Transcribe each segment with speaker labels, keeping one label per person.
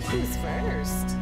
Speaker 1: Who's first?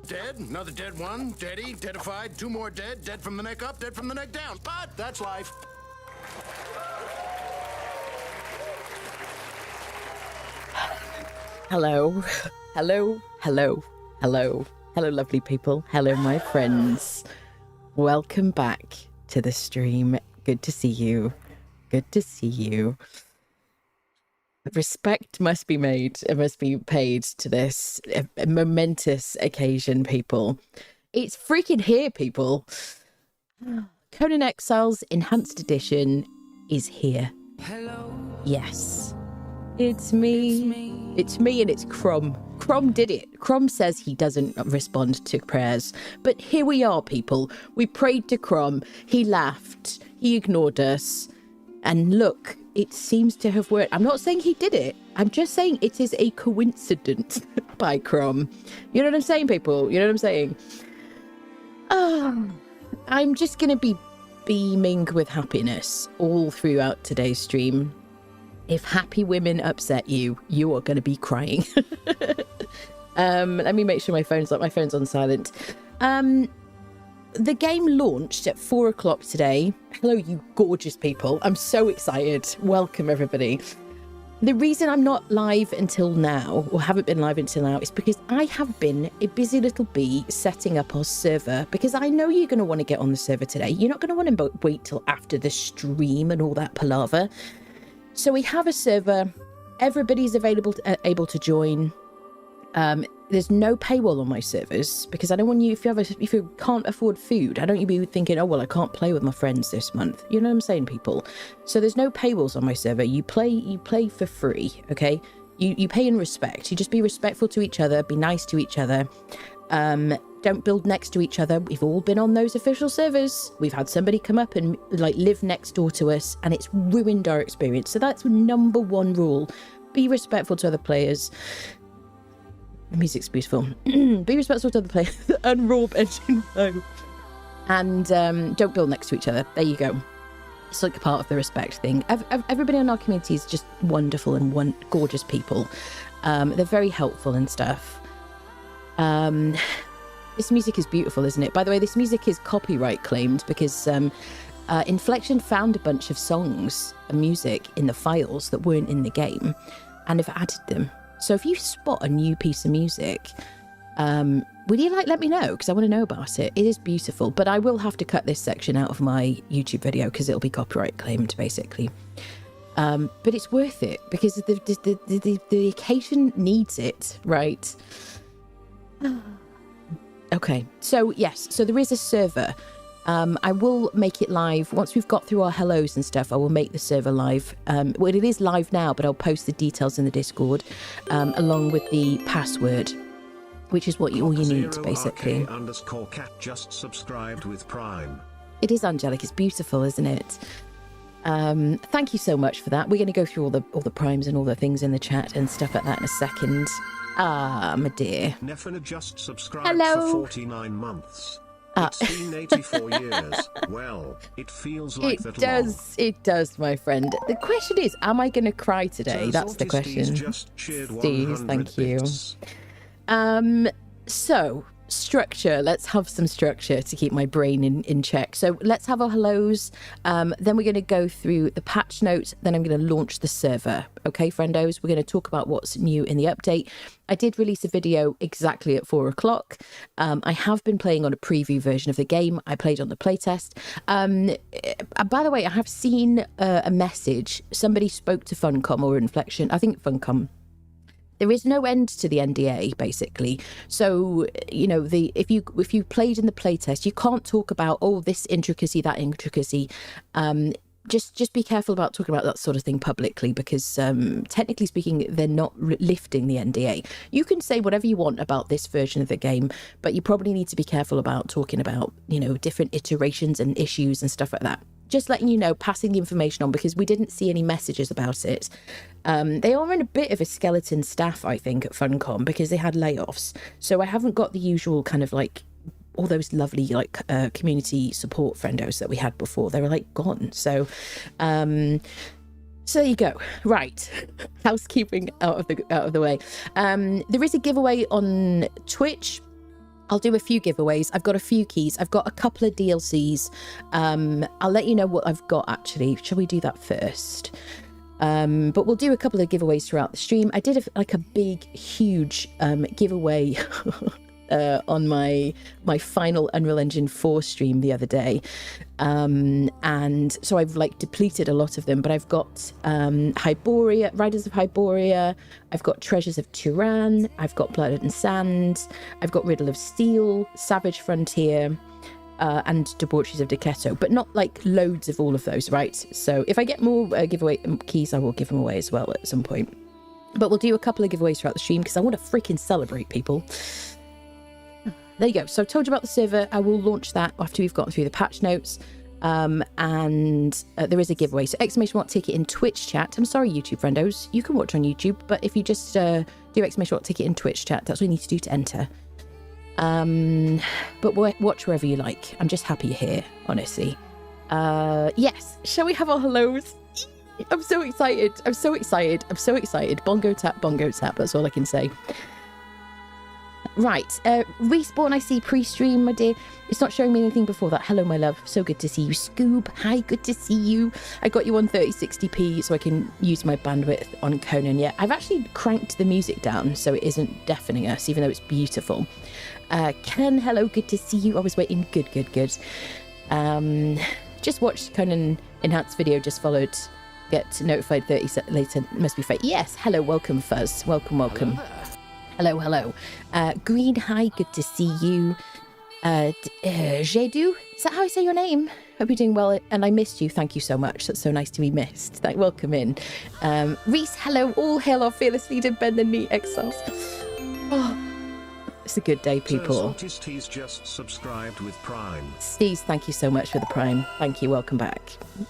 Speaker 1: Dead, another dead one, deady, deadified, two more dead, dead from the neck up, dead from the neck down. But that's life.
Speaker 2: Hello, hello, hello, hello, hello, lovely people. Hello, my friends. Welcome back to the stream. Good to see you. Good to see you. Respect must be made. It must be paid to this a momentous occasion, people. It's freaking here, people. Conan Exiles Enhanced Edition is here.
Speaker 3: Hello.
Speaker 2: Yes. It's me. It's me and it's Crom. Crom did it. Crom says he doesn't respond to prayers. But here we are, people. We prayed to Crom. He laughed. He ignored us. And look, it seems to have worked. I'm not saying he did it. I'm just saying it is a coincidence by Crom. You know what I'm saying, people? You know what I'm saying? I'm just going to be beaming with happiness all throughout today's stream. If happy women upset you, you are going to be crying. Let me make sure my phone's on silent. The game launched at 4 o'clock today. Hello, you gorgeous people. I'm so excited. Welcome, everybody. The reason I'm not live until now, or haven't been live until now, is because I have been a busy little bee setting up our server, because I know you're going to want to get on the server today. You're not going to want to wait till after the stream and all that palaver. So we have a server. Everybody's able to join. There's no paywall on my servers, because I don't want you, if you can't afford food, I don't want you to be thinking, oh, well, I can't play with my friends this month. You know what I'm saying, people? So there's no paywalls on my server. You play for free, okay? You pay in respect. You just be respectful to each other, be nice to each other. Don't build next to each other. We've all been on those official servers. We've had somebody come up and like live next door to us, and it's ruined our experience. So that's number one rule. Be respectful to other players. The music's beautiful. Be respectful to other players. Unroll engine flow. And don't build next to each other. There you go. It's like a part of the respect thing. Everybody in our community is just wonderful and gorgeous people. They're very helpful and stuff. This music is beautiful, isn't it? By the way, this music is copyright claimed because Inflection found a bunch of songs and music in the files that weren't in the game and have added them. So if you spot a new piece of music, would you let me know? Because I want to know about it. It is beautiful, but I will have to cut this section out of my YouTube video because it'll be copyright claimed, basically. But it's worth it because the occasion needs it, right? Okay, so yes, so there is a server. I will make it live once we've got through our hellos and stuff. I will make the server live. Well, it is live now, but I'll post the details in the Discord along with the password, which is all you need, basically.
Speaker 4: _cat just subscribed with Prime.
Speaker 2: It is angelic. It's beautiful, isn't it? Thank you so much for that. We're going to go through all the primes and all the things in the chat and stuff like that in a second. Ah, my dear.
Speaker 4: Nefana just subscribed
Speaker 2: Hello.
Speaker 4: for 49 months. It's been 84 years. Well, it feels like that long.
Speaker 2: It does, my friend. The question is, am I going to cry today? That's the question. Steez, thank you. So, structure. Let's have some structure to keep my brain in check. So let's have our hellos. Then we're going to go through the patch notes. Then I'm going to launch the server. Okay, friendos, we're going to talk about what's new in the update. I did release a video exactly at 4 o'clock. I have been playing on a preview version of the game. I played on the playtest. By the way, I have seen a message. Somebody spoke to Funcom or Inflection. I think Funcom. There is no end to the NDA, basically. So, you know, if you played in the playtest, you can't talk about, oh, this intricacy, that intricacy. Just be careful about talking about that sort of thing publicly, because technically speaking, they're not lifting the NDA. You can say whatever you want about this version of the game, but you probably need to be careful about talking about, you know, different iterations and issues and stuff like that. Just letting you know, passing the information on, because we didn't see any messages about it. They are in a bit of a skeleton staff, I think, at Funcom, because they had layoffs. So I haven't got the usual kind of like all those lovely like community support friendos that we had before. They were like gone. So there you go. Right, housekeeping out of the way. There is a giveaway on Twitch. I'll do a few giveaways. I've got a few keys. I've got a couple of DLCs. I'll let you know what I've got, actually. Shall we do that first? But we'll do a couple of giveaways throughout the stream. I did a big, huge giveaway on my final Unreal Engine 4 stream the other day. And so I've like depleted a lot of them, but I've got Hyboria, Riders of Hyboria, I've got Treasures of Turan, I've got Blood and Sand, I've got Riddle of Steel, Savage Frontier, and Debaucheries of Decketo, but not like loads of all of those, right? So if I get more giveaway keys, I will give them away as well at some point. But we'll do a couple of giveaways throughout the stream because I want to freaking celebrate people. There you go. So I've told you about the server. I will launch that after we've gotten through the patch notes. And there is a giveaway. So exclamation mark ticket in Twitch chat. I'm sorry, YouTube friendos. You can watch on YouTube, but if you just do exclamation mark ticket in Twitch chat, that's what you need to do to enter. But watch wherever you like. I'm just happy you're here, honestly. Yes. Shall we have our hellos? I'm so excited. I'm so excited. I'm so excited. Bongo tap, bongo tap. That's all I can say. Right, Respawn, I see pre-stream, my dear. It's not showing me anything before that. Hello, my love. So good to see you. Scoob, hi, good to see you. I got you on 3060p so I can use my bandwidth on Conan. Yeah, I've actually cranked the music down so it isn't deafening us, even though it's beautiful. Ken, hello, good to see you. I was waiting. Good, good, good. Just watched Conan Enhanced video, just followed. Get notified 30 seconds later. Must be fake. Yes, hello, welcome, Fuzz. Welcome, welcome. Hello, hello. Green, hi, good to see you. Jedu, is that how I say your name? Hope you're doing well, and I missed you. Thank you so much. That's so nice to be missed. Welcome in. Reese, hello. All hail our fearless leader, Ben and me, Exiles. Oh, it's a good day, people.
Speaker 4: He's just subscribed with Prime.
Speaker 2: Steve, thank you so much for the Prime. Thank you. Welcome back.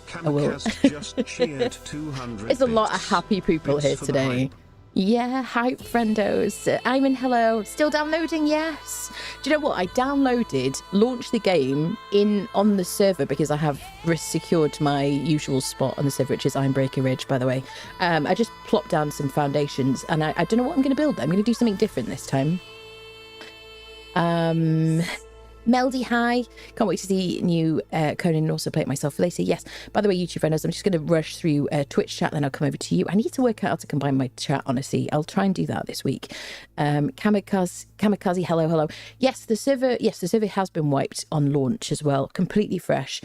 Speaker 4: Kamikaze just cheered 200
Speaker 2: There's a lot of happy people here today. Yeah, hype friendos. I'm in. Hello. Still downloading? Yes. Do you know what? I launched the game on the server because I have secured my usual spot on the server, which is Ironbreaker Ridge, by the way. I just plopped down some foundations and I don't know what I'm going to build. I'm going to do something different this time. Meldy, hi. Can't wait to see new Conan and also play it myself later. Yes. By the way, YouTube friends, I'm just going to rush through Twitch chat, then I'll come over to you. I need to work out how to combine my chat, honestly. I'll try and do that this week. Kamikaze, hello, hello. Yes, the server has been wiped on launch as well. Completely fresh.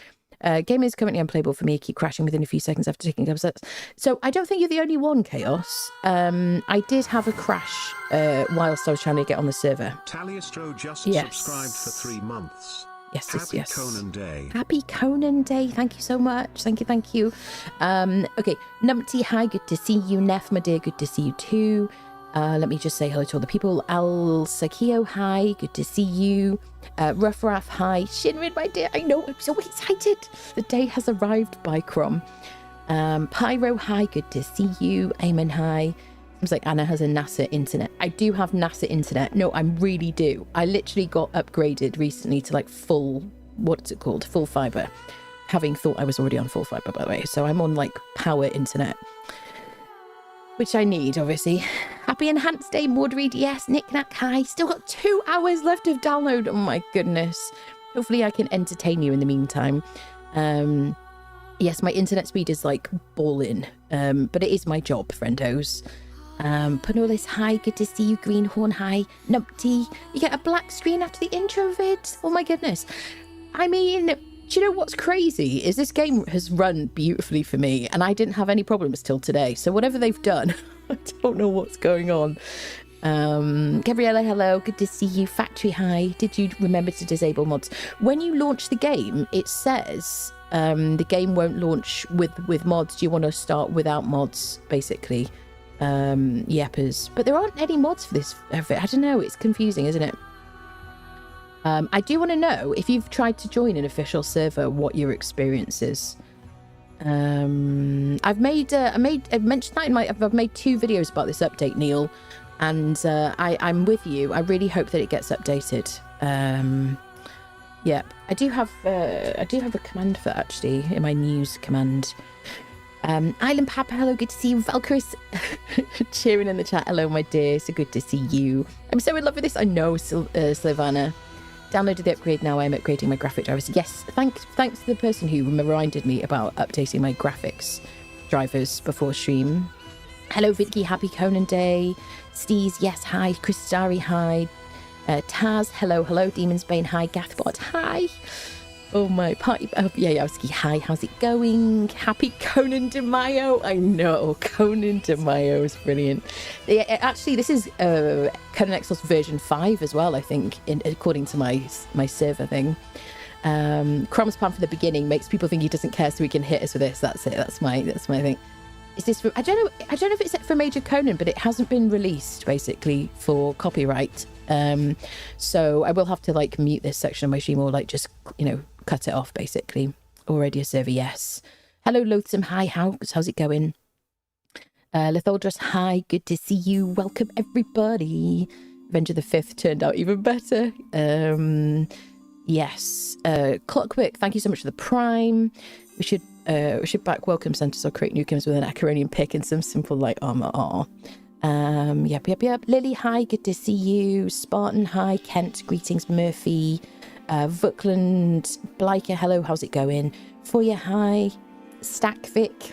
Speaker 2: Game is currently unplayable for me. I keep crashing within a few seconds after taking a couple steps. So I don't think you're the only one, Chaos. I did have a crash whilst I was trying to get on the server.
Speaker 4: Taliastro just subscribed for 3 months.
Speaker 2: Yes,
Speaker 4: Happy Conan Day.
Speaker 2: Happy Conan Day. Thank you so much. Thank you, thank you. Okay, Numpty, hi. Good to see you. Nef, my dear, good to see you too. Let me just say hello to all the people. Al Sakio, hi, good to see you. Ruff Raff, hi. Shinrin, my dear, I know, I'm so excited. The day has arrived by Crom. Pyro, hi, good to see you. Eamon, hi. Seems like Anna has a NASA internet. I do have NASA internet. No, I really do. I literally got upgraded recently to like full, what's it called? Full fiber. Having thought I was already on full fiber, by the way. So I'm on like power internet. Which I need, obviously. Happy Enhanced Day, Maudreed. Yes, Nick Knack, hi. Still got 2 hours left of download. Oh my goodness. Hopefully I can entertain you in the meantime. Yes, my internet speed is like balling. But it is my job, friendos. Panolis, hi. Good to see you. Greenhorn, hi. Numpty. You get a black screen after the intro vid. Oh my goodness. I mean, do you know what's crazy is this game has run beautifully for me and I didn't have any problems till today. So whatever they've done, I don't know what's going on. Gabriella, hello. Good to see you. Factory, hi. Did you remember to disable mods? When you launch the game, it says the game won't launch with mods. Do you want to start without mods, basically? Yeppers. But there aren't any mods for this. I don't know. It's confusing, isn't it? I do want to know if you've tried to join an official server, what your experience is. I've mentioned that I've made 2 videos about this update, Neil, and I'm with you. I really hope that it gets updated. Yeah, I do have a command for that, actually, in my news command. Island Papa, hello, good to see you. Valkyris cheering in the chat. Hello, my dear, so good to see you. I'm so in love with this. I know, Sylvana. Downloaded the upgrade, now I'm upgrading my graphic drivers. Yes, thanks to the person who reminded me about updating my graphics drivers before stream. Hello, Vicky, happy Conan Day. Steez, yes, hi. Christari, hi. Taz, hello, Demon's Bane, hi. Gathbot, hi. Oh my party, Yayowski, hi, how's it going? Happy Conan de Mayo. I know, Conan de Mayo is brilliant. Yeah, actually, this is Conan Exiles version 5 as well, I think, according to my server thing. Crom's plan for the beginning makes people think he doesn't care, so he can hit us with this. That's it. That's my thing. Is this? I don't know if it's for Major Conan, but it hasn't been released basically for copyright. So I will have to like mute this section of my stream or like just cut it off basically. Already a server, yes. Hello, Loathsome. Hi, how's it going? Litholdress, hi, good to see you. Welcome everybody. Avenger the 5th turned out even better. Yes. Clockwork, thank you so much for the prime. We should back welcome centers or create new games with an Acaronian pick and some simple light armor. Yep. Lily, hi, good to see you. Spartan, hi. Kent, greetings. Murphy, Vookland, Bliker, hello, how's it going? Foya, hi. Stackvic,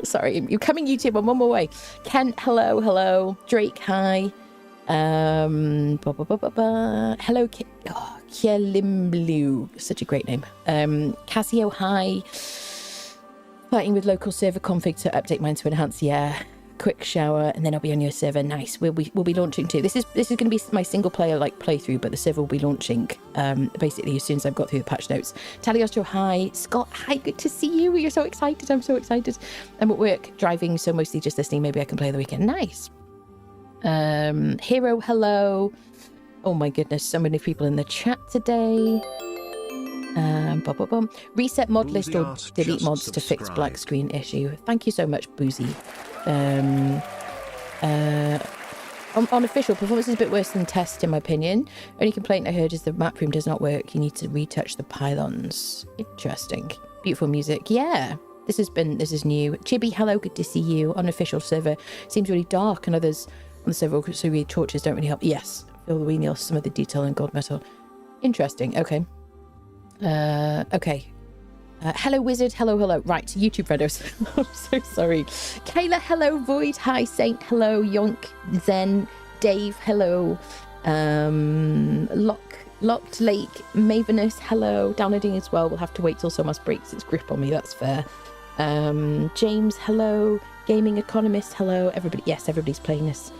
Speaker 2: sorry, you're coming YouTube, I'm on my way. Kent, hello. Drake, hi. Hello, Kielimblue, such a great name. Casio, hi. Fighting with local server config to update mine to enhance, yeah. Quick shower, and then I'll be on your server. Nice. We'll be launching too. This is going to be my single player playthrough, but the server will be launching basically as soon as I've got through the patch notes. Taliostro, hi. Scott, hi. Good to see you. You're so excited. I'm so excited. I'm at work driving, so mostly just listening. Maybe I can play the weekend. Nice. Hero, hello. Oh my goodness, so many people in the chat today. Reset mod list or delete mods to fix black screen issue. Thank you so much, Boozy. On official, performance is a bit worse than test in my opinion. Only complaint I heard is the map room does not work. You need to retouch the pylons. Interesting. Beautiful music. Yeah. This is new. Chibi, hello, good to see you. Unofficial server seems really dark, and others on the server so we torches don't really help. Yes. Feel the wheel, some of the detail in gold metal. Interesting. Okay. Okay. Hello, Wizard. Hello. Right, YouTube friendos. I'm so sorry. Kayla, hello. Void, hi. Saint, hello. Yonk, Zen, Dave, hello. Locked Lake, Mavenus, hello. Downloading as well. We'll have to wait till Somas breaks its grip on me. That's fair. James, hello. Gaming Economist, hello. Everybody, yes, everybody's playing this.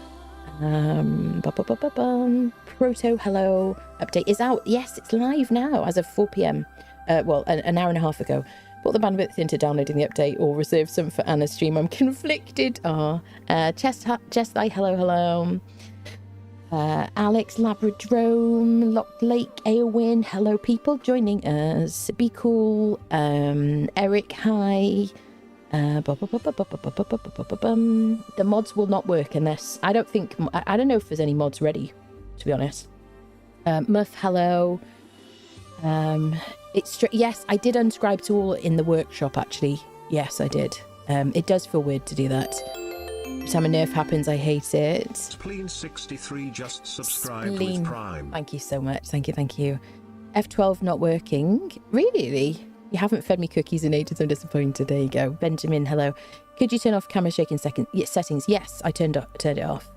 Speaker 2: Proto, hello. Update is out. Yes, it's live now as of 4 p.m. Well, an hour and a half ago. Put the bandwidth into downloading the update or reserve some for Anna's stream. I'm conflicted. Chest Thy, hello. Alex, Labradrome, Locked Lake, Aowin, hello people joining us. Be cool. Eric, hi. The mods will not work unless I don't know if there's any mods ready, to be honest. Muff, hello. Yes, I did unscribe to all in the workshop actually. Yes, I did. It does feel weird to do that. Every time a nerf happens, I hate it.
Speaker 4: Spleen63 just subscribed with Prime.
Speaker 2: Thank you so much. Thank you. F12 not working. Really? You haven't fed me cookies in ages. I'm disappointed. There you go. Benjamin, hello. Could you turn off camera shaking settings? Yes, I turned it off.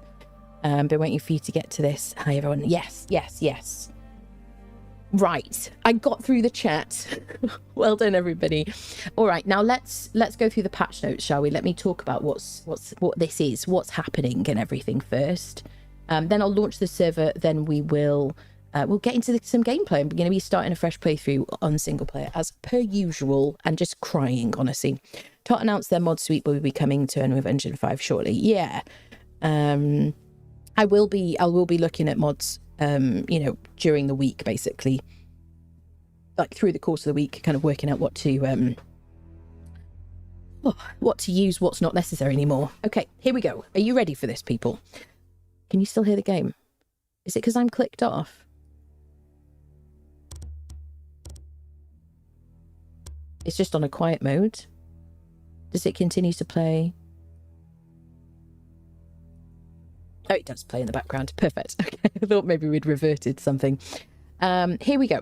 Speaker 2: Been waiting for you to get to this. Hi everyone. Yes. Right, I got through the chat. Well done, everybody. All right, now let's go through the patch notes, shall we? Let me talk about what this is, what's happening, and everything first. Then I'll launch the server. Then we'll get into some gameplay. I'm going to be starting a fresh playthrough on single player as per usual, and just crying honestly. Tot announced their mod suite will be coming to Unreal Engine 5 shortly. Yeah, I will be looking at mods. During the week, basically, like through the course of the week, kind of working out what to use, what's not necessary anymore. Okay, here we go. Are you ready for this, people? Can you still hear the game? Is it because I'm clicked off? It's just on a quiet mode. Does it continue to play? Oh, it does play in the background. Perfect. Okay, I thought maybe we'd reverted something. Here we go.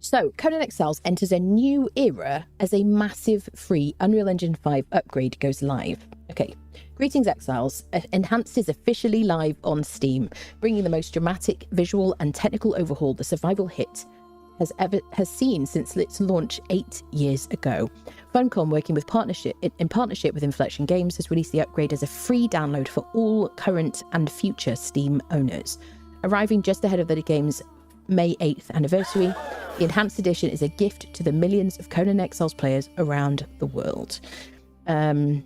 Speaker 2: So, Conan Exiles enters a new era as a massive free Unreal Engine 5 upgrade goes live. Okay, greetings Exiles. Enhanced is officially live on Steam, bringing the most dramatic visual and technical overhaul the survival hit has seen since its launch 8 years ago. Funcom, working in partnership with Inflection Games, has released the upgrade as a free download for all current and future Steam owners. Arriving just ahead of the game's May 8th anniversary, the Enhanced Edition is a gift to the millions of Conan Exiles players around the world. A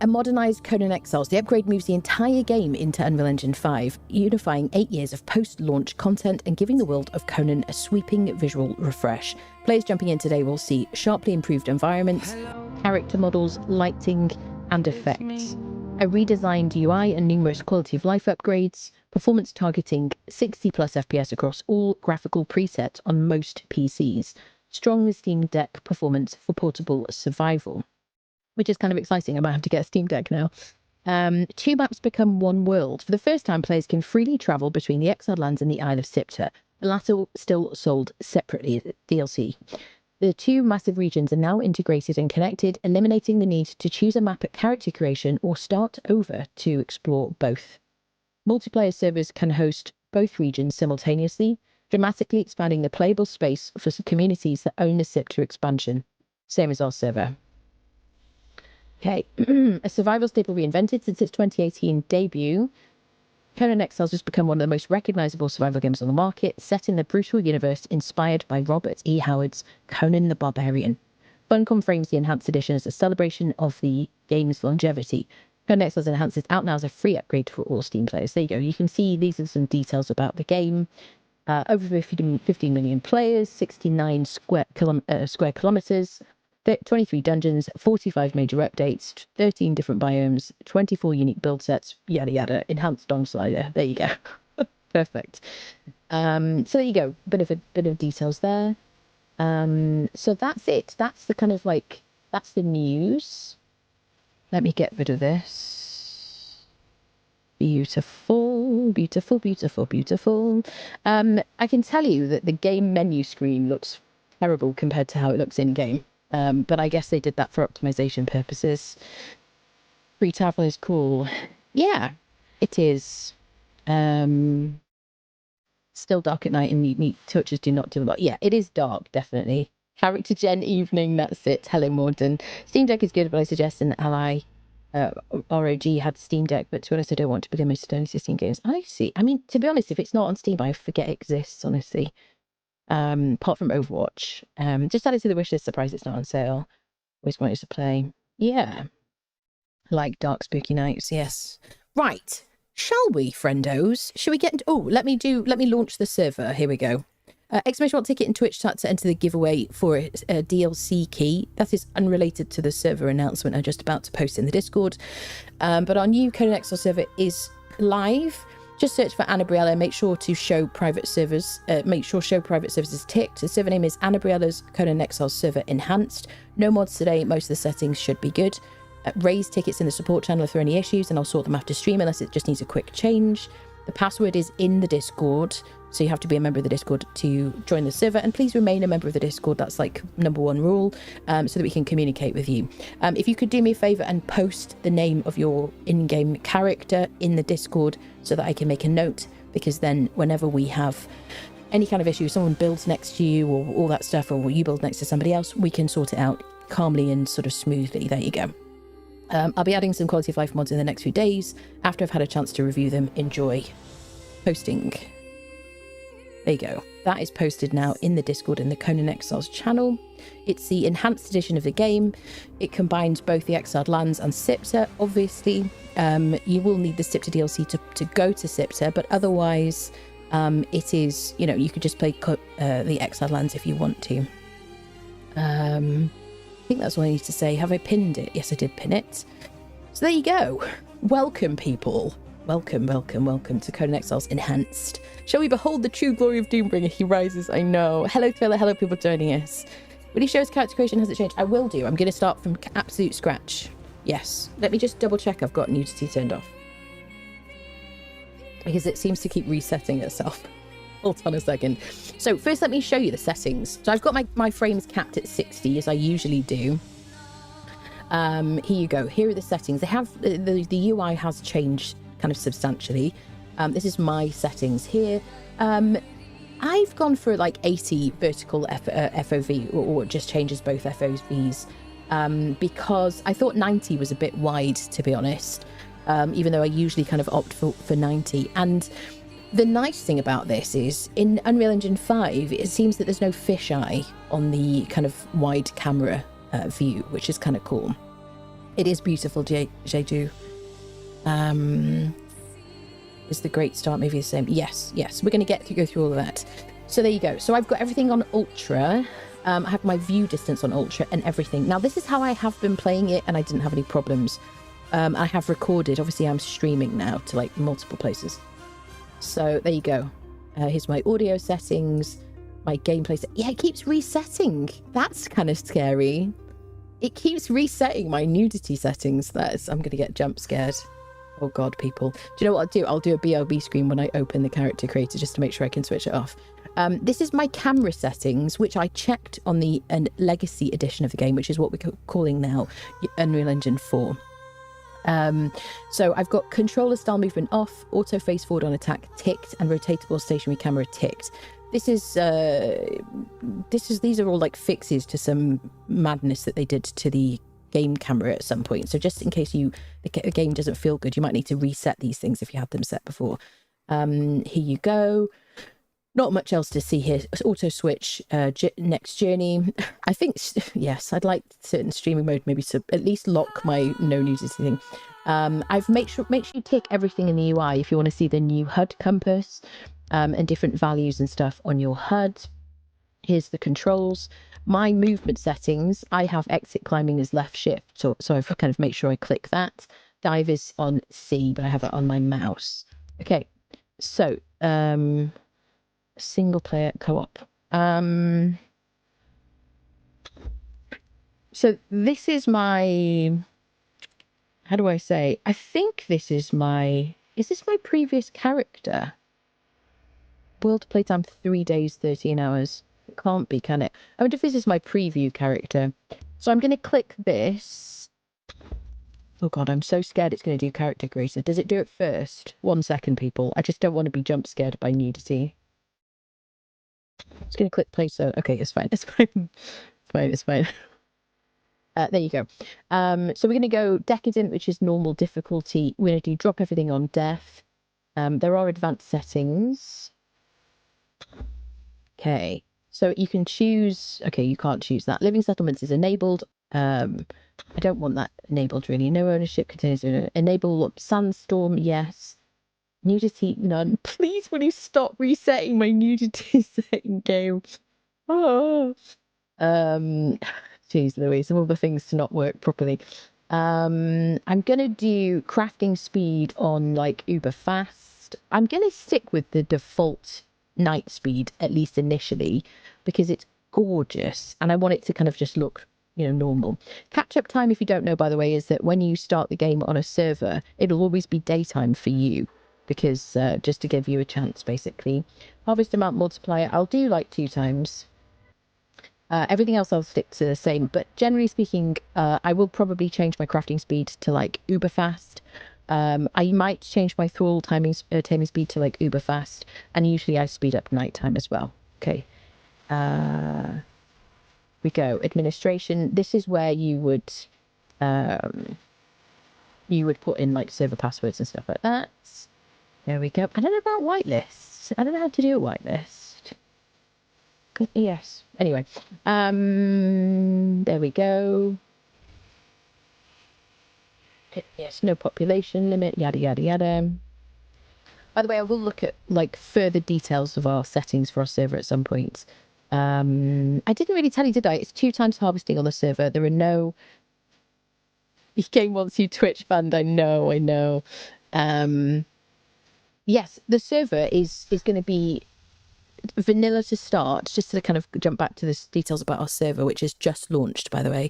Speaker 2: modernised Conan Exiles. The upgrade moves the entire game into Unreal Engine 5, unifying 8 years of post-launch content and giving the world of Conan a sweeping visual refresh. Players jumping in today will see sharply improved environments, character models, lighting, and effects. A redesigned UI and numerous quality of life upgrades, performance targeting 60 plus FPS across all graphical presets on most PCs, strong Steam Deck performance for portable survival, which is kind of exciting. I might have to get a Steam Deck now. 2 maps become one world. For the first time, players can freely travel between the Exiled Lands and the Isle of Sipta, the latter still sold separately as DLC. The 2 massive regions are now integrated and connected, eliminating the need to choose a map at character creation or start over to explore both. Multiplayer servers can host both regions simultaneously, dramatically expanding the playable space for communities that own the Sipta expansion. Same as our server. Okay, a survival staple reinvented since its 2018 debut, Conan Exiles has become one of the most recognisable survival games on the market, set in the brutal universe inspired by Robert E. Howard's Conan the Barbarian. Funcom frames the Enhanced Edition as a celebration of the game's longevity. Conan Exiles Enhanced is out now as a free upgrade for all Steam players. There you go. You can see these are some details about the game. Over 15 million players, 69 square kilometres, 23 dungeons, 45 major updates, 13 different biomes, 24 unique build sets, yada yada, enhanced dong slider. There you go. Perfect. So there you go. Bit of details there. So that's it. That's the kind of that's the news. Let me get rid of this. Beautiful, beautiful, beautiful, beautiful. I can tell you that the game menu screen looks terrible compared to how it looks in game. But I guess they did that for optimization purposes. Free travel is cool. Yeah, it is. Still dark at night and neat touches do not do a lot. Yeah, it is dark, definitely. Character gen evening, that's it. Hello, Morden. Steam Deck is good, but I suggest an ally. ROG had Steam Deck, but to be honest, I don't want to begin most only 16 games. I see. I mean, to be honest, if it's not on Steam, I forget it exists, honestly. Apart from Overwatch. Just added to the wishlist, surprised it's not on sale. Always wanted to play. Yeah. Like Dark Spooky Nights, yes. Right. Shall we, friendos? Shall we get into... Oh, let me launch the server. Here we go. Exclamation mark ticket and Twitch chat to enter the giveaway for a DLC key. That is unrelated to the server announcement I'm just about to post in the Discord. But our new Conan Exiles server is live. Just search for Annabriella. Make sure to show private servers. Show private servers is ticked. The server name is Annabriella's Conan Exiles server enhanced. No mods today. Most of the settings should be good. Raise tickets in the support channel if there are any issues, and I'll sort them after stream unless it just needs a quick change. The password is in the Discord, so you have to be a member of the Discord to join the server, and please remain a member of the Discord. That's like #1 rule, so that we can communicate with you. If you could do me a favor and post the name of your in-game character in the Discord so that I can make a note, because then whenever we have any kind of issue, someone builds next to you or all that stuff, or you build next to somebody else, we can sort it out calmly and sort of smoothly. There you go. I'll be adding some quality of life mods in the next few days after I've had a chance to review them. Enjoy. Posting. There you go. That is posted now in the Discord in the Conan Exiles channel. It's the enhanced edition of the game. It combines both the Exiled Lands and Sipta, obviously. You will need the Sipta DLC to go to Sipta, but otherwise it is, you could just play the Exiled Lands if you want to. I think that's all I need to say. Have I pinned it? Yes, I did pin it. So there you go. Welcome, people. Welcome, welcome, welcome to Conan Exiles Enhanced. Shall we behold the true glory of Doombringer? He rises, I know. Hello, Thriller. Hello, people joining us. Will you show us character creation? Has it changed? I will do. I'm going to start from absolute scratch. Yes. Let me just double check I've got nudity turned off. Because it seems to keep resetting itself. Hold on a second. So first let me show you the settings. So I've got my frames capped at 60 as I usually do. Here you go. Here are the settings. They have the UI has changed kind of substantially. This is my settings here. I've gone for like 80 vertical FOV, or it just changes both FOVs, because I thought 90 was a bit wide, to be honest, even though I usually kind of opt for 90. And the nice thing about this is in Unreal Engine 5, it seems that there's no fisheye on the kind of wide camera view, which is kind of cool. It is beautiful, Jeju. Is the Great Start movie the same? Yes, we're going to go through all of that. So there you go. So I've got everything on ultra. I have my view distance on ultra and everything. Now this is how I have been playing it, and I didn't have any problems. I have recorded. Obviously I'm streaming now to like multiple places. So there you go. Here's my audio settings, my gameplay. Yeah, it keeps resetting. That's kind of scary. It keeps resetting my nudity settings. I'm going to get jump scared. Oh God, people. Do you know what I'll do? I'll do a BRB screen when I open the character creator just to make sure I can switch it off. This is my camera settings, which I checked on the legacy edition of the game, which is what we're calling now Unreal Engine 4. So I've got controller style movement off, auto face forward on attack ticked, and rotatable stationary camera ticked. These are all like fixes to some madness that they did to the game camera at some point. So just in case the game doesn't feel good, you might need to reset these things if you had them set before. Here you go. Not much else to see here. Auto switch, next journey. I think, yes, I'd like certain streaming mode maybe to at least lock my no nudity thing. I've make sure you tick everything in the UI if you want to see the new HUD compass, and different values and stuff on your HUD. Here's the controls. My movement settings, I have exit climbing as left shift, so I've kind of make sure I click that. Dive is on C, but I have it on my mouse. Okay, so single player co-op. So this is my, how do I say? I think this is my, is this my previous character? World playtime 3 days, 13 hours. It can't be, can it? I wonder if this is my preview character. So I'm going to click this. Oh God, I'm so scared it's going to do character creator. Does it do it first? 1 second, people. I just don't want to be jump scared by nudity. I'm just going to click play. So okay, it's fine. It's fine. It's fine. There you go. So we're going to go decadent, which is normal difficulty. We're going to do drop everything on death. There are advanced settings. Okay, so you can choose. Okay, you can't choose that. Living settlements is enabled. I don't want that enabled really. No ownership continues. Enable sandstorm, yes. Nudity, none. Please, will you stop resetting my nudity setting game? Oh. Jeez Louise, some of the things to not work properly. I'm gonna do crafting speed on like uber fast. I'm gonna stick with the default night speed, at least initially, because it's gorgeous and I want it to kind of just look, normal. Catch up time, if you don't know, by the way, is that when you start the game on a server, it'll always be daytime for you, because just to give you a chance, basically. Harvest amount multiplier, I'll do like 2 times. Everything else I'll stick to the same, but generally speaking, I will probably change my crafting speed to like uber fast. I might change my thrall taming speed to like uber fast, and usually I speed up nighttime as well. Okay, we go administration. This is where you would put in like server passwords and stuff like that. There we go. I don't know about whitelists. I don't know how to do a whitelist. Yes. Anyway, there we go. Yes, no population limit, yada yada yada. By the way, I will look at like further details of our settings for our server at some point. I didn't really tell you, did I? It's 2 times harvesting on the server. There are no. The game wants you Twitch banned. I know. Yes, the server is going to be vanilla to start, just to kind of jump back to the details about our server, which is just launched, by the way.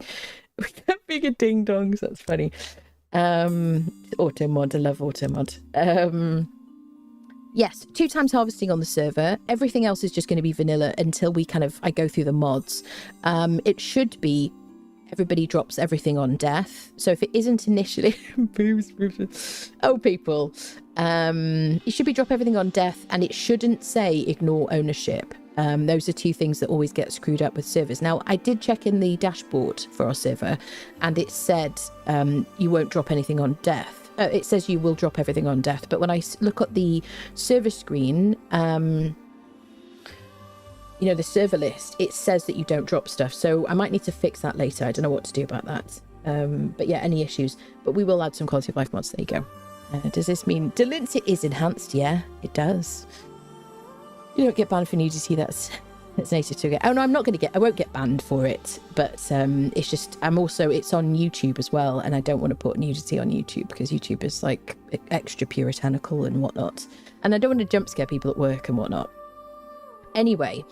Speaker 2: We kept being a ding dongs, that's funny. Auto mod, I love auto mod. Yes, 2 times harvesting on the server. Everything else is just going to be vanilla until I go through the mods. It should be everybody drops everything on death. So if it isn't initially, oh people, it should be drop everything on death, and it shouldn't say ignore ownership. Those are 2 things that always get screwed up with servers. Now, I did check in the dashboard for our server, and it said you won't drop anything on death. It says you will drop everything on death, but when I look at the server screen, the server list, it says that you don't drop stuff. So I might need to fix that later. I don't know what to do about that. But yeah, any issues. But we will add some quality of life mods. There you go. Does this mean Delincia is enhanced? Yeah, it does. You don't get banned for nudity. That's native to get. Oh no, I'm not going to get. I won't get banned for it. But it's just. It's on YouTube as well, and I don't want to put nudity on YouTube because YouTube is like extra puritanical and whatnot, and I don't want to jump scare people at work and whatnot. Anyway,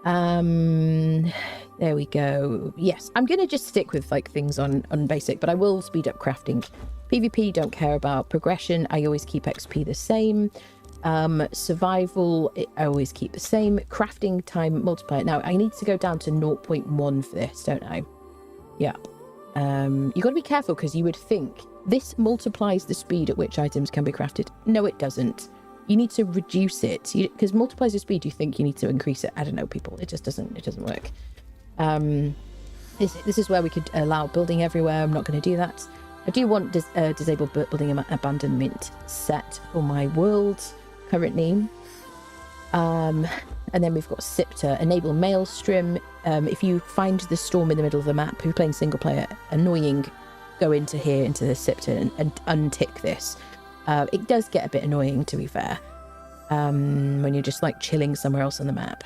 Speaker 2: there we go. Yes, I'm going to just stick with like things on basic, but I will speed up crafting. PvP, don't care about. Progression, I always keep XP the same. Survival, I always keep the same. Crafting time multiplier. Now, I need to go down to 0.1 for this, don't I? Yeah. You got to be careful because you would think this multiplies the speed at which items can be crafted. No, it doesn't. You need to reduce it because multiplies the speed. You think you need to increase it. I don't know, people. It just doesn't. It doesn't work. This is where we could allow building everywhere. I'm not going to do that. I do want disabled building abandonment set for my world currently. And then we've got Scepter, enable Maelstrom. If you find the storm in the middle of the map, if you're playing single player, annoying, go into here, into the Scepter and untick this. It does get a bit annoying, to be fair, when you're just like chilling somewhere else on the map.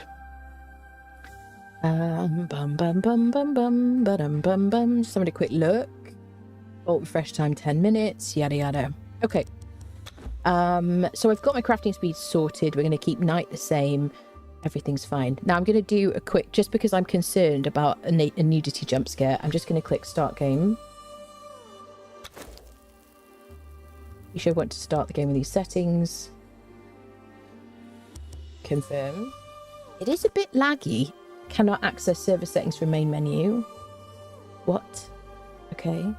Speaker 2: Just having a quick look. Oh, refresh time 10 minutes, yada yada. Okay. So I've got my crafting speed sorted. We're going to keep night the same. Everything's fine. Now I'm going to do a quick, just because I'm concerned about a nudity jump scare, I'm just going to click start game. You should want to start the game with these settings. Confirm. It is a bit laggy. Cannot access server settings from main menu. What? Okay.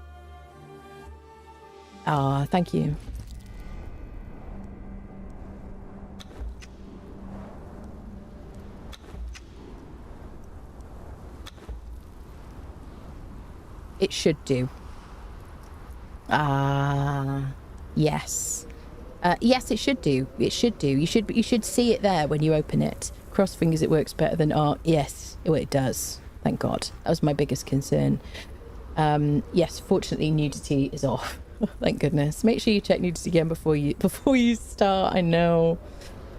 Speaker 2: Ah, thank you. It should do. Yes. Yes, it should do. It should do. You should see it there when you open it. Cross fingers it works better than art. Yes, it does. Thank God. That was my biggest concern. Yes, fortunately nudity is off. Thank goodness. Make sure you check nudity again before you start. I know.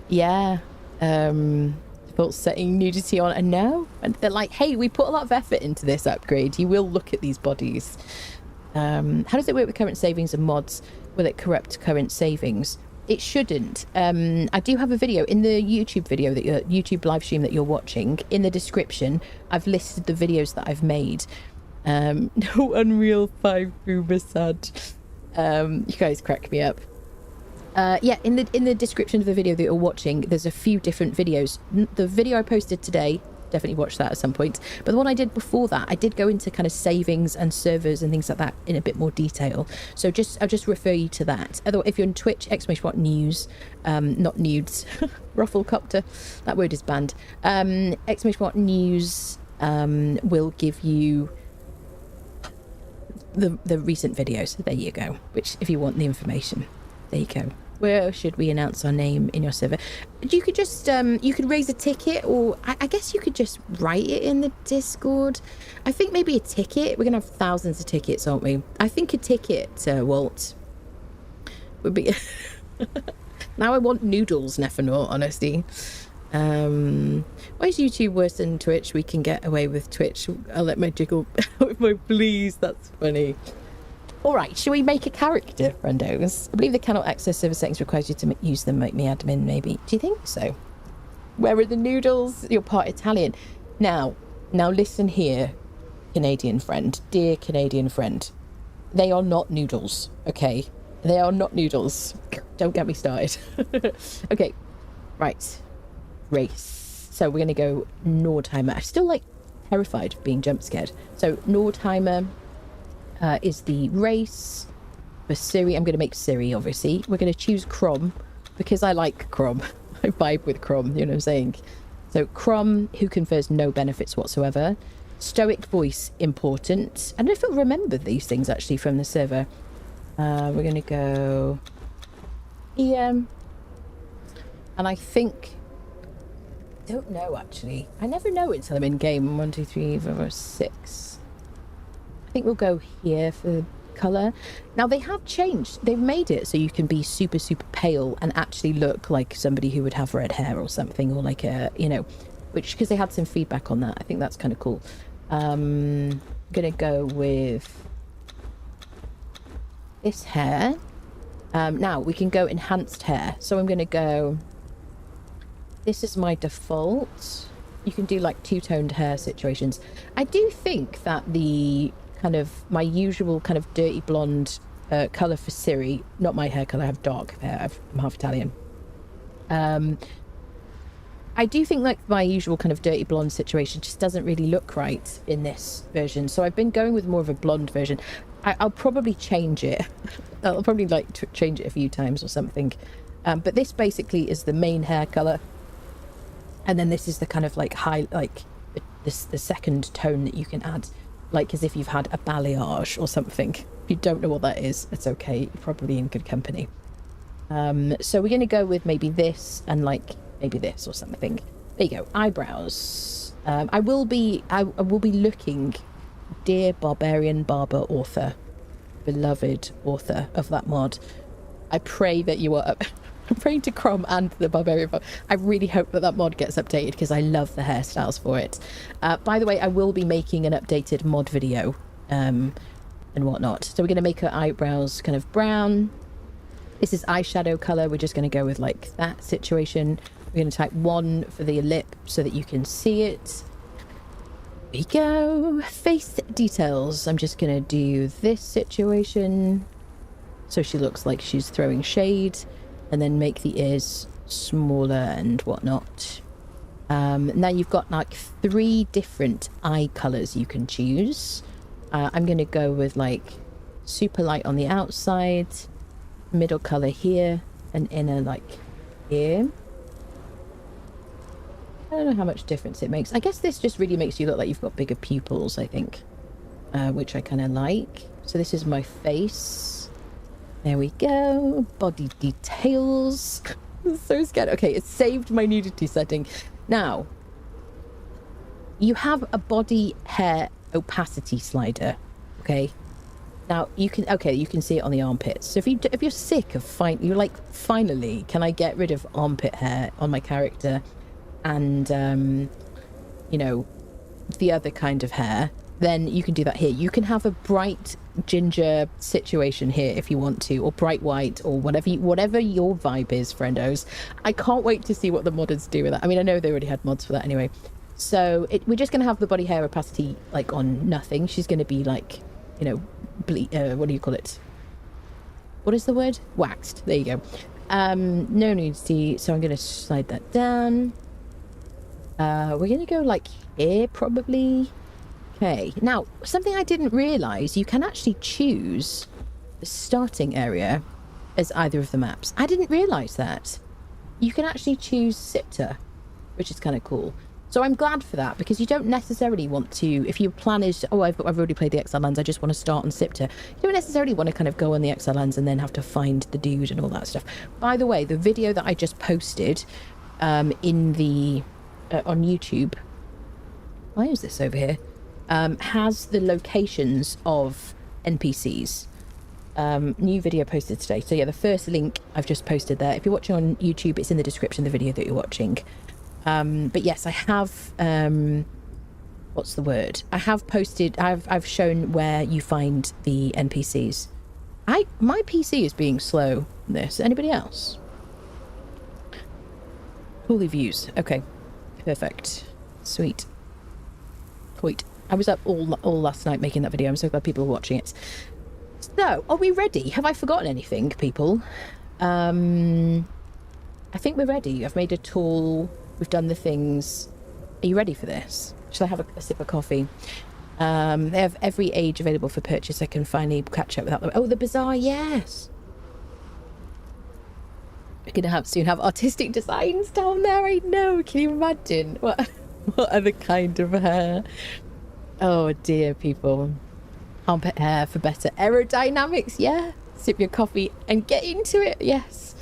Speaker 2: Yeah. Default setting nudity on. I know. And they're like, hey, we put a lot of effort into this upgrade. You will look at these bodies. How does it work with current savings and mods? Will it corrupt current savings? It shouldn't. I do have a video in the YouTube video YouTube live stream that you're watching. In the description, I've listed the videos that I've made. No Unreal 5 Boomer sad. You guys crack me up. Yeah, in the description of the video that you're watching, there's a few different videos. The video I posted today, definitely watch that at some point. But the one I did before that, I did go into kind of savings and servers and things like that in a bit more detail. So I'll just refer you to that. Otherwise, if you're on Twitch, !news, not nudes, Rufflecopter, that word is banned. !news will give you the recent videos. There you go. Which, if you want the information, there you go. Where should we announce our name in your server? You could just you could raise a ticket, or I guess you could just write it in the Discord. I think maybe a ticket. We're gonna have thousands of tickets, aren't we? I think a ticket, Walt, would be. Now I want noodles, Nephanaut, honestly. Why is YouTube worse than Twitch? We can get away with Twitch. I'll let my jiggle with my please. That's funny. All right, shall we make a character, friendos? I believe the cannot access server settings requires you to use them. Make me admin, maybe. Do you think so? Where are the noodles? You're part Italian. Now listen here, Canadian friend, dear Canadian friend. They are not noodles, okay? They are not noodles. Don't get me started. Okay, right. Race. So we're going to go Nordheimer. I'm still, like, terrified of being jump scared. So Nordheimer is the race. For Siri, I'm going to make Siri, obviously. We're going to choose Crom, because I like Crom. I vibe with Crom, you know what I'm saying? So Crom, who confers no benefits whatsoever. Stoic voice, important. I don't know if I'll remember these things, actually, from the server. We're going to go here. And I think... I don't know, actually. I never know until I'm in game. 1, 2, 3, 4, 5, 6. I think we'll go here for colour. Now, they have changed. They've made it so you can be super, super pale and actually look like somebody who would have red hair or something, or like a, you know, which, because they had some feedback on that. I think that's kind of cool. I'm going to go with this hair. Now, we can go enhanced hair. So I'm going to go... This is my default. You can do like two-toned hair situations. I do think that the kind of my usual kind of dirty blonde colour for Siri, not my hair colour, I have dark hair, I'm half Italian. I do think like my usual kind of dirty blonde situation just doesn't really look right in this version. So I've been going with more of a blonde version. I'll probably change it. I'll probably like change it a few times or something. But this basically is the main hair colour. And then this is the kind of like high, like the second tone that you can add, like as if you've had a balayage or something. If you don't know what that is, it's okay. You're probably in good company. So we're going to go with maybe this and like maybe this or something. There you go. Eyebrows. I will be looking, dear Barbarian Barber author, beloved author of that mod. I pray that you are... I'm praying to Crom and the Barbarian. I really hope that mod gets updated because I love the hairstyles for it. By the way, I will be making an updated mod video and whatnot. So we're going to make her eyebrows kind of brown. This is eyeshadow colour. We're just going to go with like that situation. We're going to type 1 for the lip so that you can see it. There we go. Face details. I'm just going to do this situation so she looks like she's throwing shade. And then make the ears smaller and whatnot. Now you've got like 3 different eye colours you can choose. I'm going to go with like super light on the outside, middle colour here, and inner like here. I don't know how much difference it makes. I guess this just really makes you look like you've got bigger pupils, I think, which I kind of like. So this is my face. There we go. Body details. I'm so scared. Okay, it saved my nudity setting. Now, you have a body hair opacity slider. Okay. Now you can see it on the armpits. So if you're sick of you're like, finally, can I get rid of armpit hair on my character, and you know, the other kind of hair, then you can do that here. You can have a bright ginger situation here if you want to, or bright white, or whatever your vibe is, friendos. I can't wait to see what the modders do with that. I mean, I know they already had mods for that anyway. So we're just going to have the body hair opacity like on nothing. She's going to be like, you know, what do you call it? What is the word? Waxed. There you go. No nudity, so I'm going to slide that down. We're going to go like here, probably. Okay, now, something I didn't realise, you can actually choose the starting area as either of the maps. I didn't realise that. You can actually choose Sipta, which is kind of cool. So I'm glad for that, because you don't necessarily want to, if your plan is, oh, I've already played the Exile Lands, I just want to start on Sipta. You don't necessarily want to kind of go on the Exile Lands and then have to find the dude and all that stuff. By the way, the video that I just posted in the on YouTube, why is this over here? Has the locations of NPCs. New video posted today. So yeah, the first link I've just posted there. If you're watching on YouTube, it's in the description of the video that you're watching. But yes, I have, what's the word? I have posted, I've shown where you find the NPCs. My PC is being slow in this. Anybody else? Holy views. Okay. Perfect. Sweet. Sweet. I was up all last night making that video. I'm so glad people are watching it. So, are we ready? Have I forgotten anything, people? I think we're ready. I've made a tool. We've done the things. Are you ready for this? Shall I have a sip of coffee? They have every age available for purchase. I can finally catch up without them. Oh, the bazaar, yes. We're gonna soon have artistic designs down there. I know. Can you imagine? What other kind of hair? Oh dear, people. Armpit hair for better aerodynamics. Yeah. Sip your coffee and get into it. Yes.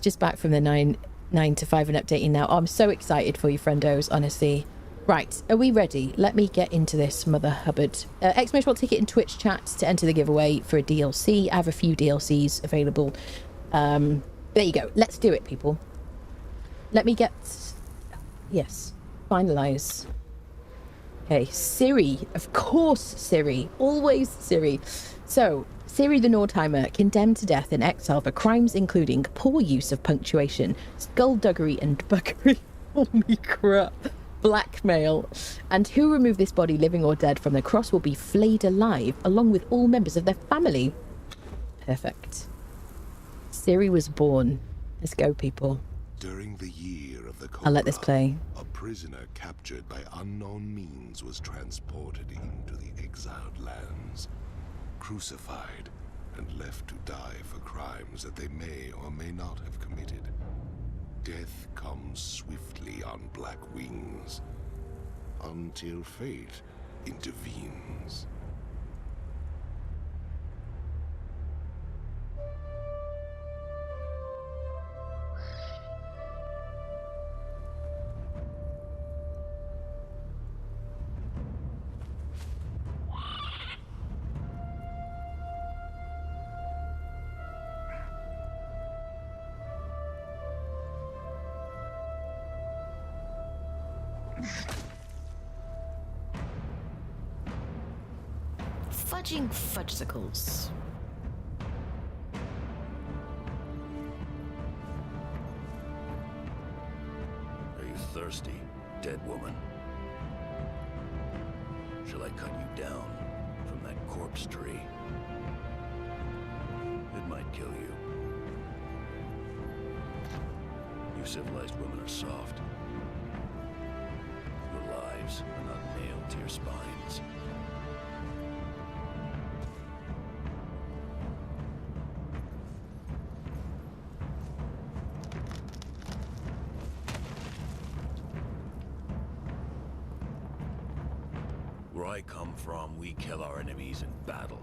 Speaker 2: Just back from the 9 to 5 and updating now. Oh, I'm so excited for you, friendos. Honestly. Right, are we ready? Let me get into this, Mother Hubbard. Exclamation ticket in Twitch chat to enter the giveaway for a DLC. I have a few DLCs available. There you go. Let's do it, people. Let me get... Yes. Finalise. Okay, Siri. Of course, Siri. Always Siri. So, Siri the Nordheimer, condemned to death in exile for crimes including poor use of punctuation, skullduggery and buggery. Holy crap. Blackmail. And who removed this body, living or dead, from the cross will be flayed alive, along with all members of their family. Perfect. Siri was born. Let's go, people.
Speaker 3: During the year of the Cobra,
Speaker 2: I'll let this play.
Speaker 3: a prisoner captured by unknown means was transported into the exiled lands, crucified, and left to die for crimes that they may or may not have committed. Death comes swiftly on black wings, until fate intervenes.
Speaker 5: Fudging fudgesicles.
Speaker 6: Are you thirsty, dead woman? Shall I cut you down from that corpse tree? It might kill you. You civilized women are soft. Your lives are not nailed to your spines. Where I come from, we kill our enemies in battle.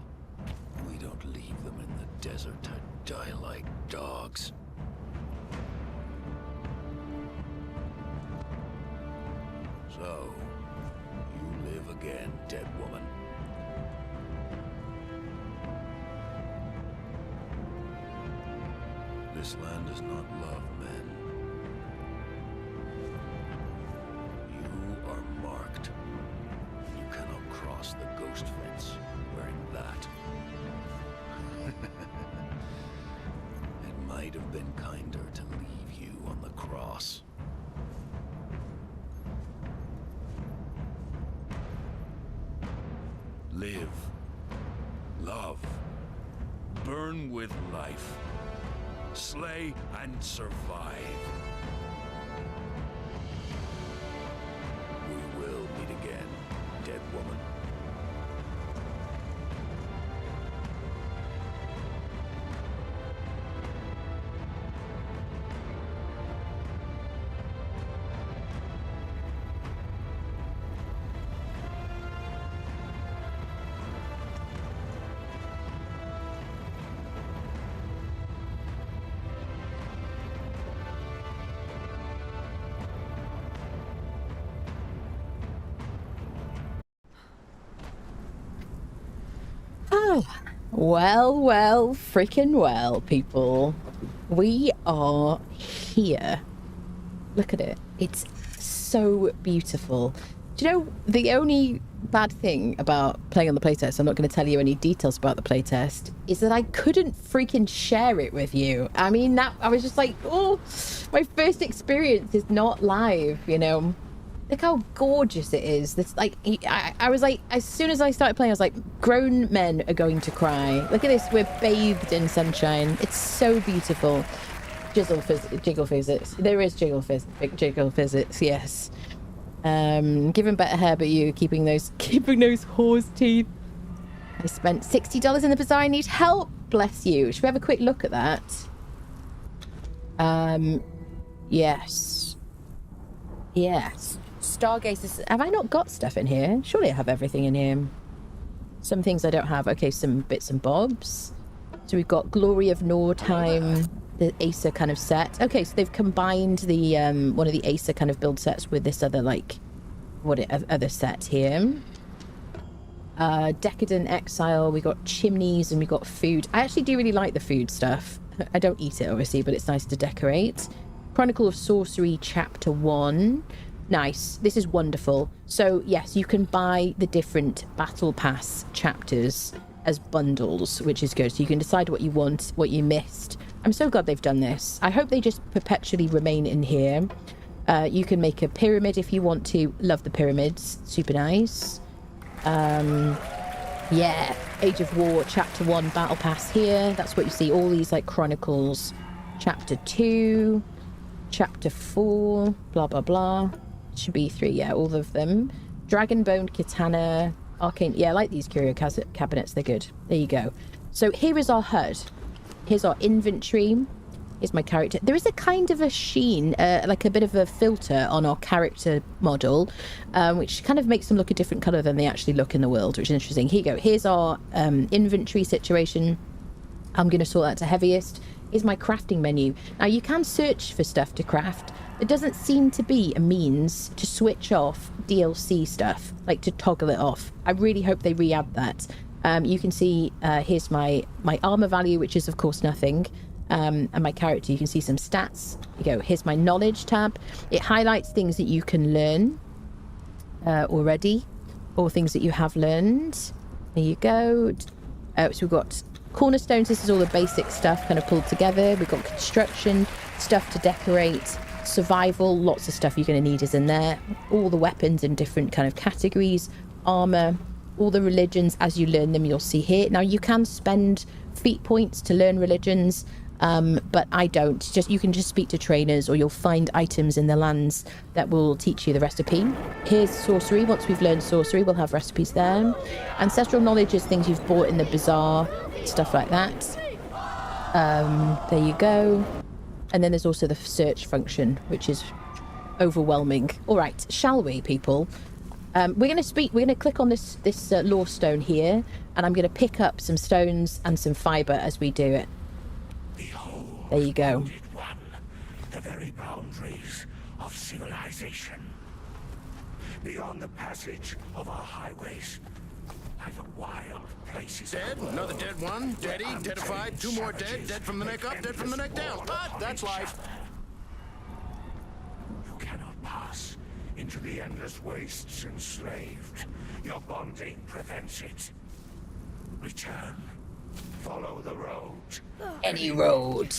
Speaker 6: We don't leave them in the desert to die like dogs. So, you live again, dead woman. This land does not love men. You are marked. You cannot cross the ghost fence wearing that. It might have been kinder to leave you on the cross. Live, love, burn with life, slay and survive. We will meet again, dead woman.
Speaker 2: Oh, well, freaking well, people. We are here. Look at it. It's so beautiful. Do you know, the only bad thing about playing on the playtest, I'm not going to tell you any details about the playtest, is that I couldn't freaking share it with you. I mean, that I was just like, oh, my first experience is not live, you know. Look how gorgeous it is. This, like, I was like, as soon as I started playing, I was like, grown men are going to cry. Look at this, we're bathed in sunshine. It's so beautiful. Jiggle physics. There is jiggle physics, yes. Given better hair, but you keeping those horse teeth. I spent $60 in the bazaar. I need help. Bless you. Should we have a quick look at that? Yes. Stargazers. Have I not got stuff in here? Surely I have everything in here. Some things I don't have. Okay, some bits and bobs. So we've got Glory of Nordheim, the Acer kind of set. Okay, so they've combined the one of the Acer kind of build sets with this other, like, other set here. Decadent Exile. We got chimneys and we got food. I actually do really like the food stuff. I don't eat it, obviously, but it's nice to decorate. Chronicle of Sorcery Chapter 1. Nice. This is wonderful. So, yes, you can buy the different Battle Pass chapters as bundles, which is good. So you can decide what you want, what you missed. I'm so glad they've done this. I hope they just perpetually remain in here. You can make a pyramid if you want to. Love the pyramids. Super nice. Yeah. Age of War Chapter 1 Battle Pass here. That's what you see. All these, like, Chronicles. Chapter 2. Chapter 4. Blah, blah, blah. Should be 3, yeah, all of them. Dragonbone Katana, Arcane. Yeah, I like these curio cabinets. They're good. There you go. So here is our HUD. Here's our inventory. Here's my character. There is a kind of a sheen, like a bit of a filter on our character model, which kind of makes them look a different colour than they actually look in the world, which is interesting. Here you go. Here's our inventory situation. I'm going to sort that to heaviest. Here's my crafting menu. Now, you can search for stuff to craft. There doesn't seem to be a means to switch off DLC stuff, like to toggle it off. I really hope they re-add that. You can see here's my armor value, which is of course nothing, and my character. You can see some stats. Here you go. Here's my knowledge tab. It highlights things that you can learn already, or things that you have learned. There you go. So we've got cornerstones. This is all the basic stuff kind of pulled together. We've got construction, stuff to decorate, survival, lots of stuff you're going to need is in there. All the weapons in different kind of categories, armor, all the religions as you learn them, you'll see here. Now, you can spend feat points to learn religions, but I don't. You can just speak to trainers, or you'll find items in the lands that will teach you the recipe. Here's sorcery. Once we've learned sorcery, we'll have recipes there. Ancestral knowledge is things you've bought in the bazaar, stuff like that. There you go. And then there's also the search function, which is overwhelming. All right, shall we, people? We're going to click on this lore stone here, and I'm going to pick up some stones and some fiber as we do it.
Speaker 7: Behold,
Speaker 2: there you go.
Speaker 7: One, the very boundaries of civilization. Beyond the passage of our highways, like a wild places.
Speaker 1: Dead, another dead one. Deady, deadified, 2 more dead. Dead from the neck up, dead from the neck down. But that's life.
Speaker 7: You cannot pass into the endless wastes enslaved. Your bonding prevents it. Return. Follow the road.
Speaker 2: Any road.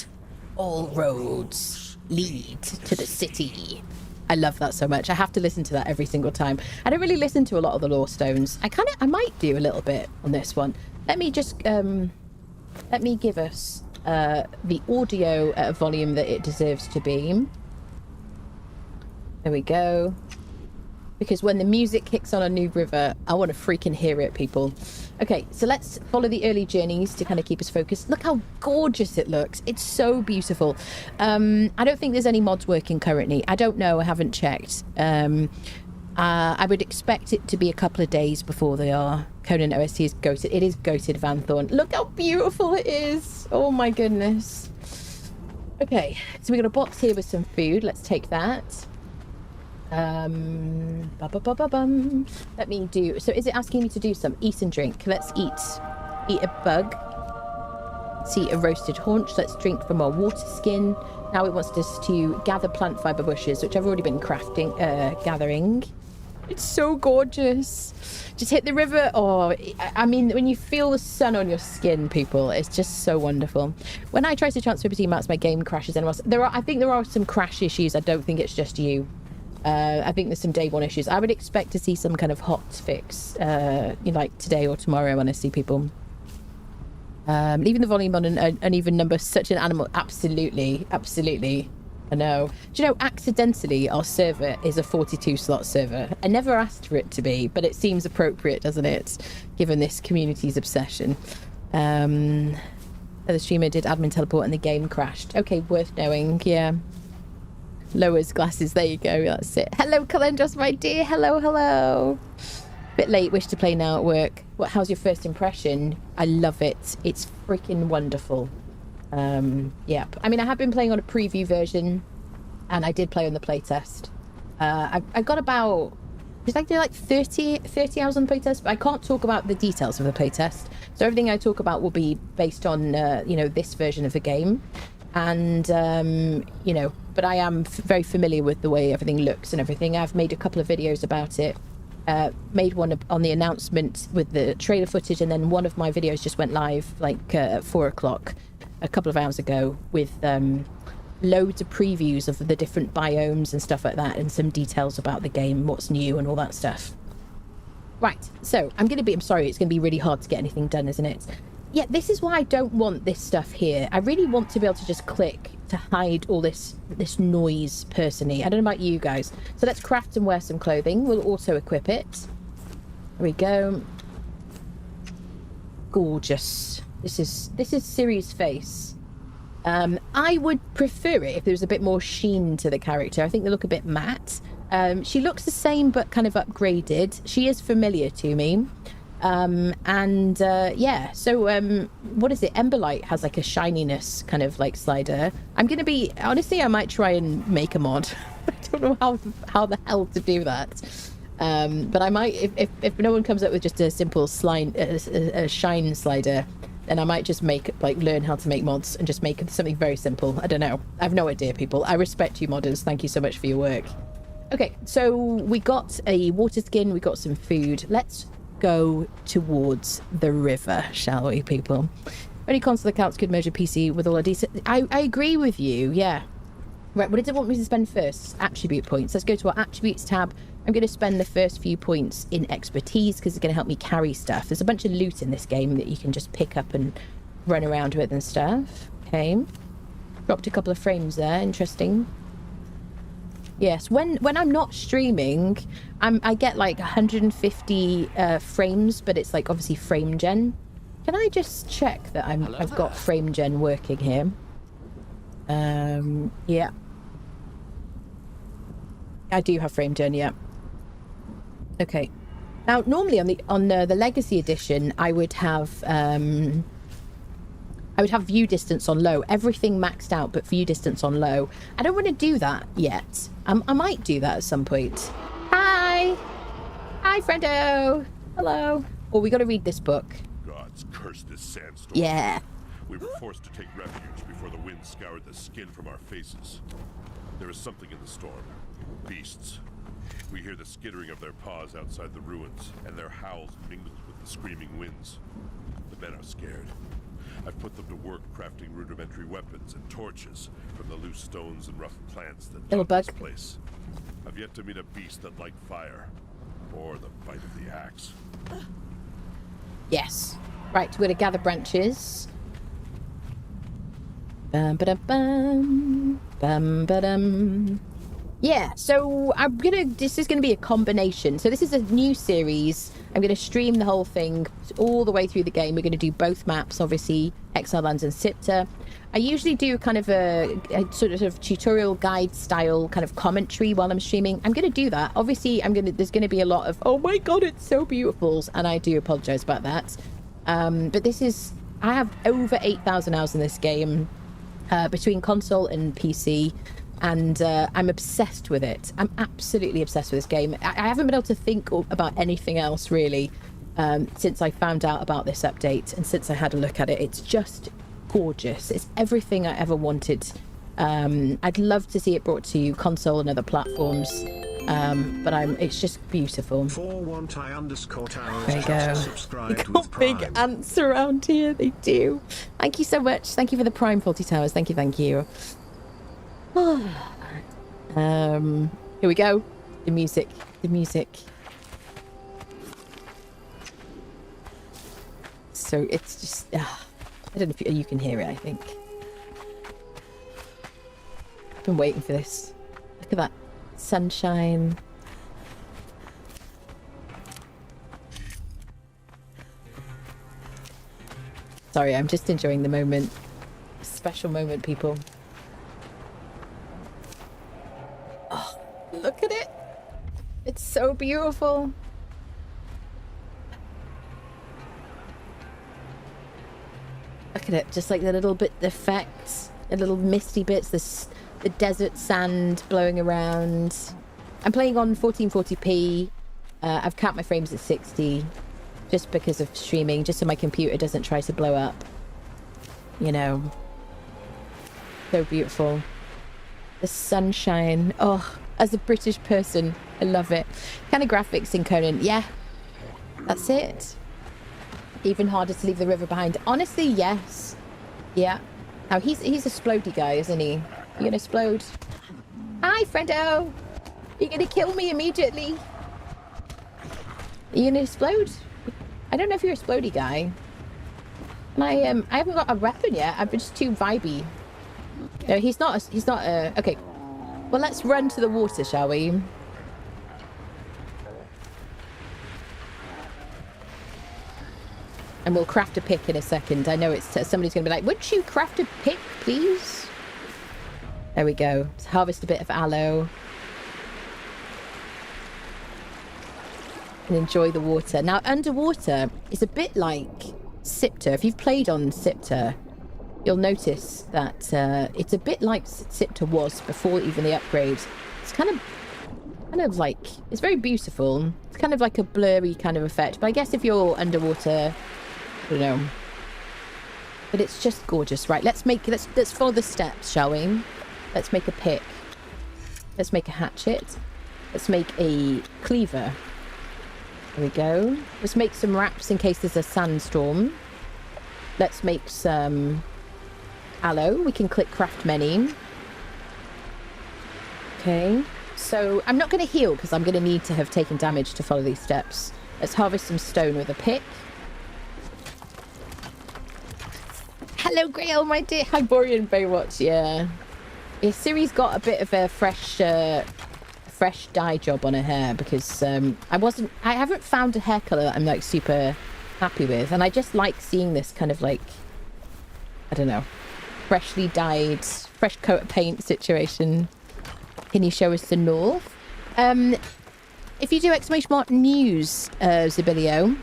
Speaker 2: All roads lead to the city. I love that so much. I have to listen to that every single time. I don't really listen to a lot of the lore stones. I might do a little bit on this one. Let me just let me give us the audio at a volume that it deserves to be. There we go. Because when the music kicks on a Noob River, I want to freaking hear it, people. Okay, so let's follow the early journeys to kind of keep us focused. Look how gorgeous it looks. It's so beautiful. I don't think there's any mods working currently. I don't know. I haven't checked. I would expect it to be a couple of days before they are. Conan OST is goated. It is goated, Van Thorn. Look how beautiful it is. Oh my goodness. Okay, so we got a box here with some food. Let's take that. Let me do. So is it asking me to do some eat and drink? Let's eat a bug. Let's eat a roasted haunch. Let's drink from our water skin. Now it wants us to gather plant fiber bushes, which I've already been gathering. It's so gorgeous. Just hit the river. Oh, I mean, when you feel the sun on your skin, people, it's just so wonderful. When I try to transfer between maps, my game crashes. And I think there are some crash issues. I don't think it's just you. I think there's some day one issues. I would expect to see some kind of hot fix, like today or tomorrow when I see people. Leaving the volume on an even number, such an animal. Absolutely, absolutely. I know. Do you know, accidentally, our server is a 42 slot server. I never asked for it to be, but it seems appropriate, doesn't it? Given this community's obsession. The streamer did admin teleport and the game crashed. Okay, worth knowing, yeah. Lowers glasses, there you go, that's it. Hello, Calendros, my dear. Hello, hello. Bit late, wish to play now at work. How's your first impression? I love it. It's freaking wonderful. Yeah, I mean, I have been playing on a preview version, and I did play on the playtest. I got about, it's like 30 hours on the playtest, but I can't talk about the details of the playtest. So everything I talk about will be based on, you know, this version of the game. And, you know, but I am very familiar with the way everything looks and everything. I've made a couple of videos about it. Made one on the announcement with the trailer footage, and then one of my videos just went live like at 4 o'clock a couple of hours ago with loads of previews of the different biomes and stuff like that, and some details about the game, what's new and all that stuff. Right, so I'm sorry, it's going to be really hard to get anything done, isn't it? Yeah, this is why I don't want this stuff here. I really want to be able to just click to hide all this noise personally. I don't know about you guys. So let's craft and wear some clothing. We'll auto equip it. There we go. Gorgeous. This is Ciri's face. I would prefer it if there was a bit more sheen to the character. I think they look a bit matte. She looks the same but kind of upgraded. She is familiar to me. Yeah, so what is it? Emberlight has like a shininess kind of like slider. I'm gonna be honestly, I might try and make a mod. I don't know how the hell to do that. But I might, if no one comes up with just a simple a shine slider, then I might just learn how to make mods and just make something very simple. I don't know. I have no idea, people. I respect you modders. Thank you so much for your work. Okay, so we got a water skin, we got some food. Let's go towards the river, shall we, people? Any console accounts could measure PC with all our decent. I agree with you, yeah. Right, what did it want me to spend first? Attribute points. Let's go to our attributes tab. I'm going to spend the first few points in expertise because it's going to help me carry stuff. There's a bunch of loot in this game that you can just pick up and run around with and stuff. Okay. Dropped a couple of frames there. Interesting. Yes, when I'm not streaming, I get like 150 frames, but it's like obviously frame gen. Can I just check that I've got frame gen working here? Yeah. I do have frame gen, yeah. Okay. Now, normally on the Legacy Edition, I would have view distance on low. Everything maxed out, but view distance on low. I don't want to do that yet. I might do that at some point. Hi! Hi, friendo! Hello! Oh, we got to read this book.
Speaker 3: Gods curse this sandstorm.
Speaker 2: Yeah.
Speaker 3: We were forced to take refuge before the wind scoured the skin from our faces. There is something in the storm. Beasts. We hear the skittering of their paws outside the ruins, and their howls mingled with the screaming winds. The men are scared. I've put them to work crafting rudimentary weapons and torches from the loose stones and rough plants that dot this place. I've yet to meet a beast that liked fire, or the bite of the axe.
Speaker 2: Yes. Right, we're going to gather branches. Bum ba dum bum. Bum ba dum. Yeah, so this is gonna be a combination. So this is a new series. I'm gonna stream the whole thing all the way through the game. We're gonna do both maps, obviously, Exile Lands and Sipta. I usually do kind of a sort of tutorial guide style kind of commentary while I'm streaming. I'm gonna do that. Obviously, there's gonna be a lot of, oh my god, it's so beautiful, and I do apologize about that. But I have over 8,000 hours in this game, between console and PC. And I'm obsessed with it. I'm absolutely obsessed with this game. I haven't been able to think about anything else, really, since I found out about this update and since I had a look at it. It's just gorgeous. It's everything I ever wanted. I'd love to see it brought to console and other platforms. But it's just beautiful. There you go. You got big ants around here. They do. Thank you so much. Thank you for the Prime 40 Towers. Thank you. Thank you. Here we go. The music. The music. So it's just... I don't know if you can hear it, I think. I've been waiting for this. Look at that. Sunshine. Sorry, I'm just enjoying the moment. Special moment, people. Oh, look at it. It's so beautiful. Look at it, just like the little bit effects, the little misty bits, the desert sand blowing around. I'm playing on 1440p. I've capped my frames at 60 just because of streaming, just so my computer doesn't try to blow up. You know. So beautiful. The sunshine. Oh, as a British person, I love it. Kind of graphics in Conan. Yeah, that's it. Even harder to leave the river behind. Honestly, yes. Yeah. Now, he's a splodey guy, isn't he? You gonna explode? Hi, friendo! You're gonna kill me immediately. You gonna explode? I don't know if you're a splodey guy. And I haven't got a weapon yet. I'm just too vibey. No, he's not a... Okay. Well, let's run to the water, shall we? And we'll craft a pick in a second. I know it's somebody's going to be like, would you craft a pick, please? There we go. Let's harvest a bit of aloe. And enjoy the water. Now, underwater is a bit like Sipter. If you've played on Sipter, you'll notice that it's a bit like Sipter was before even the upgrade. It's kind of like... It's very beautiful. It's kind of like a blurry kind of effect. But I guess if you're underwater... I don't know. But it's just gorgeous. Right, let's follow the steps, shall we? Let's make a pick. Let's make a hatchet. Let's make a cleaver. There we go. Let's make some wraps in case there's a sandstorm. Let's make some aloe. We can click craft many. Okay. So I'm not going to heal because I'm going to need to have taken damage to follow these steps. Let's harvest some stone with a pick. Hello, Grail, my dear Hyborian Baywatch. Yeah. Siri's got a bit of a fresh dye job on her hair because I haven't found a hair colour that I'm like super happy with, and I just like seeing this kind of like, I don't know, freshly dyed, fresh coat of paint situation. Can you show us the north? If you do /news, Zabilio,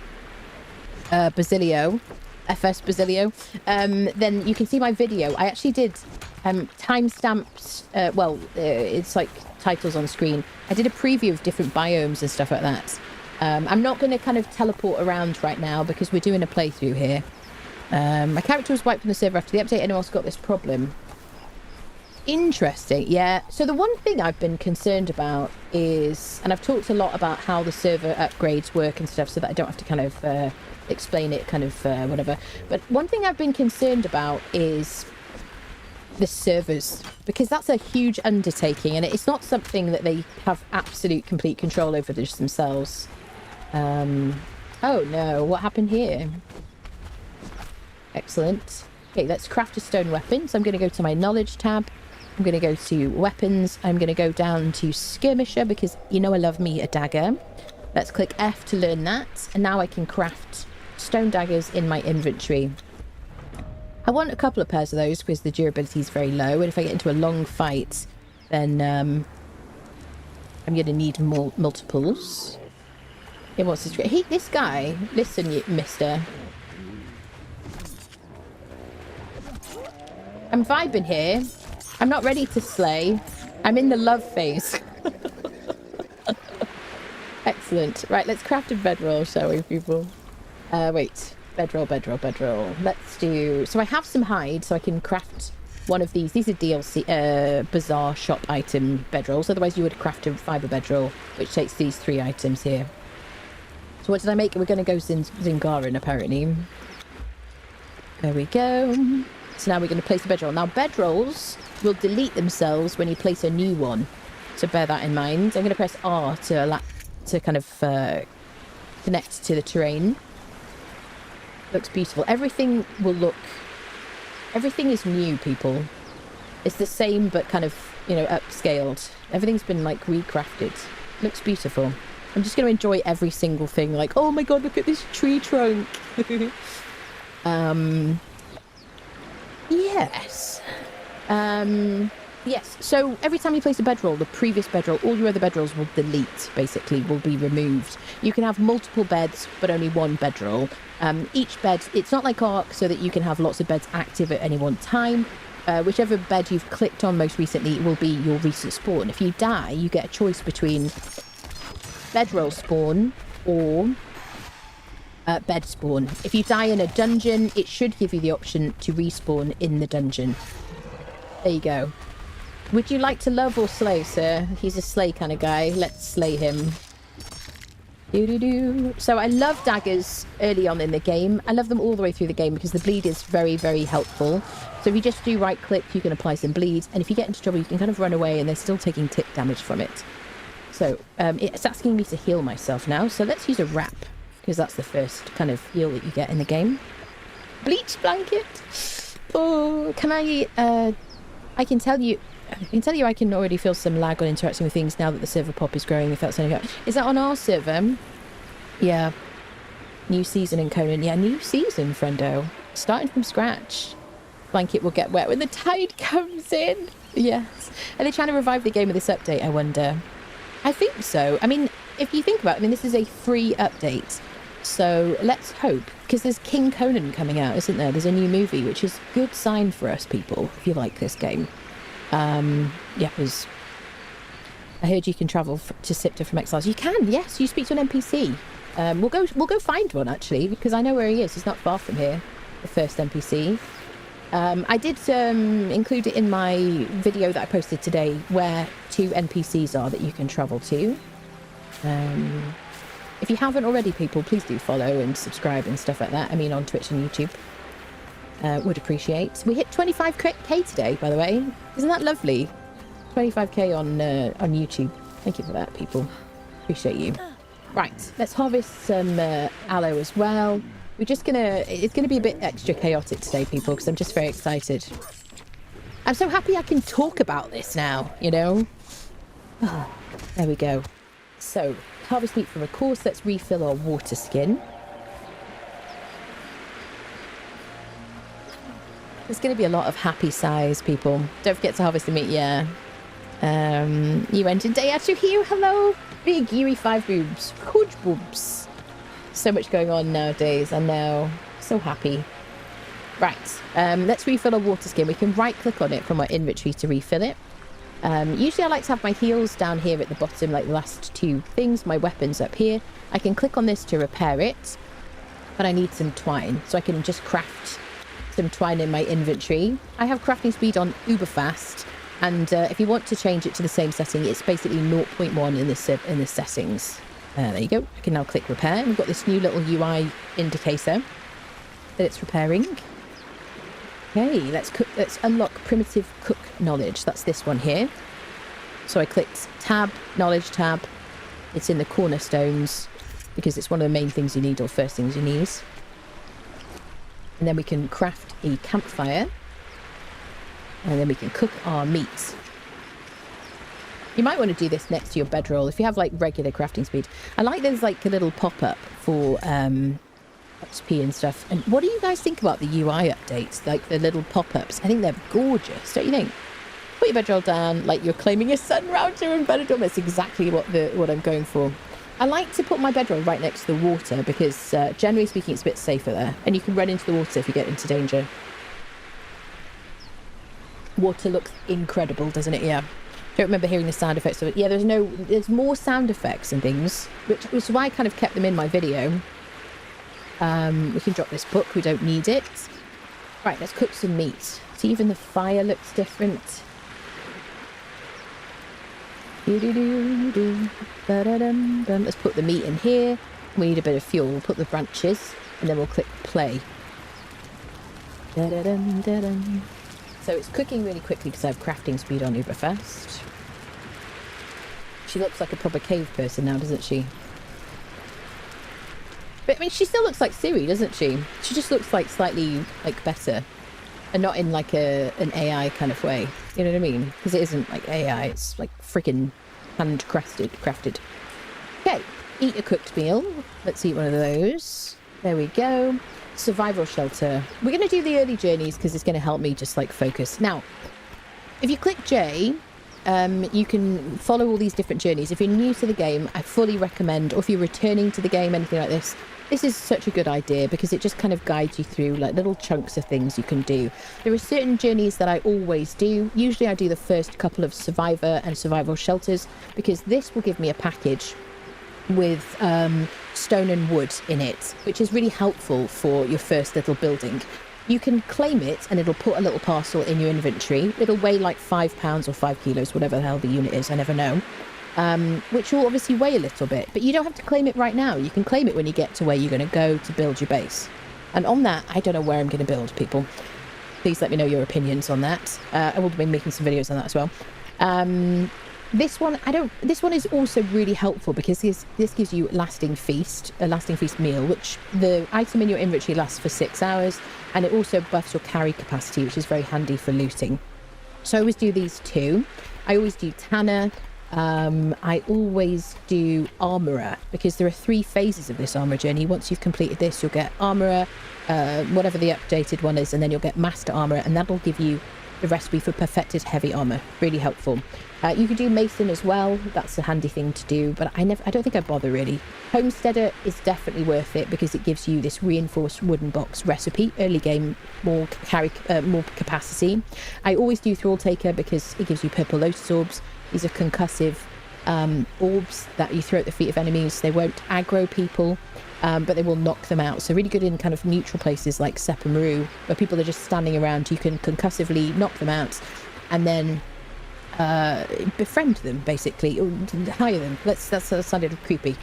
Speaker 2: Basilio, FS Basilio, then you can see my video. I actually did timestamps, it's like titles on screen. I did a preview of different biomes and stuff like that. I'm not going to kind of teleport around right now because we're doing a playthrough here. My character was wiped from the server after the update. Anyone else got this problem? Interesting. Yeah. So the one thing I've been concerned about is, and I've talked a lot about how the server upgrades work and stuff so that I don't have to kind of explain it kind of whatever. But one thing I've been concerned about is the servers, because that's a huge undertaking and it's not something that they have absolute complete control over just themselves. Oh no, what happened here? Excellent. Okay, let's craft a stone weapon. So I'm going to go to my knowledge tab. I'm going to go to weapons. I'm going to go down to skirmisher because you know I love me a dagger. Let's click F to learn that. And now I can craft stone daggers in my inventory. I want a couple of pairs of those because the durability is very low. And if I get into a long fight, then I'm going to need more multiples. Yeah, what's this? Hey, this guy. Listen, you mister. I'm vibing here. I'm not ready to slay. I'm in the love phase. Excellent. Right, let's craft a bedroll, shall we, people? Wait. Bedroll. Let's do... So I have some hide, so I can craft one of these. These are DLC, bazaar shop item bedrolls. Otherwise, you would craft a fibre bedroll, which takes these 3 items here. So what did I make? We're going to go Zingaran, apparently. There we go. So now we're going to place a bedroll. Now, bedrolls will delete themselves when you place a new one. So bear that in mind. I'm going to press R to kind of connect to the terrain. Looks beautiful. Everything is new, people. It's the same, but kind of, you know, upscaled. Everything's been, like, recrafted. Looks beautiful. I'm just going to enjoy every single thing. Like, oh my god, look at this tree trunk. Yes. Yes, so every time you place a bedroll, the previous bedroll, all your other bedrolls will delete, basically, will be removed. You can have multiple beds, but only one bedroll. Each bed, it's not like Ark, so that you can have lots of beds active at any one time. Whichever bed you've clicked on most recently will be your recent spawn. If you die, you get a choice between bedroll spawn or bed spawn. If you die in a dungeon, it should give you the option to respawn in the dungeon. There you go. Would you like to love or slay, sir? He's a slay kind of guy. Let's slay him. Doo-doo-doo. So I love daggers early on in the game. I love them all the way through the game because the bleed is very, very helpful. So if you just do right click, you can apply some bleed. And if you get into trouble, you can kind of run away and they're still taking tick damage from it. So it's asking me to heal myself now. So let's use a wrap because that's the first kind of heal that you get in the game. Bleach blanket. Oh, can I can tell you I can already feel some lag on interacting with things now that the server pop is growing, if that's any good. Is that on our server? Yeah. New season in Conan. Yeah, new season, friendo. Starting from scratch. Blanket will get wet when the tide comes in. Yes. Are they trying to revive the game with this update, I wonder? I think so. I mean, if you think about it, I mean, this is a free update. So let's hope. Because there's King Conan coming out, isn't there? There's a new movie, which is a good sign for us, people, if you like this game. Yeah, because I heard you can travel to Sipta from Exiles. You can, yes. You speak to an NPC. We'll go find one actually, because I know where he is. He's not far from here. The first NPC. I did include it in my video that I posted today, where 2 NPCs are that you can travel to. If you haven't already, people, please do follow and subscribe and stuff like that. I mean, on Twitch and YouTube. Would appreciate. We hit 25k today, by the way. Isn't that lovely? 25k on YouTube. Thank you for that, people. Appreciate you. Right, let's harvest some aloe as well. It's gonna be a bit extra chaotic today, people, because I'm just very excited. I'm so happy I can talk about this now, you know? Oh, there we go. So, harvest meat from a course. Let's refill our water skin. There's going to be a lot of happy sighs, people. Don't forget to harvest the meat, yeah. You entered day after here. Hello, big Yuri 5 boobs. Huge boobs. So much going on nowadays. I know. So happy. Right. Let's refill our water skin. We can right click on it from our inventory to refill it. Usually I like to have my heals down here at the bottom, like the last 2 things. My weapons up here. I can click on this to repair it. But I need some twine. So I can just craft some twine in my inventory. I have crafting speed on uber fast, and if you want to change it to the same setting, it's basically 0.1 in the settings. There you go. I can now click repair. We've got this new little UI indicator that it's repairing. Okay, let's unlock primitive cook knowledge. That's this one here. So I clicked tab, knowledge tab. It's in the cornerstones because it's one of the main things you need, or first things you need. And then we can craft a campfire. And then we can cook our meat. You might want to do this next to your bedroll if you have like regular crafting speed. I like there's like a little pop-up for XP and stuff. And what do you guys think about the UI updates? Like the little pop-ups. I think they're gorgeous, don't you think? Put your bedroll down like you're claiming a sun router in Benidorm. That's exactly what I'm going for. I like to put my bedroll right next to the water because generally speaking it's a bit safer there. And you can run into the water if you get into danger. Water looks incredible, doesn't it? Yeah. Don't remember hearing the sound effects of it. Yeah, there's more sound effects and things, which is why I kind of kept them in my video. We can drop this book. We don't need it. Right, let's cook some meat. See, even the fire looks different. Let's put the meat in here. We need a bit of fuel. We'll put the branches and then we'll click play. So it's cooking really quickly because I have crafting speed on uber fast. She looks like a proper cave person now, doesn't she? But I mean, she still looks like Siri, doesn't she? She just looks like slightly like better, and not in like an AI kind of way. You know what I mean? Because it isn't like AI. It's like freaking crafted. Okay, eat a cooked meal. Let's eat one of those. There we go. Survival shelter. We're going to do the early journeys because it's going to help me just like focus. Now, if you click J, you can follow all these different journeys. If you're new to the game, I fully recommend, or if you're returning to the game, anything like this, this is such a good idea because it just kind of guides you through like little chunks of things you can do. There are certain journeys that I always do. Usually I do the first couple of survivor and survival shelters because this will give me a package with stone and wood in it, which is really helpful for your first little building. You can claim it and it'll put a little parcel in your inventory. It'll weigh like 5 pounds or 5 kilos, whatever the hell the unit is, I never know. Which will obviously weigh a little bit, but you don't have to claim it right now. You can claim it when you get to where you're going to go to build your base. And on that, I don't know where I'm going to build, people. Please let me know your opinions on that. I will be making some videos on that as well. This one is also really helpful because this gives you a lasting feast meal, which the item in your inventory lasts for 6 hours, and it also buffs your carry capacity, which is very handy for looting. So I always do these two. I always do Tanner. I always do Armourer because there are 3 phases of this armour journey. Once you've completed this, you'll get Armourer, whatever the updated one is, and then you'll get Master Armourer, and that'll give you the recipe for perfected heavy armour. Really helpful. You could do Mason as well. That's a handy thing to do, but I don't think I bother really. Homesteader is definitely worth it because it gives you this reinforced wooden box recipe. Early game, more capacity. I always do Thrall Taker because it gives you purple lotus orbs. These are concussive orbs that you throw at the feet of enemies. They won't aggro people, but they will knock them out. So really good in kind of neutral places like Sepamaru, where people are just standing around. You can concussively knock them out and then befriend them, basically, or hire them. That sounded creepy.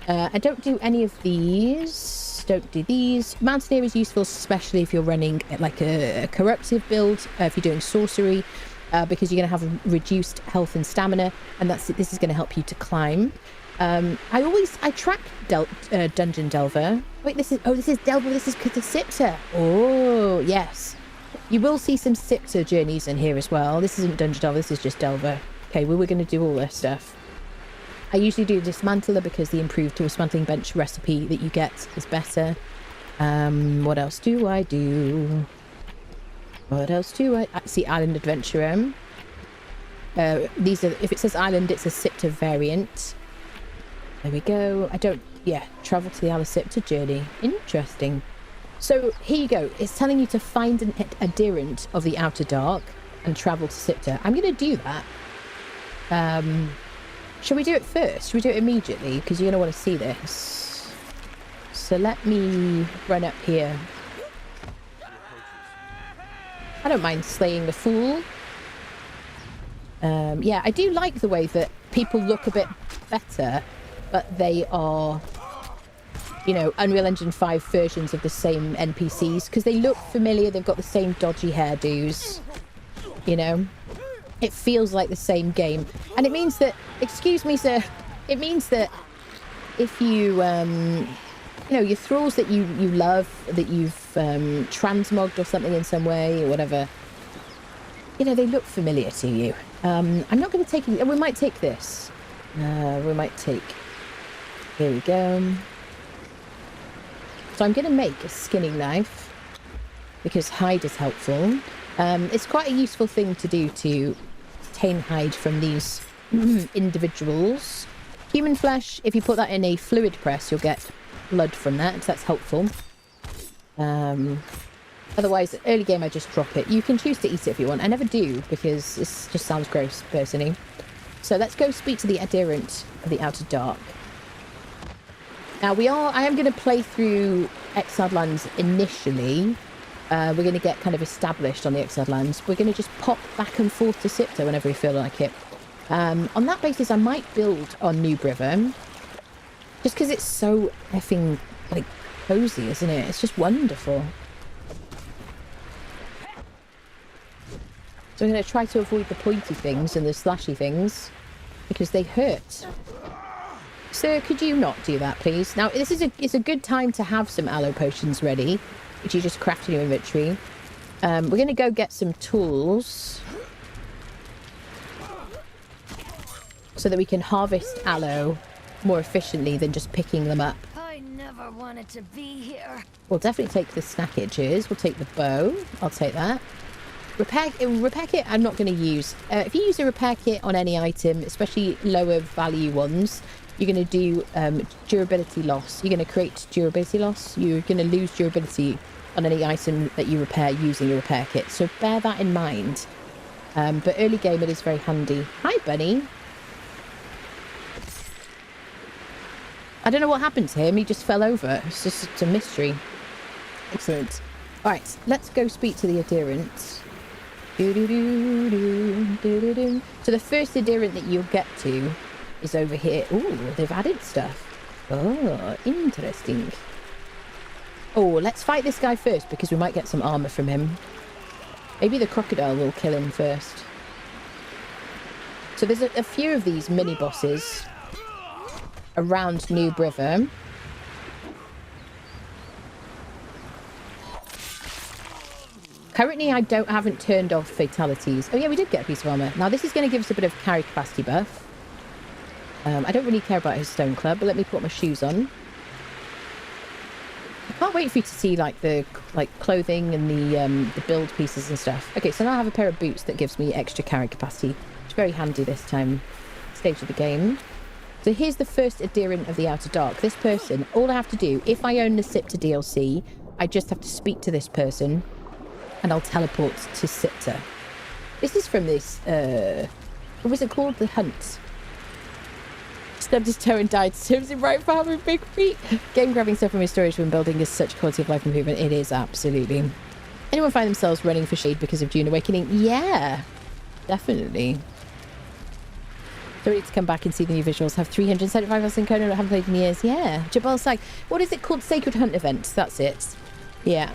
Speaker 2: I don't do any of these. Don't do these. Mountaineer is useful, especially if you're running like a corruptive build, if you're doing sorcery, because you're going to have reduced health and stamina, and this is going to help you to climb. I track Dungeon Delver. Wait, this is Delver. This is Sipter. Oh yes. You will see some Sipter journeys in here as well. This isn't Dungeon Delver, this is just Delver. Okay, well, we're going to do all this stuff. I usually do Dismantler because the improved dismantling bench recipe that you get is better. What else do I do? What else do I see? Island Adventurer. These are, if it says island, it's a Sipter variant. There we go. Travel to the Alasipta journey. Interesting. So here you go. It's telling you to find an adherent of the Outer Dark and travel to Sipta. I'm going to do that. Shall we do it first? Shall we do it immediately? Because you're going to want to see this. So let me run up here. I don't mind slaying the fool. Yeah, I do like the way that people look a bit better, but they are, you know, Unreal Engine 5 versions of the same NPCs because they look familiar. They've got the same dodgy hairdos, you know. It feels like the same game, and it means that, excuse me, sir, it means that if you, you know, your thralls that you love, that you've transmogged or something in some way or whatever, you know, they look familiar to you. I'm not going to take it. We might take this. We might take. Here we go. So I'm going to make a skinning knife because hide is helpful. It's quite a useful thing to do to obtain hide from these individuals. Human flesh, if you put that in a fluid press, you'll get blood from that, so that's helpful. Otherwise, early game I just drop it. You can choose to eat it if you want. I never do because it just sounds gross, personally. So let's go speak to the adherent of the Outer Dark. Now I am going to play through Exiled Lands initially, we're going to get kind of established on the Exiled Lands. We're going to just pop back and forth to Sipta whenever we feel like it. On that basis, I might build on New River, just because it's so effing, like, cozy, isn't it? It's just wonderful. So I'm going to try to avoid the pointy things and the slashy things, because they hurt. Sir, could you not do that, please? Now, it's a good time to have some aloe potions ready, which you just craft in your inventory. We're going to go get some tools so that we can harvest aloe more efficiently than just picking them up.
Speaker 5: I never wanted to be here.
Speaker 2: We'll definitely take the snackages. We'll take the bow. I'll take that. Repair kit I'm not going to use. If you use a repair kit on any item, especially lower value ones, you're going to do durability loss. You're going to create durability loss. You're going to lose durability on any item that you repair using a repair kit. So bear that in mind. But early game, it is very handy. Hi, Bunny. I don't know what happened to him. He just fell over. It's just a mystery. Excellent. All right, let's go speak to the adherents. So the first adherent that you'll get to is over here. Ooh, they've added stuff. Oh, interesting. Oh, let's fight this guy first because we might get some armor from him. Maybe the crocodile will kill him first. So there's a few of these mini bosses around New River. Currently, I haven't turned off fatalities. Oh yeah, we did get a piece of armor. Now this is going to give us a bit of carry capacity buff. I don't really care about his stone club, but let me put my shoes on. I can't wait for you to see like the clothing and the build pieces and stuff. Okay, so now I have a pair of boots that gives me extra carry capacity. It's very handy this stage of the game. So here's the first adherent of the Outer Dark. This person, all I have to do, if I own the Sipta DLC, I just have to speak to this person and I'll teleport to Sipta. This is from this, what was it called? The Hunt. Stubbed his toe and died. Serves him right for having big feet. Game grabbing stuff from his storage when building is such quality of life improvement. It is, absolutely. Anyone find themselves running for shade because of Dune Awakening? Yeah, definitely. So we need to come back and see the new visuals. Have 375 hours in Conan. I haven't played in years. Yeah. Jabal Sag. What is it called? Sacred Hunt event. That's it. Yeah.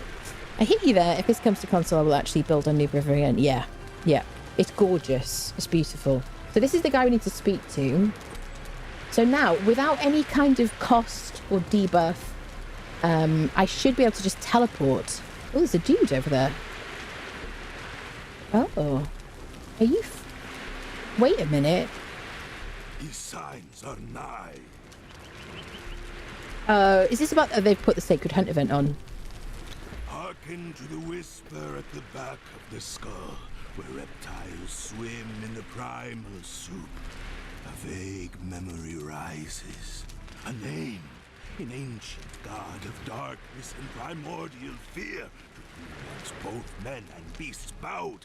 Speaker 2: I hit you there. If this comes to console, I will actually build on New River again. Yeah. Yeah. It's gorgeous. It's beautiful. So this is the guy we need to speak to. So now, without any kind of cost or debuff, I should be able to just teleport. Oh, there's a dude over there. Oh. Are you... Wait a minute.
Speaker 3: His signs are nigh.
Speaker 2: Is this about... they've put the Sacred Hunt event on.
Speaker 3: Hearken to the whisper at the back of the skull, where reptiles swim in the primal soup. A vague memory rises. A name, an ancient god of darkness and primordial fear, to whom once both men and beasts bowed,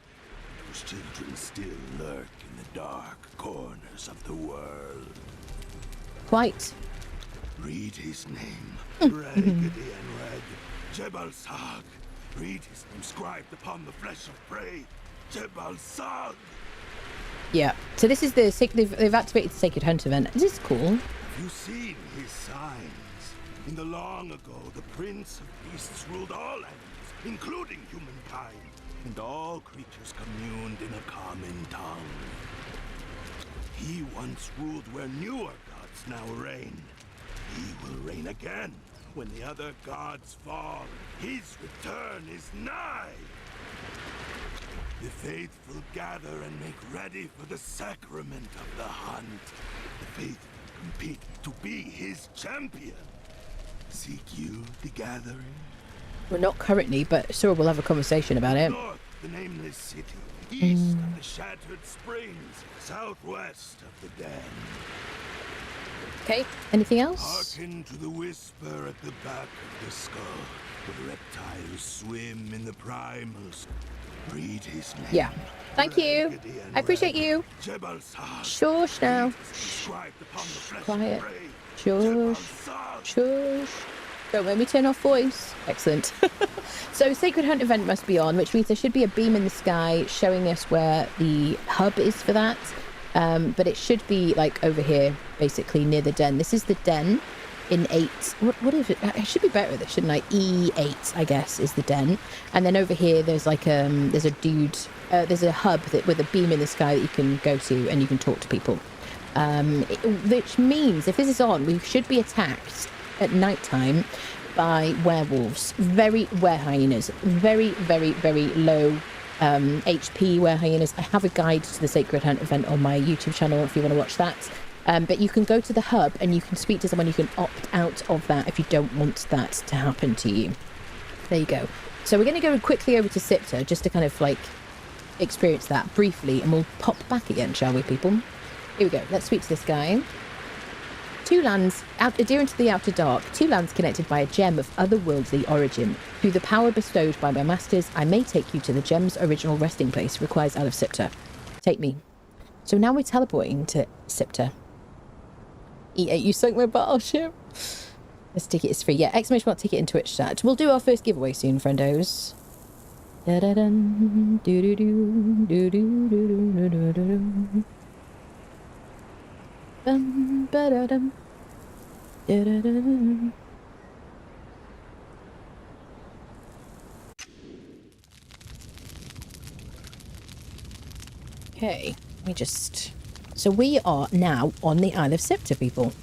Speaker 3: whose children still lurk in the dark corners of the world.
Speaker 2: Quite.
Speaker 3: Read his name, raggedy and red, Jebel Sag. Read his name scribed upon the flesh of prey, Jebel Sag.
Speaker 2: Yeah. So this is the they've activated the Sacred Hunt event. This is cool.
Speaker 3: Have you seen his signs? In the long ago, the Prince of Beasts ruled all animals, including humankind, and all creatures communed in a common tongue. He once ruled where newer gods now reign. He will reign again when the other gods fall. His return is nigh. The faithful gather and make ready for the sacrament of the hunt. The faithful compete to be his champion. Seek you the gathering?
Speaker 2: Well, not currently, but sure we'll have a conversation about it.
Speaker 3: North, the nameless city. East of the shattered springs. Southwest of the den.
Speaker 2: Okay. Anything else?
Speaker 3: Hearken to the whisper at the back of the skull, where reptiles swim in the primals. Read his name.
Speaker 2: Yeah. Thank you. I appreciate you. Shush now. Quiet. Shush. Shush. Don't make me turn off voice. Excellent. So Sacred Hunt event must be on, which means there should be a beam in the sky showing us where the hub is for that. But it should be like over here, basically near the den. This is the den in 8. What is it? I should be better at this, shouldn't I? E8, I guess, is the den. And then over here, there's like there's a dude. There's a hub with a beam in the sky that you can go to and you can talk to people. Which means if this is on, we should be attacked at nighttime by werewolves, were hyenas, very, very, very low HP were hyenas. I have a guide to the Sacred Hunt event on my YouTube channel if you want to watch that. But you can go to the hub and you can speak to someone. You can opt out of that if you don't want that to happen to you. There you go. So we're going to go quickly over to Sipta just to kind of like experience that briefly, and we'll pop back again, shall we, people? Here we go. Let's speak to this guy. 2 lands, adherent to the outer dark, 2 lands connected by a gem of otherworldly origin. Through the power bestowed by my masters, I may take you to the gem's original resting place. Requires out of Sipta. Take me. So now we're teleporting to Sipta. E8, you sunk my battleship. This ticket is free. Yeah, exclamation mark ticket in Twitch chat. We'll do our first giveaway soon, friendos. Da-da-dun, doo-doo-doo, doo-doo-doo, doo-doo-doo. Dum, ba-da-dum. Da-da-dum. Okay, so we are now on the Isle of Sipta, people.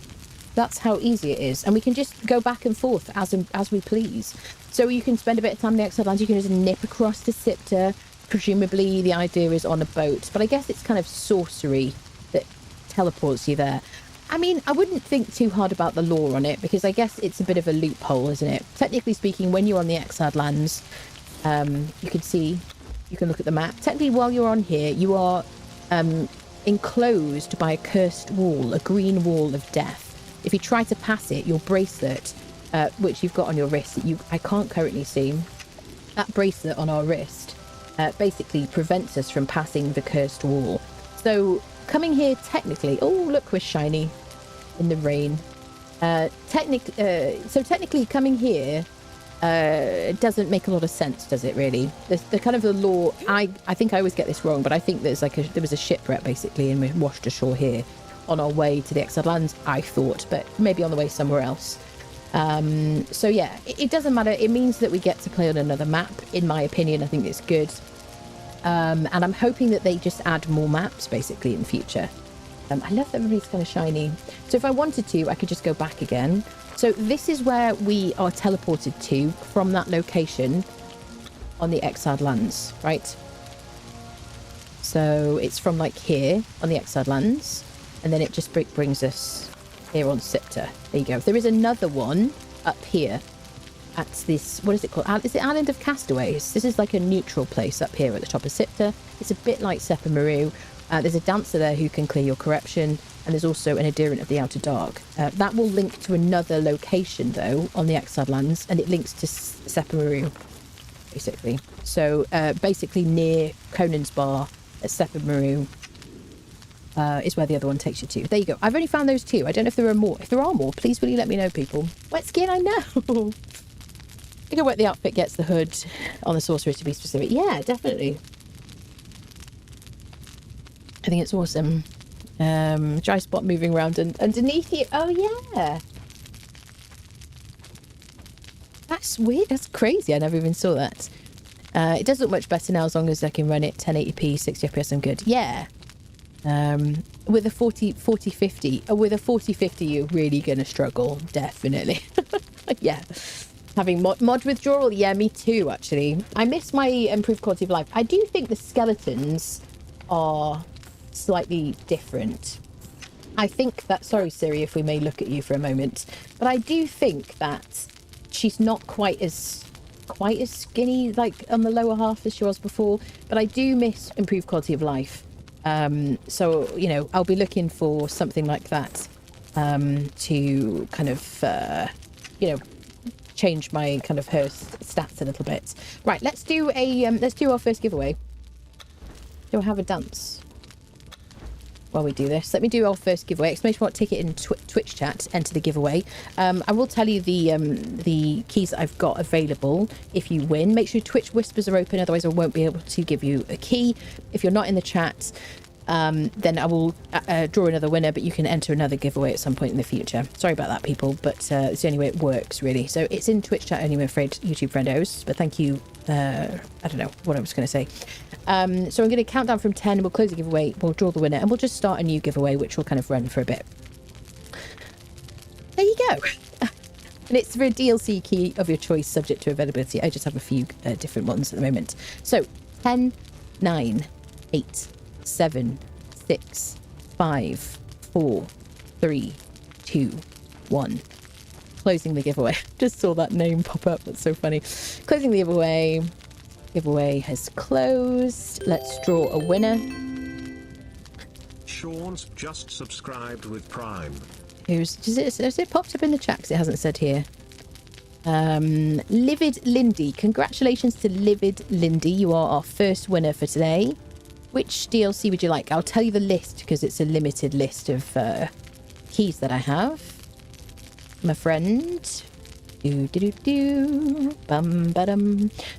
Speaker 2: That's how easy it is, and we can just go back and forth as we please. So you can spend a bit of time in the Exiled Lands. You can just nip across to Sipta. Presumably the idea is on a boat, but I guess it's kind of sorcery that teleports you there. I mean, I wouldn't think too hard about the lore on it, because I guess it's a bit of a loophole, isn't it? Technically speaking, when you're on the Exiled Lands, you can see, you can look at the map. Technically, while you're on here, you are enclosed by a cursed wall, a green wall of death. If you try to pass it, your bracelet, which you've got on your wrist, that I can't currently see, that bracelet on our wrist basically prevents us from passing the cursed wall. So coming here, technically, oh look, we're shiny in the rain. So technically coming here doesn't make a lot of sense, does it really? The kind of the law, I think I always get this wrong, but I think there's there was a shipwreck basically, and we washed ashore here on our way to the Exiled Lands, I thought, but maybe on the way somewhere else. So yeah, it doesn't matter. It means that we get to play on another map. In my opinion, I think it's good. And I'm hoping that they just add more maps basically in the future. I love that everybody's kind of shiny. So if I wanted to, I could just go back again. So this is where we are teleported to from that location on the Exiled Lands, right? So it's from like here on the Exiled Lands, and then it just brings us here on Sipta. There you go. There is another one up here at this, what is it called? Is it Island of Castaways? This is like a neutral place up here at the top of Sipta. It's a bit like Sepa Maru. There's a dancer there who can clear your corruption, and there's also an adherent of the Outer Dark. That will link to another location, though, on the Exiled Lands, and it links to Sepa Maru, basically. So, basically near Conan's Bar at Sepa Maru is where the other one takes you to. There you go. I've only found those 2. I don't know if there are more. If there are more, please will you let me know, people. Wet skin, I know. I think what the outfit gets the hood on the sorcerer, to be specific. Yeah, definitely. I think it's awesome. Dry spot moving around and underneath you. Oh, yeah. That's weird. That's crazy. I never even saw that. It does look much better now as long as I can run it 1080p, 60 FPS. I'm good. Yeah. With a 40-50. With a 40-50, you're really going to struggle. Definitely. Yeah. Having mod withdrawal. Yeah, me too, actually. I miss my improved quality of life. I do think the skeletons are slightly different. I think that, sorry Siri if we may look at you for a moment, but I do think that she's not quite as skinny like on the lower half as she was before, but I do miss improved quality of life. So you know, I'll be looking for something like that to kind of you know, change my kind of her stats a little bit. Right, let's do our first giveaway. Do I have a dance? while we do this. Let me do our first giveaway. Exclamation mark ticket in Twitch chat. Enter the giveaway. I will tell you the keys that I've got available if you win. Make sure Twitch whispers are open, otherwise I won't be able to give you a key. If you're not in the chat, then I will draw another winner, but you can enter another giveaway at some point in the future. Sorry about that, people, but it's the only way it works, really. So it's in Twitch chat only, I'm afraid, YouTube friendos. But thank you. I don't know what I was going to say. So I'm going to count down from 10. We'll close the giveaway. We'll draw the winner, and we'll just start a new giveaway, which will kind of run for a bit. There you go. And it's for a DLC key of your choice, subject to availability. I just have a few different ones at the moment. So 10, 9, 8, 7, 6, 5, 4, 3, 2, 1. Closing the giveaway. Just saw that name pop up. That's so funny. Closing the giveaway. Giveaway has closed. Let's draw a winner.
Speaker 4: Sean's just subscribed with Prime.
Speaker 2: Has it popped up in the chat? 'Cause it hasn't said here. Livid Lindy. Congratulations to Livid Lindy. You are our first winner for today. Which DLC would you like? I'll tell you the list because it's a limited list of keys that I have. My friend.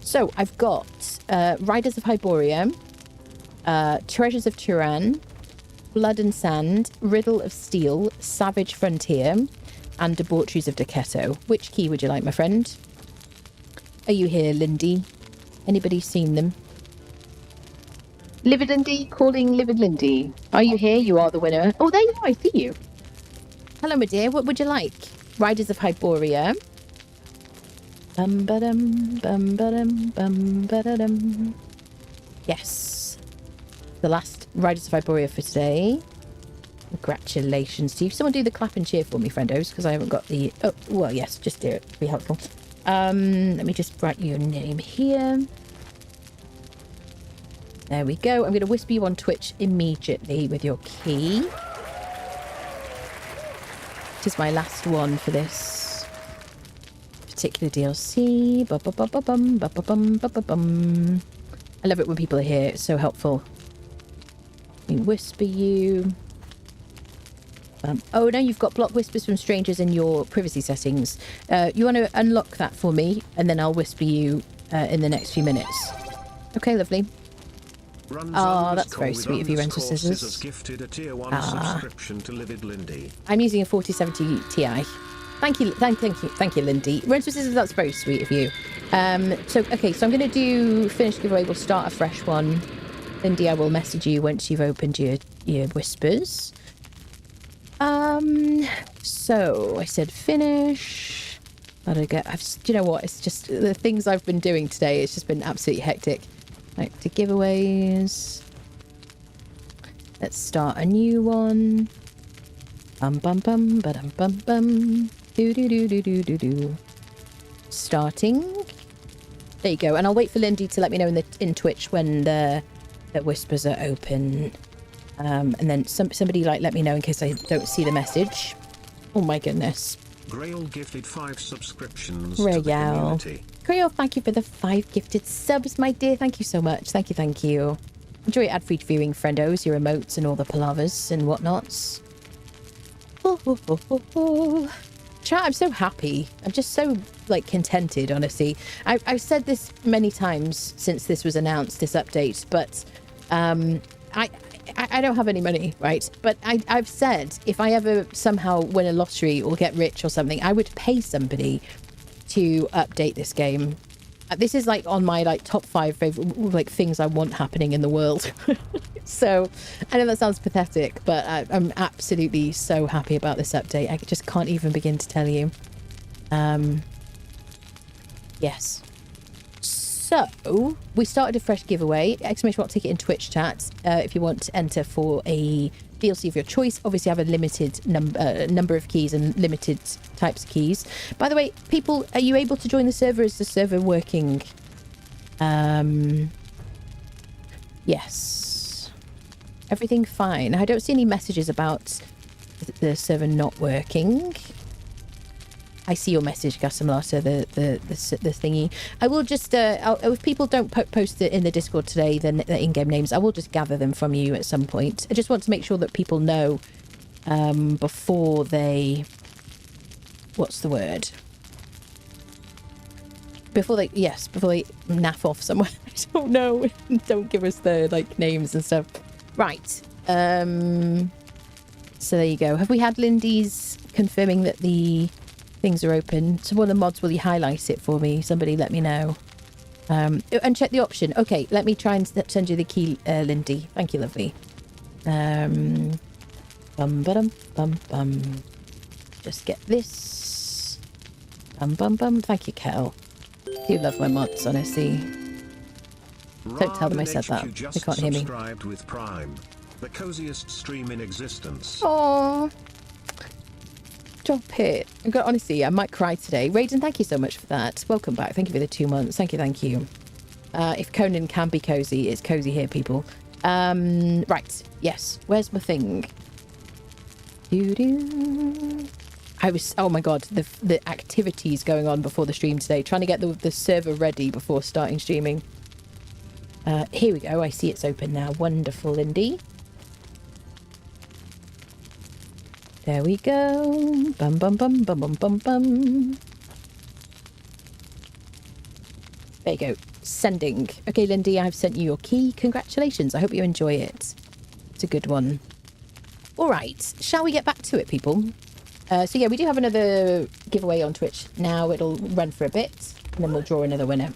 Speaker 2: So I've got Riders of Hyboria, Treasures of Turan, Blood and Sand, Riddle of Steel, Savage Frontier, and Debaucheries of Decetto. Which key would you like, my friend? Are you here, Lindy? Anybody seen them? Livid Lindy, calling Livid Lindy. Are you here? You are the winner. Oh, there you are. I see you. Hello, my dear. What would you like? Riders of Hyboria. Yes. The last Riders of Hyboria for today. Congratulations to you. Someone do the clap and cheer for me, friendos, because I haven't got the... Oh, well, yes, just do it. It'd be helpful. Let me just write your name here. There we go. I'm going to whisper you on Twitch immediately with your key. It is my last one for this particular DLC. I love it when people are here. It's so helpful. Let me whisper you. Oh, no, you've got block whispers from strangers in your privacy settings. You want to unlock that for me, and then I'll whisper you in the next few minutes. Okay, lovely. Oh, that's very sweet of you, Rental Scissors.
Speaker 4: Gifted a tier 1 subscription to Livid Lindy.
Speaker 2: I'm using a 4070 Ti. Thank you, Lindy. Rental Scissors, that's very sweet of you. So I'm going to finish giveaway. We'll start a fresh one. Lindy, I will message you once you've opened your whispers. So I said finish. Do you know what? It's just the things I've been doing today. It's just been absolutely hectic. Right, to giveaways. Let's start a new one. Starting. There you go. And I'll wait for Lindy to let me know in Twitch when the whispers are open. And then somebody let me know in case I don't see the message. Oh my goodness.
Speaker 4: Grail gifted 5 subscriptions to the community.
Speaker 2: Grail, thank you for the 5 gifted subs, my dear. Thank you so much. Thank you. Enjoy ad-free viewing, friendos, your emotes and all the palavers and whatnots. Chat, I'm so happy. I'm just so, contented, honestly. I've said this many times since this was announced, this update, but I don't have any money, right? But I've said if I ever somehow win a lottery or get rich or something, I would pay somebody to update this game. This is on my top 5 favorite things I want happening in the world. So I know that sounds pathetic, but I'm absolutely so happy about this update. I just can't even begin to tell you. Yes. So we started a fresh giveaway. Exclamation mark ticket in Twitch chat if you want to enter for a DLC of your choice. Obviously, I have a limited number of keys and limited types of keys. By the way, people, are you able to join the server? Is the server working? Yes. Everything fine. I don't see any messages about the server not working. I see your message, Gasamlata, the thingy. I will just, if people don't post it in the Discord today, then the in-game names, I will just gather them from you at some point. I just want to make sure that people know before they, what's the word? Before they naff off somewhere. I don't know. Don't give us the like names and stuff. Right. So there you go. Have we had Lindy's confirming that the things are open? So one of the mods, will you highlight it for me? Somebody let me know. And check the option. Okay, let me try and send you the key, Lindy. Thank you, lovely. Bum bum bum bum. Just get this. Bum bum bum. Thank you, Kel. I do love my mods, honestly. Don't tell them I said that. They can't hear me.
Speaker 4: With Prime, the coziest stream in existence.
Speaker 2: Oh, stop it. Honestly, I might cry today. Raiden, thank you so much for that. Welcome back. Thank you for the 2 months. Thank you. If Conan can be cozy, it's cozy here, people. Right. Yes. Where's my thing? Oh my god, the activities going on before the stream today. Trying to get the server ready before starting streaming. Here we go. I see it's open now. Wonderful, Lindy. There we go. Bum bum bum bum bum bum bum. There you go. Sending. Okay, Lindy, I've sent you your key. Congratulations. I hope you enjoy it. It's a good one. All right. Shall we get back to it, people? So yeah, we do have another giveaway on Twitch now. It'll run for a bit, and then we'll draw another winner.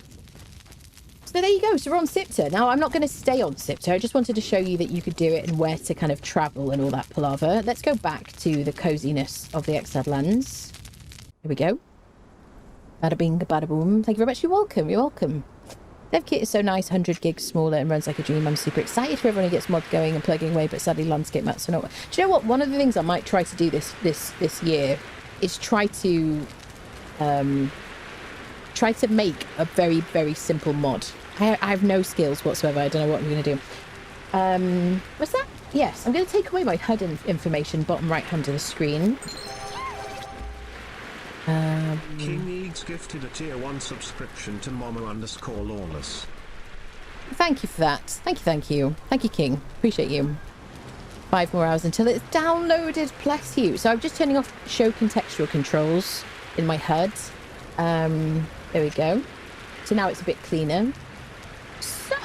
Speaker 2: So there you go. So we're on Sipter. Now, I'm not going to stay on Sipter. I just wanted to show you that you could do it and where to kind of travel and all that palaver. Let's go back to the coziness of the Exiled Lands. Here we go. Bada bing, bada boom. Thank you very much. You're welcome. You're welcome. Dev kit is so nice, 100 gigs smaller and runs like a dream. I'm super excited for everyone who gets mod going and plugging away, but sadly landscape maps are not. Do you know what? One of the things I might try to do this year is try to make a very, very simple mod. I have no skills whatsoever. I don't know what I'm going to do. What's that? Yes, I'm going to take away my HUD information, bottom right hand of the screen.
Speaker 4: King Eads gifted a tier 1 subscription to Momo_Lawless.
Speaker 2: Thank you for that. Thank you. Thank you, King. Appreciate you. 5 more hours until it's downloaded. Bless you. So I'm just turning off show contextual controls in my HUD. There we go. So now it's a bit cleaner. So,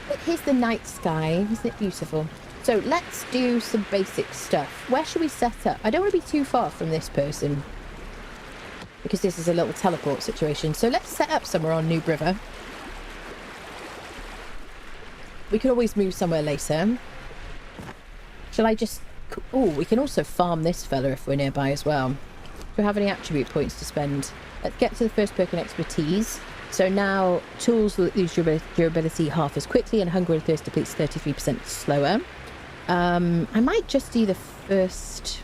Speaker 2: look, here's the night sky. Isn't it beautiful? So let's do some basic stuff. Where should we set up? I don't want to be too far from this person, because this is a little teleport situation. So let's set up somewhere on Noob River. We could always move somewhere later. Shall I just... Oh, we can also farm this fella if we're nearby as well. Do we have any attribute points to spend? Let's get to the first perk and expertise. So now tools lose durability half as quickly, and hunger and thirst depletes 33% slower. I might just do the first...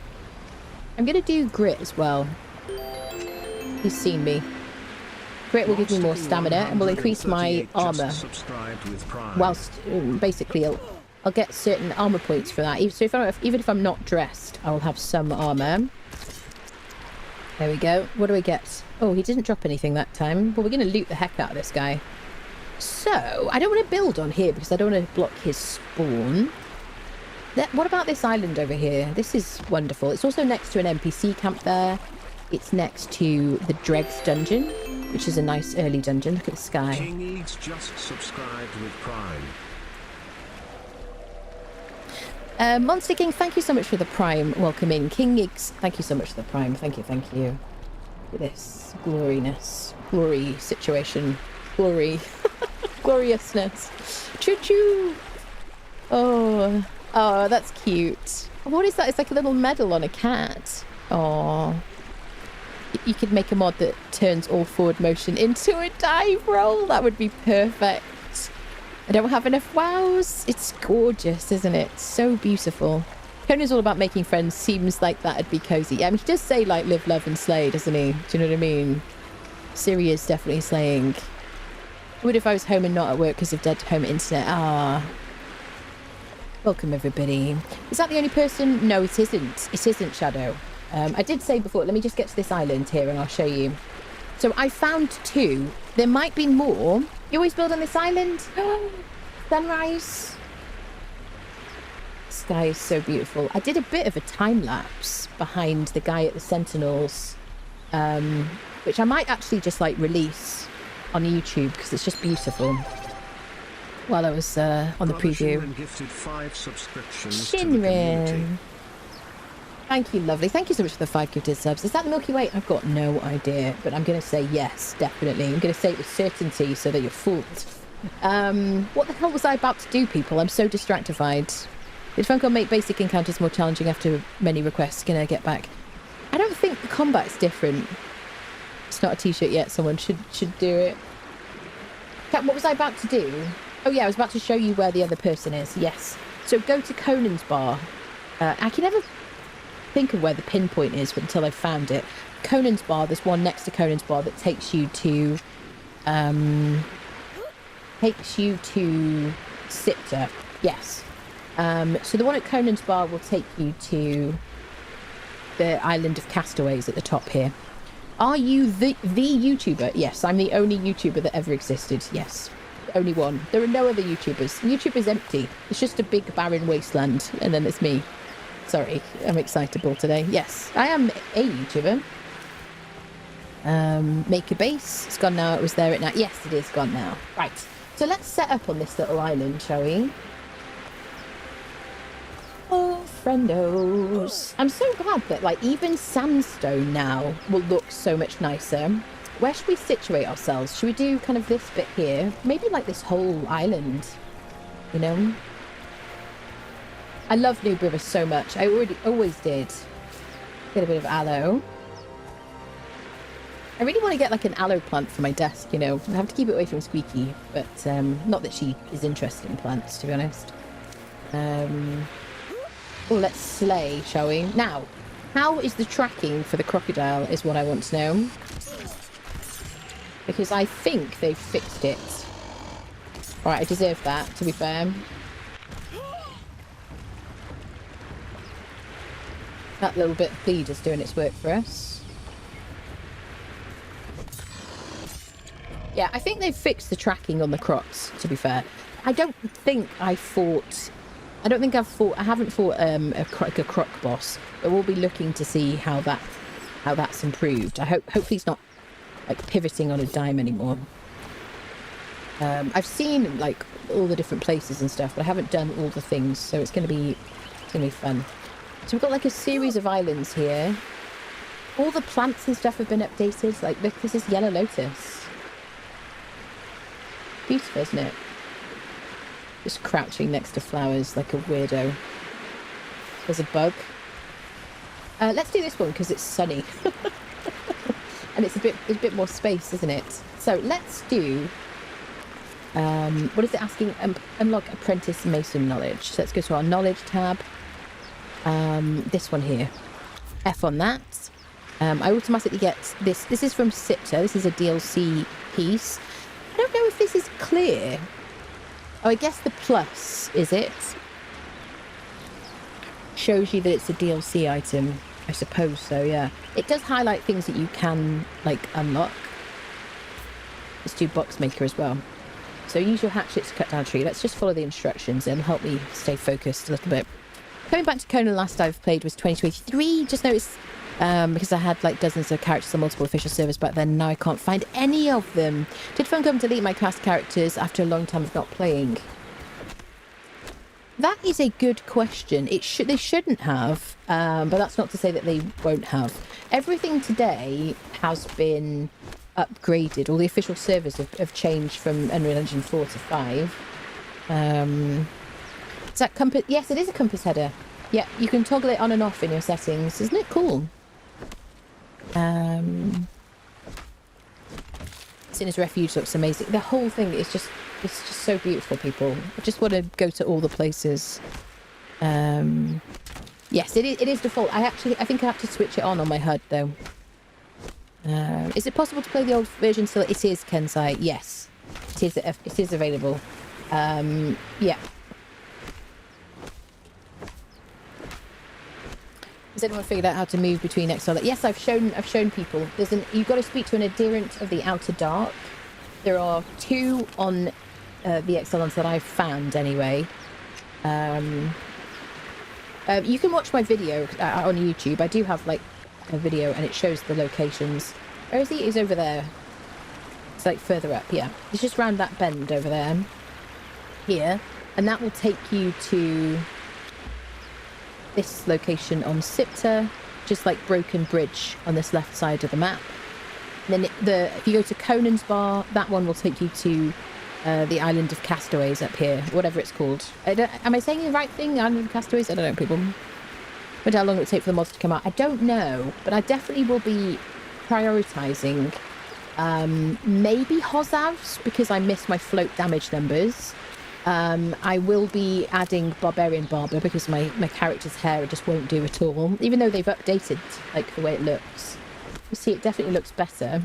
Speaker 2: I'm going to do grit as well. He's seen me. Grit will give me more stamina and will increase my armor. Whilst, basically, I'll get certain armor points for that. So even if I'm not dressed, I will have some armor. There we go. What do we get? Oh, he didn't drop anything that time. Well, we're going to loot the heck out of this guy. So, I don't want to build on here because I don't want to block his spawn. What about this island over here? This is wonderful. It's also next to an NPC camp there. It's next to the Dregs dungeon, which is a nice early dungeon. Look at the sky.
Speaker 4: King Eads just subscribed with Prime.
Speaker 2: Monster King, thank you so much for the Prime. Welcome in. King Iggs, thank you so much for the Prime. Thank you. Look at this gloriness. Glory situation. Glory. Gloriousness. Choo-choo. Oh, that's cute. What is that? It's like a little medal on a cat. Oh. You could make a mod that turns all forward motion into a dive roll. That would be perfect. I don't have enough wows. It's gorgeous, isn't it? So beautiful. Conan's all about making friends. Seems like that'd be cozy. I mean, he does say, like, live, love, and slay, doesn't he? Do you know what I mean? Siri is definitely slaying. What if I was home and not at work because of dead home internet? Ah. Welcome, everybody. Is that the only person? No, it isn't. It isn't, Shadow. I did say before, let me just get to this island here and I'll show you. So I found 2. There might be more. You always build on this island? Sunrise. Sky is so beautiful. I did a bit of a time lapse behind the guy at the Sentinels, which I might actually just like release on YouTube because it's just beautiful. While I was on the preview.
Speaker 4: Shinrin gifted 5 subscriptions
Speaker 2: Shinrin. Thank you, lovely. Thank you so much for the 5 gifted subs. Is that the Milky Way? I've got no idea, but I'm going to say yes, definitely. I'm going to say it with certainty so that you're fooled. What the hell was I about to do, people? I'm so distractified. Did Funko make basic encounters more challenging after many requests? Can I get back? I don't think the combat's different. It's not a t-shirt yet. Someone should do it. What was I about to do? Oh yeah, I was about to show you where the other person is. Yes. So go to Conan's bar. I can never think of where the pinpoint is until I found it. Conan's bar. There's one next to Conan's bar that takes you to Sipta. Yes. So the one at Conan's bar will take you to the island of Castaways at the top here. Are you the YouTuber? Yes, I'm the only YouTuber that ever existed. Yes. Only one. There are no other YouTubers. YouTuber's empty. It's just a big barren wasteland, and then it's me. Sorry, I'm excitable today. Yes, I am a YouTuber. Make a base. It's gone now. It was there at night. Yes, it is gone now. Right. So let's set up on this little island, shall we? Oh, friendos. I'm so glad that, like, even sandstone now will look so much nicer. Where should we situate ourselves? Should we do kind of this bit here? Maybe like this whole island, you know? I love Noob River so much. I always did. Get a bit of aloe. I really want to get like an aloe plant for my desk, you know? I have to keep it away from Squeaky, but not that she is interested in plants, to be honest. Oh, let's slay, shall we? Now, how is the tracking for the crocodile is what I want to know. Because I think they've fixed it. Alright, I deserve that, to be fair. That little bit of feed is doing its work for us. Yeah, I think they've fixed the tracking on the crocs, to be fair. I haven't fought a croc boss, but we'll be looking to see how that's improved. Hopefully it's not like pivoting on a dime anymore. I've seen like all the different places and stuff, but I haven't done all the things, so it's gonna be fun. So we've got like a series of islands here. All the plants and stuff have been updated. Like, look, this is Yellow Lotus. Beautiful, isn't it? Just crouching next to flowers like a weirdo. There's a bug. Let's do this one because it's sunny. And it's a bit more space, isn't it? So let's do what is it asking? Unlock apprentice mason knowledge. So let's go to our knowledge tab. This one here. F on that. I automatically get this. This is from Sipta. This is a DLC piece. I don't know if this is clear. Oh, I guess the plus, is it? Shows you that it's a DLC item. I suppose so, yeah. It does highlight things that you can, like, unlock. Let's do box maker as well. So use your hatchet to cut down a tree. Let's just follow the instructions. It'll help me stay focused a little bit. Coming back to Conan, last I've played was 2023. Just noticed, because I had, like, dozens of characters on multiple official servers back then. Now I can't find any of them. Did Funcom delete my cast characters after a long time of not playing? That is a good question. They shouldn't have, but that's not to say that they won't have. Everything today has been upgraded. All the official servers have changed from Unreal Engine 4 to 5. Is that compass? Yes, it is a compass header. Yeah, you can toggle it on and off in your settings. Isn't it cool? Sinner's Refuge looks amazing. The whole thing is just, it's just so beautiful, people. I just want to go to all the places. Yes, it is default. I think I have to switch it on my HUD though. Is it possible to play the old version still? It is, Kensai. Yes, it is available. Yeah. Has anyone figured out how to move between Exile? Yes, I've shown people. You've got to speak to an adherent of the Outer Dark. There are 2 on the Exilons that I've found anyway. You can watch my video on YouTube. I do have like a video and it shows the locations. Where is he? He's over there. It's like further up, yeah. He's just round that bend over there. Here. And that will take you to this location on Sipta, just like Broken Bridge on this left side of the map. And then if you go to Conan's Bar, that one will take you to the Island of Castaways up here, whatever it's called. Am I saying the right thing? Island of Castaways? I don't know, people. But how long it will take for the mods to come out? I don't know, but I definitely will be prioritising maybe Hozavs, because I miss my float damage numbers. I will be adding Barbarian Barber because my character's hair just won't do at all, even though they've updated like the way it looks. You see, it definitely looks better.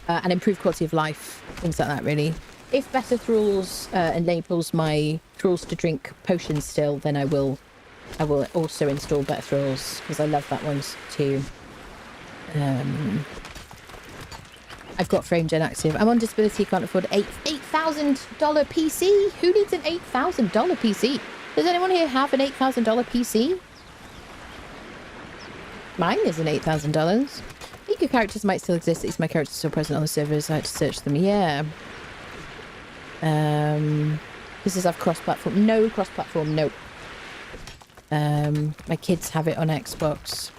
Speaker 2: And improved quality of life, things like that, really. If Better Thralls enables my Thralls to drink potions still, then I will also install Better Thralls, because I love that one too. I've got frame gen active. I'm on disability, can't afford $8,000 PC. Who needs an $8,000 PC? Does anyone here have an $8,000 PC? Mine is an $8,000. I think your characters might still exist. At least my characters are still present on the servers. I had to search them. Yeah. This is I've cross-platform. No cross-platform. Nope. My kids have it on Xbox.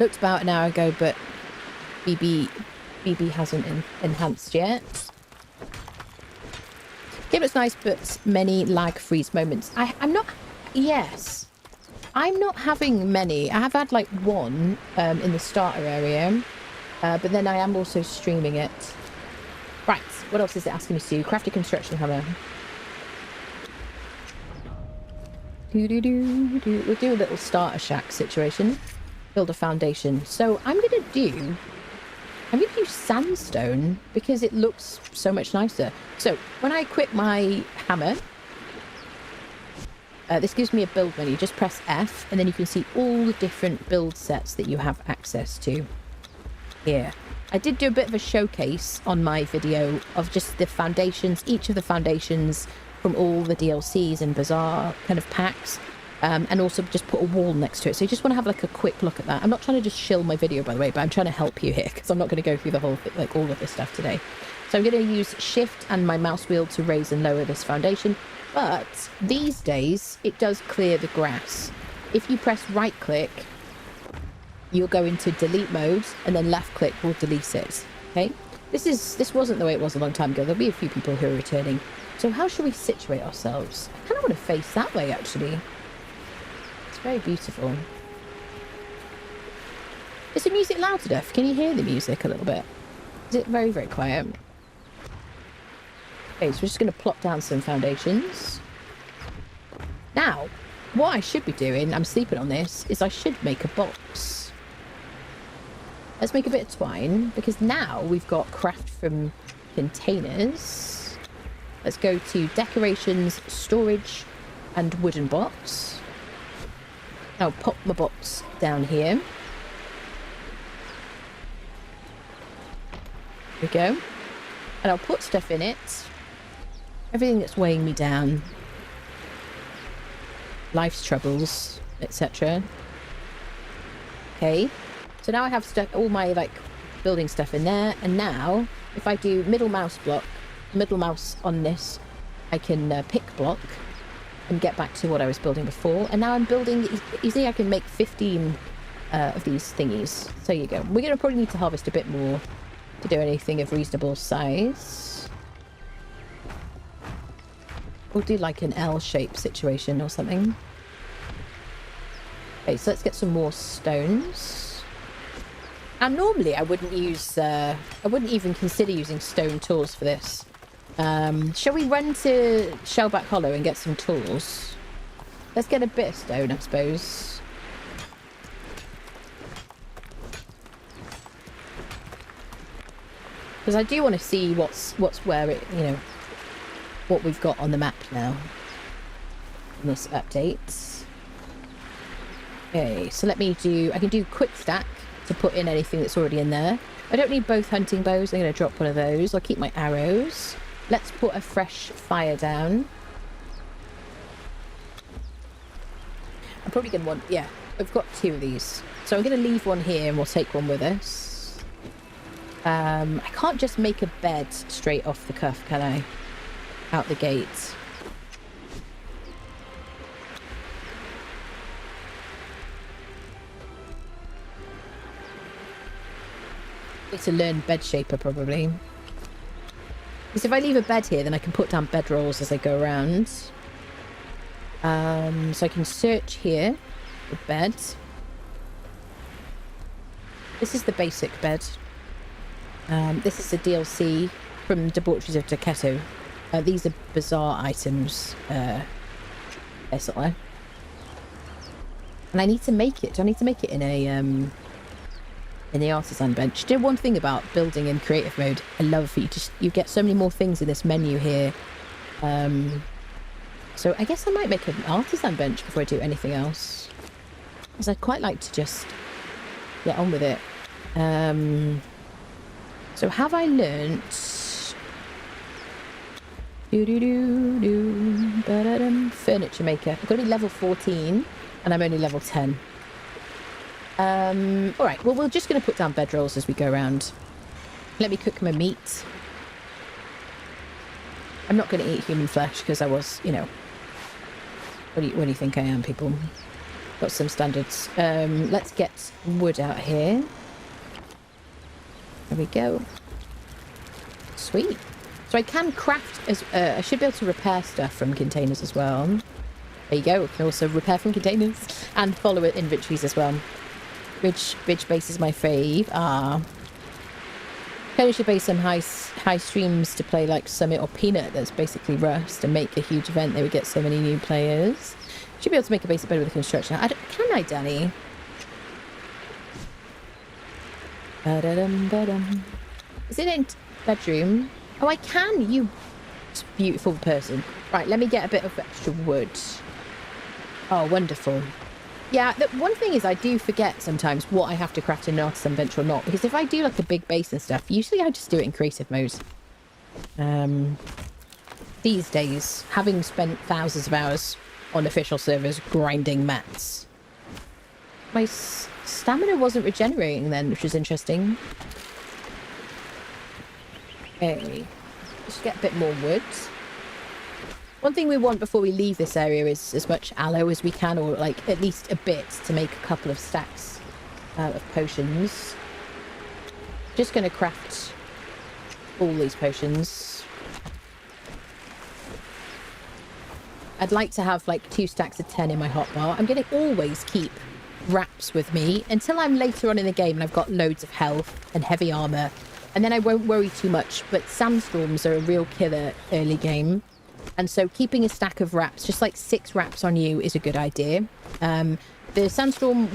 Speaker 2: Looked about an hour ago, but BB hasn't enhanced yet. Game looks nice, but many lag freeze moments. I'm not. Yes, I'm not having many. I have had like one in the starter area, but then I am also streaming it. Right. What else is it asking me to do? Craft a construction hammer. We'll do a little starter shack situation. Build a foundation. So I'm going to use sandstone because it looks so much nicer. So when I equip my hammer, this gives me a build menu. Just press F and then you can see all the different build sets that you have access to here. I did do a bit of a showcase on my video of just the foundations, each of the foundations from all the DLCs and Bazaar kind of packs. And also just put a wall next to it. So you just want to have like a quick look at that. I'm not trying to just shill my video, by the way, but I'm trying to help you here because I'm not going to go through the whole thing, like all of this stuff today. So I'm going to use shift and my mouse wheel to raise and lower this foundation. But these days it does clear the grass. If you press right click, you'll go into delete mode and then left click will delete it. Okay. This wasn't the way it was a long time ago. There'll be a few people who are returning. So how should we situate ourselves? I kind of want to face that way actually. Very beautiful. Is the music loud enough? Can you hear the music a little bit? Is it very, very quiet? Okay, so we're just going to plop down some foundations. Now, what I should be doing, I'm sleeping on this, is I should make a box. Let's make a bit of twine, because now we've got craft from containers. Let's go to decorations, storage, and wooden box. I'll pop my box down here. There we go. And I'll put stuff in it. Everything that's weighing me down. Life's troubles, etc. Okay. So now I have stuff, all my like building stuff in there. And now, if I do middle mouse on this, I can pick block. And get back to what I was building before. And now I'm building, you see I can make 15 of these thingies. So you go. We're going to probably need to harvest a bit more to do anything of reasonable size. We'll do like an L-shaped situation or something. Okay, so let's get some more stones. And normally I wouldn't even consider using stone tools for this. Shall we run to Shellback Hollow and get some tools? Let's get a bit of stone, I suppose. Because I do want to see what's where it, you know, what we've got on the map now in this update. Okay, so let me do... I can do quick stack to put in anything that's already in there. I don't need both hunting bows. I'm going to drop one of those. I'll keep my arrows. Let's put a fresh fire down. I'm probably going to want... Yeah, I've got 2 of these. So I'm going to leave one here and we'll take one with us. I can't just make a bed straight off the cuff, can I? Out the gate. Need to learn bed shaper probably. Because if I leave a bed here, then I can put down bed rolls as I go around. So I can search here for bed. This is the basic bed. This is the DLC from Debaucheries of Derketo. These are bizarre items, basically. And I need to make it. Do I need to make it in a in the artisan bench? Do one thing about building in creative mode I love, you get so many more things in this menu here. So I guess I might make an artisan bench before I do anything else, because I'd quite like to just get on with it. So have I learnt furniture maker? I've got to be level 14 and I'm only level 10. Alright, well, we're just going to put down bed rolls as we go around. Let me cook my meat. I'm not going to eat human flesh because I was, you know... What do you think I am, people? Got some standards. Let's get wood out here. There we go. Sweet. So I can craft... I should be able to repair stuff from containers as well. There you go. We can also repair from containers and follow it inventories as well. Which base is my fave? Probably should base some high streams to play like Summit or Peanut. That's basically Rust, and make a huge event. They would get so many new players. Should be able to make a base better with the construction. Can I, Danny? Is it in bedroom? Oh, I can. You beautiful person. Right, let me get a bit of extra wood. Oh, wonderful. Yeah, the one thing is I do forget sometimes what I have to craft in an artisan bench or not, because if I do like a big base and stuff, usually I just do it in creative mode. These days, having spent thousands of hours on official servers grinding mats, my stamina wasn't regenerating then, which was interesting. Okay, let's get a bit more wood. One thing we want before we leave this area is as much aloe as we can, or like at least a bit, to make a couple of stacks of potions. Just going to craft all these potions. I'd like to have like 2 stacks of 10 in my hotbar. I'm going to always keep wraps with me until I'm later on in the game and I've got loads of health and heavy armor, and then I won't worry too much. But sandstorms are a real killer early game. And so keeping a stack of wraps, just like 6 wraps on you, is a good idea. The sandstorm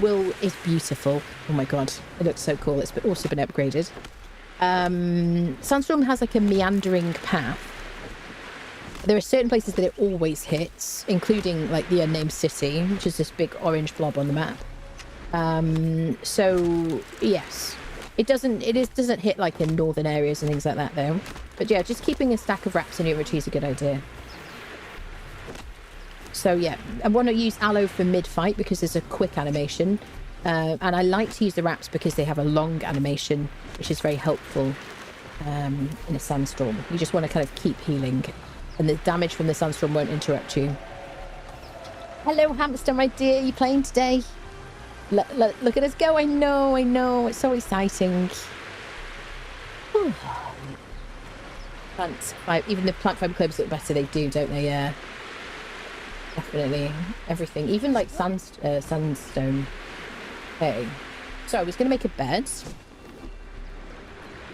Speaker 2: is beautiful. Oh my god, it looks so cool. It's also been upgraded. Sandstorm has like a meandering path. There are certain places that it always hits, including like the unnamed city, which is this big orange blob on the map. So yes, it doesn't hit like in northern areas and things like that though. But yeah, just keeping a stack of wraps in your inventory is a good idea. So yeah, I want to use aloe for mid-fight because there's a quick animation. And I like to use the wraps because they have a long animation, which is very helpful in a sandstorm. You just want to kind of keep healing, and the damage from the sandstorm won't interrupt you. Hello, hamster, my dear. You playing today? Look at us go. I know. It's so exciting. Whew. Even the plant fiber clubs look better. They do, don't they? Yeah. Definitely. Everything. Even like sandstone. Okay. So I was going to make a bed. So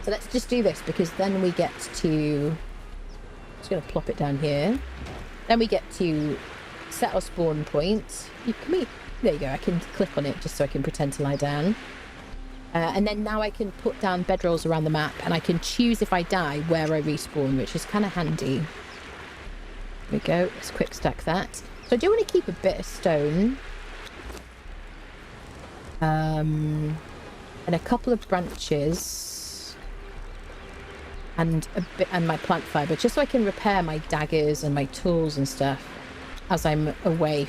Speaker 2: let's just do this, because then we get to... Just going to plop it down here. Then we get to set our spawn point. There you go. I can click on it just so I can pretend to lie down. And then now I can put down bedrolls around the map, and I can choose if I die where I respawn, which is kind of handy. There we go. Let's quick stack that. So I do want to keep a bit of stone. and a couple of branches and my plant fiber, just so I can repair my daggers and my tools and stuff as I'm away.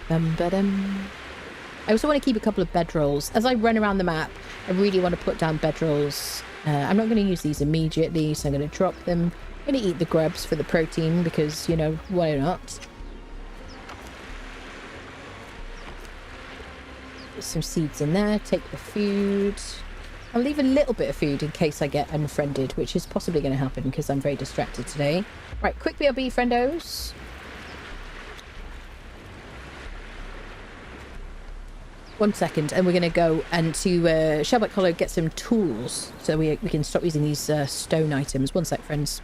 Speaker 2: I also want to keep a couple of bedrolls. As I run around the map, I really want to put down bedrolls. I'm not going to use these immediately, so I'm going to drop them. I'm going to eat the grubs for the protein because, you know, why not? Put some seeds in there, take the food. I'll leave a little bit of food in case I get unfriended, which is possibly going to happen because I'm very distracted today. Right, quick BRB, friendos. One second, and we're going to go and to Shellback Hollow get some tools so we can stop using these stone items. One sec, friends.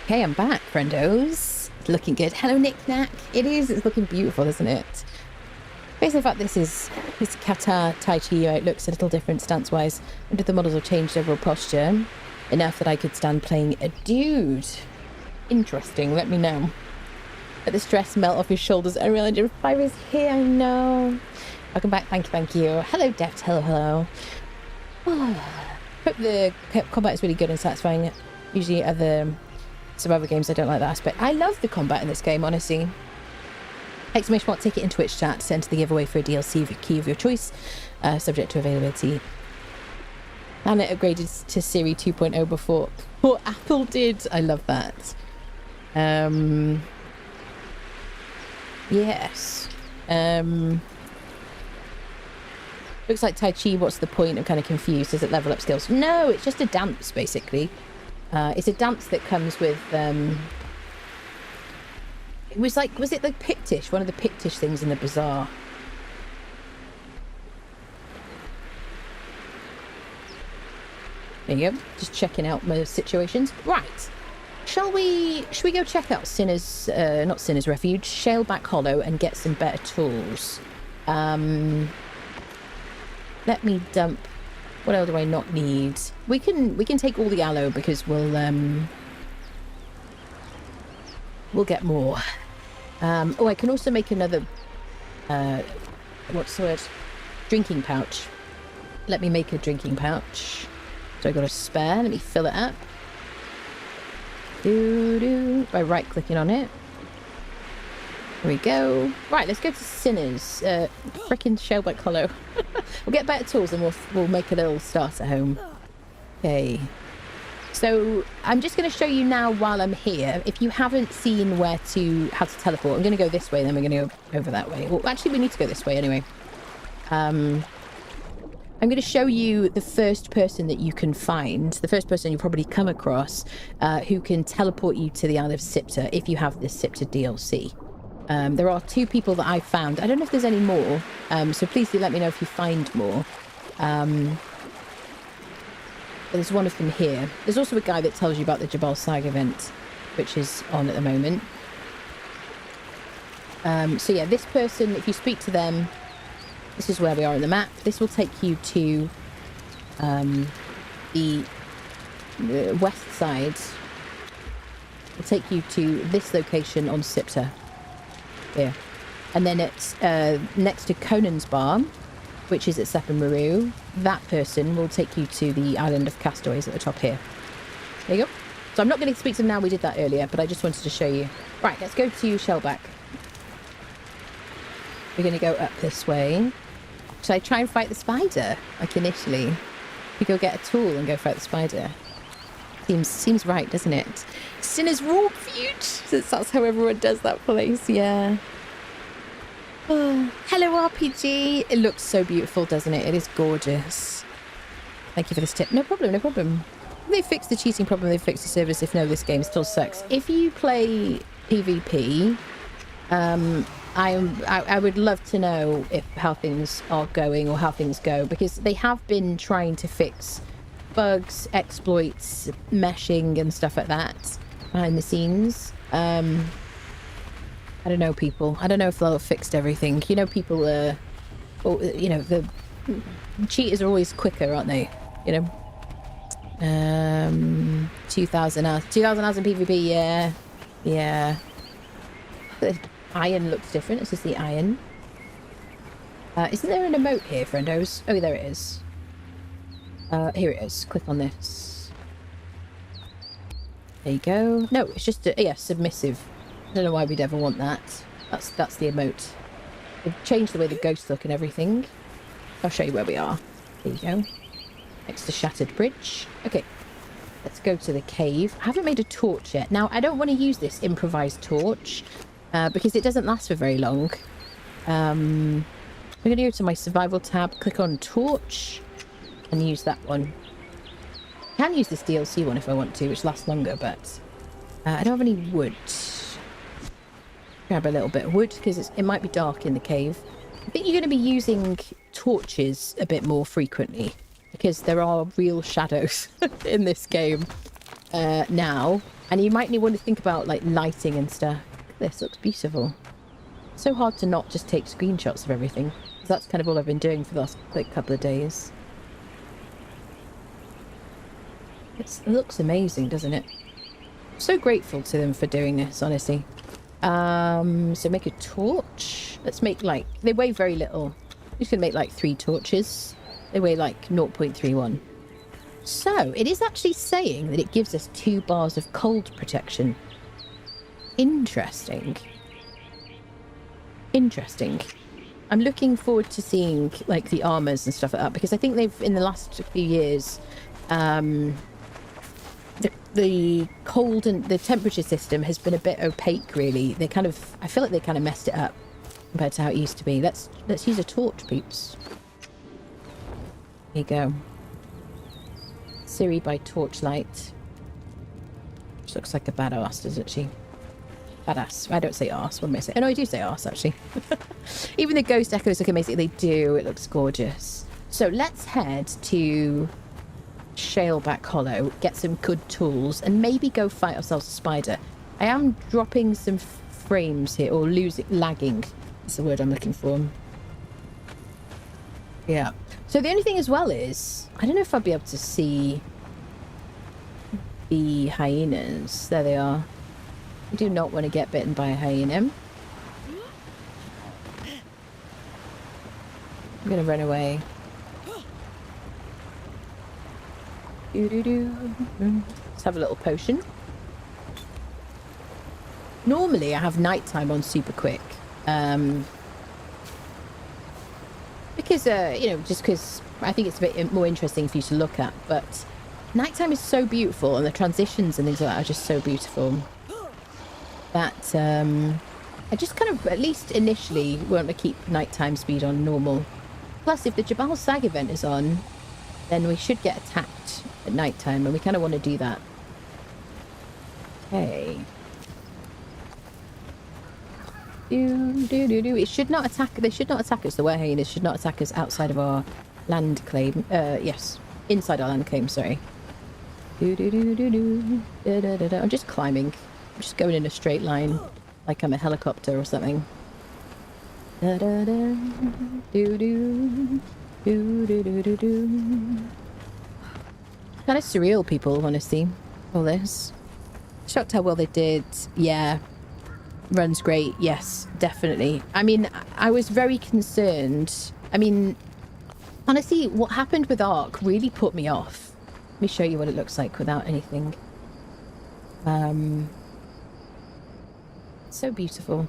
Speaker 2: Okay, I'm back, friendos. It's looking good. Hello, Nick Knack. It is. It's looking beautiful, isn't it? Based on the fact this kata tai chi, it looks a little different stance-wise. Under the models have changed overall posture enough that I could stand playing a dude. Interesting. Let me know. Let the stress melt off his shoulders. Unreal Engine 5 is here. I know. Welcome back. Thank you. Hello, Deft. Hello. Hope the combat is really good and satisfying. Usually some other games I don't like that aspect. I love the combat in this game, honestly. Exclamation mark ticket in Twitch chat to enter the giveaway for a DLC key of your choice, subject to availability. And it upgraded to Siri 2.0 before Apple did. I love that. Yes. Looks like Tai Chi, what's the point? I'm kind of confused. Does it level up skills? No, it's just a dance, basically. It's a dance that comes with... It was like... Was it the Pictish? One of the Pictish things in the bazaar. There you go. Just checking out my situations. Right. Should we go check out Sinner's... not Sinner's Refuge. Shaleback Hollow and get some better tools. Let me dump... What else do I not need? We can take all the aloe because we'll get more. Oh, I can also make another... what's the word? Drinking pouch. Let me make a drinking pouch. So I got a spare. Let me fill it up. By right-clicking on it. Here we go. Right, let's go to Sinners. Frickin' Shellback Hollow. We'll get better tools and we'll make a little starter home. Okay. So I'm just going to show you now while I'm here. If you haven't seen how to teleport, I'm going to go this way and then we're going to go over that way. Well, actually, we need to go this way anyway. I'm going to show you the first person that you can find, the first person you probably come across, who can teleport you to the Isle of Sipta if you have this Sipta DLC. There are 2 people that I've found. I don't know if there's any more, so please do let me know if you find more. There's one of them here. There's also a guy that tells you about the Jabal Saga event, which is on at the moment. So yeah, this person, if you speak to them, this is where we are on the map. This will take you to the west side. It'll take you to this location on Sipta. Here. And then it's next to Conan's Bar, which is at Seppen Maru. That person will take you to the island of Castaways at the top here. There you go. So I'm not going to speak to them now, we did that earlier, but I just wanted to show you. Right, let's go to Shellback. We're going to go up this way. Should I try and fight the spider, like initially? We go get a tool and go fight the spider. Seems right, doesn't it? Sinner's Refuge, since that's how everyone does that place, yeah. Oh, hello, RPG. It looks so beautiful, doesn't it? It is gorgeous. Thank you for this tip. No problem, no problem. They fixed the cheating problem, they fixed the service. If no, this game still sucks. If you play PvP, I would love to know how things are going or how things go, because they have been trying to fix bugs, exploits, meshing and stuff like that behind the scenes. I don't know, people. I don't know if they'll have fixed everything. You know, people the cheaters are always quicker, aren't they? You know. 2,000 hours. 2,000 hours in PvP, yeah. Yeah. The iron looks different. This is the iron. Isn't there an emote here, friendos? Oh, there it is. Here it is. Click on this. There you go. No, it's just submissive. I don't know why we'd ever want that. That's the emote. They've changed the way the ghosts look and everything. I'll show you where we are. There you go. Next to Shattered Bridge. Okay. Let's go to the cave. I haven't made a torch yet. Now, I don't want to use this improvised torch because it doesn't last for very long. I'm going to go to my survival tab, click on torch, and use that one. I can use this DLC one if I want to, which lasts longer, but I don't have any wood. Grab a little bit of wood because it might be dark in the cave. I think you're going to be using torches a bit more frequently because there are real shadows in this game now, and you might want to think about like lighting and stuff. This looks beautiful. So hard to not just take screenshots of everything. That's kind of all I've been doing for the last couple of days. It looks amazing, doesn't it? I'm so grateful to them for doing this, honestly. So make a torch. Let's make they weigh very little. I'm just gonna make like 3 torches. They weigh like 0.31. So it is actually saying that it gives us 2 bars of cold protection. Interesting. Interesting. I'm looking forward to seeing like the armors and stuff like that, because I think they've in the last few years the cold and the temperature system has been a bit opaque, really. I feel like they kind of messed it up compared to how it used to be. Let's use a torch, peeps. There you go. Siri by torchlight. She looks like a badass, doesn't she? Badass. I don't say arse. What am I saying? Oh, no, I do say arse, actually. Even the ghost echoes look amazing. They do. It looks gorgeous. So let's head to Shaleback Hollow, get some good tools, and maybe go fight ourselves a spider. I am dropping some frames here, or lagging. That's the word I'm looking for. Yeah. So the only thing as well is, I don't know if I'll be able to see the hyenas. There they are. I do not want to get bitten by a hyena. I'm going to run away. Let's have a little potion. Normally I have nighttime on super quick. Because, you know, just because I think it's a bit more interesting for you to look at. But nighttime is so beautiful, and the transitions and things like that are just so beautiful. That I just kind of, at least initially, want to keep nighttime speed on normal. Plus, if the Jabal Sag event is on, then we should get attacked at nighttime, and we kind of want to do that. Okay. It should not attack. They should not attack us. The were hyenas should not attack us outside of our land claim. Yes, inside our land claim. Sorry. I'm just climbing. I'm just going in a straight line, like I'm a helicopter or something. Kind of surreal, people, honestly. All this. Shocked how well they did. Yeah. Runs great. Yes, definitely. I mean, I was very concerned. I mean, honestly, what happened with Ark really put me off. Let me show you what it looks like without anything. So beautiful.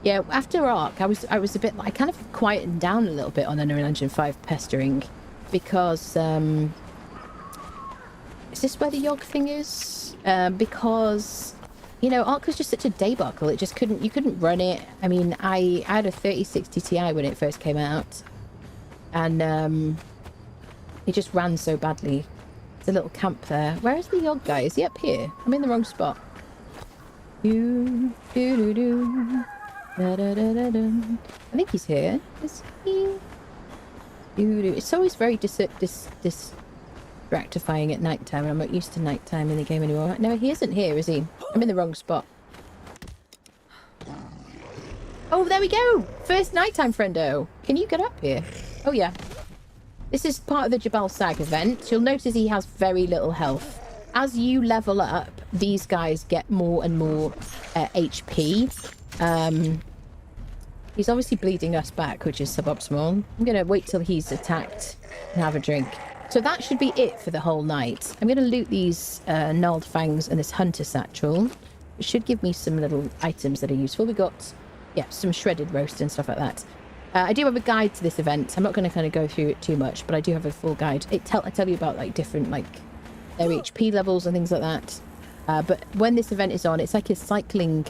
Speaker 2: Yeah, after Ark, I was a bit, I kind of quietened down a little bit on Unreal Engine 5 pestering, because is this where the Yogg thing is? Because, you know, Ark was just such a debacle. It just couldn't, you couldn't run it. I mean, I had a 3060 Ti when it first came out, and it just ran so badly. There's a little camp there. Where is the Yogg guy? Is he up here? I'm in the wrong spot. I think he's here. Is he? It's always very distractifying at night time, and I'm not used to night time in the game anymore. No, he isn't here, is he? I'm in the wrong spot. Oh, there we go! First nighttime friendo. Can you get up here? Oh, yeah. This is part of the Jabal Sag event. You'll notice he has very little health. As you level up, these guys get more and more HP. He's obviously bleeding us back, which is suboptimal. I'm going to wait till he's attacked and have a drink. So that should be it for the whole night. I'm going to loot these gnarled fangs and this hunter satchel. It should give me some little items that are useful. We got, yeah, some shredded roast and stuff like that. I do have a guide to this event. I'm not going to kind of go through it too much, but I do have a full guide. I tell you about like different like their HP levels and things like that. But when this event is on, it's like a cycling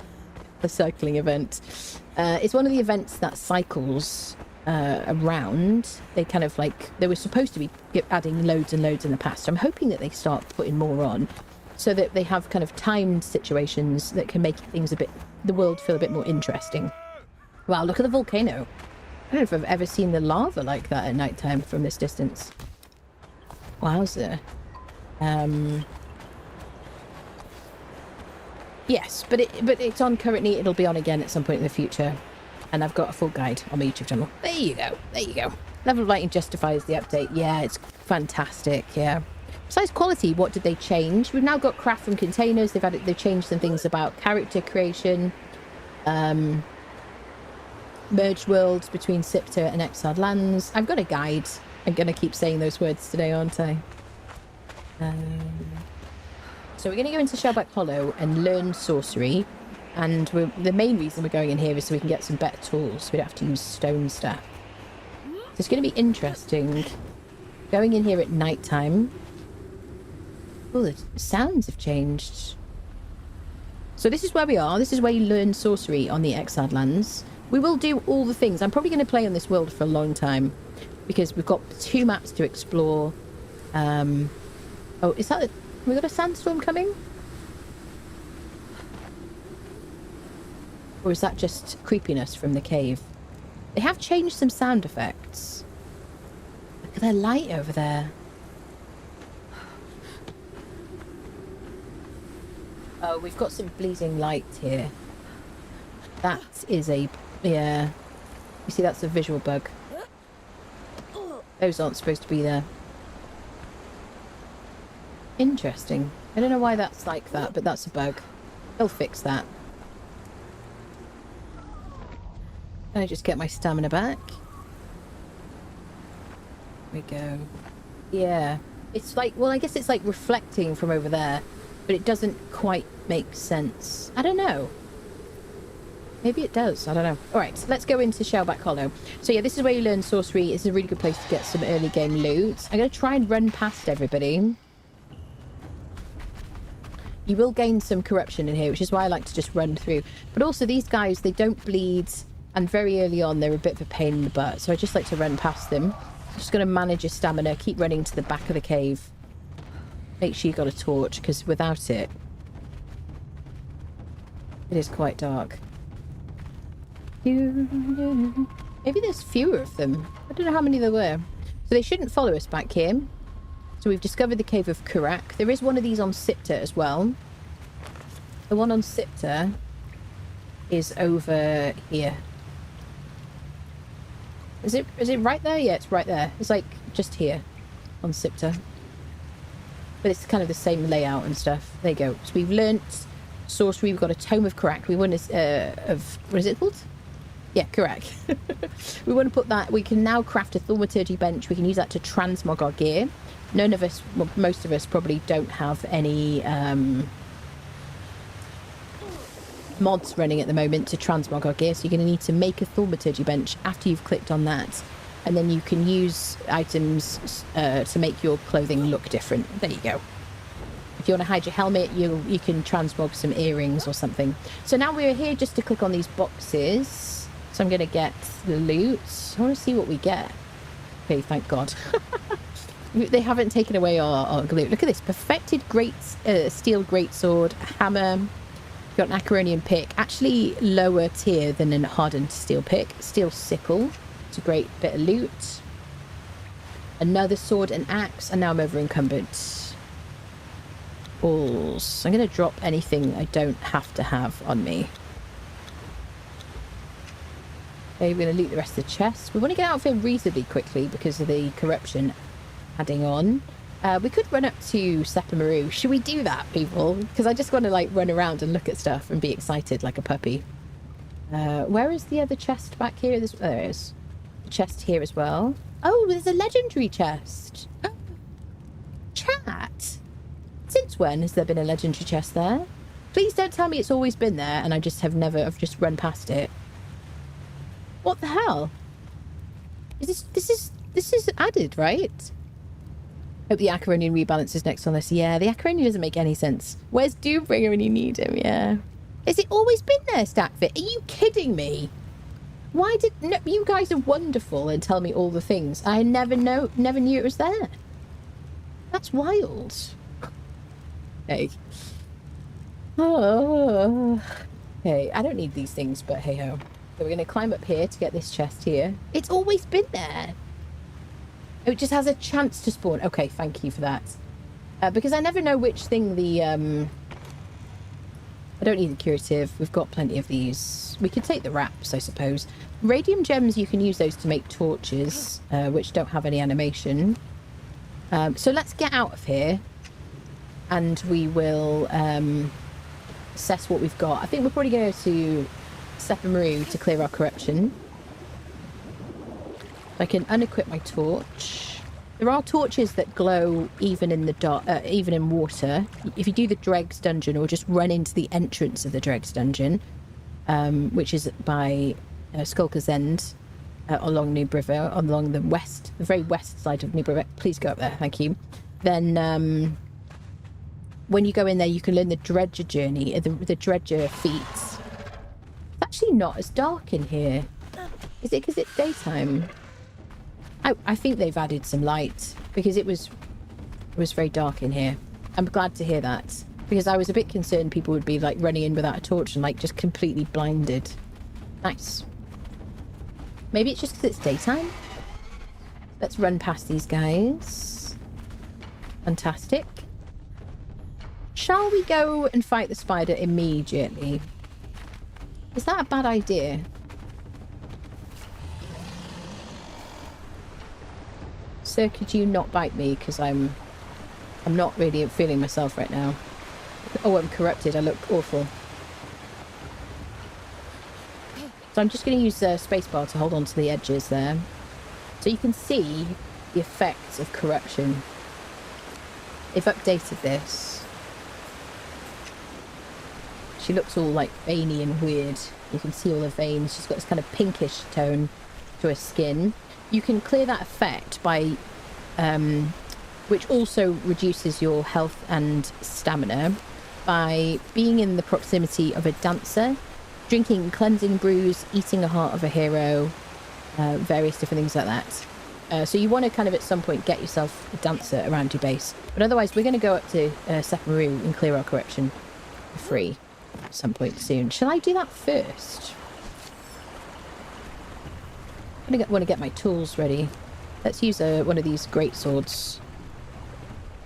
Speaker 2: event. It's one of the events that cycles around. They kind of like, they were supposed to be adding loads and loads in the past. So I'm hoping that they start putting more on, so that they have kind of timed situations that can make things the world feel a bit more interesting. Wow, look at the volcano. I don't know if I've ever seen the lava like that at night time from this distance. Wowza. Yes, but it's on currently. It'll be on again at some point in the future, and I've got a full guide on my YouTube channel. There you go. There you go. Level of lighting justifies the update. Yeah, it's fantastic. Yeah. Besides quality, what did they change? We've now got craft from containers. They've changed some things about character creation. Merged worlds between Sipter and Exiled Lands. I've got a guide. I'm going to keep saying those words today, aren't I? So we're going to go into Shellback Hollow and learn sorcery. And the main reason we're going in here is so we can get some better tools. So we don't have to use stone stuff. So it's going to be interesting. Going in here at night time. Oh, the sounds have changed. So this is where we are. This is where you learn sorcery on the Exiled Lands. We will do all the things. I'm probably going to play on this world for a long time, because we've got 2 maps to explore. Oh, is that... Have we got a sandstorm coming? Or is that just creepiness from the cave? They have changed some sound effects. Look at that light over there. Oh, we've got some bleeding light here. That is a... Yeah. You see, that's a visual bug. Those aren't supposed to be there. Interesting. I don't know why that's like that, but that's a bug. They'll fix that. Can I just get my stamina back? There we go. Yeah. It's like... Well, I guess it's like reflecting from over there. But it doesn't quite make sense. I don't know. Maybe it does. I don't know. Alright, let's go into Shellback Hollow. So yeah, this is where you learn sorcery. It's a really good place to get some early game loot. I'm going to try and run past everybody. You will gain some corruption in here, which is why I like to just run through. But also these guys, they don't bleed. And very early on, they're a bit of a pain in the butt. So I just like to run past them. Just going to manage your stamina. Keep running to the back of the cave. Make sure you got a torch, because without it, it is quite dark. Maybe there's fewer of them. I don't know how many there were. So they shouldn't follow us back here. So we've discovered the Cave of Kurak. There is one of these on Sipta as well. The one on Sipta is over here. Is it right there? Yeah, it's right there. It's like just here on Sipta. But it's kind of the same layout and stuff. There you go. So we've learnt sorcery. We've got a Tome of Kurak. We want to, what is it called? Yeah, Kurak. We want to put that. We can now craft a thaumaturgy bench. We can use that to transmog our gear. None of us, well, most of us probably don't have any mods running at the moment to transmog our gear. So you're going to need to make a thaumaturgy bench after you've clicked on that. And then you can use items to make your clothing look different. There you go. If you want to hide your helmet, you can transmog some earrings or something. So now we're here just to click on these boxes. So I'm going to get the loot. I want to see what we get. Okay, thank God. They haven't taken away our loot. Look at this. Perfected steel greatsword, hammer. We've got an Acaronian pick. Actually lower tier than a hardened steel pick. Steel sickle. It's a great bit of loot. Another sword and axe, and now I'm over encumbered. Balls. I'm going to drop anything I don't have to have on me. Okay, we're going to loot the rest of the chests. We want to get out of here reasonably quickly because of the corruption adding on. We could run up to Sepamaru. Should we do that, people? Because I just want to like run around and look at stuff and be excited like a puppy. Where is the other chest back here? There it is. Chest here as well. Oh, there's a legendary chest. Chat. Since when has there been a legendary chest there? Please don't tell me it's always been there and I've just run past it. What the hell? This is added, right? Hope the Acaronian rebalances next on this. Yeah, the Acaronian doesn't make any sense. Where's Doombringer when you need him? Yeah. Has it always been there, Stackfit? Are you kidding me? Why did... No, you guys are wonderful and tell me all the things. I never knew it was there. That's wild. Hey. Oh. Hey, I don't need these things, but hey-ho. So we're going to climb up here to get this chest here. It's always been there. It just has a chance to spawn. Okay, thank you for that. Because I never know which thing the... I don't need the curative. We've got plenty of these. We could take the wraps, I suppose. Radium gems, you can use those to make torches, which don't have any animation. So let's get out of here. And we will assess what we've got. I think we're probably going to go to Sepamaru to clear our corruption. I can unequip my torch. There are torches that glow even in the dark, even in water. If you do the Dregs dungeon or just run into the entrance of the Dregs dungeon, which is by Skulker's End along Noob River, along the very west side of Noob River. Please go up there, thank you. Then when you go in there, you can learn the Dredger journey, the Dredger feats. It's actually not as dark in here. Is it because it's daytime? I think they've added some light because it was very dark in here. I'm glad to hear that because I was a bit concerned people would be like running in without a torch and like just completely blinded. Nice. Maybe it's just because it's daytime. Let's run past these guys. Fantastic. Shall we go and fight the spider immediately? Is that a bad idea? Sir, could you not bite me? Because I'm not really feeling myself right now. Oh, I'm corrupted. I look awful. So I'm just going to use the spacebar to hold on to the edges there. So you can see the effects of corruption. They've updated this. She looks all like veiny and weird. You can see all the veins. She's got this kind of pinkish tone to her skin. You can clear that effect by, which also reduces your health and stamina, by being in the proximity of a dancer, drinking cleansing brews, eating a heart of a hero, various different things like that. So you want to kind of at some point get yourself a dancer around your base. But otherwise, we're going to go up to Sephiroth and clear our corruption for free at some point soon. Shall I do that first? I want to get my tools ready. Let's use one of these great swords.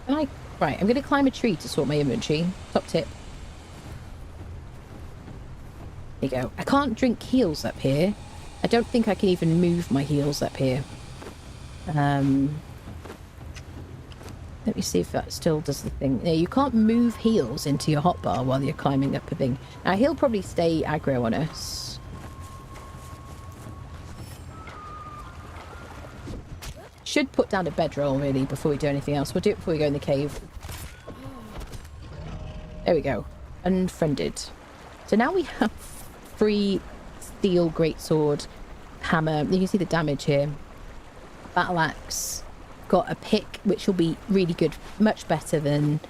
Speaker 2: Right, I'm going to climb a tree to sort my inventory. Top tip. There you go. I can't drink heals up here. I don't think I can even move my heals up here. Let me see if that still does the thing. No, you can't move heals into your hotbar while you're climbing up a thing. Now, he'll probably stay aggro on us. Should put down a bedroll, really, before we do anything else. We'll do it before we go in the cave. There we go. Unfriended. So now we have 3 steel greatsword, hammer. You can see the damage here. Battle axe. Got a pick, which will be really good. Much better than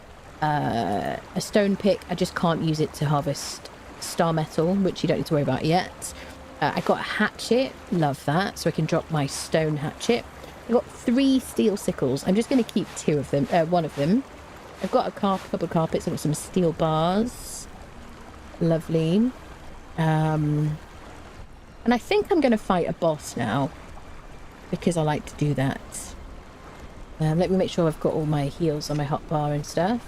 Speaker 2: a stone pick. I just can't use it to harvest star metal, which you don't need to worry about yet. I got a hatchet. Love that. So I can drop my stone hatchet. I've got 3 steel sickles. I'm just going to keep 2 of them. One of them. I've got a couple of carpets. I've got some steel bars. Lovely. And I think I'm going to fight a boss now, because I like to do that. Let me make sure I've got all my heals on my hotbar and stuff.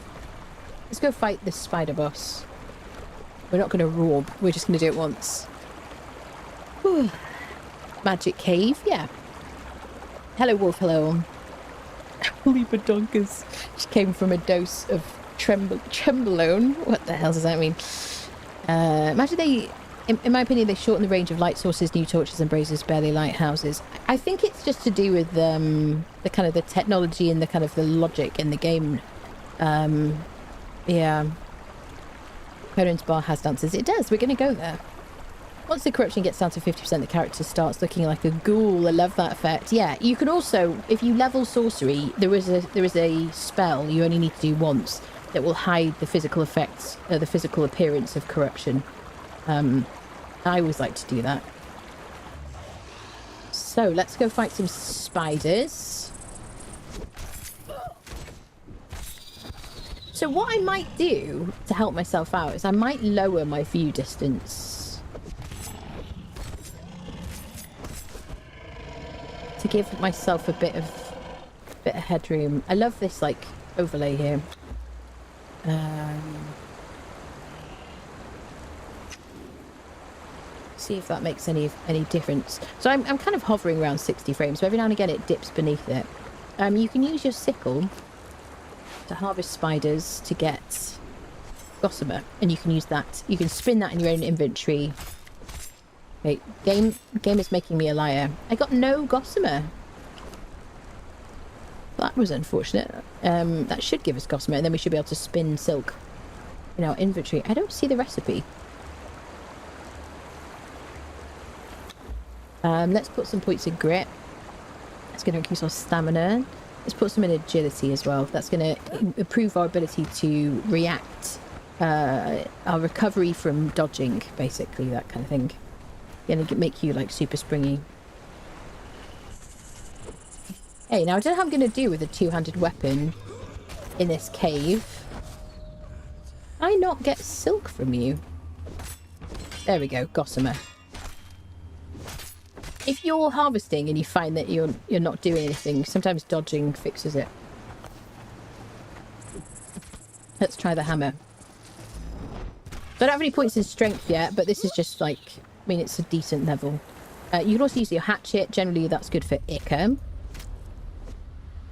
Speaker 2: Let's go fight this spider boss. We're not going to roar. We're just going to do it once. Whew. Magic cave, yeah. Hello, wolf, hello. Holy badonkers. She came from a dose of trembolone. What the hell does that mean? Imagine they, in my opinion, they shorten the range of light sources, new torches and braziers, barely lighthouses. I think it's just to do with the kind of the technology and the kind of the logic in the game. Yeah. Conan's bar has dancers. It does. We're going to go there. Once the corruption gets down to 50%, the character starts looking like a ghoul. I love that effect. Yeah, you can also, if you level sorcery, there is a spell you only need to do once that will hide the physical effects, the physical appearance of corruption. I always like to do that. So let's go fight some spiders. So what I might do to help myself out is I might lower my view distance to give myself a bit of headroom. I love this like overlay here. See if that makes any difference. So I'm kind of hovering around 60 frames, so every now and again it dips beneath it. You can use your sickle to harvest spiders to get gossamer, and you can use that. You can spin that in your own inventory. Wait, game is making me a liar. I got no gossamer. That was unfortunate. That should give us gossamer, and then we should be able to spin silk in our inventory. I don't see the recipe. Let's put some points in grit. That's going to increase our stamina. Let's put some in agility as well. That's going to improve our ability to react, our recovery from dodging, basically, that kind of thing. Going to make you like super springy. Hey, now I don't know how I'm going to do with a two-handed weapon in this cave. Can I not get silk from you? There we go, gossamer. If you're harvesting and you find that you're not doing anything, sometimes dodging fixes it. Let's try the hammer. I don't have any points in strength yet, but this is just like, I mean, it's a decent level. You can also use your hatchet. Generally, that's good for Ica.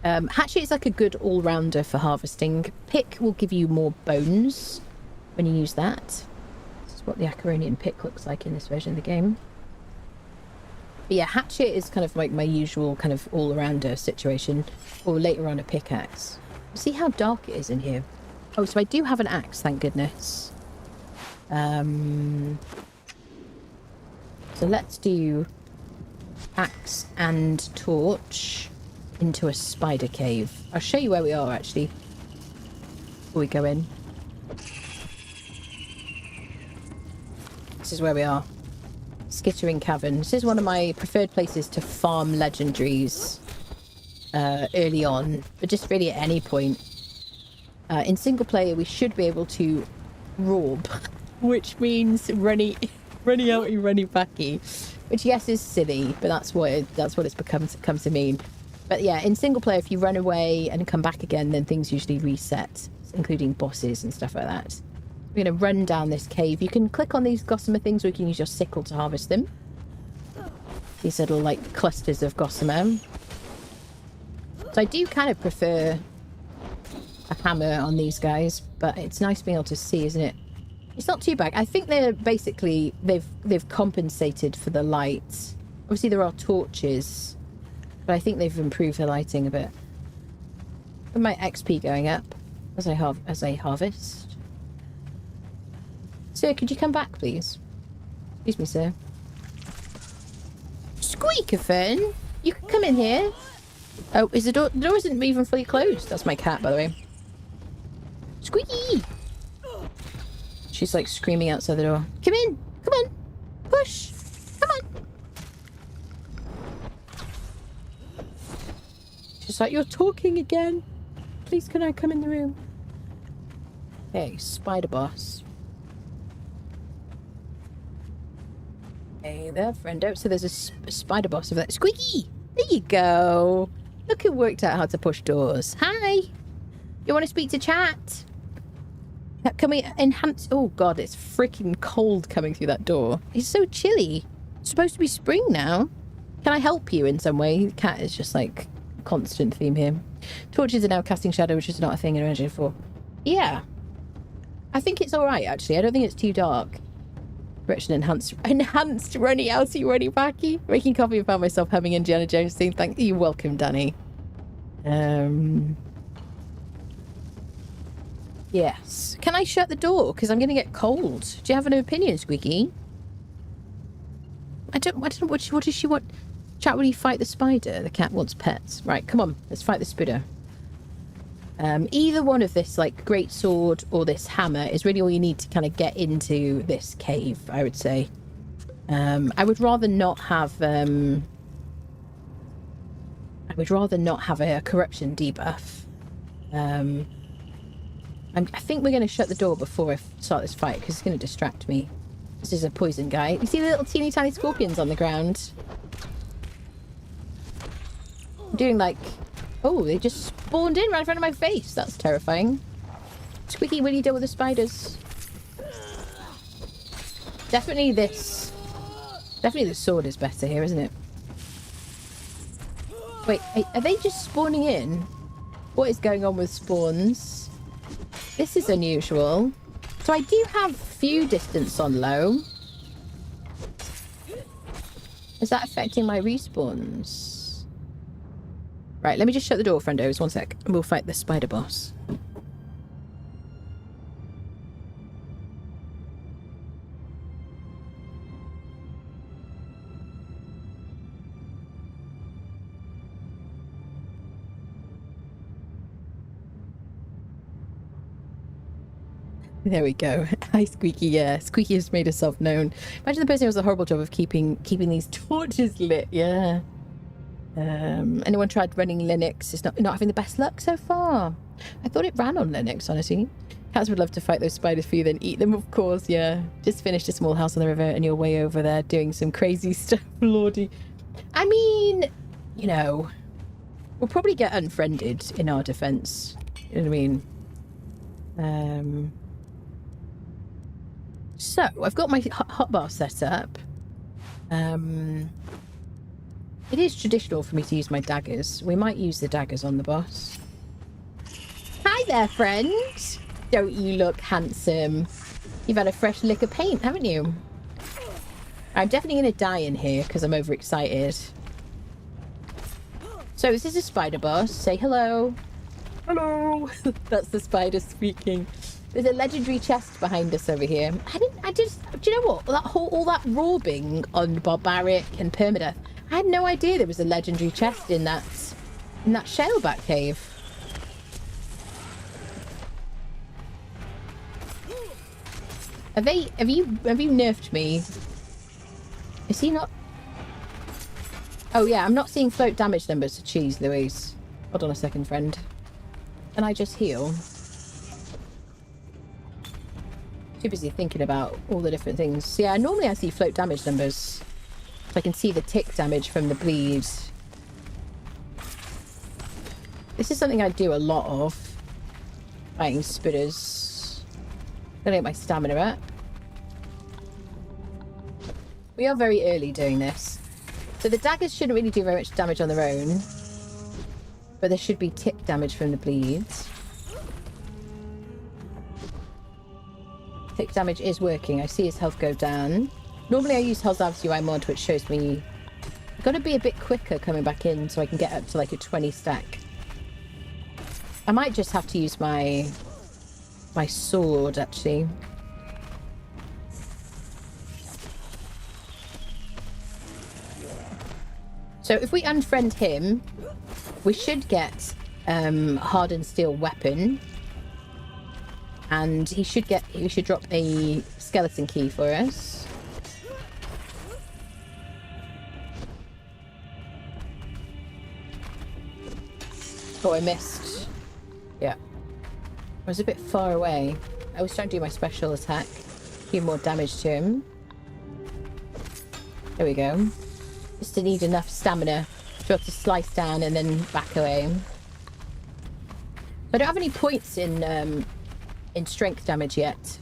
Speaker 2: Hatchet is like a good all-rounder for harvesting. Pick will give you more bones when you use that. This is what the Acaronian pick looks like in this version of the game. But yeah, hatchet is kind of like my usual kind of all-rounder situation. Or later on a pickaxe. See how dark it is in here. Oh, so I do have an axe, thank goodness. So let's do axe and torch into a spider cave. I'll show you where we are actually before we go in. This is where we are. Skittering Cavern. This is one of my preferred places to farm legendaries early on, but just really at any point. In single player, we should be able to rob, which means runny outy, runny backy, which yes is silly, but that's what it's come to mean. But yeah, in single player, if you run away and come back again, then things usually reset, including bosses and stuff like that. We're going to run down this cave. You can click on these gossamer things, or you can use your sickle to harvest them. These little like clusters of gossamer. So I do kind of prefer a hammer on these guys, but it's nice being able to see, isn't it? It's not too bad. I think they're basically they've compensated for the light. Obviously there are torches, but I think they've improved the lighting a bit. With my XP going up as I harvest. Sir, could you come back, please? Excuse me, sir. Squeakaphone, you can come in here. Oh, is the door? The door isn't even fully closed. That's my cat, by the way. Squeaky! She's like screaming outside the door. Come in! Come on! Push! Come on! She's like, you're talking again. Please, can I come in the room? Okay, spider boss. Hey there, friendo. So there's a spider boss over there. Squeaky! There you go. Look who worked out how to push doors. Hi! You want to speak to chat? Can we enhance... Oh, God, it's freaking cold coming through that door. It's so chilly. It's supposed to be spring now. Can I help you in some way? The cat is just, like, a constant theme here. Torches are now casting shadow, which is not a thing in Origin 4. Yeah. I think it's alright, actually. I don't think it's too dark. Direction enhanced runny outy, runny backy. Making coffee and found myself humming Indiana Jones theme. Thank you. Welcome, Danny. Yes. Can I shut the door? Because I'm going to get cold. Do you have an opinion, Squeaky? I don't know. What does she want? Chat, will you fight the spider? The cat wants pets. Right, come on. Let's fight the spider. Either one of this, like, great sword or this hammer is really all you need to kind of get into this cave, I would say. I would rather not have a corruption debuff. I think we're going to shut the door before I start this fight, because it's going to distract me. This is a poison guy. You see the little teeny tiny scorpions on the ground? I'm doing like... Oh, they just spawned in right in front of my face. That's terrifying. Squeaky, will you deal with the spiders? Definitely the sword is better here, isn't it? Wait, are they just spawning in? What is going on with spawns? This is unusual. So I do have few distance on low. Is that affecting my respawns? Right, let me just shut the door, friendos. One sec. And we'll fight the spider boss. There we go. Hi, Squeaky. Yeah, Squeaky has made herself known. Imagine the person who has a horrible job of keeping these torches lit. Yeah. Anyone tried running Linux? It's not having the best luck so far. I thought it ran on Linux, honestly. Cats would love to fight those spiders for you, then eat them, of course, yeah. Just finished a small house on the river and you're way over there doing some crazy stuff, lordy. I mean, you know, we'll probably get unfriended in our defense. You know what I mean? So, I've got my hotbar set up. It is traditional for me to use my daggers. We might use the daggers on the boss. Hi there, friend. Don't you look handsome? You've had a fresh lick of paint, haven't you? I'm definitely going to die in here because I'm overexcited. So this is a spider boss. Say hello. Hello. That's the spider speaking. There's a legendary chest behind us over here. Do you know what? All that robbing on barbaric and permadeath. I had no idea there was a legendary chest in that shellback cave. Have you nerfed me? Is he not? Oh yeah, I'm not seeing float damage numbers. Jeez Louise. Hold on a second, friend. Can I just heal? Too busy thinking about all the different things. So yeah, normally I see float damage numbers. So I can see the tick damage from the bleed. This is something I do a lot of. Fighting spitters. Gonna get my stamina up. We are very early doing this. So the daggers shouldn't really do very much damage on their own. But there should be tick damage from the bleeds. Tick damage is working. I see his health go down. Normally I use Hell's UI mod, which shows me I've got to be a bit quicker coming back in so I can get up to like a 20 stack. I might just have to use my sword actually. So if we unfriend him, we should get hardened steel weapon. And he should drop a skeleton key for us. Oh, I missed. Yeah. I was a bit far away. I was trying to do my special attack. Do more damage to him. There we go. Just to need enough stamina to be able to slice down and then back away. I don't have any points in strength damage yet.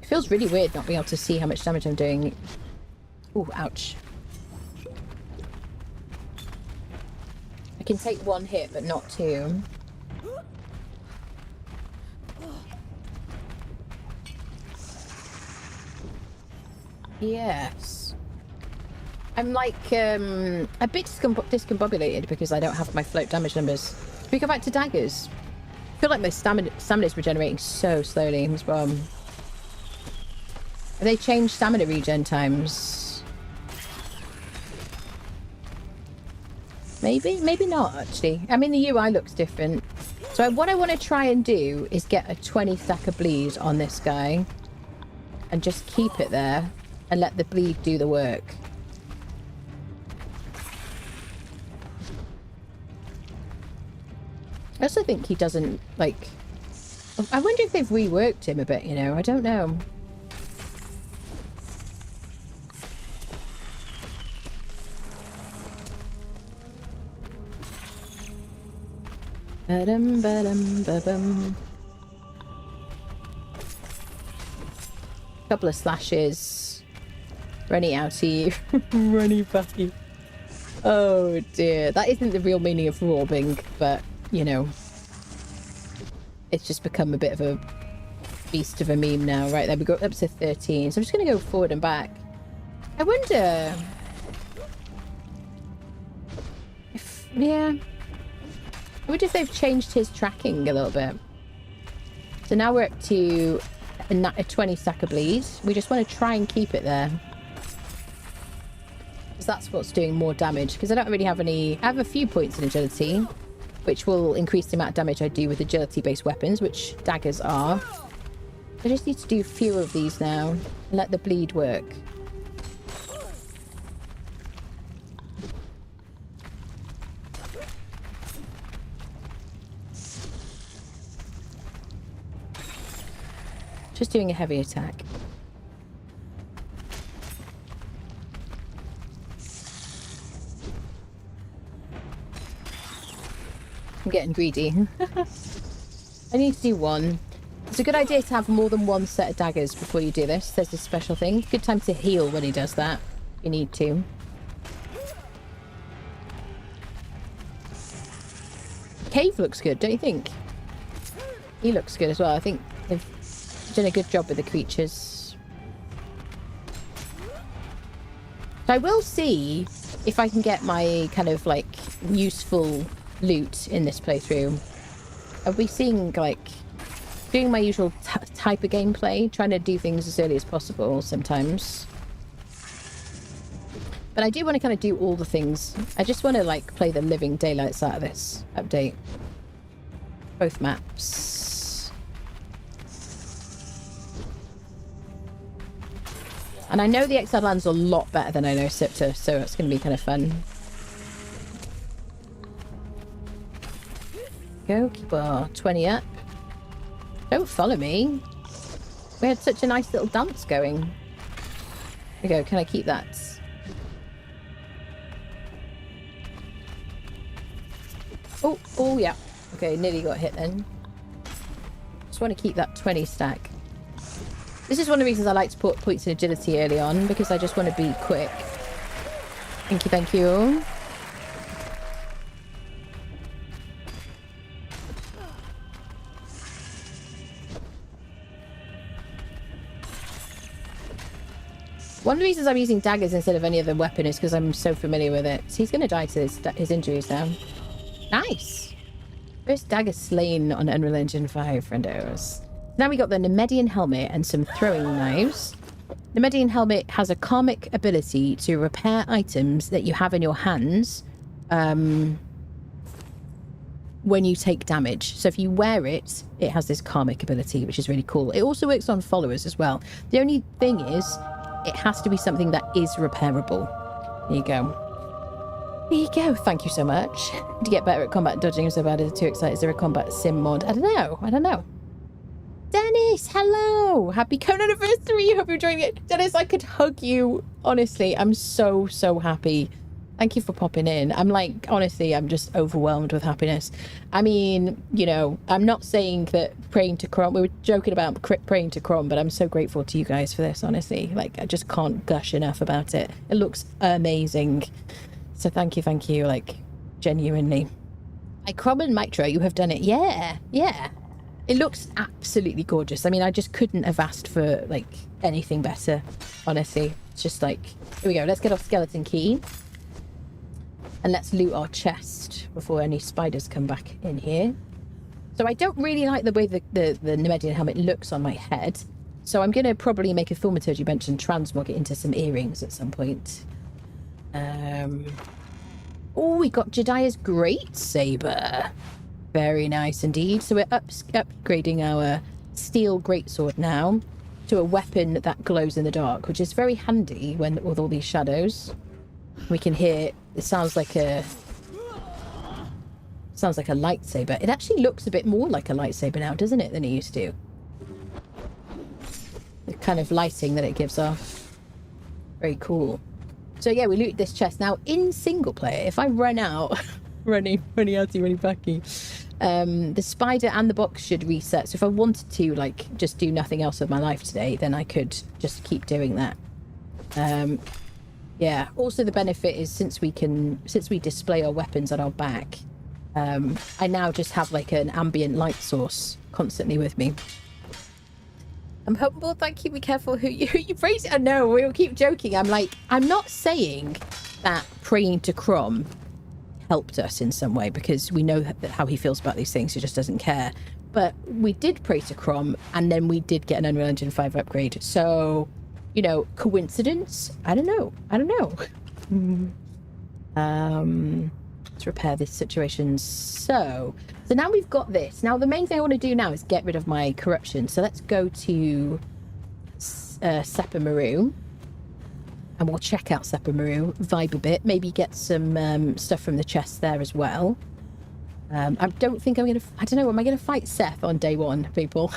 Speaker 2: It feels really weird not being able to see how much damage I'm doing. Ooh, ouch. I can take one hit, but not two. Yes. I'm like a bit discombobulated because I don't have my float damage numbers. Can we go back to daggers? I feel like my stamina is regenerating so slowly as well. Have they changed stamina regen times? Maybe, maybe not actually. I mean the UI looks different. So what I want to try and do is get a 20 stack of bleed on this guy and just keep it there and let the bleed do the work. I also think he doesn't, like... I wonder if they've reworked him a bit, you know? I don't know. Ba-dum, ba-dum, ba-bum. Couple of slashes. Runny outie. Runny bucky. Oh dear. That isn't the real meaning of robbing, but... you know, it's just become a bit of a beast of a meme now. Right, there we go, up to 13. So I'm just going to go forward and back. I wonder if, yeah, I wonder if they've changed his tracking a little bit. So now we're up to a 20 stack of bleed. We just want to try and keep it there. Because that's what's doing more damage. Because I don't really have any... I have a few points in agility, which will increase the amount of damage I do with agility-based weapons, which daggers are. I just need to do fewer of these now and let the bleed work. Just doing a heavy attack. I'm getting greedy. I need to do one. It's a good idea to have more than one set of daggers before you do this. There's this special thing. Good time to heal when he does that. You need to. Cave looks good, don't you think? He looks good as well. I think they've done a good job with the creatures. So I will see if I can get my kind of like useful loot in this playthrough. I'll be seeing like doing my usual type of gameplay, trying to do things as early as possible sometimes. But I do want to kind of do all the things. I just want to like play the living daylights out of this update. Both maps. And I know the Exiled Lands a lot better than I know Sipta, so it's going to be kind of fun. Go, keep our 20 up. Don't follow me. We had such a nice little dance going. There we go, can I keep that? Oh yeah. Okay, nearly got hit then. Just want to keep that 20 stack. This is one of the reasons I like to put points in agility early on, because I just want to be quick. Thank you, thank you. One of the reasons I'm using daggers instead of any other weapon is because I'm so familiar with it. So he's going to die to his injuries now. Nice! First dagger slain on Unreal Engine 5, friendos. Now we got the Nemedian helmet and some throwing knives. Nemedian helmet has a karmic ability to repair items that you have in your hands when you take damage. So if you wear it, it has this karmic ability, which is really cool. It also works on followers as well. The only thing is, it has to be something that is repairable. There you go. There you go. Thank you so much. To get better at combat dodging, I'm so bad at Too Excited. Is there a combat sim mod? I don't know. I don't know. Dennis, hello. Happy Conan anniversary. Hope you're enjoying it. Dennis, I could hug you. Honestly, I'm so, so happy. Thank you for popping in. I'm like, honestly, I'm just overwhelmed with happiness. I mean, you know, I'm not saying that praying to Crom, we were joking about praying to Crom, but I'm so grateful to you guys for this, honestly. Like, I just can't gush enough about it. It looks amazing. So thank you, like, genuinely. Like, Crom and Mitra, you have done it. Yeah, yeah. It looks absolutely gorgeous. I mean, I just couldn't have asked for, like, anything better, honestly. It's just like, here we go. Let's get our skeleton key. And let's loot our chest before any spiders come back in here. So I don't really like the way the Nemedian helmet looks on my head. So I'm going to probably make a thaumaturgy bench and transmog it into some earrings at some point. Oh, we got Jediah's Great Saber. Very nice indeed. So we're upgrading our steel greatsword now to a weapon that glows in the dark, which is very handy when with all these shadows. We can hear it sounds like a lightsaber. It actually looks a bit more like a lightsaber now, doesn't it, than it used to? The kind of lighting that it gives off. Very cool. So yeah, we looted this chest. Now in single player, if I run out running backy, the spider and the box should reset. So if I wanted to like just do nothing else with my life today, then I could just keep doing that. Yeah, also the benefit is since we display our weapons on our back, I now just have like an ambient light source constantly with me. I'm hopeful, thank you, be careful who you praise. I know, we'll keep joking. I'm like, I'm not saying that praying to Crom helped us in some way, because we know that how he feels about these things, he just doesn't care. But we did pray to Crom, and then we did get an Unreal Engine 5 upgrade, so... You know, coincidence? I don't know. Let's repair this situation. So now we've got this. Now, the main thing I want to do now is get rid of my corruption. So let's go to Seppa Maru. And we'll check out Seppa Maru, vibe a bit. Maybe get some stuff from the chest there as well. I don't think I'm going to... I don't know, am I going to fight Seth on day one, people?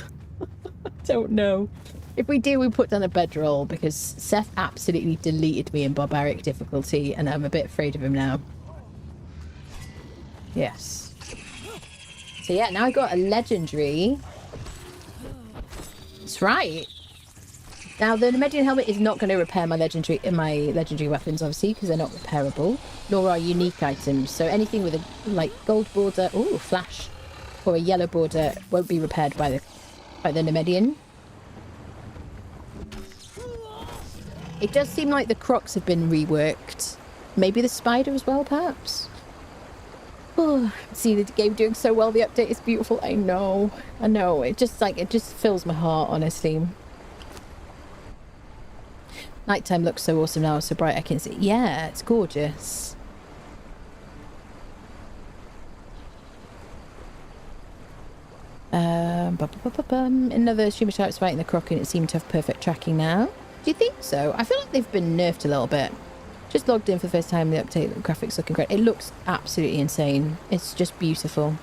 Speaker 2: don't know. If we do, we put down a bedroll because Seth absolutely deleted me in barbaric difficulty and I'm a bit afraid of him now. Yes. So yeah, now I got a legendary. That's right. Now the Nemedian helmet is not going to repair my legendary weapons, obviously, because they're not repairable, nor are unique items. So anything with a gold border, ooh, flash, or a yellow border won't be repaired by the Nemedian. It does seem like the crocs have been reworked. Maybe the spider as well, perhaps. Oh, see the game doing so well. The update is beautiful. I know. It just fills my heart, honestly. Nighttime looks so awesome now, so bright I can see. Yeah, it's gorgeous. Another streamer types fighting the croc and it seemed to have perfect tracking now. Do you think so? I feel like they've been nerfed a little bit. Just logged in for the first time. The update, the graphics looking great. It looks absolutely insane. It's just beautiful.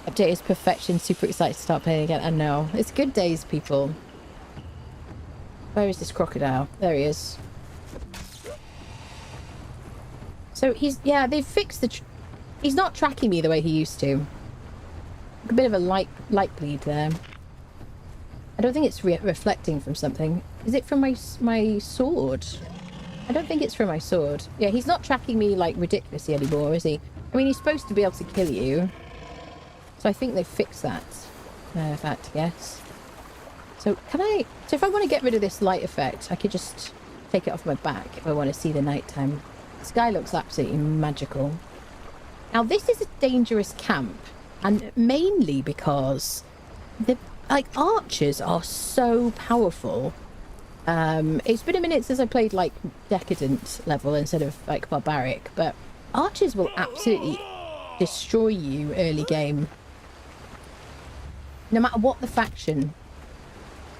Speaker 2: Update is perfection. Super excited to start playing again. I know. It's good days, people. Where is this crocodile? There he is. So they've fixed he's not tracking me the way he used to. A bit of a light bleed there. I don't think it's reflecting from something. Is it from my sword? I don't think it's from my sword. Yeah, he's not tracking me like ridiculously anymore, is he? I mean, he's supposed to be able to kill you. So I think they've fixed that. If I had to guess. So if I want to get rid of this light effect, I could just take it off my back if I want to see the nighttime. The sky looks absolutely magical. Now this is a dangerous camp, and mainly because the archers are so powerful. It's been a minute since I played like Decadent level instead of like Barbaric, but archers will absolutely destroy you early game. No matter what the faction.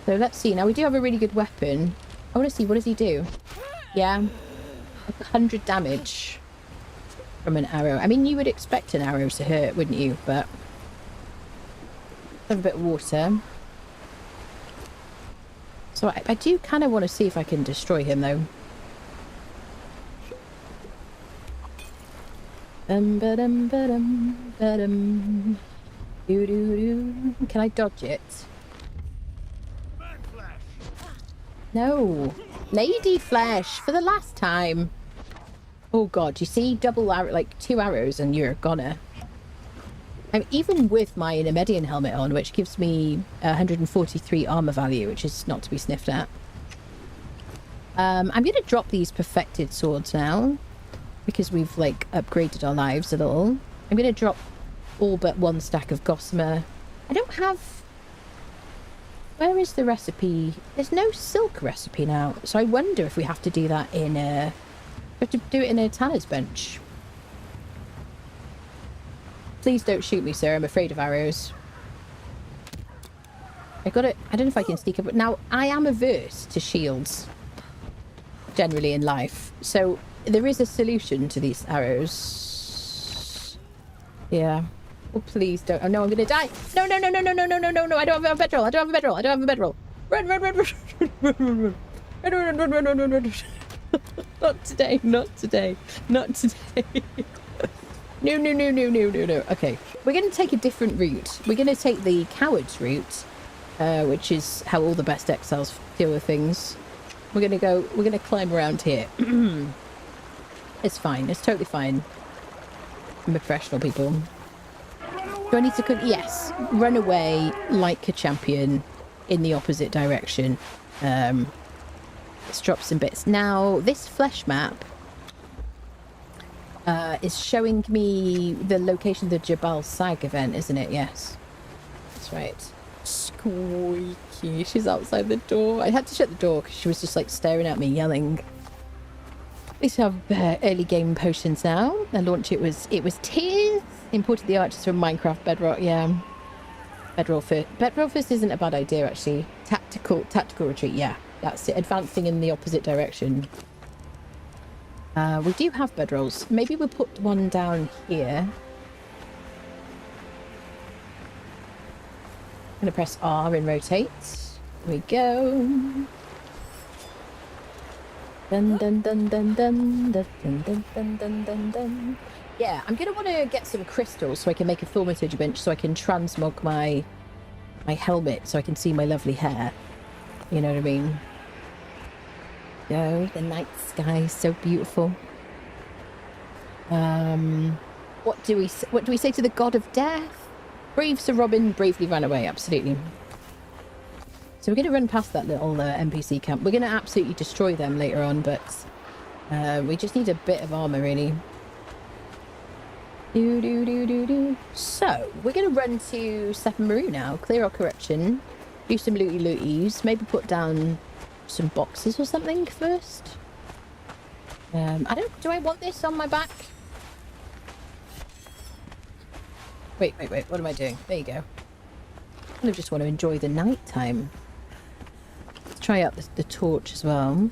Speaker 2: So let's see. Now we do have a really good weapon. I want to see, what does he do? Yeah. 100 damage from an arrow. I mean, you would expect an arrow to hurt, wouldn't you? But have a bit of water. So I do kind of want to see if I can destroy him, though. Can I dodge it? No. Lady Flesh for the last time. Oh god, you see? Double arrow, like 2 arrows and you're a goner. Even with my Nemedian helmet on, which gives me 143 armor value, which is not to be sniffed at. I'm going to drop these perfected swords now, because we've like upgraded our lives a little. I'm going to drop all but 1 stack of gossamer. I don't have... Where is the recipe? There's no silk recipe now, so I wonder if we have to do that in a... We have to do it in a Tanner's bench. Please don't shoot me, sir. I'm afraid of arrows. I don't know if I can sneak up, but now I am averse to shields generally in life, so there is a solution to these arrows. Yeah. Oh, please don't. Oh no, I'm gonna die. No, no, no, no, no, no, no, no, no, no. I don't have a bedroll. I don't have a bedroll. I don't have a bedroll. Run, run, run, run, run, run, run, run. Run, run, run, run, run, run, run. Not today, not today, not today. No, no, no, no, no, no, no. Okay, we're going to take a different route. We're going to take the coward's route, which is how all the best exiles deal with things. We're going to climb around here. It's fine. It's totally fine. I'm a professional, people. Do I need to cook? Yes. Run away like a champion in the opposite direction. Let's drop some bits. Now, this flesh map is showing me the location of the Jabal Sag event, isn't it? Yes. That's right. Squeaky. She's outside the door. I had to shut the door because she was just like staring at me, yelling. We have early game potions now. The launch it was tears. Imported the archers from Minecraft Bedrock. Yeah. Bedroll first. Bedroll first isn't a bad idea actually. Tactical retreat. Yeah, that's it. Advancing in the opposite direction. We do have bedrolls. Maybe we'll put one down here. I'm going to press R and rotate. we go. Dun dun dun dun dun dun dun dun dun dun dun dun. Yeah, I'm gonna want to get some crystals so I can make a thaumaturgy bench so I can transmog my helmet so I can see my lovely hair. You know what I mean? Oh, the night sky is so beautiful. What do we say to the god of death? Brave Sir Robin bravely ran away. Absolutely. So we're going to run past that little NPC camp. We're going to absolutely destroy them later on, but we just need a bit of armor, really. So we're going to run to Seven Maru now. Clear our corruption. Do some looty looties. Maybe put down some boxes or something first. Do I want this on my back? Wait. What am I doing? There you go. I kind of just want to enjoy the night time. Let's try out the torch as well.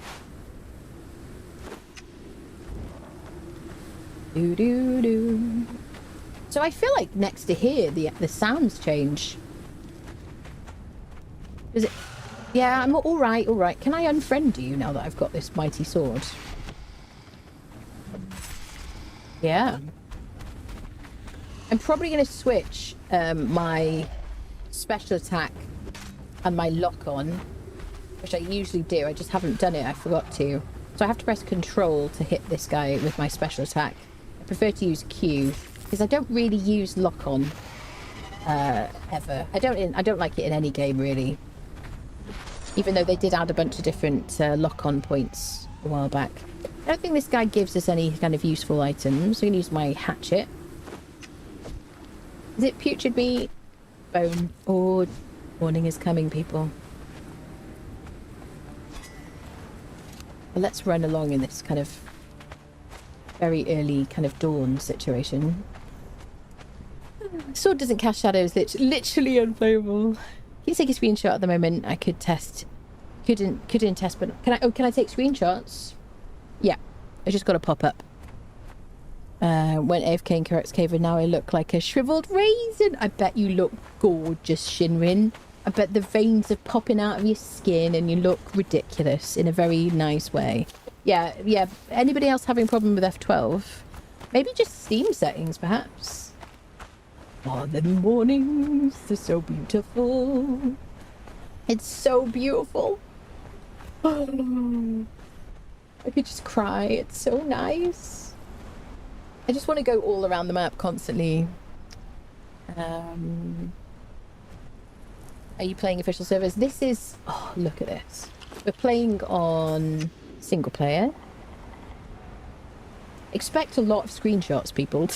Speaker 2: So I feel like next to here, the sounds change. Is it? Yeah, I'm all right. Can I unfriend you now that I've got this mighty sword? Yeah. I'm probably going to switch my special attack and my lock on, which I usually do. I just haven't done it. I forgot to. So I have to press Control to hit this guy with my special attack. I prefer to use Q because I don't really use lock on ever. I don't like it in any game really. Even though they did add a bunch of different lock-on points a while back. I don't think this guy gives us any kind of useful items. So I'm going to use my hatchet. Is it putrid meat? Bone. Oh, morning is coming, people. Well, let's run along in this kind of very early kind of dawn situation. Sword doesn't cast shadows. It's literally unplayable. Can you take a screenshot at the moment? I could test. Couldn't test, but can I take screenshots? Yeah, I just got a pop up. Went AFK in Correct's cave and now I look like a shriveled raisin. I bet you look gorgeous, Shinrin. I bet the veins are popping out of your skin and you look ridiculous in a very nice way. Yeah. Anybody else having a problem with F12? Maybe just Steam settings, perhaps. Oh, the mornings are so beautiful. It's so beautiful. Oh, I could just cry. It's so nice. I just want to go all around the map constantly. Are you playing official servers? This is... Oh, look at this. We're playing on single player. Expect a lot of screenshots, people.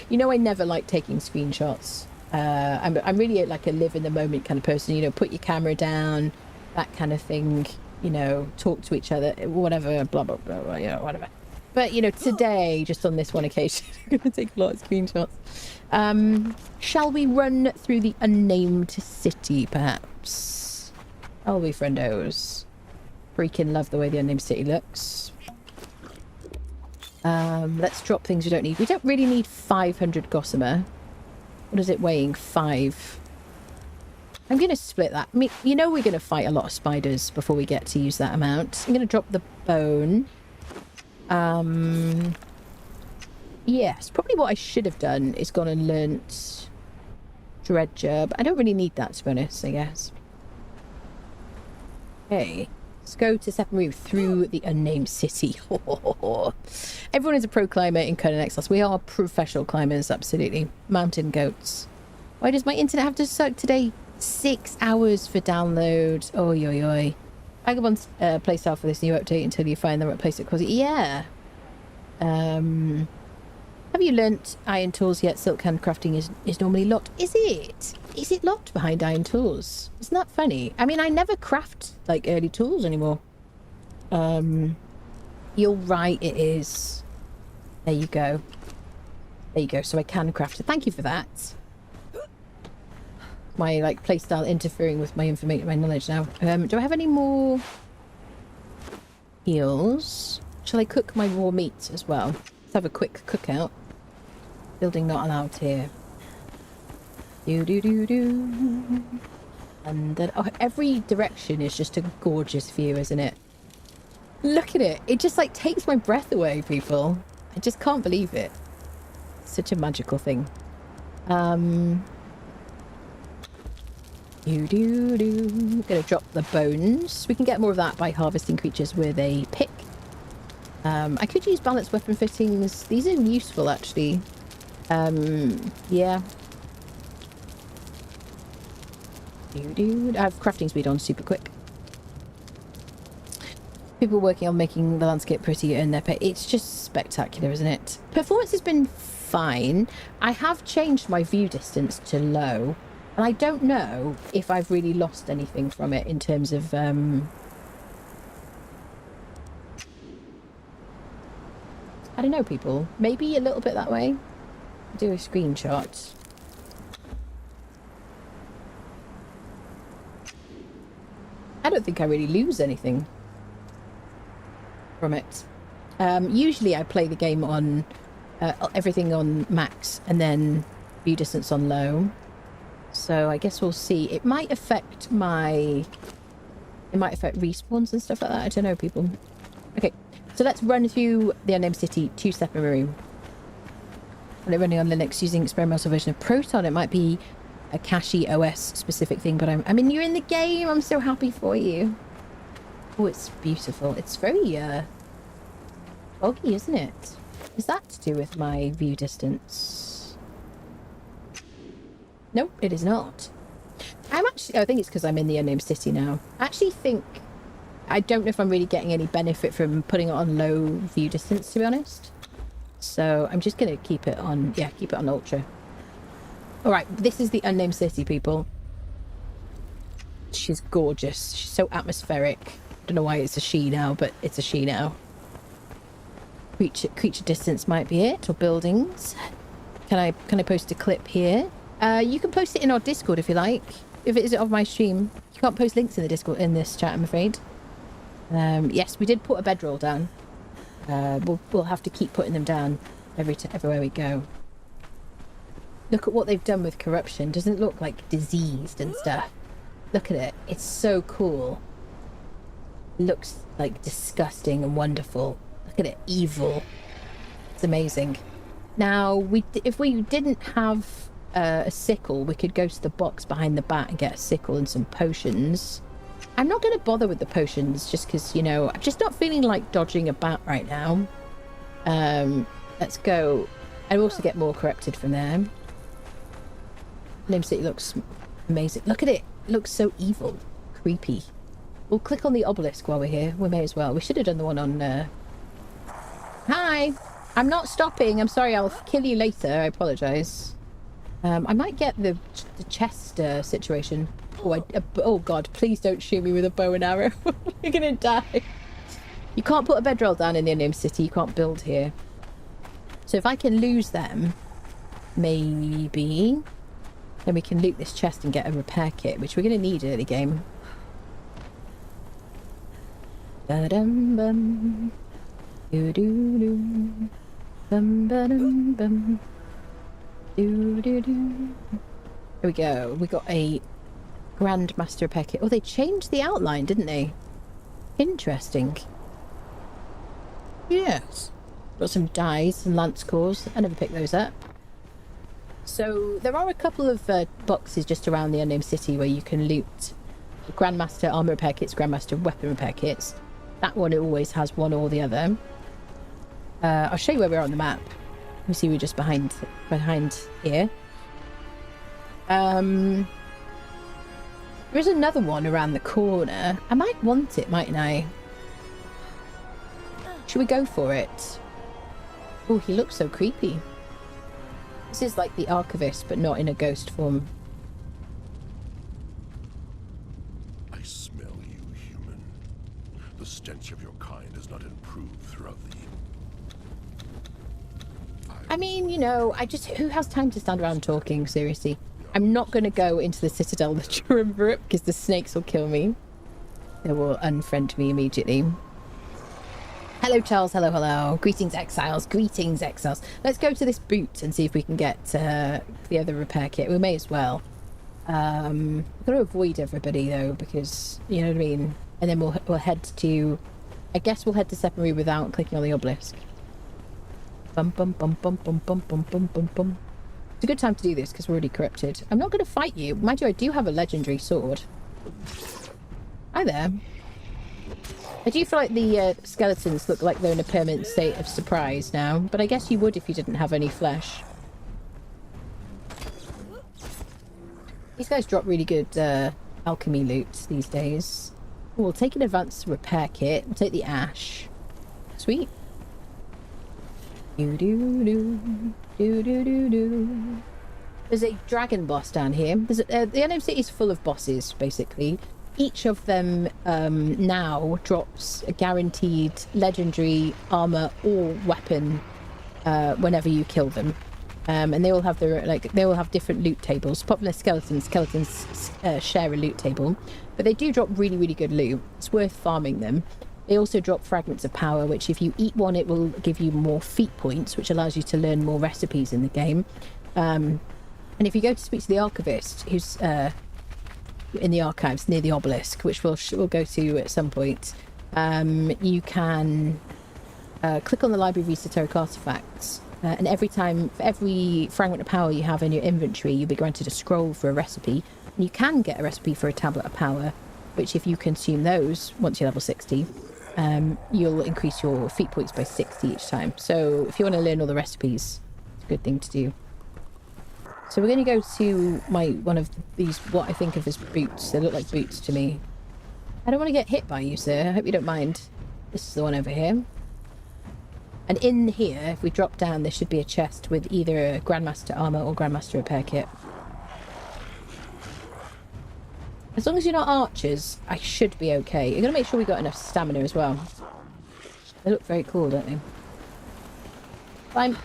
Speaker 2: You know, I never like taking screenshots. I'm really like a live in the moment kind of person. You know, put your camera down, that kind of thing. You know, talk to each other, whatever, blah, blah, blah, blah, you know, whatever. But, you know, today, just on this one occasion, I'm going to take a lot of screenshots. Shall we run through the unnamed city, perhaps? I'll be friendos. Freaking love the way the unnamed city looks. Let's drop things we don't need. We don't really need 500 gossamer. What is it weighing? 5. I'm going to split that. I mean, you know we're going to fight a lot of spiders before we get to use that amount. I'm going to drop the bone. Yes, probably what I should have done is gone and learnt Dredger, but I don't really need that, to be honest, I guess. Okay, let's go to Seven Maru through the unnamed city. Everyone is a pro climber in Conan Exiles. We are professional climbers, absolutely. Mountain goats. Why does my internet have to suck today? 6 hours for download. Oi, oi, oi. Vagabond's playstyle for this new update until you find the right place at Cosy. Yeah. Have you learnt iron tools yet? Silk handcrafting is normally locked. Is it? Is it locked behind iron tools? Isn't that funny? I mean, I never craft like early tools anymore. You're right, it is. There you go. There you go. So I can craft it. Thank you for that. My like playstyle interfering with my information, my knowledge now. Do I have any more heals? Shall I cook my raw meat as well? Let's have a quick cookout. Building not allowed here. And then every direction is just a gorgeous view, isn't it? Look at it. It just like takes my breath away, people. I just can't believe it. Such a magical thing. Gonna drop the bones. We can get more of that by harvesting creatures with a pick. I could use balanced weapon fittings. These are useful, actually. Yeah. I have crafting speed on super quick. People working on making the landscape pretty and their pay. It's just spectacular, isn't it? Performance has been fine. I have changed my view distance to low, and I don't know if I've really lost anything from it in terms of I don't know, people. Maybe a little bit that way. Do a screenshot. I don't think I really lose anything from it. Usually I play the game on everything on max and then view distance on low. So I guess we'll see. It might affect respawns and stuff like that. I don't know, people. Okay, so let's run through the Unnamed City 2-step room. And running on Linux using experimental version of Proton. It might be a Cache OS specific thing, but I mean, you're in the game. I'm so happy for you. Oh, it's beautiful. It's very foggy, isn't it? Is that to do with my view distance? Nope, it is not. I think it's because I'm in the Unnamed City now. I don't know if I'm really getting any benefit from putting it on low view distance, to be honest. So I'm just going to keep it on ultra. All right, this is the Unnamed City, people. She's gorgeous. She's so atmospheric. Don't know why it's a she now, but it's a she now. Creature distance might be it, or buildings. Can I post a clip here? You can post it in our Discord if you like. If it isn't of my stream, you can't post links in the Discord in this chat, I'm afraid. Yes, we did put a bedroll down. We'll have to keep putting them down everywhere we go. Look at what they've done with corruption. Doesn't it look like diseased and stuff? Look at it. It's so cool. It looks like disgusting and wonderful. Look at it. Evil. It's amazing. Now, if we didn't have a sickle, we could go to the box behind the bat and get a sickle and some potions. I'm not going to bother with the potions just because, I'm just not feeling like dodging a bat right now. Let's go. I also get more corrupted from there. Unnamed City looks amazing. Look at it. It looks so evil. Creepy. We'll click on the obelisk while we're here. We may as well. We should have done the one on... Hi! I'm not stopping. I'm sorry. I'll kill you later. I apologise. I might get the chest situation. Oh, God. Please don't shoot me with a bow and arrow. You're going to die. You can't put a bedroll down in the Unnamed City. You can't build here. So if I can lose them, maybe... Then we can loot this chest and get a repair kit, which we're going to need early game. Ba-dum-bum. Do-do-do. Bum-ba-dum-bum. Do-do-do. There we go. We got a Grandmaster repair kit. Oh, they changed the outline, didn't they? Interesting. Yes. Got some dies and lance cores. I never picked those up. So there are a couple of boxes just around the Unnamed City where you can loot Grandmaster armor repair kits, Grandmaster weapon repair kits. That one always has one or the other. I'll show you where we are on the map. You see we're just behind here. There's another one around the corner. I might want it, mightn't I? Should we go for it? Oh, he looks so creepy. This is like the Archivist, but not in a ghost form.
Speaker 3: I smell you, human. The stench of your kind has not improved throughout the year.
Speaker 2: I mean, who has time to stand around talking, seriously? I'm not going to go into the Citadel to remember it because the snakes will kill me. They will unfriend me immediately. Hello, Charles. Hello, hello. Greetings, Exiles. Greetings, Exiles. Let's go to this boot and see if we can get the other repair kit. We may as well. I've got to avoid everybody though, because you know what I mean. And then we'll head to, I guess we'll head to Sephiroth without clicking on the obelisk. Bum bum bum bum bum bum bum bum bum bum. It's a good time to do this because we're already corrupted. I'm not going to fight you. Mind you, I do have a legendary sword. Hi there. I do feel like the skeletons look like they're in a permanent state of surprise now, but I guess you would if you didn't have any flesh. These guys drop really good alchemy loot these days. We'll take an advanced repair kit. We'll take the ash. Sweet. There's a dragon boss down here. There's the Unknown City is full of bosses, basically. Each of them now drops a guaranteed legendary armor or weapon whenever you kill them. And they all have their they all have different loot tables. Apart from the skeletons share a loot table, but they do drop really, really good loot. It's worth farming them. They also drop fragments of power, which if you eat one, it will give you more feat points, which allows you to learn more recipes in the game. And if you go to speak to the archivist, who's in the archives near the obelisk, which we'll go to at some point, you can click on the library of esoteric artifacts. And every time, for every fragment of power you have in your inventory, you'll be granted a scroll for a recipe. And you can get a recipe for a tablet of power, which if you consume those, once you're level 60, you'll increase your feat points by 60 each time. So if you want to learn all the recipes, it's a good thing to do. So we're going to go to one of these, what I think of as boots. They look like boots to me. I don't want to get hit by you, sir. I hope you don't mind. This is the one over here. And in here, if we drop down, there should be a chest with either a Grandmaster Armor or Grandmaster Repair Kit. As long as you're not archers, I should be okay. You're going to make sure we got enough stamina as well. They look very cool, don't they? I'm...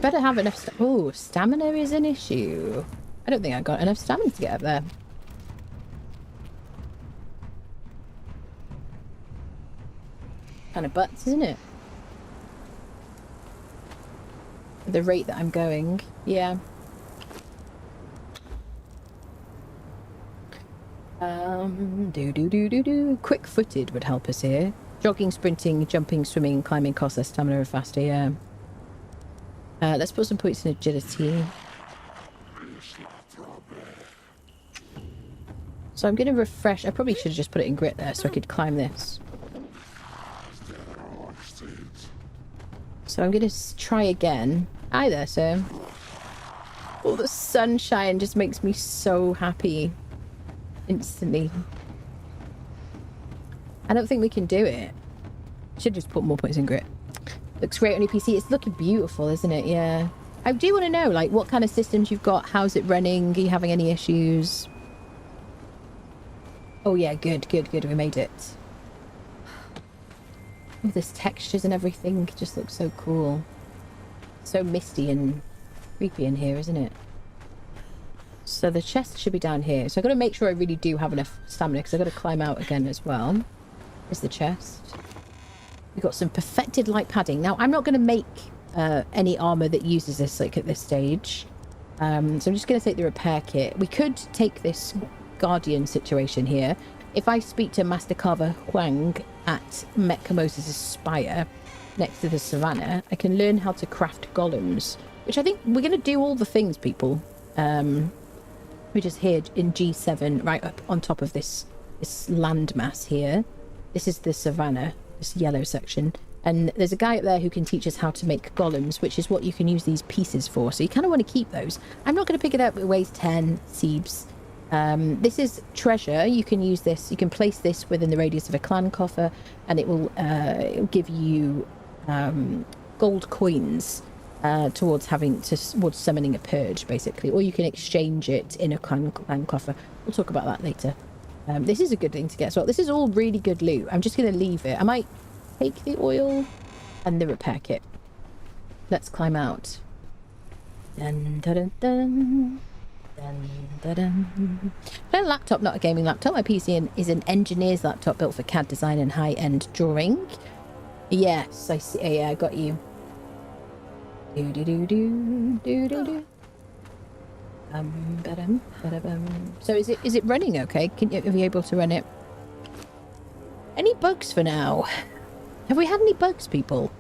Speaker 2: Better have enough oh, stamina is an issue. I don't think I got enough stamina to get up there. Kind of butts, isn't it? At the rate that I'm going, yeah. Quick-footed would help us here. Jogging, sprinting, jumping, swimming, climbing costs less stamina and faster, yeah. Let's put some points in agility. So I'm going to refresh. I probably should have just put it in grit there so I could climb this. So I'm going to try again. Hi there, sir. Oh, the sunshine just makes me so happy. Instantly. I don't think we can do it. Should just put more points in grit. Looks great on your PC. It's looking beautiful, isn't it? Yeah. I do want to know, like, what kind of systems you've got. How's it running? Are you having any issues? Oh, yeah. Good, good, good. We made it. All this textures and everything just looks so cool. So misty and creepy in here, isn't it? So the chest should be down here. So I've got to make sure I really do have enough stamina because I've got to climb out again as well. Here's the chest. We've got some perfected light padding. Now, I'm not going to make any armor that uses this like at this stage. So I'm just going to take the repair kit. We could take this guardian situation here. If I speak to Master Carver Huang at Mecha Moses' Spire next to the savannah, I can learn how to craft golems, which I think we're going to do all the things, people. We're just here in G7, right up on top of this landmass here. This is the savannah, this yellow section. And there's a guy up there who can teach us how to make golems, which is what you can use these pieces for. So you kind of want to keep those. I'm not going to pick it up. It weighs 10 seebs. This is treasure. You can use this. You can place this within the radius of a clan coffer, and it will give you gold coins towards summoning a purge, basically. Or you can exchange it in a clan coffer. We'll talk about that later. This is a good thing to get as well. This is all really good loot. I'm just going to leave it. I might take the oil and the repair kit. Let's climb out. Dun, dun, dun, dun. Dun, dun, dun. My laptop, not a gaming laptop. My PC is an engineer's laptop built for CAD design and high-end drawing. Yes, I see. Yeah, I got you. Do do do do do do do. So is it running okay? Are we able to run it? Any bugs for now? Have we had any bugs, people?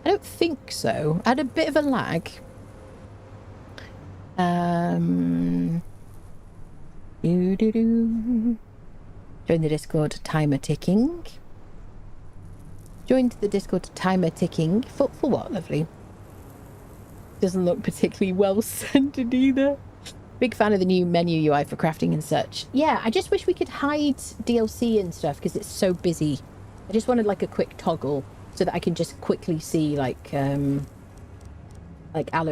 Speaker 2: I don't think so. I had a bit of a lag. Join the Discord, timer ticking. Joined the Discord, timer ticking. For what, lovely? Doesn't look particularly well centered either. Big fan of the new menu UI for crafting and such. Yeah, I just wish we could hide DLC and stuff because it's so busy. I just wanted like a quick toggle so that I can just quickly see like aloe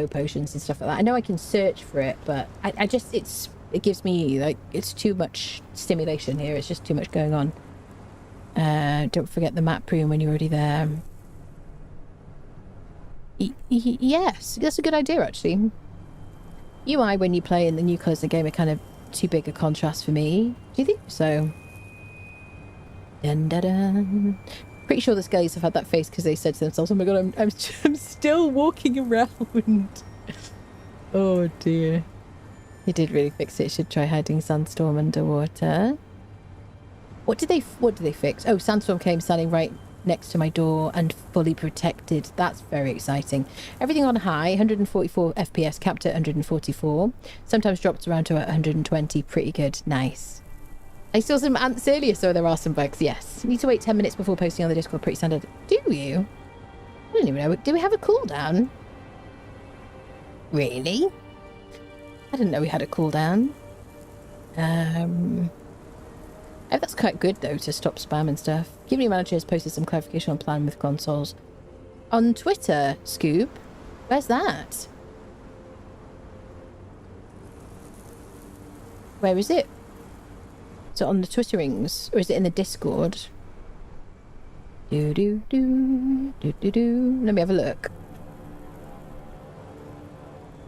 Speaker 2: potions and stuff like that. I know I can search for it, but I just it gives me like it's too much stimulation here. It's just too much going on. Don't forget the map prune when you're already there. Yes, that's a good idea actually. UI when you play in the new colours of the game are kind of too big a contrast for me. Do you think so? Dun, dun, dun. Pretty sure the skellies have had that face because they said to themselves, "Oh my god, I'm still walking around." Oh dear. He did really fix it. Should try hiding Sandstorm underwater. What did they fix? Oh, Sandstorm came standing right next to my door and fully protected. That's very exciting. Everything on high, 144 FPS, capped at 144. Sometimes dropped around to 120. Pretty good. Nice. I saw some ants earlier, so there are some bugs, yes. Need to wait 10 minutes before posting on the Discord. Pretty standard. Do you? I don't even know. Do we have a cooldown? Really? I didn't know we had a cooldown. Oh, that's quite good, though, to stop spam and stuff. Community Manager has posted some clarification on plan with consoles. On Twitter, Scoob? Where's that? Where is it? Is it on the Twitterings? Or is it in the Discord? Let me have a look.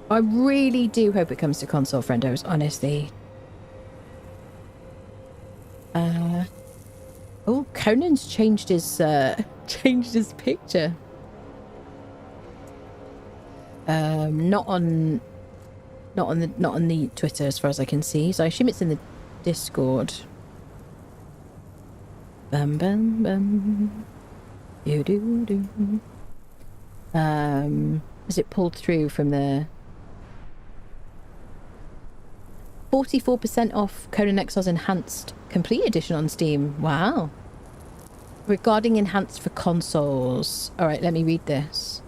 Speaker 2: I really do hope it comes to console, friendos, honestly. Oh, Conan's changed his picture. Not on the Twitter as far as I can see. So I assume it's in the Discord. Bum bum bum. Do do do. Is it pulled through from the 44% off Conan Exiles Enhanced Complete Edition on Steam. Wow. Regarding enhanced for consoles. Alright, let me read this.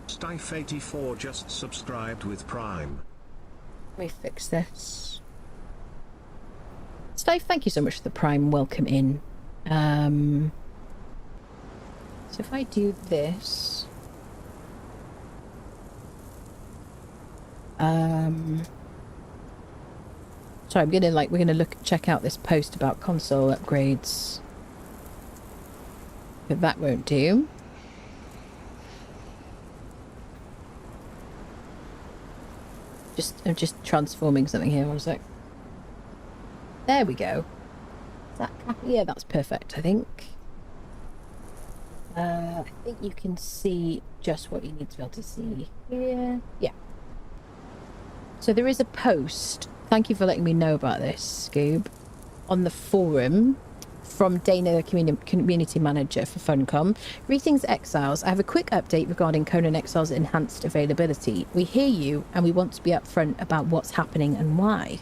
Speaker 4: Stife84 just subscribed with Prime.
Speaker 2: Let me fix this. Steve, thank you so much for the Prime welcome in. So if I do this... Sorry, we're gonna check out this post about console upgrades. But that won't do. I'm just transforming something here, 1 sec. There we go. Yeah, that's perfect, I think. I think you can see just what you need to be able to see here. Yeah. So there is a post, thank you for letting me know about this, Scoob, on the forum from Dana, the community manager for Funcom. Greetings, Exiles. I have a quick update regarding Conan Exiles enhanced availability. We hear you, and we want to be upfront about what's happening and why.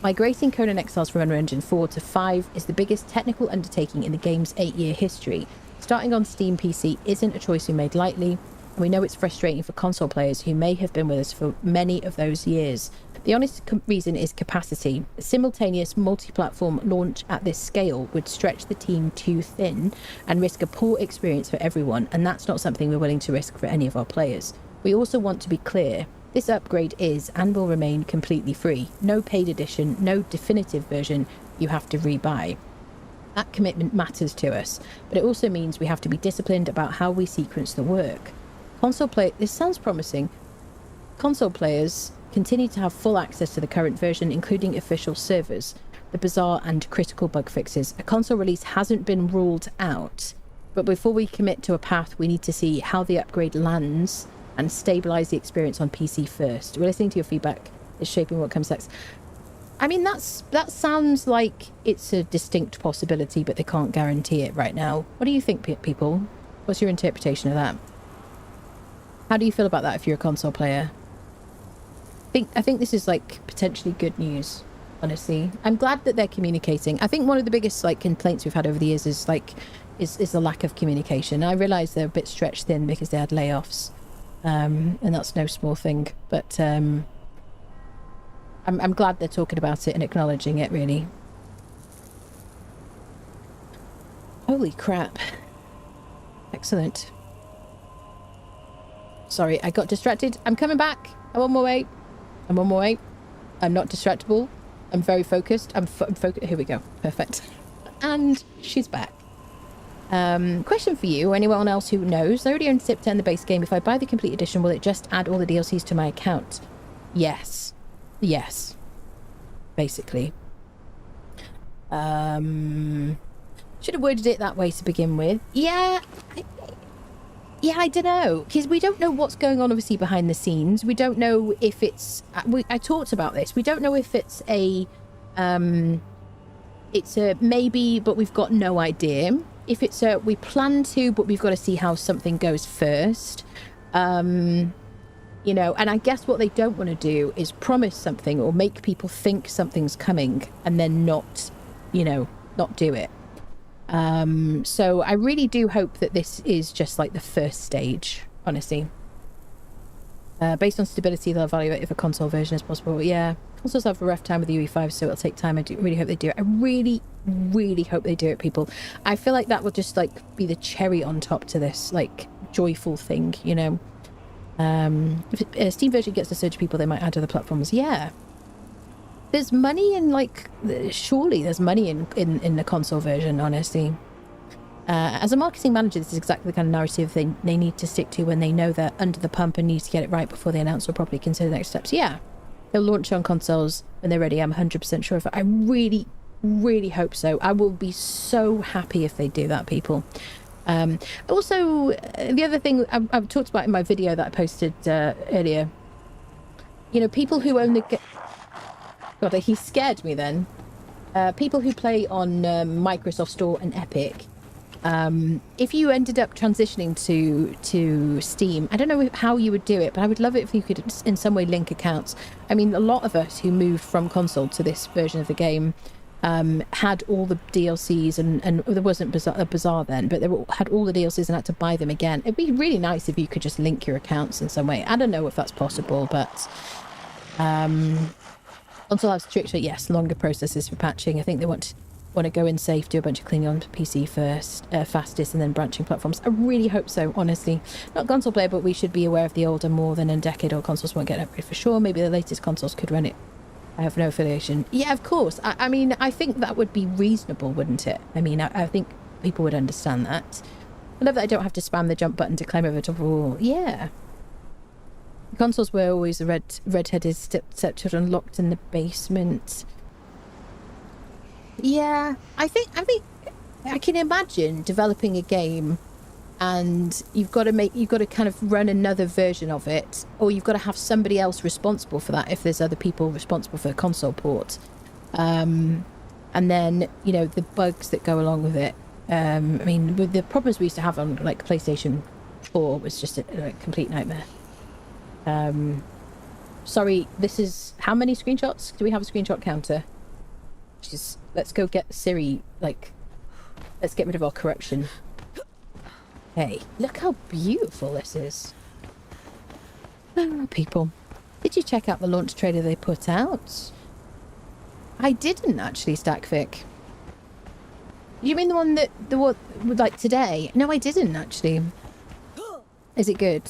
Speaker 2: Migrating Conan Exiles from Unreal Engine 4 to 5 is the biggest technical undertaking in the game's 8-year history. Starting on Steam PC isn't a choice we made lightly, and we know it's frustrating for console players who may have been with us for many of those years. The honest reason is capacity. A simultaneous multi-platform launch at this scale would stretch the team too thin and risk a poor experience for everyone, and that's not something we're willing to risk for any of our players. We also want to be clear. This upgrade is and will remain completely free. No paid edition, no definitive version you have to rebuy. That commitment matters to us, but it also means we have to be disciplined about how we sequence the work. This sounds promising. console players continue to have full access to the current version, including official servers, the bizarre and critical bug fixes. A console release hasn't been ruled out, but before we commit to a path, we need to see how the upgrade lands and stabilize the experience on PC first. We're listening to your feedback. It's shaping what comes next. I mean, that sounds like it's a distinct possibility, but they can't guarantee it right now. What do you think, people? What's your interpretation of that? How do you feel about that if you're a console player? I think this is like potentially good news, honestly. I'm glad that they're communicating. I think one of the biggest like complaints we've had over the years is the lack of communication. I realise they're a bit stretched thin because they had layoffs, and that's no small thing. But I'm glad they're talking about it and acknowledging it, really. Holy crap. Excellent. Sorry, I got distracted. I'm coming back. I'm on my way. I'm not distractible. I'm very focused. I'm focused. Here we go. Perfect. And she's back. Question for you, anyone else who knows. I already own Tip 10, the base game. If I buy the complete edition, will it just add all the DLCs to my account? Yes. Yes. Basically. Should have worded it that way to begin with. Yeah, I don't know, because we don't know what's going on, obviously, behind the scenes. We don't know if it's... I talked about this. We don't know if it's a maybe, but we've got no idea. If it's a we plan to, but we've got to see how something goes first. You know, and I guess what they don't want to do is promise something or make people think something's coming and then not, you know, not do it. So I really do hope that this is just like the first stage, honestly. Based on stability, they'll evaluate if a console version is possible. Yeah, consoles have a rough time with the UE5, so it'll take time. I do really hope they do it. I really, really hope they do it, people. I feel like that will just like be the cherry on top to this like joyful thing, you know. If a Steam version gets a surge of people, they might add other platforms. Yeah. There's money in, like, surely there's money in the console version, honestly. As a marketing manager, this is exactly the kind of narrative they need to stick to when they know they're under the pump and need to get it right before they announce or properly consider the next steps. Yeah, they'll launch on consoles when they're ready. I'm 100% sure of it. I really, really hope so. I will be so happy if they do that, people. Also, the other thing I've talked about in my video that I posted earlier, you know, people who own the... God, he scared me then. People who play on Microsoft Store and Epic, if you ended up transitioning to Steam, I don't know how you would do it, but I would love it if you could in some way link accounts. I mean, a lot of us who moved from console to this version of the game had all the DLCs, and there wasn't a bazaar then, but they had all the DLCs and had to buy them again. It'd be really nice if you could just link your accounts in some way. I don't know if that's possible, but... console has stricter, yes, longer processes for patching. I think they want to go in safe, do a bunch of cleaning on PC first, fastest, and then branching platforms. I really hope so, honestly. Not console player, but we should be aware of the older, more than a decade old consoles won't get an upgrade for sure. Maybe the latest consoles could run it. I have no affiliation. Yeah, of course. I mean, I think that would be reasonable, wouldn't it? I mean, I think people would understand that. I love that I don't have to spam the jump button to climb over the top of a wall. Yeah. Consoles were always the red-headed stepchildren locked in the basement. Yeah, I think I can imagine developing a game, and you've got to kind of run another version of it, or you've got to have somebody else responsible for that if there's other people responsible for the console port. And then, you know, the bugs that go along with it. I mean, with the problems we used to have on like PlayStation 4 was just a complete nightmare. Sorry, this is how many screenshots? Do we have a screenshot counter? Just let's go get Siri, like, let's get rid of our corruption. Hey, look how beautiful this is. Oh, people, did you check out the launch trailer they put out? I didn't actually, Stackfic. You mean the one like today? No, I didn't actually. Is it good?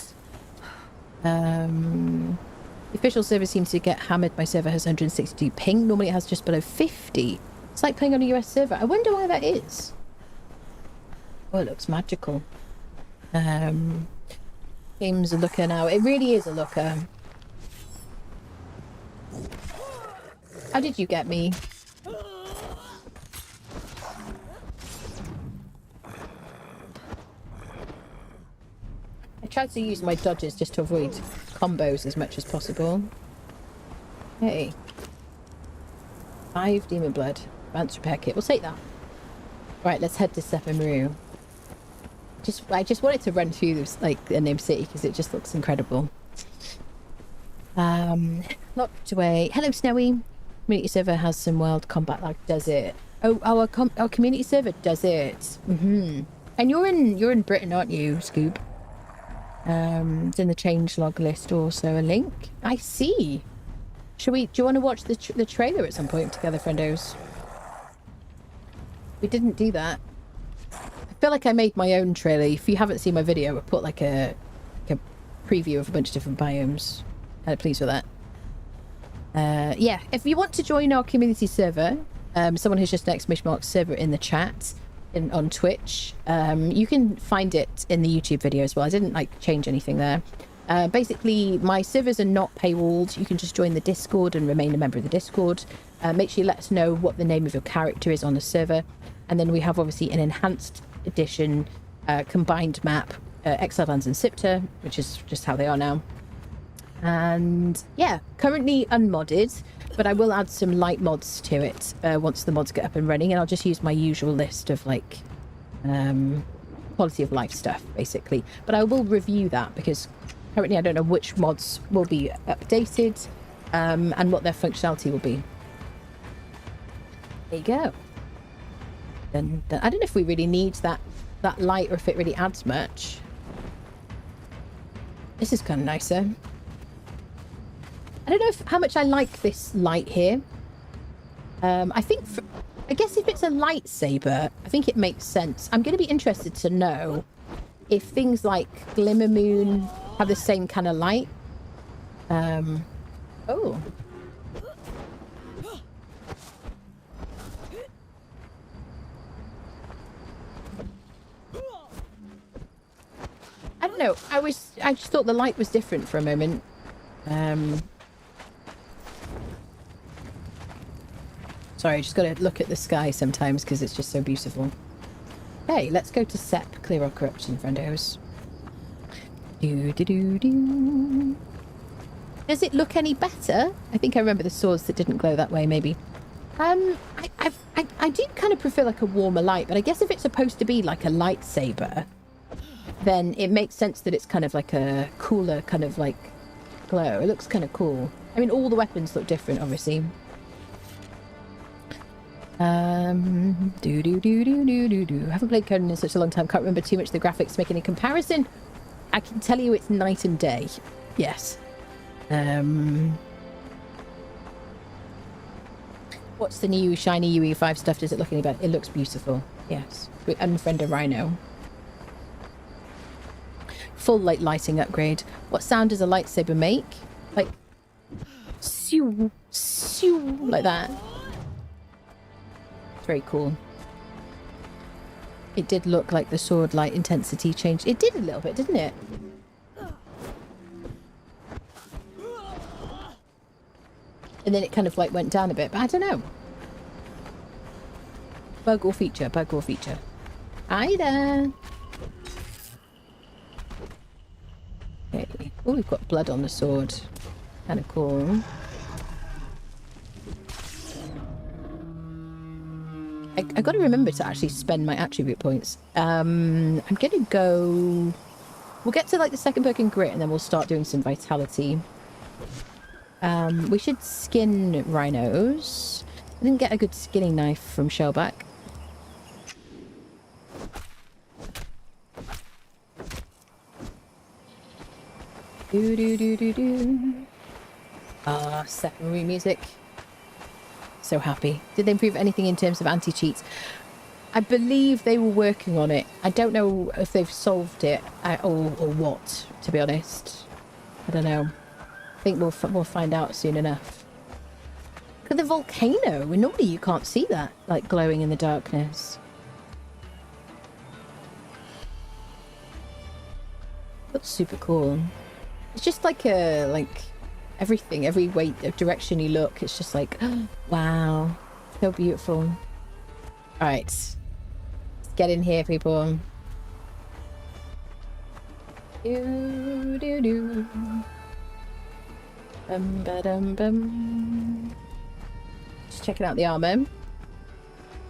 Speaker 2: The official server seems to get hammered. My server has 162 ping. Normally it has just below 50. It's like playing on a US server. I wonder why that is. Oh, it looks magical. Game's a looker now. It really is a looker. How did you get me? I tried to use my dodges just to avoid combos as much as possible. Hey. 5 demon blood. Advanced repair kit. We'll take that. Right, let's head to Sephiroth. I just wanted to run through this, like, the name city because it just looks incredible. Locked away. Hello, Snowy. Community server has some wild combat lag. Does it? Oh, our community server does it. And you're in Britain, aren't you, Scoob? It's in the changelog list also a link. I see. Do you want to watch the trailer at some point together, friendos? We didn't do that. I feel like I made my own trailer. If you haven't seen my video, I put like a preview of a bunch of different biomes. Kind of pleased with that. Yeah, if you want to join our community server, someone who's just an exclamation mark server in the chat on Twitch, you can find it in the YouTube video as well. I didn't like change anything there. Basically, my servers are not paywalled. You can just join the Discord and remain a member of the Discord. Make sure you let us know what the name of your character is on the server. And then we have obviously an enhanced edition combined map, Exiled Lands and Sipta, which is just how they are now. And yeah, currently unmodded, but I will add some light mods to it once the mods get up and running. And I'll just use my usual list of like quality of life stuff, basically. But I will review that because currently I don't know which mods will be updated and what their functionality will be. There you go. And I don't know if we really need that light or if it really adds much. This is kind of nicer. I don't know how much I like this light here. I guess if it's a lightsaber, I think it makes sense. I'm going to be interested to know if things like Glimmer Moon have the same kind of light. Oh. I don't know. I just thought the light was different for a moment. Sorry, I just got to look at the sky sometimes because it's just so beautiful. Hey, let's go to Sep, clear our corruption, friendos. Do. Does it look any better? I think I remember the swords that didn't glow that way, maybe. I do kind of prefer like a warmer light, but I guess if it's supposed to be like a lightsaber, then it makes sense that it's kind of like a cooler kind of like glow. It looks kind of cool. I mean, all the weapons look different, obviously. Haven't played Conan in such a long time. Can't remember too much of the graphics to make any comparison. I can tell you it's night and day. Yes. What's the new shiny UE5 stuff? Does it look any better? It looks beautiful. Yes. We unfriend a rhino. Full like lighting upgrade. What sound does a lightsaber make? Like, sew, like that. Very cool. It did look like the sword light intensity changed. It did a little bit, didn't it? And then it kind of like went down a bit, but I don't know. Bug or feature, bug or feature. Hi there. Okay. Oh, we've got blood on the sword. Kind of cool. I got to remember to actually spend my attribute points. I'm going to go... We'll get to like the second perk in grit and then we'll start doing some vitality. We should skin rhinos. I didn't get a good skinning knife from Shellback. Ah, Sephiroth music. So happy. Did they improve anything in terms of anti-cheats? I believe they were working on it. I don't know if they've solved it or what, to be honest. I don't know. I think we'll find out soon enough. Look at the volcano. Normally you can't see that, like glowing in the darkness. Looks super cool. It's just like a everything, every way, direction you look, it's just like, wow, so beautiful. All right, let's get in here, people. Do do do. Bum. Just checking out the armor.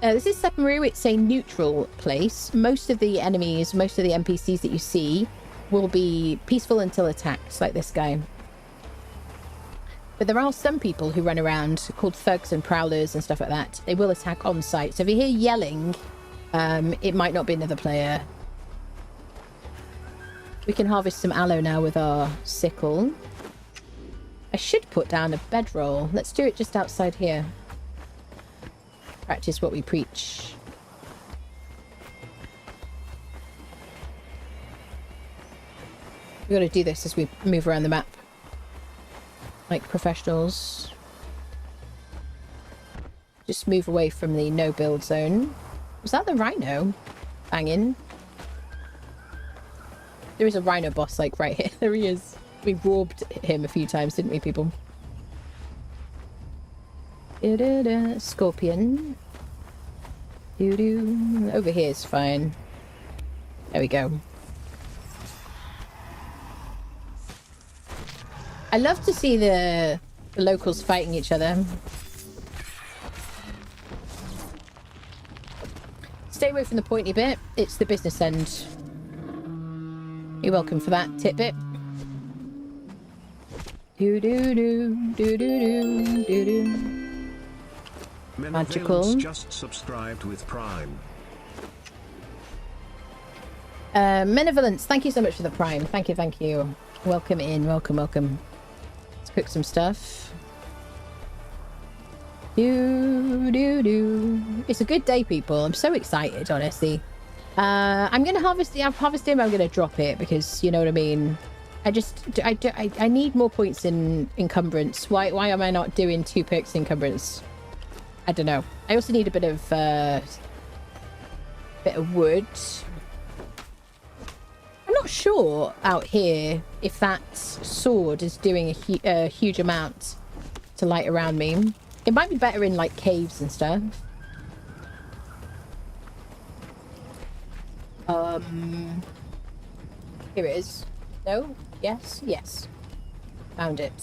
Speaker 2: This is Sephiroth. It's a neutral place. Most of the enemies, most of the NPCs that you see will be peaceful until attacked, like this guy. But there are some people who run around called thugs and prowlers and stuff like that. They will attack on sight. So if you hear yelling, it might not be another player. We can harvest some aloe now with our sickle. I should put down a bedroll. Let's do it just outside here. Practice what we preach. We've got to do this as we move around the map. Like professionals. Just move away from the no build zone. Was that the rhino? Banging. There is a rhino boss like right here. There he is. We robbed him a few times, didn't we, people? Scorpion. Over here is fine. There we go. I love to see the locals fighting each other. Stay away from the pointy bit. It's the business end. You're welcome for that tidbit. Magical.
Speaker 4: Just subscribed with Prime.
Speaker 2: Benevolence, thank you so much for the Prime. Thank you. Welcome in, welcome. Let's cook some stuff. It's a good day, people. I'm so excited, honestly. I'm gonna harvest. I've harvested him. I'm gonna drop it because you know what I mean. I need more points in encumbrance. Why am I not doing 2 perks in encumbrance? I don't know. I also need a bit of wood. I'm not sure out here if that sword is doing a huge amount to light around me. It might be better in like caves and stuff. Here it is. No? Yes. Found it.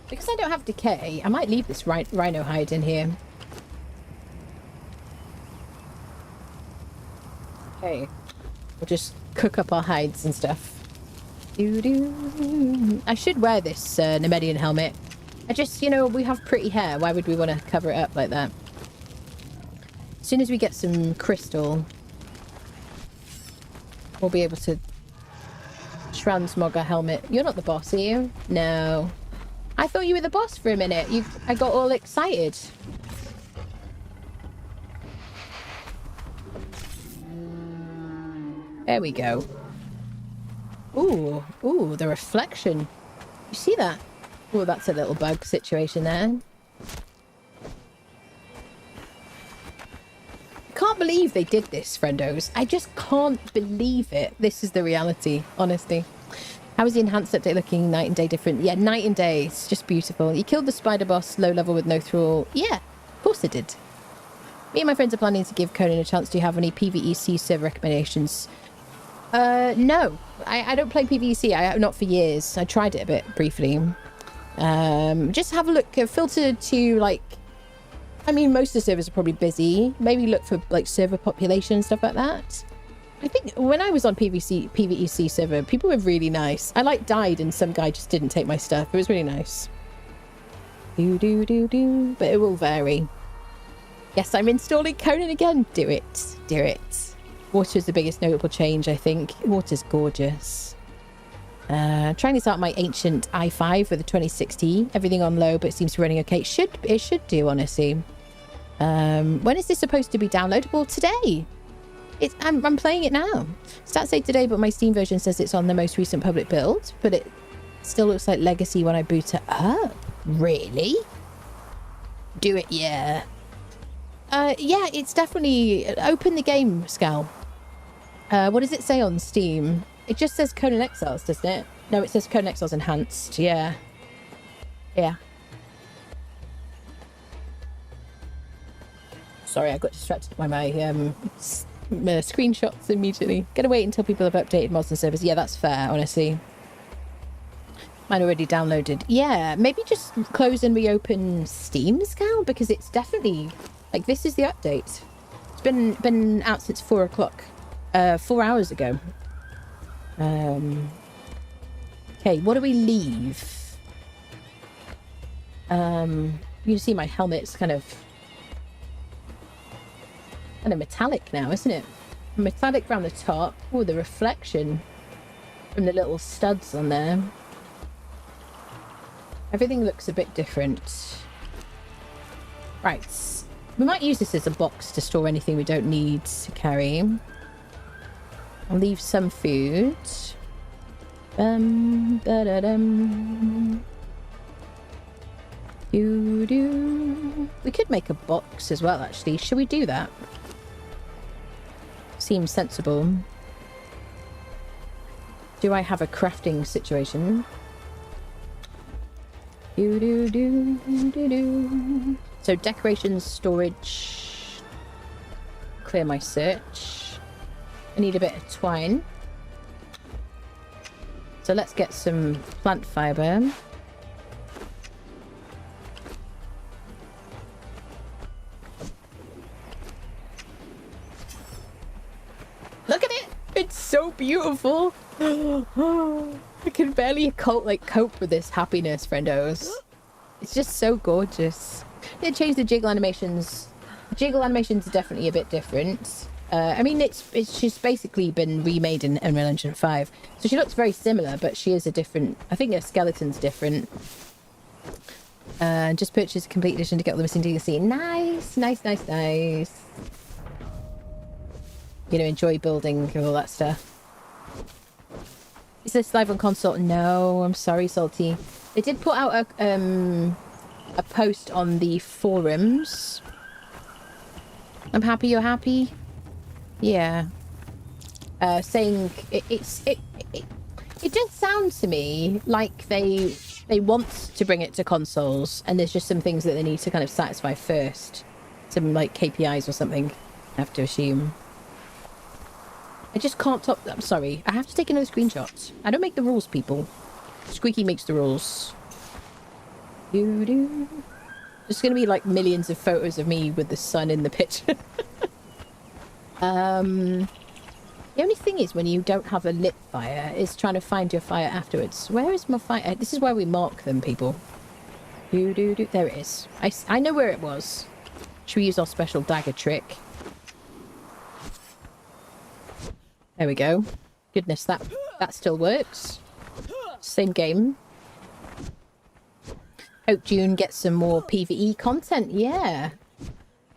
Speaker 2: Because I don't have decay, I might leave this rhino hide in here. Okay. We'll just cook up our hides and stuff. I should wear this Nemedian helmet. I just, you know, we have pretty hair. Why would we want to cover it up like that? As soon as we get some crystal, we'll be able to transmog our helmet. You're not the boss, are you? No. I thought you were the boss for a minute. I got all excited. There we go. Ooh, the reflection. You see that? Oh, that's a little bug situation there. I can't believe they did this, friendos. I just can't believe it. This is the reality, honestly. How is the enhanced update looking night and day different? Yeah, night and day. It's just beautiful. You killed the spider boss, low level with no thrall. Yeah, of course I did. Me and my friends are planning to give Conan a chance. Do you have any PvEC server recommendations? No. I don't play PvEC. Not for years. I tried it a bit briefly. Just have a look. Filter to, like... I mean, most of the servers are probably busy. Maybe look for, like, server population and stuff like that. I think when I was on PvEC server, people were really nice. I, like, died and some guy just didn't take my stuff. It was really nice. But it will vary. Yes, I'm installing Conan again. Do it. Water is the biggest notable change, I think. Water's gorgeous. Trying this out my ancient i5 with a 2060. Everything on low, but it seems to be running okay. It should do, honestly. When is this supposed to be downloadable? Today. I'm playing it now. Stats say today, but my Steam version says it's on the most recent public build. But it still looks like legacy when I boot it up. Really? Do it, yeah. Yeah, it's definitely... Open the game, Scal. What does it say on Steam? It just says Conan Exiles, doesn't it? No, it says Conan Exiles Enhanced. Yeah. Yeah. Sorry, I got distracted by my screenshots immediately. Gotta wait until people have updated mods and servers. Yeah, that's fair, honestly. Mine already downloaded. Yeah, maybe just close and reopen Steam, Scal, because it's definitely... Like, this is the update. It's been out since 4 o'clock. 4 hours ago. Okay, what do we leave? You can see my helmet's kind of metallic now, isn't it? Metallic around the top. Oh, the reflection from the little studs on there. Everything looks a bit different. Right. We might use this as a box to store anything we don't need to carry. I'll leave some food. We could make a box as well, actually. Should we do that? Seems sensible. Do I have a crafting situation? So decorations, storage. Clear my search. I need a bit of twine. So let's get some plant fiber. Look at it! It's so beautiful! I can barely cope with this happiness, friendos. It's just so gorgeous. They changed the jiggle animations. Jiggle animations are definitely a bit different. I mean, she's basically been remade in Unreal Engine 5. So she looks very similar, but she is a different... I think her skeleton's different. Just purchased a complete edition to get all the missing DLC. Nice, nice, nice, nice. You know, enjoy building and all that stuff. Is this live on console? No, I'm sorry, Salty. They did put out a post on the forums. I'm happy you're happy. Yeah. Saying it does sound to me like they want to bring it to consoles, and there's just some things that they need to kind of satisfy first. Some like KPIs or something, I have to assume. I just can't top... I'm sorry. I have to take another screenshot. I don't make the rules, people. Squeaky makes the rules. There's going to be like millions of photos of me with the sun in the picture. The only thing is when you don't have a lit fire is trying to find your fire afterwards. Where is my fire? This is where we mark them, people. There it is. I know where it was. Should we use our special dagger trick? There we go. Goodness, that still works. Same game. Hope June gets some more PvE content. Yeah.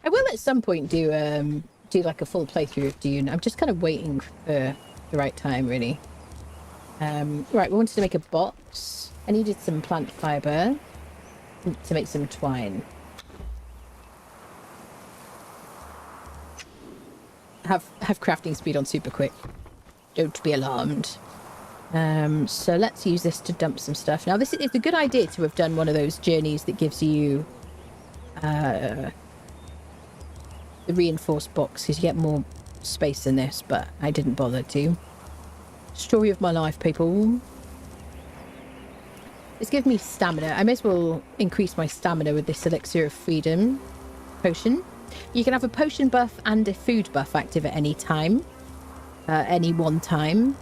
Speaker 2: I will at some point do like a full playthrough of Dune. I'm just kind of waiting for the right time, really. Right, we wanted to make a box. I needed some plant fiber to make some twine. Have crafting speed on super quick. Don't be alarmed. So let's use this to dump some stuff. Now, it's a good idea to have done one of those journeys that gives you the reinforced box, because you get more space in this, but I didn't bother to. Story of my life, people. It's given me stamina. I may as well increase my stamina with this elixir of freedom potion. You can have a potion buff and a food buff active at any time. Any one time.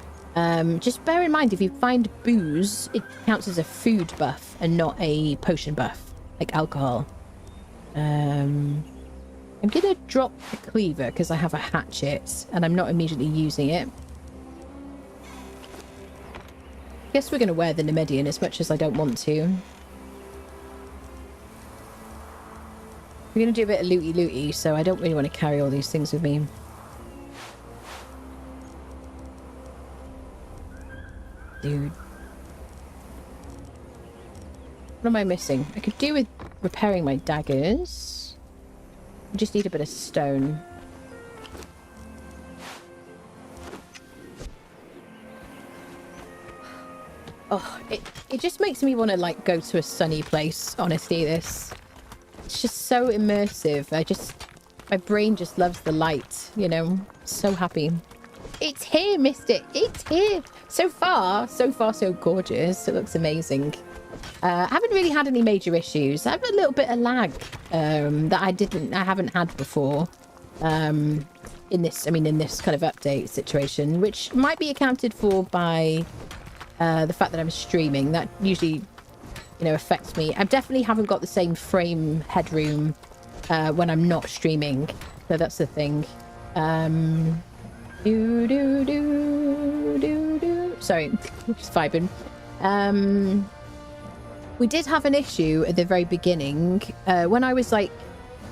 Speaker 2: Just bear in mind, if you find booze, it counts as a food buff and not a potion buff, like alcohol. I'm gonna drop the cleaver because I have a hatchet and I'm not immediately using it. Guess we're gonna wear the Nemedian as much as I don't want to. We're gonna do a bit of looty, so I don't really want to carry all these things with me. Dude. What am I missing? I could do with repairing my daggers. I just need a bit of stone. Oh, it just makes me want to like go to a sunny place, honestly. It's just so immersive. My brain just loves the light, you know. So happy. It's here, Mystic. It's here. So far, so gorgeous. It looks amazing. I haven't really had any major issues. I have a little bit of lag that I haven't had before. In this kind of update situation, which might be accounted for by the fact that I'm streaming. That usually, affects me. I definitely haven't got the same frame headroom when I'm not streaming. So that's the thing. Sorry, just vibing. We did have an issue at the very beginning when I was like,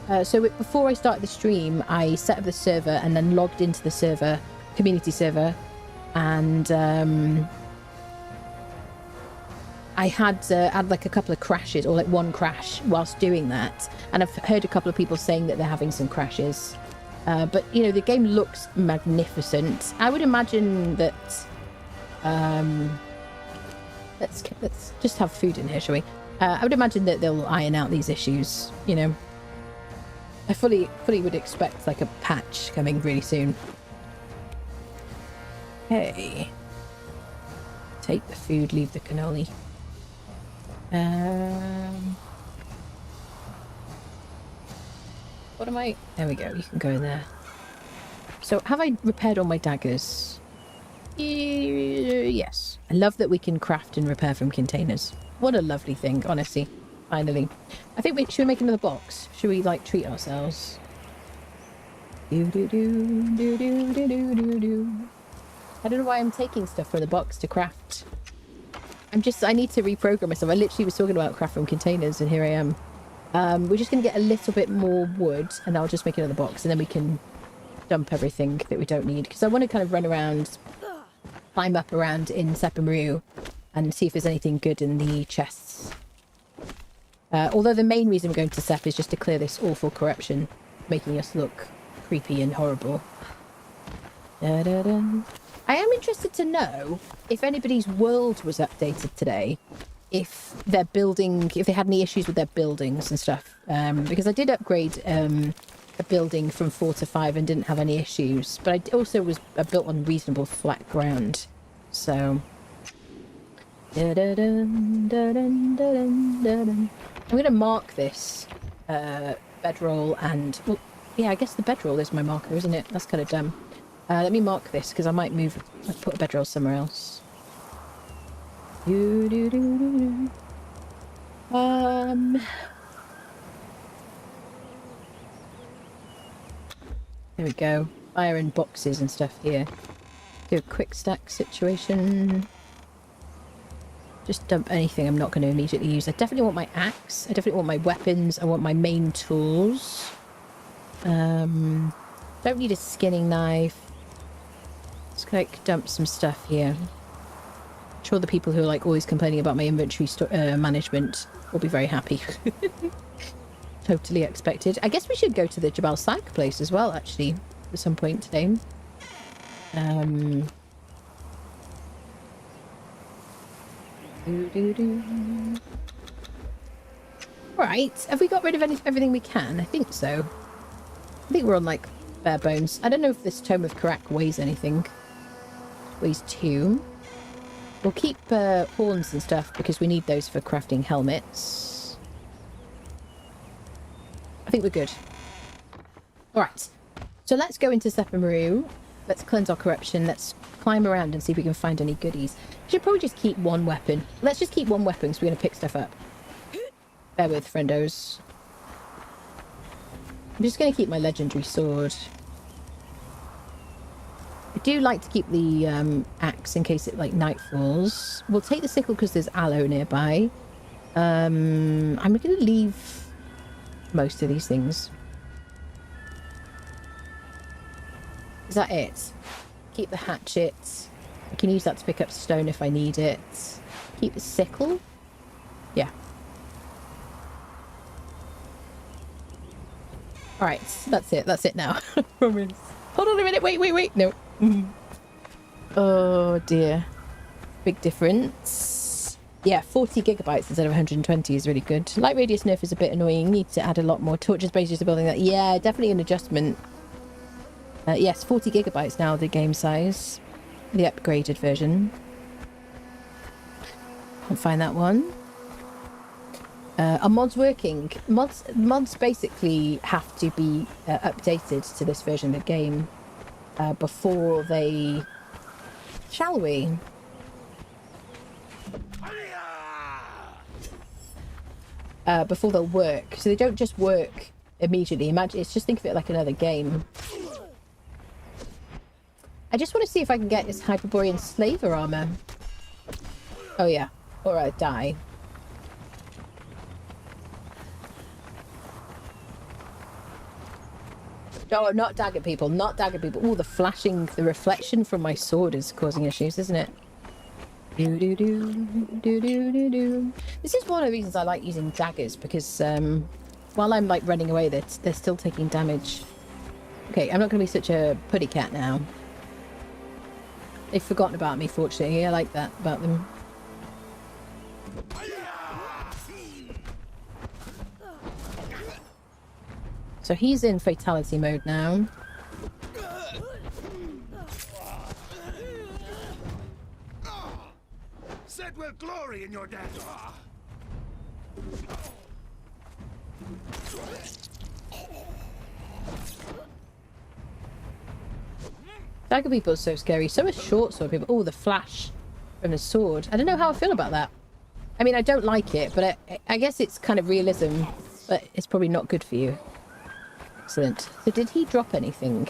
Speaker 2: before I started the stream, I set up the server and then logged into the server, community server, and I had like a couple of crashes, or like one crash whilst doing that. And I've heard a couple of people saying that they're having some crashes. But, the game looks magnificent. I would imagine that... Let's just have food in here, shall we? I would imagine that they'll iron out these issues, I fully would expect like a patch coming really soon. Hey. Take the food, leave the cannoli. What am I? There we go. You can go in there. So, have I repaired all my daggers? Yes. I love that we can craft and repair from containers. What a lovely thing, honestly. Finally. I think should we make another box? Should we, like, treat ourselves? I don't know why I'm taking stuff from the box to craft. I need to reprogram myself. I literally was talking about craft from containers, and here I am. We're just going to get a little bit more wood, and I'll just make another box, and then we can dump everything that we don't need. Because I want to kind of run around, climb up around in Sepamaru, and see if there's anything good in the chests. Although the main reason we're going to Sep is just to clear this awful corruption, making us look creepy and horrible. Da-da-da. I am interested to know if anybody's world was updated today, if they had any issues with their buildings and stuff. Because I did upgrade a building from 4 to 5 and didn't have any issues, but I also was built on reasonable flat ground. So I'm going to mark this bedroll, and well, yeah, I guess the bedroll is my marker, isn't it? That's kind of dumb. Let me mark this because I might put a bedroll somewhere else. There we go. Iron boxes and stuff here. Do a quick stack situation. Just dump anything I'm not going to immediately use. I definitely want my axe. I definitely want my weapons. I want my main tools. Don't need a skinning knife. Let's like dump some stuff here. I'm sure the people who are like always complaining about my inventory management will be very happy. Totally expected. I guess we should go to the Jabal Sak place as well, actually, at some point today. Right, have we got rid of everything we can? I think so. I think we're on like bare bones. I don't know if this Tome of Karak weighs anything. Weighs 2. We'll keep horns and stuff because we need those for crafting helmets. I think we're good. Alright. So let's go into Sepamaru. Let's cleanse our corruption. Let's climb around and see if we can find any goodies. We should probably just keep one weapon. Let's just keep one weapon because we're going to pick stuff up. Bear with, friendos. I'm just going to keep my legendary sword. I do like to keep the axe in case it like night falls. We'll take the sickle because there's aloe nearby. I'm going to leave most of these things. Is that it? Keep the hatchet. I can use that to pick up stone if I need it. Keep the sickle. Yeah. Alright, that's it. That's it now. Promise. Hold on a minute. Wait. No. Oh dear. Big difference. Yeah, 40 gigabytes instead of 120 is really good. Light radius nerf is a bit annoying. Need to add a lot more torches based on building that. Yeah, definitely an adjustment. Yes, 40 gigabytes now, the game size. The upgraded version. Can't find that one. Are mods working? Mods basically have to be updated to this version of the game before they... Shall we? Before they'll work. So they don't just work immediately. Imagine, it's just think of it like another game. I just want to see if I can get this Hyperborean Slaver armor. Oh yeah. Alright, die. Oh, not dagger people, not dagger people. Oh, the flashing, the reflection from my sword is causing issues, isn't it? Do do do do do do do. This is one of the reasons I like using daggers, because while I'm like running away, they're still taking damage. Okay, I'm not going to be such a putty cat now. They've forgotten about me, fortunately. I like that about them. So he's in fatality mode now.
Speaker 7: Said we'll glory in your death.
Speaker 2: Dagger people are so scary. So is short sword people. Oh, the flash from the sword. I don't know how I feel about that. I mean, I don't like it, but I guess it's kind of realism, but it's probably not good for you. Excellent. So did he drop anything?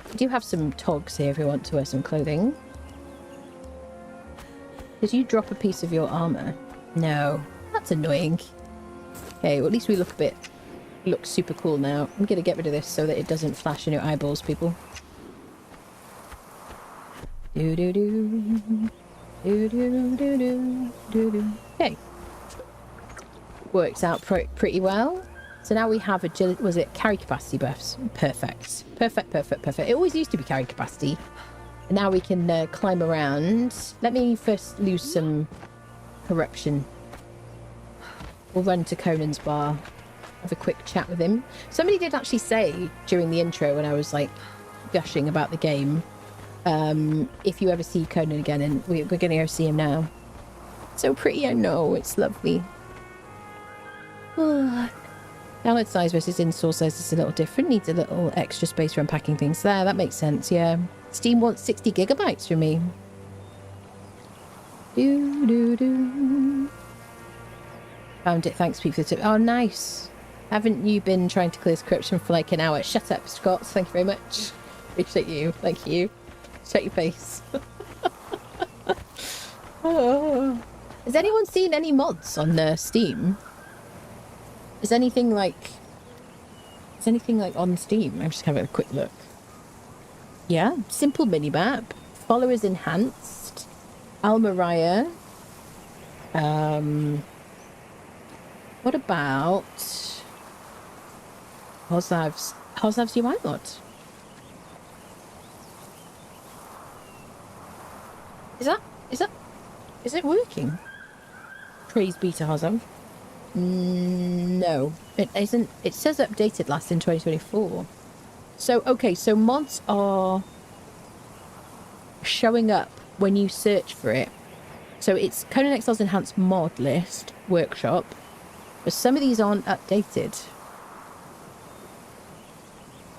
Speaker 2: We do have some togs here if you want to wear some clothing. Did you drop a piece of your armor? No. That's annoying. Okay, well at least we look super cool now. I'm gonna get rid of this so that it doesn't flash in your eyeballs, people. Do do do. Do do do do do do. Okay. Works out pretty well. So now we have agility. Was it carry capacity buffs? Perfect. Perfect, perfect, perfect. It always used to be carry capacity. And now we can climb around. Let me first lose some corruption. We'll run to Conan's bar. Have a quick chat with him. Somebody did actually say during the intro when I was like gushing about the game, if you ever see Conan again, and we're going to go see him now. So pretty, I know. It's lovely. Download size versus install size is a little different. Needs a little extra space for unpacking things. There, that makes sense, yeah. Steam wants 60 gigabytes from me. Do, do, do. Found it, thanks Pete for the tip. Oh, nice. Haven't you been trying to clear this corruption for like an hour? Shut up, Scott. Thank you very much. Appreciate you. Thank you. Shut your face. Oh. Has anyone seen any mods on Steam? Is anything like on Steam? I'm just having a quick look. Yeah, simple minimap. Followers enhanced. Almaria. What about Hozav's UI mod? Is it working? Praise be to Hozav. No, it isn't. It says updated last in 2024. So, okay, so mods are showing up when you search for it. So it's Conan Exiles Enhanced Mod List Workshop, but some of these aren't updated.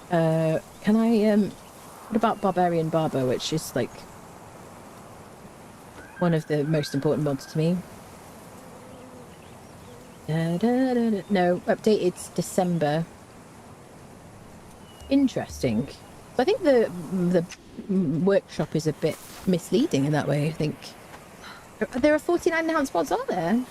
Speaker 2: Can I, what about Barbarian Barber, which is like one of the most important mods to me? No, updated December. Interesting. I think the workshop is a bit misleading in that way, I think. There are 49 enhanced mods, are there?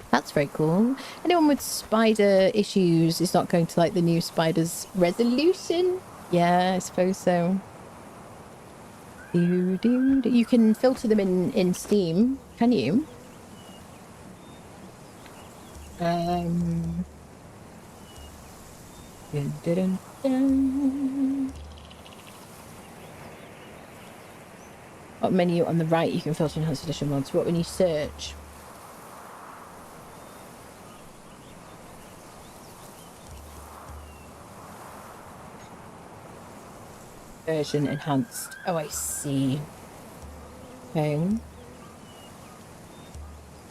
Speaker 2: That's very cool. Anyone with spider issues is not going to like the new spider's resolution? Yeah, I suppose so. You can filter them in Steam, can you? Dun, dun, dun. Got a menu on the right, you can filter enhanced edition mods. What when you search? Version enhanced. Oh, I see. Okay.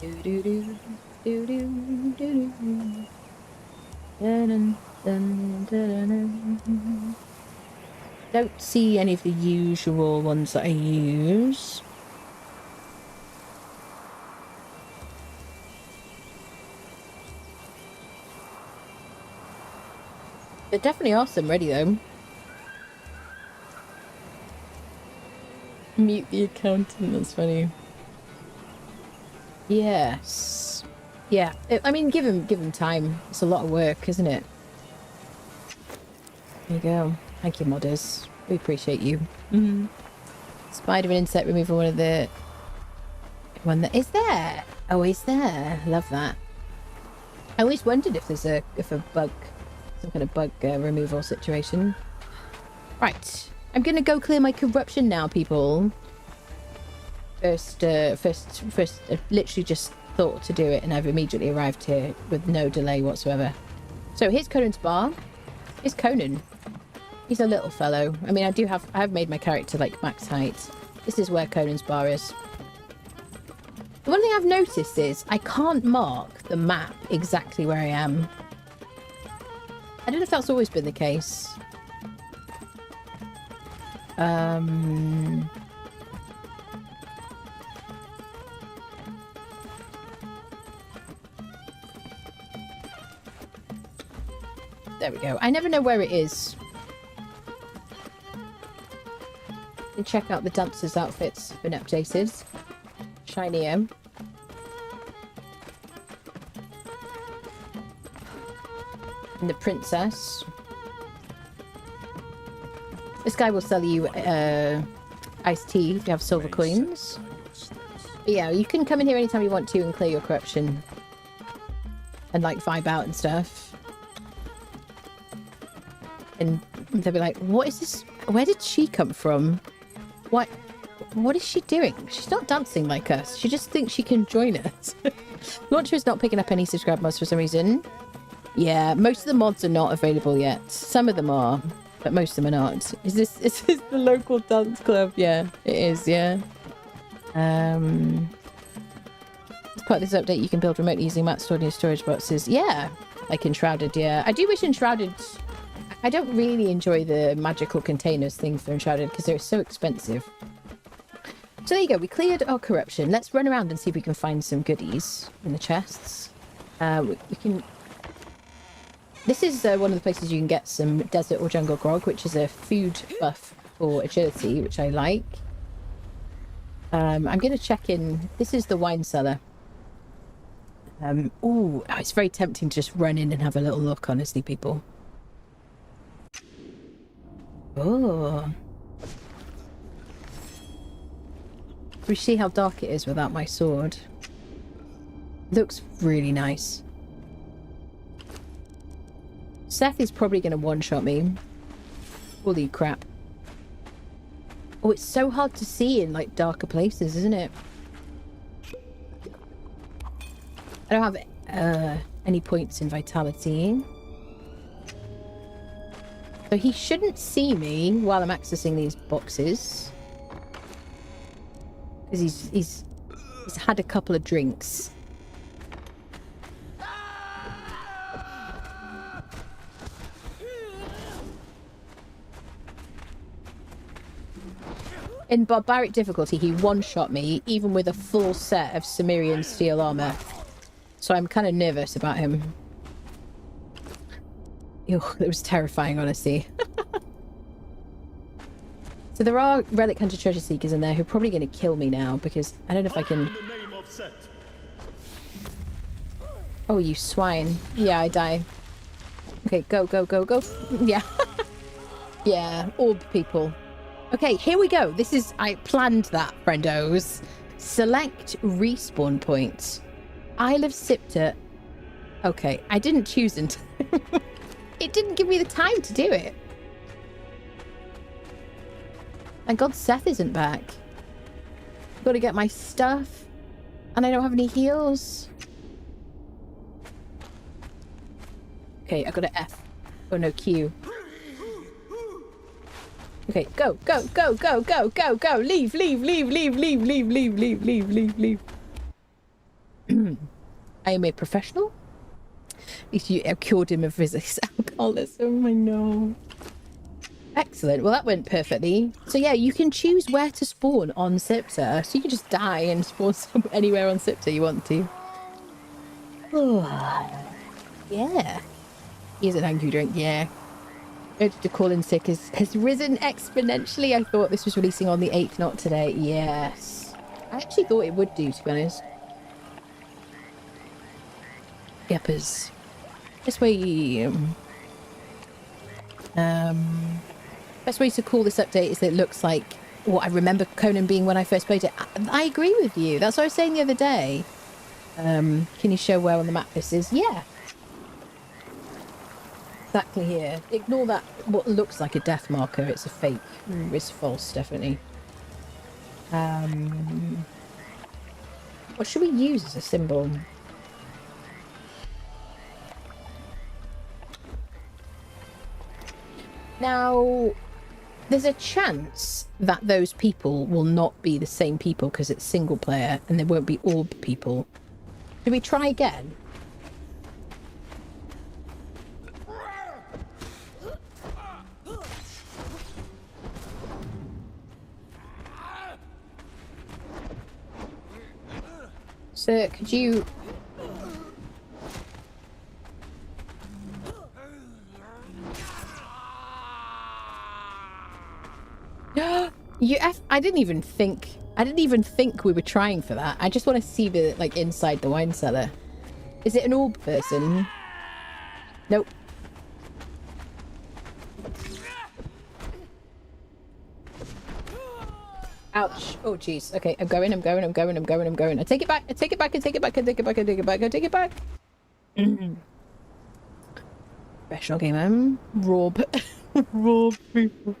Speaker 2: Do do do do do do do. Dun, dun, dun, dun, dun. Don't see any of the usual ones that I use. They're definitely awesome. Ready though. Mute the accountant. That's funny. Yes. Yeah. I mean, give him time. It's a lot of work, isn't it? There you go. Thank you, modders. We appreciate you. Spider-Man insect removal. One that is there. Oh, is there? Love that. I always wondered if there's a bug, some kind of bug removal situation. Right. I'm gonna go clear my corruption now, people. First, I literally just thought to do it, and I've immediately arrived here with no delay whatsoever. So here's Conan's bar. Here's Conan. He's a little fellow. I mean, I have made my character like max height. This is where Conan's bar is. The one thing I've noticed is I can't mark the map exactly where I am. I don't know if that's always been the case. There we go. I never know where it is. And check out the dancers' outfits. Been updated. Shinier. And the princess. This guy will sell you iced tea if you have silver coins. But yeah, you can come in here anytime you want to and clear your corruption. And like vibe out and stuff. And they'll be like, what is this? Where did she come from? What is she doing? She's not dancing like us. She just thinks she can join us. Launcher is not picking up any subscribe mods for some reason. Yeah, most of the mods are not available yet. Some of them are, but most of them are not. Is this the local dance club? Yeah, it is, yeah. As part of this update, you can build remotely using mats stored in your storage boxes. Yeah, like Enshrouded, yeah. I do wish Enshrouded... I don't really enjoy the magical containers thing for Enshrouded because they're so expensive. So there you go, we cleared our corruption. Let's run around and see if we can find some goodies in the chests. We can... This is one of the places you can get some desert or jungle grog, which is a food buff for agility, which I like. I'm going to check in. This is the wine cellar. Ooh, it's very tempting to just run in and have a little look, honestly, people. Oh. We see how dark it is without my sword. Looks really nice. Seth is probably going to one-shot me. Holy crap. Oh, it's so hard to see in, like, darker places, isn't it? I don't have any points in vitality. So he shouldn't see me while I'm accessing these boxes. Because he's had a couple of drinks. In barbaric difficulty, he one-shot me, even with a full set of Cimmerian steel armor. So I'm kind of nervous about him. Ew, it was terrifying, honestly. So there are Relic Hunter treasure seekers in there who are probably going to kill me now, because I don't know if I can... Oh, you swine. Yeah, I die. Okay, go, go, go, go. Yeah. Yeah, orb people. Okay, here we go. This is... I planned that, friendos. Select respawn points. Isle of Sipta. Okay, I didn't choose until... It didn't give me the time to do it. Thank God Seth isn't back. Got to get my stuff. And I don't have any heals. Okay, I got an F. Oh no, Q. Okay, go, go, go, go, go, go, go. Leave, leave, leave, leave, leave, leave, leave, leave, leave, leave, leave. I am a professional. You cured him of his alcoholism. I know. Excellent. Well, that went perfectly. So yeah, you can choose where to spawn on Sipta. So you can just die and spawn anywhere on Sipta you want to. Oh, yeah. Here's an angry drink. Yeah. Urge to call in sick has risen exponentially. I thought this was releasing on the 8th, not today. Yes. I actually thought it would do, to be honest. Yuppers. This way. Best way to call this update is that it looks like what I remember Conan being when I first played it. I agree with you. That's what I was saying the other day. Can you show where on the map this is? Yeah. Exactly here. Ignore that, what looks like a death marker. It's a fake. It's false, definitely. What should we use as a symbol? Now, there's a chance that those people will not be the same people because it's single player and there won't be orb people. Should we try again? Sir, could you... I didn't even think we were trying for that. I just want to see the, like, inside the wine cellar. Is it an orb person? Nope. Ouch. Oh, jeez. Okay, I'm going. I take it back. I take it back. Professional gamer. Rob. Rob people.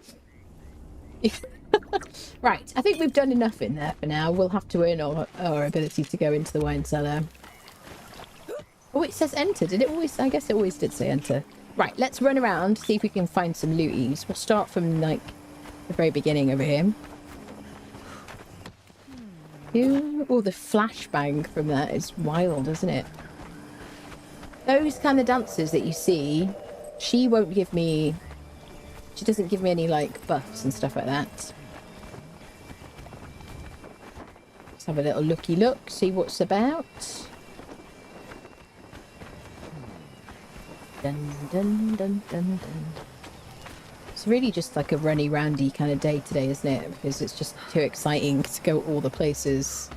Speaker 2: Right, I think we've done enough in there for now. We'll have to earn our ability to go into the wine cellar. Oh, it says enter. Did it always? I guess it always did say enter. Right, let's run around, see if we can find some looties. We'll start from, like, the very beginning over here. Oh, the flashbang from that is wild, isn't it? Those kind of dancers that you see, she won't give me... She doesn't give me any, like, buffs and stuff like that. Let's have a little looky look, see what's about. Dun, dun, dun, dun, dun. It's really just like a runny roundy kind of day today, isn't it? Because it's just too exciting to go all the places.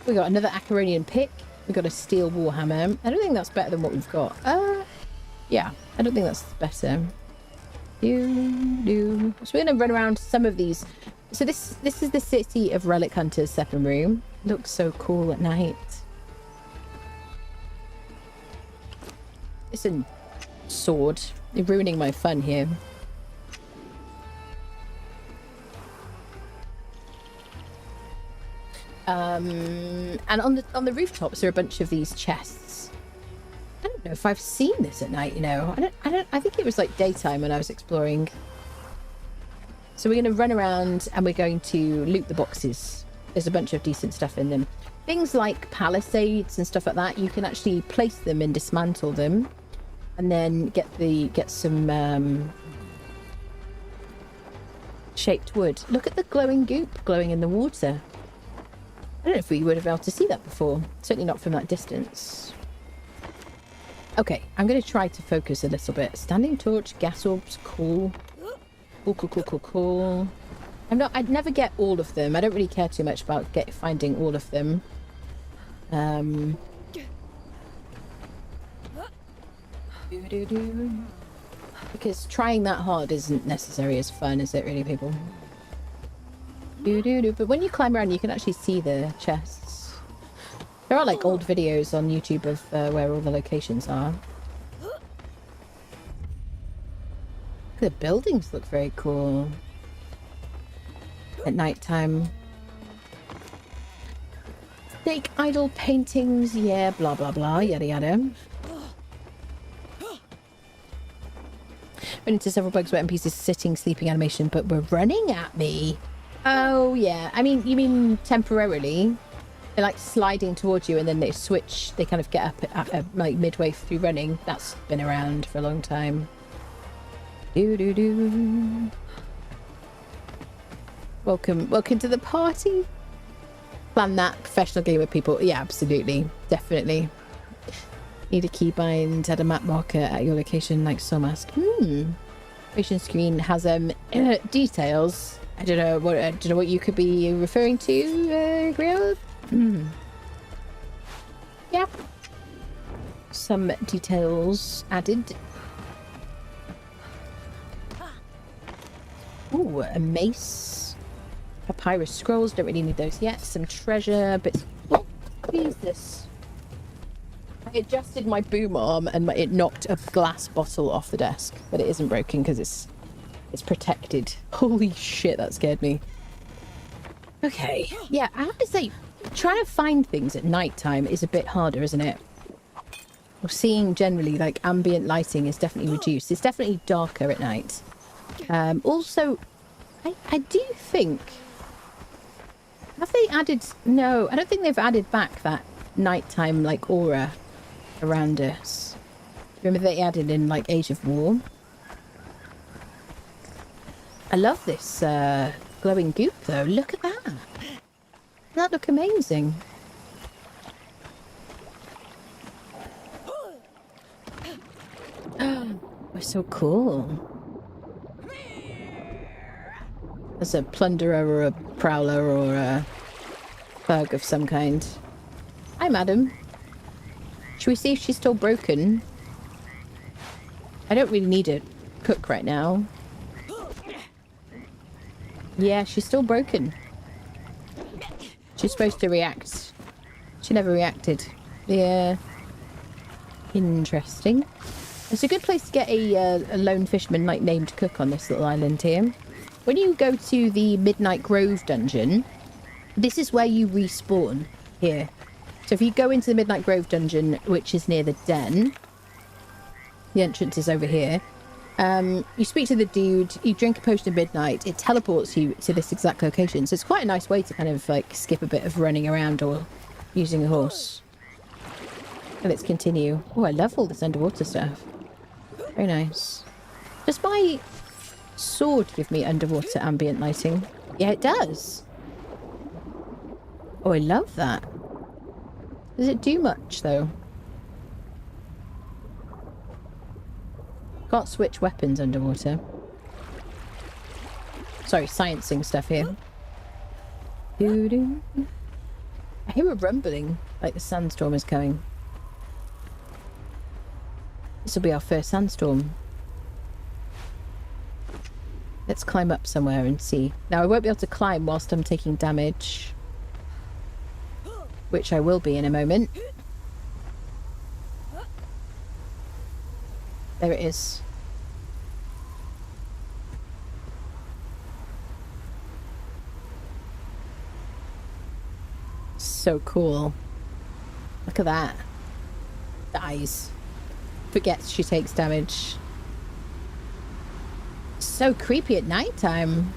Speaker 2: We got another Acaronian pick. We got a steel warhammer. I don't think that's better than what we've got. Yeah, I don't think that's better. So we're gonna run around some of these. So this is the City of Relic Hunters second room. Looks so cool at night. Listen, sword. You're ruining my fun here. And on the rooftops there are a bunch of these chests. I don't know if I've seen this at night, you know. I think it was like daytime when I was exploring. So we're going to run around and we're going to loot the boxes. There's a bunch of decent stuff in them. Things like palisades and stuff like that, you can actually place them and dismantle them. And then get some shaped wood. Look at the glowing goop glowing in the water. I don't know if we would have been able to see that before. Certainly not from that distance. Okay, I'm going to try to focus a little bit. Standing torch, gas orbs, cool. Cool. I'd never get all of them. I don't really care too much about finding all of them. Because trying that hard isn't necessarily as fun, is it really, people? But when you climb around, you can actually see the chests. There are like old videos on YouTube of where all the locations are. The buildings look very cool at night time. Take idle paintings, yeah, blah blah blah, yada yada. Run into several bugs where NPCs sitting, sleeping animation, but were running at me. Oh yeah, I mean, you mean temporarily? They're like sliding towards you and then they switch, they kind of get up at, like midway through running. That's been around for a long time. Do. Welcome to the party. Plan that, professional gamer people. Yeah, absolutely, definitely. Need a keybind, add a map marker at your location like Somask. Location screen has details. I don't know what you could be referring to, Grill. Yeah. Some details added. Ooh, a mace. Papyrus scrolls, don't really need those yet. Some treasure, but what is this? I adjusted my boom arm and it knocked a glass bottle off the desk, but it isn't broken because it's protected. Holy shit, that scared me. Okay, yeah, I have to say, trying to find things at night time is a bit harder, isn't it? Well, seeing generally, like, ambient lighting is definitely reduced. It's definitely darker at night. Also, I do think... Have they added... No, I don't think they've added back that nighttime, like, aura around us. Remember they added in, like, Age of War? I love this glowing goop, though. Look at that. That look amazing. Oh, we're so cool. As a plunderer or a prowler or a thug of some kind. Hi, madam. Should we see if she's still broken? I don't really need a cook right now. Yeah, she's still broken. She's supposed to react. She never reacted. Yeah. Interesting. It's a good place to get a lone fisherman like named cook on this little island here. When you go to the Midnight Grove dungeon, this is where you respawn here. So if you go into the Midnight Grove dungeon, which is near the den, the entrance is over here. You speak to the dude, you drink a potion of midnight, it teleports you to this exact location. So it's quite a nice way to kind of like skip a bit of running around or using a horse. And let's continue. Oh, I love all this underwater stuff. Very nice. Does my sword give me underwater ambient lighting? Yeah, it does. Oh, I love that. Does it do much though? Can't switch weapons underwater. Sorry, sciencing stuff here. Doo-doo. I hear a rumbling, like the sandstorm is coming. This will be our first sandstorm. Let's climb up somewhere and see. Now, I won't be able to climb whilst I'm taking damage, which I will be in a moment. There it is. So cool. Look at that. Dies. Forgets she takes damage. So creepy at nighttime.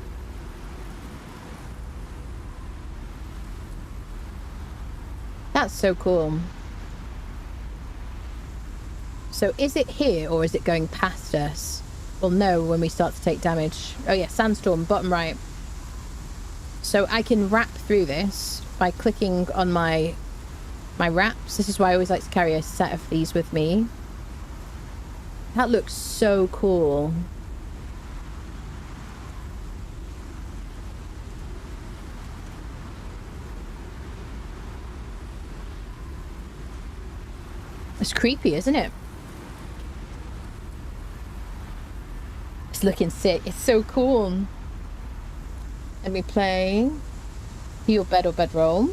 Speaker 2: That's so cool. So is it here or is it going past us? We'll know when we start to take damage. Oh yeah, sandstorm, bottom right. So I can wrap through this by clicking on my wraps. This is why I always like to carry a set of these with me. That looks so cool. It's creepy, isn't it? It's looking sick. It's so cool. Let me play. Heal bed or bedroll.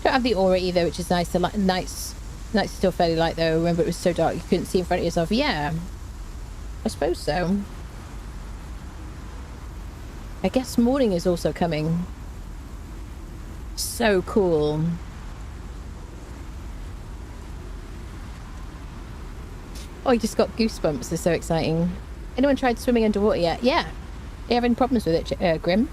Speaker 2: Don't have the aura either, which is nice. The night's still fairly light though. Remember, it was so dark you couldn't see in front of yourself. Yeah, I suppose so. I guess morning is also coming. So cool. Oh, I just got goosebumps. They're so exciting. Anyone tried swimming underwater yet? Yeah. Do you have any problems with it, Grim?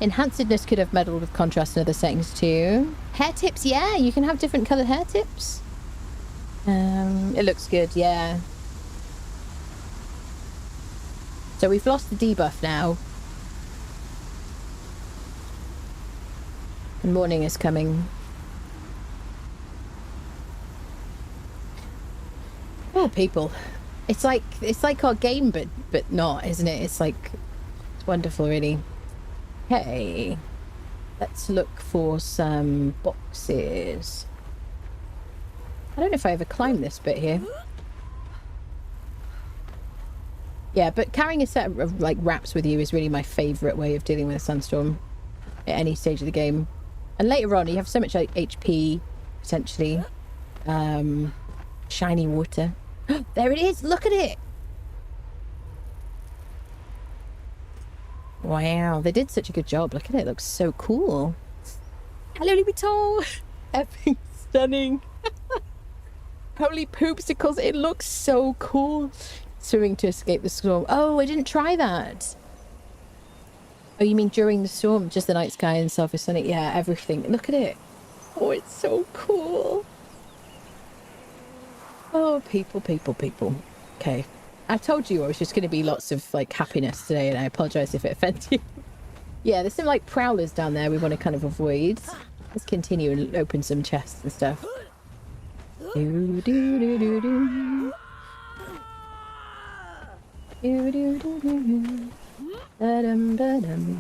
Speaker 2: Enhancedness could have meddled with contrast and other settings too. Hair tips, yeah. You can have different coloured hair tips. It looks good, yeah. So we've lost the debuff now. And morning is coming. Oh, people. It's like our game, but not, isn't it? It's wonderful, really. Okay. Let's look for some boxes. I don't know if I ever climbed this bit here. Yeah, but carrying a set of like wraps with you is really my favourite way of dealing with a sandstorm at any stage of the game. And later on, you have so much like HP, potentially. Shiny water. There it is! Look at it! Wow, they did such a good job. Look at it, it looks so cool. Hello, Louis Vuitton! Epic, stunning. Holy poopsicles, it looks so cool. Swimming to escape the storm. Oh, I didn't try that. Oh, you mean during the storm? Just the night sky and self is sunny? Yeah, everything. Look at it. Oh, it's so cool. Oh, people, people, people. Okay. I told you I was just going to be lots of, like, happiness today, and I apologise if it offends you. Yeah, there's some, like, prowlers down there we want to kind of avoid. Let's continue and open some chests and stuff. Do, do, do, do, do. Do, do, do, do, do. Ba-dum, ba-dum.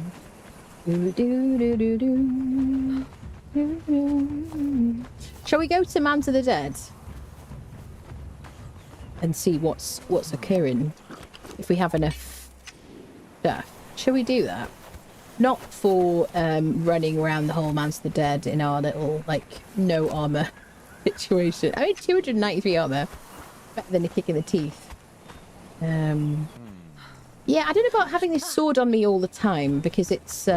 Speaker 2: Do, do, do, do, do. Do, do. Shall we go to Mans of the Dead? And see what's occurring, if we have enough stuff. Shall we do that? Not for running around the whole Mans of the Dead in our little, like, no armour situation. I mean, 293 armour. Better than a kick in the teeth. Yeah, I don't know about having this sword on me all the time, because it's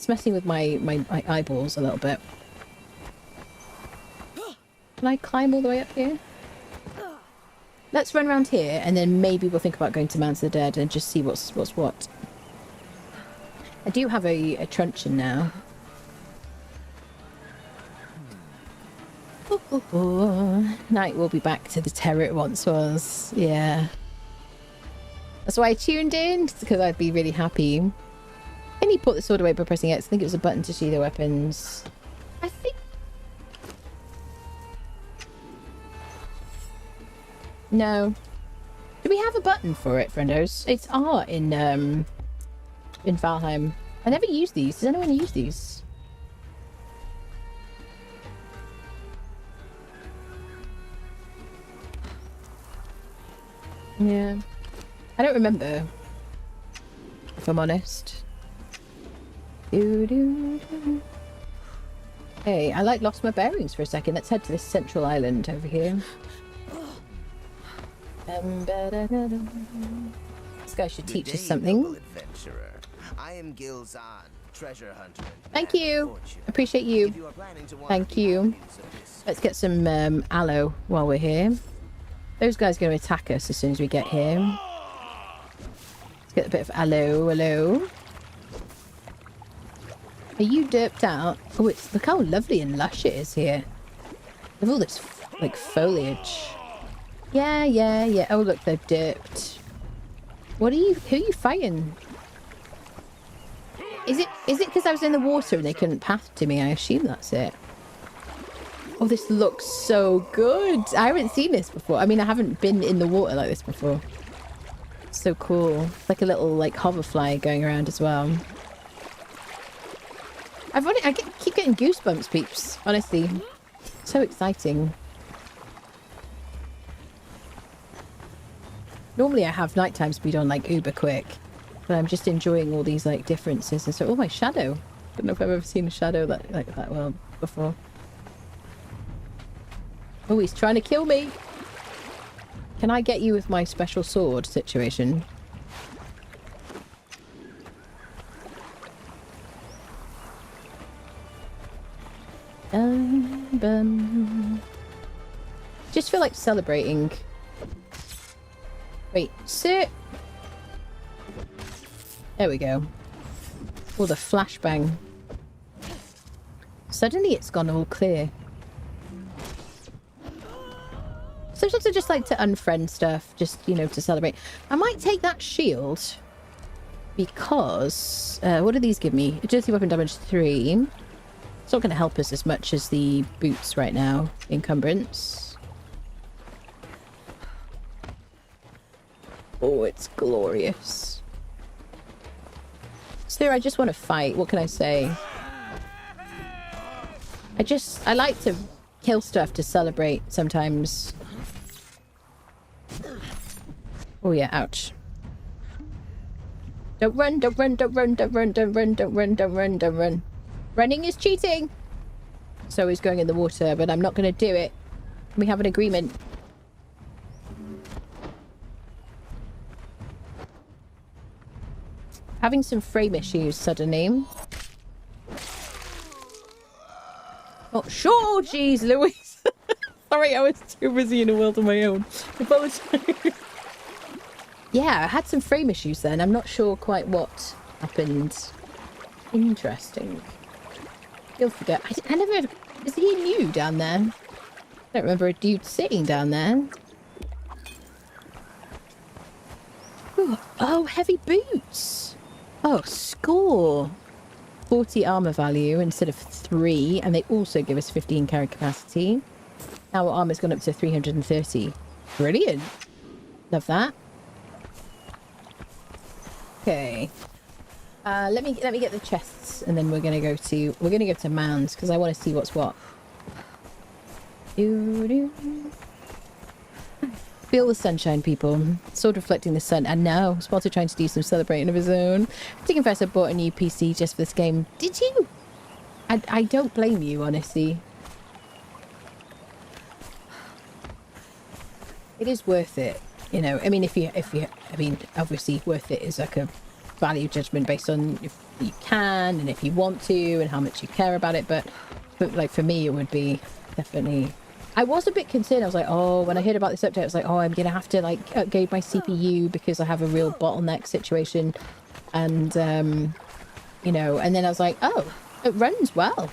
Speaker 2: messing with my eyeballs a little bit. Can I climb all the way up here? Let's run around here, and then maybe we'll think about going to Mount of the Dead and just see what's what. I do have a truncheon now. Night will be back to the terror it once was. Yeah. That's why I tuned in, because I'd be really happy. Can you put the sword away by pressing X? I think it was a button to see the weapons. I think... No. Do we have a button for it, friendos? It's R in Valheim. I never use these. Does anyone use these? Yeah. I don't remember, if I'm honest. Hey, I lost my bearings for a second. Let's head to this central island over here. This guy should teach us something.
Speaker 8: I am Gilzan, treasure hunter.
Speaker 2: Thank you. Appreciate you. Thank you. Let's get some aloe while we're here. Those guys are going to attack us as soon as we get here. Let's get a bit of aloe. Hello. Are you derped out? Oh, look how lovely and lush it is here. Look at all this like foliage. Yeah, yeah, yeah. Oh, look, they're derped. Who are you fighting? Is it because I was in the water and they couldn't path to me? I assume that's it. Oh, this looks so good. I haven't seen this before. I mean, I haven't been in the water like this before. So cool. It's like a little like hoverfly going around as well. I keep getting goosebumps, peeps. Honestly, so exciting. Normally, I have nighttime speed on like uber quick, but I'm just enjoying all these like differences. And so, oh, my shadow. I don't know if I've ever seen a shadow like that well before. Oh, he's trying to kill me. Can I get you with my special sword situation? Just feel like celebrating. Wait, sit. There we go. Oh, the flashbang. Suddenly it's gone all clear. Sometimes I just like to unfriend stuff, just, you know, to celebrate. I might take that shield. Because... what do these give me? Agility weapon damage 3. It's not going to help us as much as the boots right now. Encumbrance. Oh, it's glorious. So I just want to fight. What can I say? I like to kill stuff to celebrate sometimes. Oh yeah, ouch. Don't run, don't run, don't run, don't run, don't run, don't run, don't run, don't run. Running is cheating! So he's going in the water, but I'm not going to do it. We have an agreement. Having some frame issues suddenly. Oh, sure, jeez, Louise. Sorry, I was too busy in a world of my own. Apologize. Yeah, I had some frame issues then. I'm not sure quite what happened. Interesting. You'll forget. I never... Is he new down there? I don't remember a dude sitting down there. Ooh, oh, heavy boots. Oh, score. 40 armor value instead of 3. And they also give us 15 carry capacity. Our armor's gone up to 330. Brilliant. Love that. Okay. Let me get the chests, and then we're gonna go to mounds because I want to see what's what. Feel the sunshine, people. Sword reflecting the sun, and now Spotter trying to do some celebrating of his own. To confess, I bought a new PC just for this game. Did you? I don't blame you, honestly. It is worth it, you know. I mean, I mean, obviously, worth it is like a value judgment based on if you can and if you want to and how much you care about it. But like for me, it would be definitely. I was a bit concerned. I was like, oh, when I heard about this update, I was like, oh, I'm gonna have to like upgrade my CPU because I have a real bottleneck situation, and you know. And then I was like, oh, it runs well.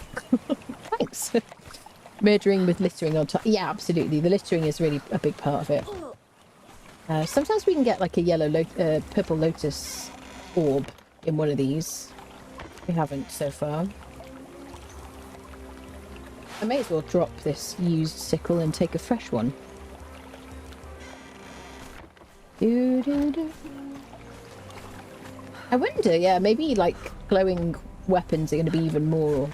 Speaker 2: Thanks. Murdering with littering on top. Yeah, absolutely. The littering is really a big part of it. Sometimes we can get like a purple lotus orb in one of these. We haven't so far. I may as well drop this used sickle and take a fresh one. I wonder, yeah, maybe like glowing weapons are going to be even more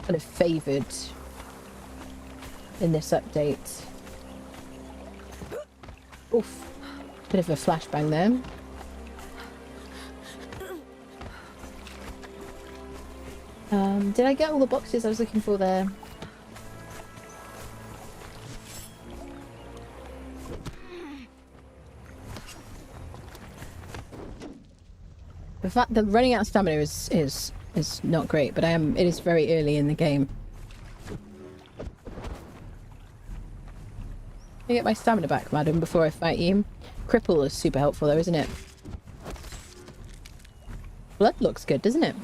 Speaker 2: kind of favoured in this update. Oof. Bit of a flashbang there. Did I get all the boxes I was looking for there? The fact that running out of stamina is not great, but it is very early in the game. I get my stamina back, madam, before I fight you. Cripple is super helpful though, isn't it? Blood looks good, doesn't it?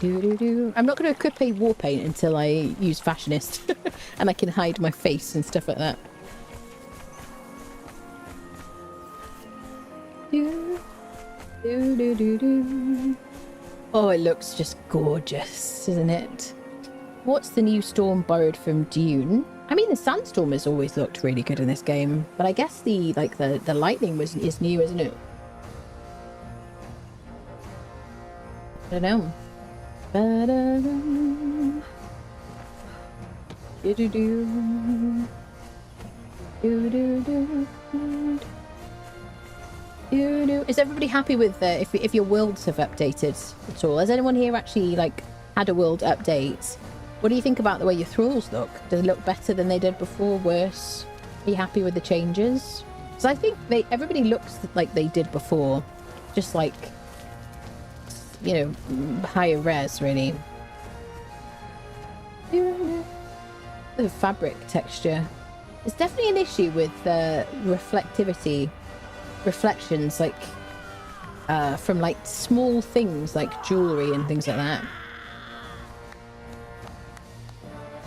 Speaker 2: I'm not going to equip a war paint until I use Fashionist. And I can hide my face and stuff like that. Oh, it looks just gorgeous, isn't it? What's the new storm borrowed from Dune? I mean, the sandstorm has always looked really good in this game, but I guess the lightning is new, isn't it? I don't know. Is everybody happy with if your worlds have updated at all? Has anyone here actually like had a world update? What do you think about the way your thralls look? Do they look better than they did before? Worse? Are you happy with the changes? Because I think everybody looks like they did before, just like, you know, higher res really. The fabric texture. It's definitely an issue with reflections, like from like small things like jewelry and things like that.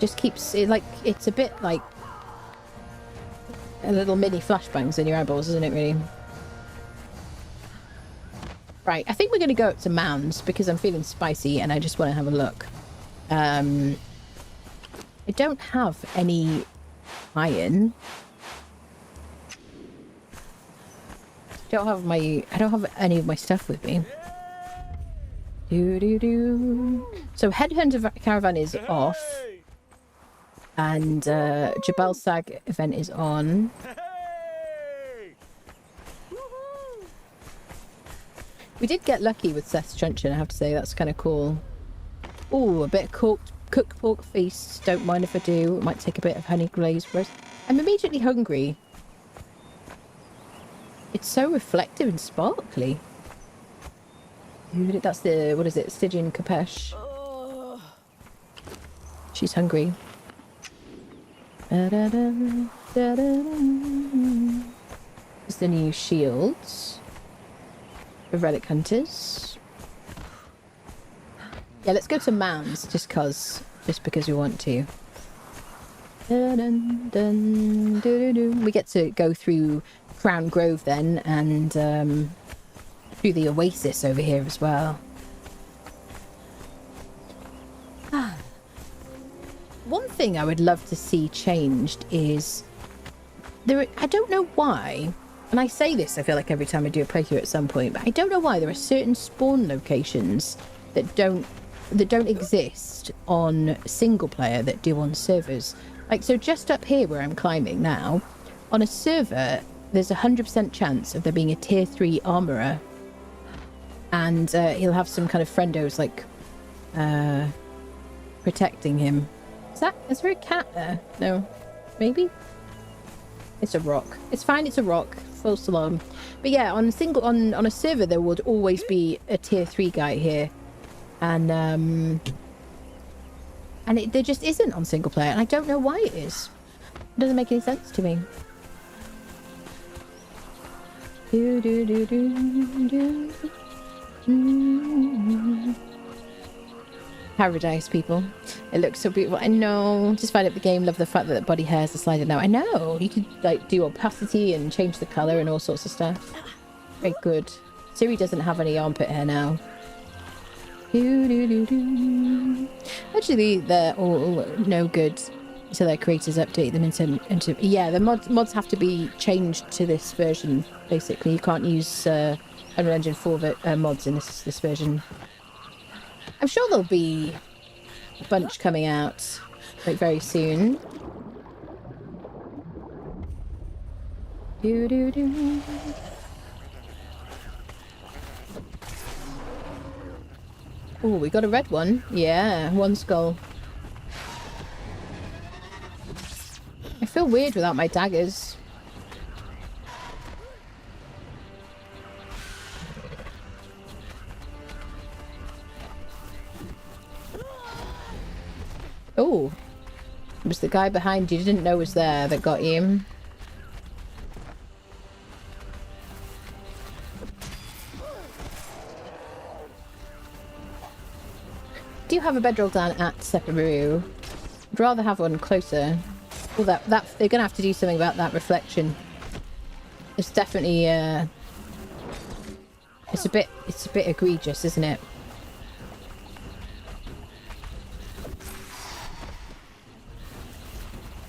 Speaker 2: Just keeps it like it's a bit like a little mini flashbangs in your eyeballs, isn't it? Really. Right, I think we're going to go up to Mounds because I'm feeling spicy and I just want to have a look. I don't have any iron. I don't have any of my stuff with me. So Headhunter Caravan is off. And Jabal Sag event is on. We did get lucky with Seth's truncheon, I have to say. That's kind of cool. Oh, a bit of cooked pork feast. Don't mind if I do. It might take a bit of honey glazed roast. I'm immediately hungry. It's so reflective and sparkly. That's the, what is it? Stygian Kapesh. She's hungry. There's the new shields. The relic hunters. Yeah, let's go to Mounds just because we want to. We get to go through Crown Grove then, and through the Oasis over here as well. One thing I would love to see changed is I don't know why, and I say this I feel like every time I do a playthrough at some point, but I don't know why there are certain spawn locations that don't exist on single player that do on servers. Like, so just up here where I'm climbing now, on a server there's a 100% chance of there being a tier 3 armorer, and he'll have some kind of friendos like protecting him. Is there a cat there? No. Maybe? It's a rock. It's fine, it's a rock. False alarm. But yeah, on a server there would always be a tier 3 guy here. And there just isn't on single player, and I don't know why it is. It doesn't make any sense to me. Paradise, people. It looks so beautiful. I know. Just find up the game. Love the fact that the body hairs are sliding now. I know. You could like do opacity and change the colour and all sorts of stuff. Very good. Siri doesn't have any armpit hair now. Actually, they're all no good until their creators update them into yeah, the mods have to be changed to this version. Basically, you can't use Unreal Engine 4 mods in this version. I'm sure there'll be a bunch coming out like very soon. Oh, we got a red one. Yeah, one skull. I feel weird without my daggers. Oh, it was the guy behind you didn't know was there that got you. Do you have a bedroll down at Sephiroth? I'd rather have one closer. Well, that they're gonna have to do something about that reflection. It's definitely it's a bit egregious, isn't it?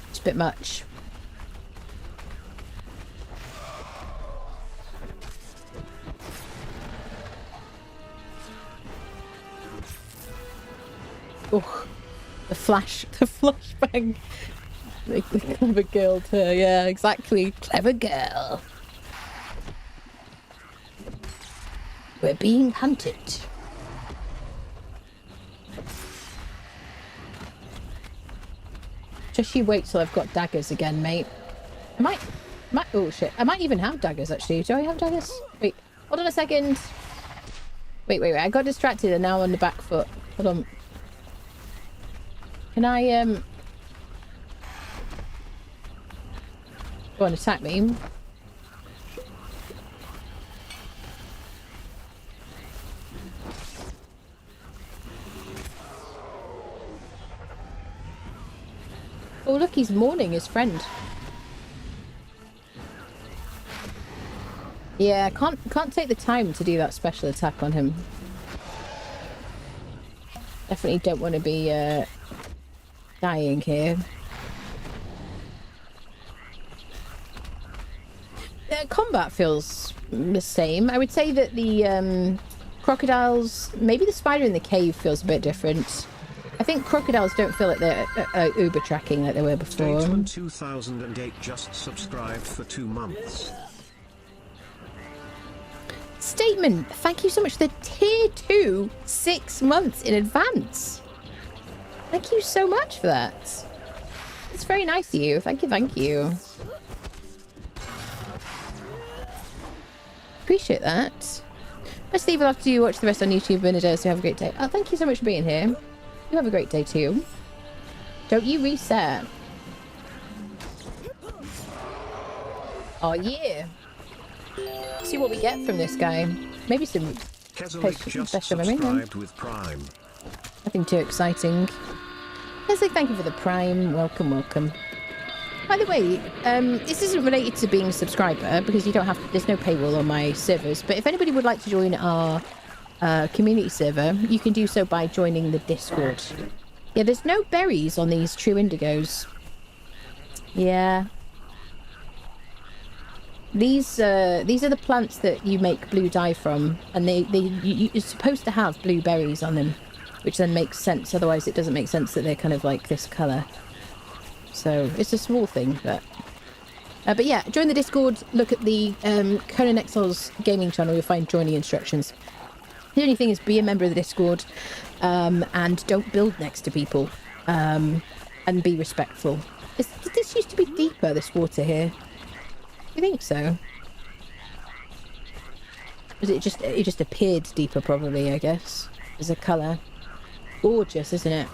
Speaker 2: It's a bit much. Oh, the flashbang. The clever girl too. Yeah, exactly. Clever girl. We're being hunted. Just you wait till I've got daggers again, mate. I might oh shit. I might even have daggers actually. Do I have daggers? Wait, hold on a second. Wait. I got distracted and now I'm on the back foot. Hold on. Can I, go and attack me? Oh, look, he's mourning his friend. Yeah, can't take the time to do that special attack on him. Definitely don't want to be dying here. Combat feels the same. I would say that the crocodiles, maybe the spider in the cave feels a bit different. I think crocodiles don't feel like they're uber tracking like they were before.
Speaker 4: Statesman 2008 just subscribed for 2 months.
Speaker 2: Statement, thank you so much for the tier 2 6 months in advance. Thank you so much for that. It's very nice of you. Thank you, thank you. Appreciate that. Best leave, I'll have to watch the rest on YouTube and so have a great day. Oh, thank you so much for being here. You have a great day too. Don't you reset. Oh yeah. See what we get from this guy. Maybe some special memory.
Speaker 4: With Prime.
Speaker 2: Nothing too exciting. Let's say thank you for the Prime. Welcome, welcome. By the way, this isn't related to being a subscriber because you don't have. There's no paywall on my servers. But if anybody would like to join our community server, you can do so by joining the Discord. Yeah, there's no berries on these true indigos. Yeah. These are the plants that you make blue dye from, and you're supposed to have blue berries on them, which then makes sense. Otherwise, it doesn't make sense that they're kind of like this colour. So it's a small thing, but yeah, join the Discord. Look at the Conan Exiles gaming channel. You'll find joining instructions. The only thing is, be a member of the Discord, and don't build next to people, and be respectful. This used to be deeper. This water here. I think so. Was it just appeared deeper, probably, I guess, as a colour. Gorgeous, isn't it?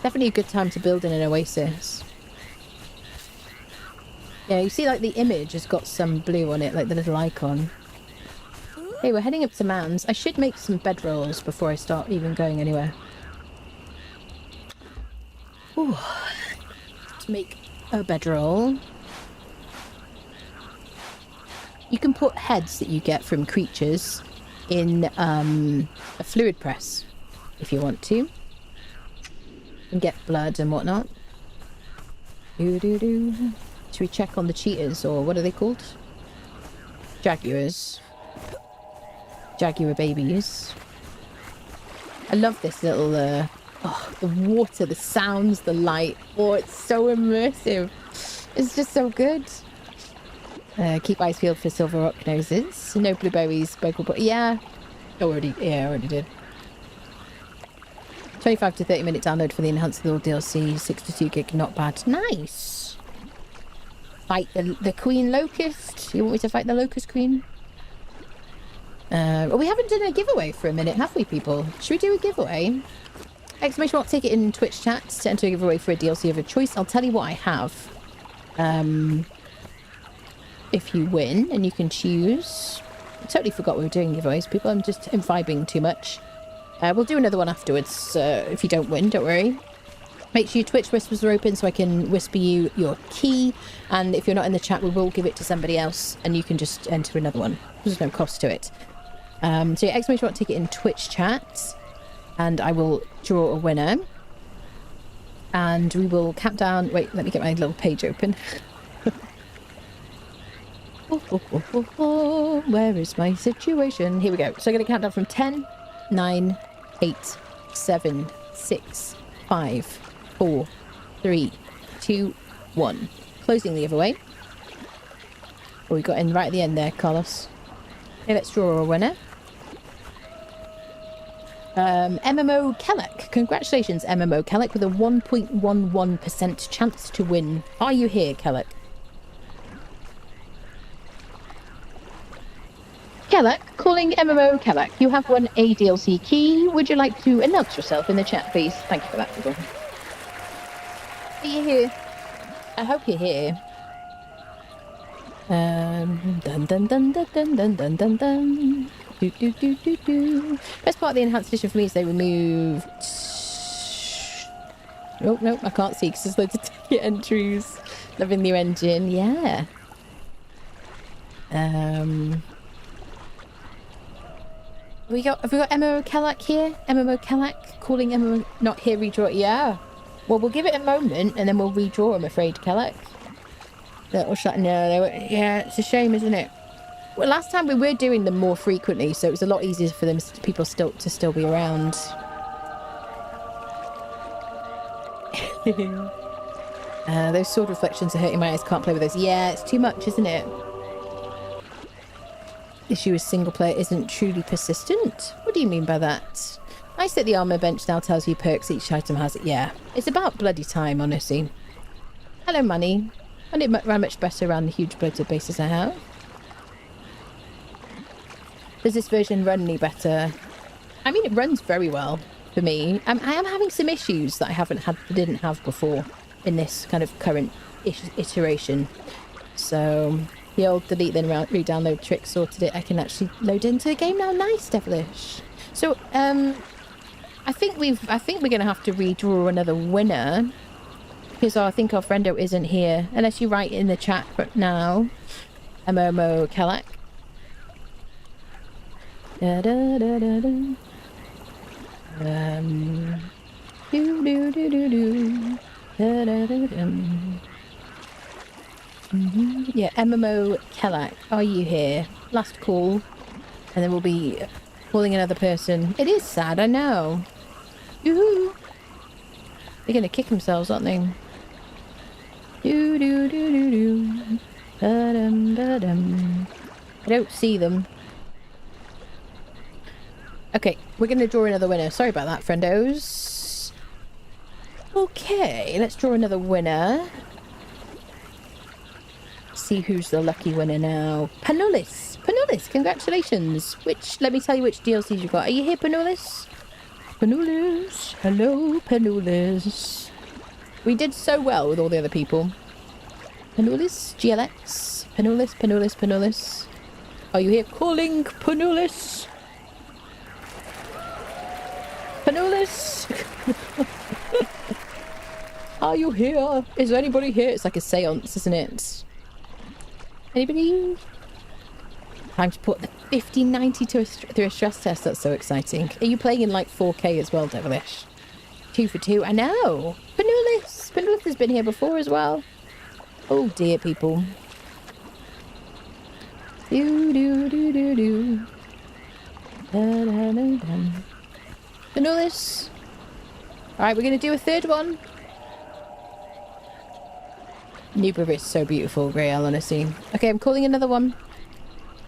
Speaker 2: Definitely a good time to build in an oasis. Yeah, you see, like, the image has got some blue on it, like the little icon. Hey, we're heading up to Man's. I should make some bedrolls before I start even going anywhere. Ooh. Let's make a bedroll. You can put heads that you get from creatures in a fluid press, if you want to. And get blood and whatnot. Should we check on the cheetahs, or what are they called? Jaguars. Jaguar babies. I love this little, the water, the sounds, the light. Oh, it's so immersive. It's just so good. Keep eyes peeled for silver rock noses. No blueberries, yeah. I already did. 25 to 30 minute download for the enhanced little DLC. 62 gig, not bad. Nice. Fight the Queen Locust. You want me to fight the Locust Queen? Well, we haven't done a giveaway for a minute, have we, people? Should we do a giveaway? Exclamation mark ticket in Twitch chat to enter a giveaway for a DLC of your choice. I'll tell you what I have. If you win, and you can choose. I totally forgot we were doing giveaways, people. I'm vibing too much. We'll do another one afterwards. If you don't win, don't worry. Make sure your Twitch whispers are open so I can whisper you your key. And if you're not in the chat, we will give it to somebody else, and you can just enter another one. There's no cost to it. So yeah, exclamation mark ticket in Twitch chat, and I will draw a winner. And we will count down. Wait, let me get my little page open. Where is my situation? Here we go. So I'm going to count down from 10, 9, 8, 7, 6, 5, 4, 3, 2, 1. Closing the giveaway. Oh, we got in right at the end there, Carlos. Okay, let's draw a winner. MMO Kelleck. Congratulations, MMO Kelleck, with a 1.11% chance to win. Are you here, Kelleck? Kelleck, calling MMO Kelleck. You have won a DLC key. Would you like to announce yourself in the chat, please? Thank you for that, people. Are you here? I hope you're here. Dun dun dun dun dun dun dun dun dun. Do do do do do. Best part of the enhanced edition for me is they removed. Oh no, I can't see because there's loads of ticket entries. Loving the new engine, yeah. Have we got MMO Kelak here? MMO Kelak calling MMO not here. Redraw, yeah. Well, we'll give it a moment and then we'll redraw. I'm afraid, Kelak. Little shut. No, they were, yeah, it's a shame, isn't it? Well, last time we were doing them more frequently, so it was a lot easier for them people to still be around. Those sword reflections are hurting my eyes. Can't play with those. Yeah, it's too much, isn't it? Issue is single player isn't truly persistent. What do you mean by that? Nice that the armor bench now tells you perks each item has. Yeah, it's about bloody time, honestly. Hello, money. And it ran much better around the huge bloated bases I have. Does this version run any better? I mean, it runs very well for me. I am having some issues that I didn't have before in this kind of current iteration. So the old delete then re-download trick sorted it. I can actually load into the game now. Nice, Devilish. So I think we're gonna have to redraw another winner because I think our friendo isn't here unless you write in the chat now. MMO Kelak. Da da da da da. Do do do do do. Da da da dum. Yeah, MMO Kelak, are you here? Last call, and then we'll be calling another person. It is sad, I know. Yoo-hoo. They're gonna kick themselves, aren't they? Do do do do do. Da dum da dum. I don't see them. Okay, we're gonna draw another winner. Sorry about that, friendos. Okay, let's draw another winner. See who's the lucky winner now. Panulis, congratulations. Let me tell you which DLCs you got. Are you here, Panulis? Panulis, hello, Panulis. We did so well with all the other people. Panulis, GLX, Panulis. Are you here? Calling Panulis. Panulis. Are you here? Is there anybody here? It's like a seance, isn't it? Anybody? Time to put the 1590 through a stress test. That's so exciting. Are you playing in like 4K as well, Devilish? 2 for 2. I know. Panulis has been here before as well. Oh dear, people. Do do do do do. Da da da da. Panulis. All right, we're gonna do a third one. Nubra is so beautiful, Grail, honestly. Okay, I'm calling another one.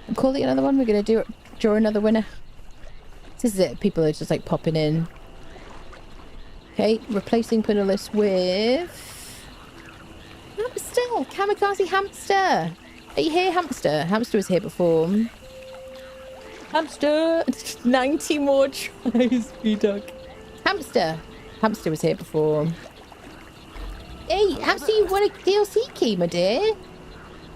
Speaker 2: We're gonna draw another winner. This is it. People are just like popping in. Okay, replacing Panulis with Hamster, Kamikaze Hamster. Are you here, Hamster? Hamster was here before. Hamster, 90 more tries, B-Dog. Hamster was here before. Hey, Hamster, you won a DLC key, my dear.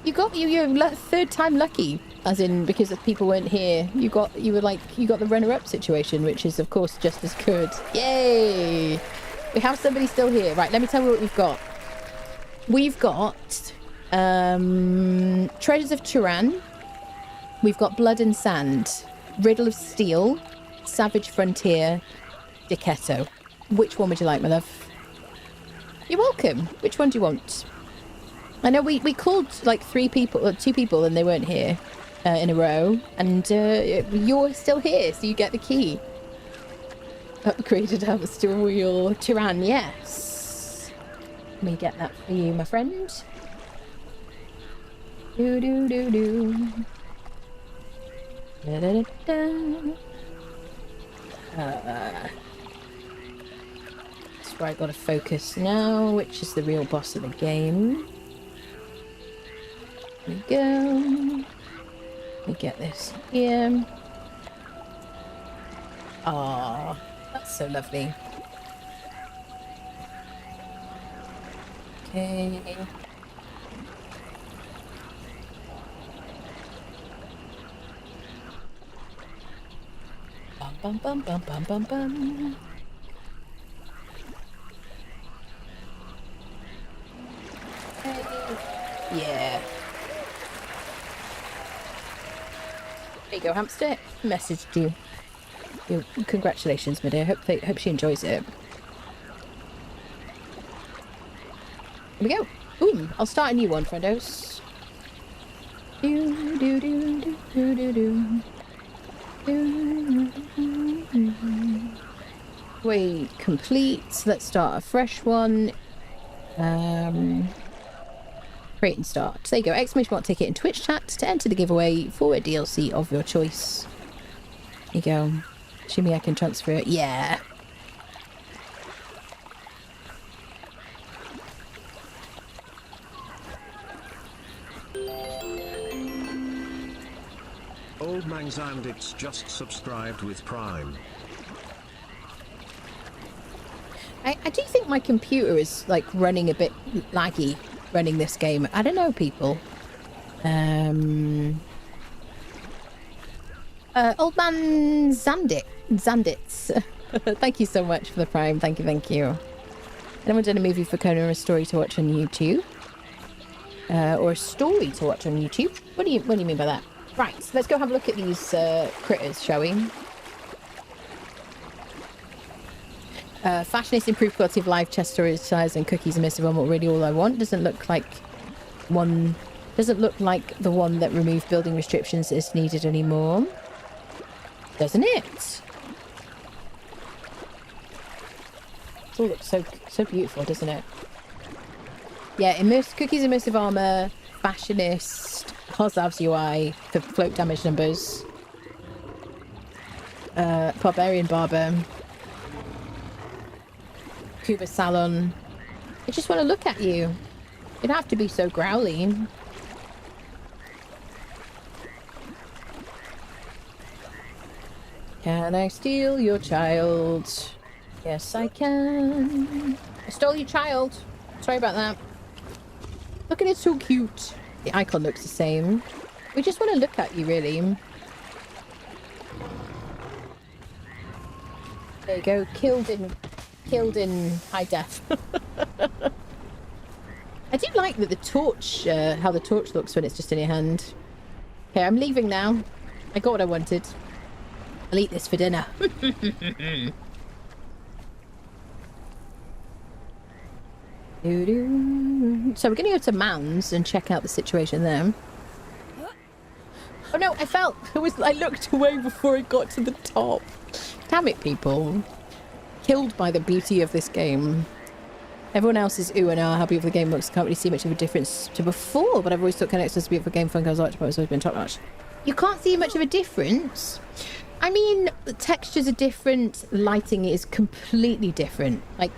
Speaker 2: You're third time lucky, as in because if people weren't here, you got the runner-up situation, which is of course just as good. Yay! We have somebody still here. Right, let me tell you what we've got. We've got Treasures of Turan. We've got Blood and Sand, Riddle of Steel, Savage Frontier, Dicetto. Which one would you like, my love? You're welcome. Which one do you want? I know we called like 2 people and they weren't here in a row. And you're still here, so you get the key. Upgraded hamster wheel. Turan, yes. Let me get that for you, my friend. Do do do do. Da, da, da, da. That's where I gotta focus now, which is the real boss of the game. There we go. Let me get this here. Ah, that's so lovely. Okay. Bum bum bum bum bum bum bum. Yeah. There you go, hamster. Messaged you. Congratulations, my dear. Hope she enjoys it. Here we go. Boom. I'll start a new one, friendos. Do do do do do do do. Wait, complete. Let's start a fresh one. Create and start. There you go. Exclamation mark ticket in Twitch chat to enter the giveaway for a DLC of your choice. There you go. Assuming I can transfer it. Yeah.
Speaker 4: Old Mangzandit's just subscribed with Prime.
Speaker 2: I do think my computer is like running a bit laggy running this game. I don't know, people. Old man Zandits. Thank you so much for the Prime. Thank you. Anyone done a movie for Conan or a story to watch on YouTube? Or a story to watch on YouTube? What do you mean by that? Right, so let's go have a look at these critters, shall we? Fashionist, improved quality of life, chest storage size, and cookies and missive armor. Really, all I want. Doesn't look like the one that removed building restrictions is needed anymore. Doesn't it? It all looks so beautiful, doesn't it? Yeah, cookies, immersive armor, fashionist, Hozav's UI for float damage numbers. Barbarian barber. Cuba salon. I just want to look at you. You don't have to be so growly. Can I steal your child? Yes, I can. I stole your child. Sorry about that. Look at it, so cute. The icon looks the same. We just want to look at you, really. There you go. Killed in high def. I do like that the torch, how the torch looks when it's just in your hand. Okay, I'm leaving now. I got what I wanted. I'll eat this for dinner. So we're going to go to Mounds and check out the situation there. Oh no, I fell. I looked away before I got to the top. Damn it, people. Killed by the beauty of this game. Everyone else is ooh and ah, happy with the game looks. Can't really see much of a difference to before, but I've always thought Conan Exiles to be a beautiful game. Fun goes out, but it's always been top notch. You can't see much of a difference. I mean, the textures are different. Lighting is completely different. Like,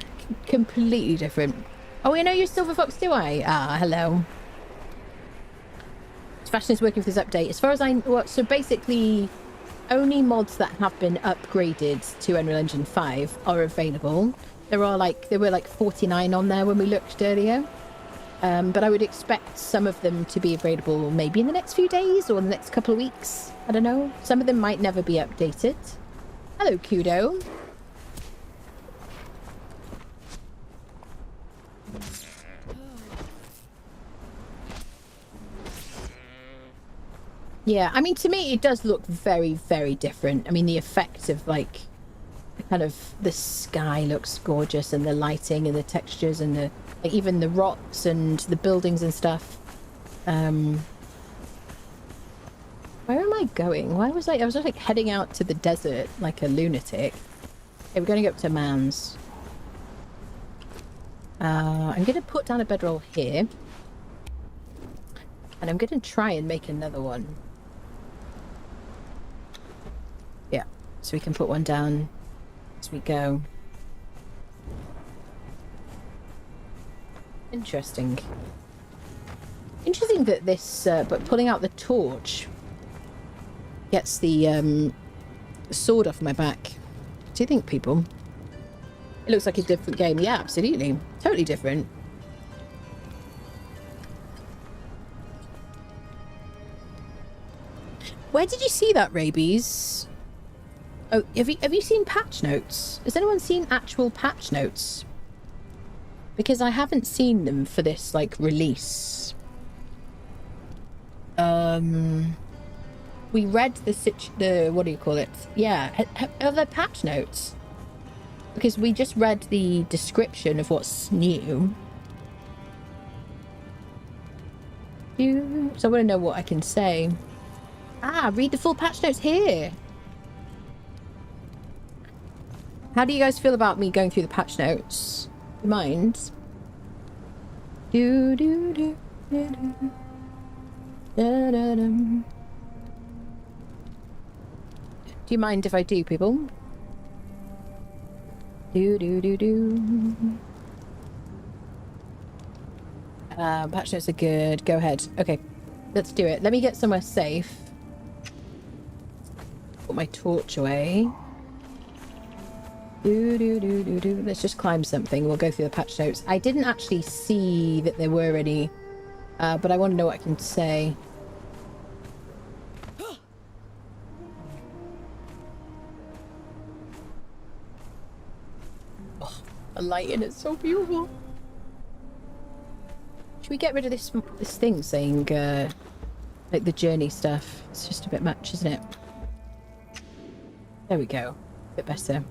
Speaker 2: completely different. Oh, I know you're Silver Fox, do I? Ah, hello. Fashion is working with this update. As far as I know, so basically, only mods that have been upgraded to Unreal Engine 5 are available. There were like 49 on there when we looked earlier. But I would expect some of them to be available maybe in the next few days or the next couple of weeks. I don't know. Some of them might never be updated. Hello, Kudo. Yeah, I mean, to me, it does look very, very different. I mean, the effect of, like, kind of the sky looks gorgeous, and the lighting and the textures and the, like, even the rocks and the buildings and stuff. Where am I going? I was just like heading out to the desert like a lunatic. Okay, we're going to go up to Mans. I'm going to put down a bedroll here. And I'm going to try and make another one. Yeah, so we can put one down as we go. Interesting. Interesting that this, but pulling out the torch gets the sword off my back. What do you think, people? It looks like a different game. Yeah, absolutely. Totally different. Where did you see that, Rabies? Oh, have you seen patch notes? Has anyone seen actual patch notes? Because I haven't seen them for this, like, release. We read the what do you call it? Yeah, are there patch notes? Because we just read the description of what's new. So I want to know what I can say. Ah, read the full patch notes here. How do you guys feel about me going through the patch notes? You mind? Do do do do do. Da, da, dum. Do you mind if I do, people? Do do do do. Patch notes are good. Go ahead. Okay, let's do it. Let me get somewhere safe. Put my torch away. Do do do do do. Let's just climb something. We'll go through the patch notes. I didn't actually see that there were any, but I want to know what I can say. Oh, the lighting is so beautiful. Should we get rid of this thing saying like the journey stuff? It's just a bit much, isn't it? There we go. A bit better.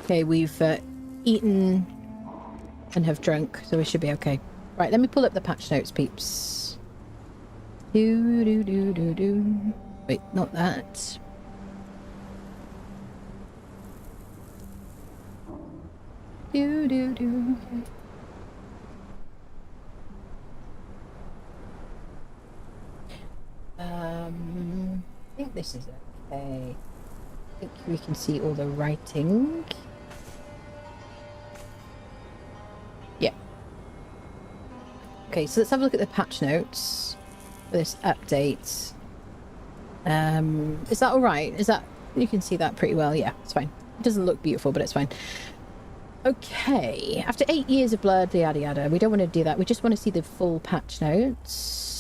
Speaker 2: Okay, we've eaten and have drunk, so we should be okay. Right, let me pull up the patch notes, peeps. Do do do do do. Wait, not that. Do do do. I think this is okay. I think we can see all the writing. Yeah. Okay, so let's have a look at the patch notes for this update. Is that alright? Is that... You can see that pretty well. Yeah, it's fine. It doesn't look beautiful, but it's fine. Okay. After 8 years of blood, yada yada. We don't want to do that. We just want to see the full patch notes.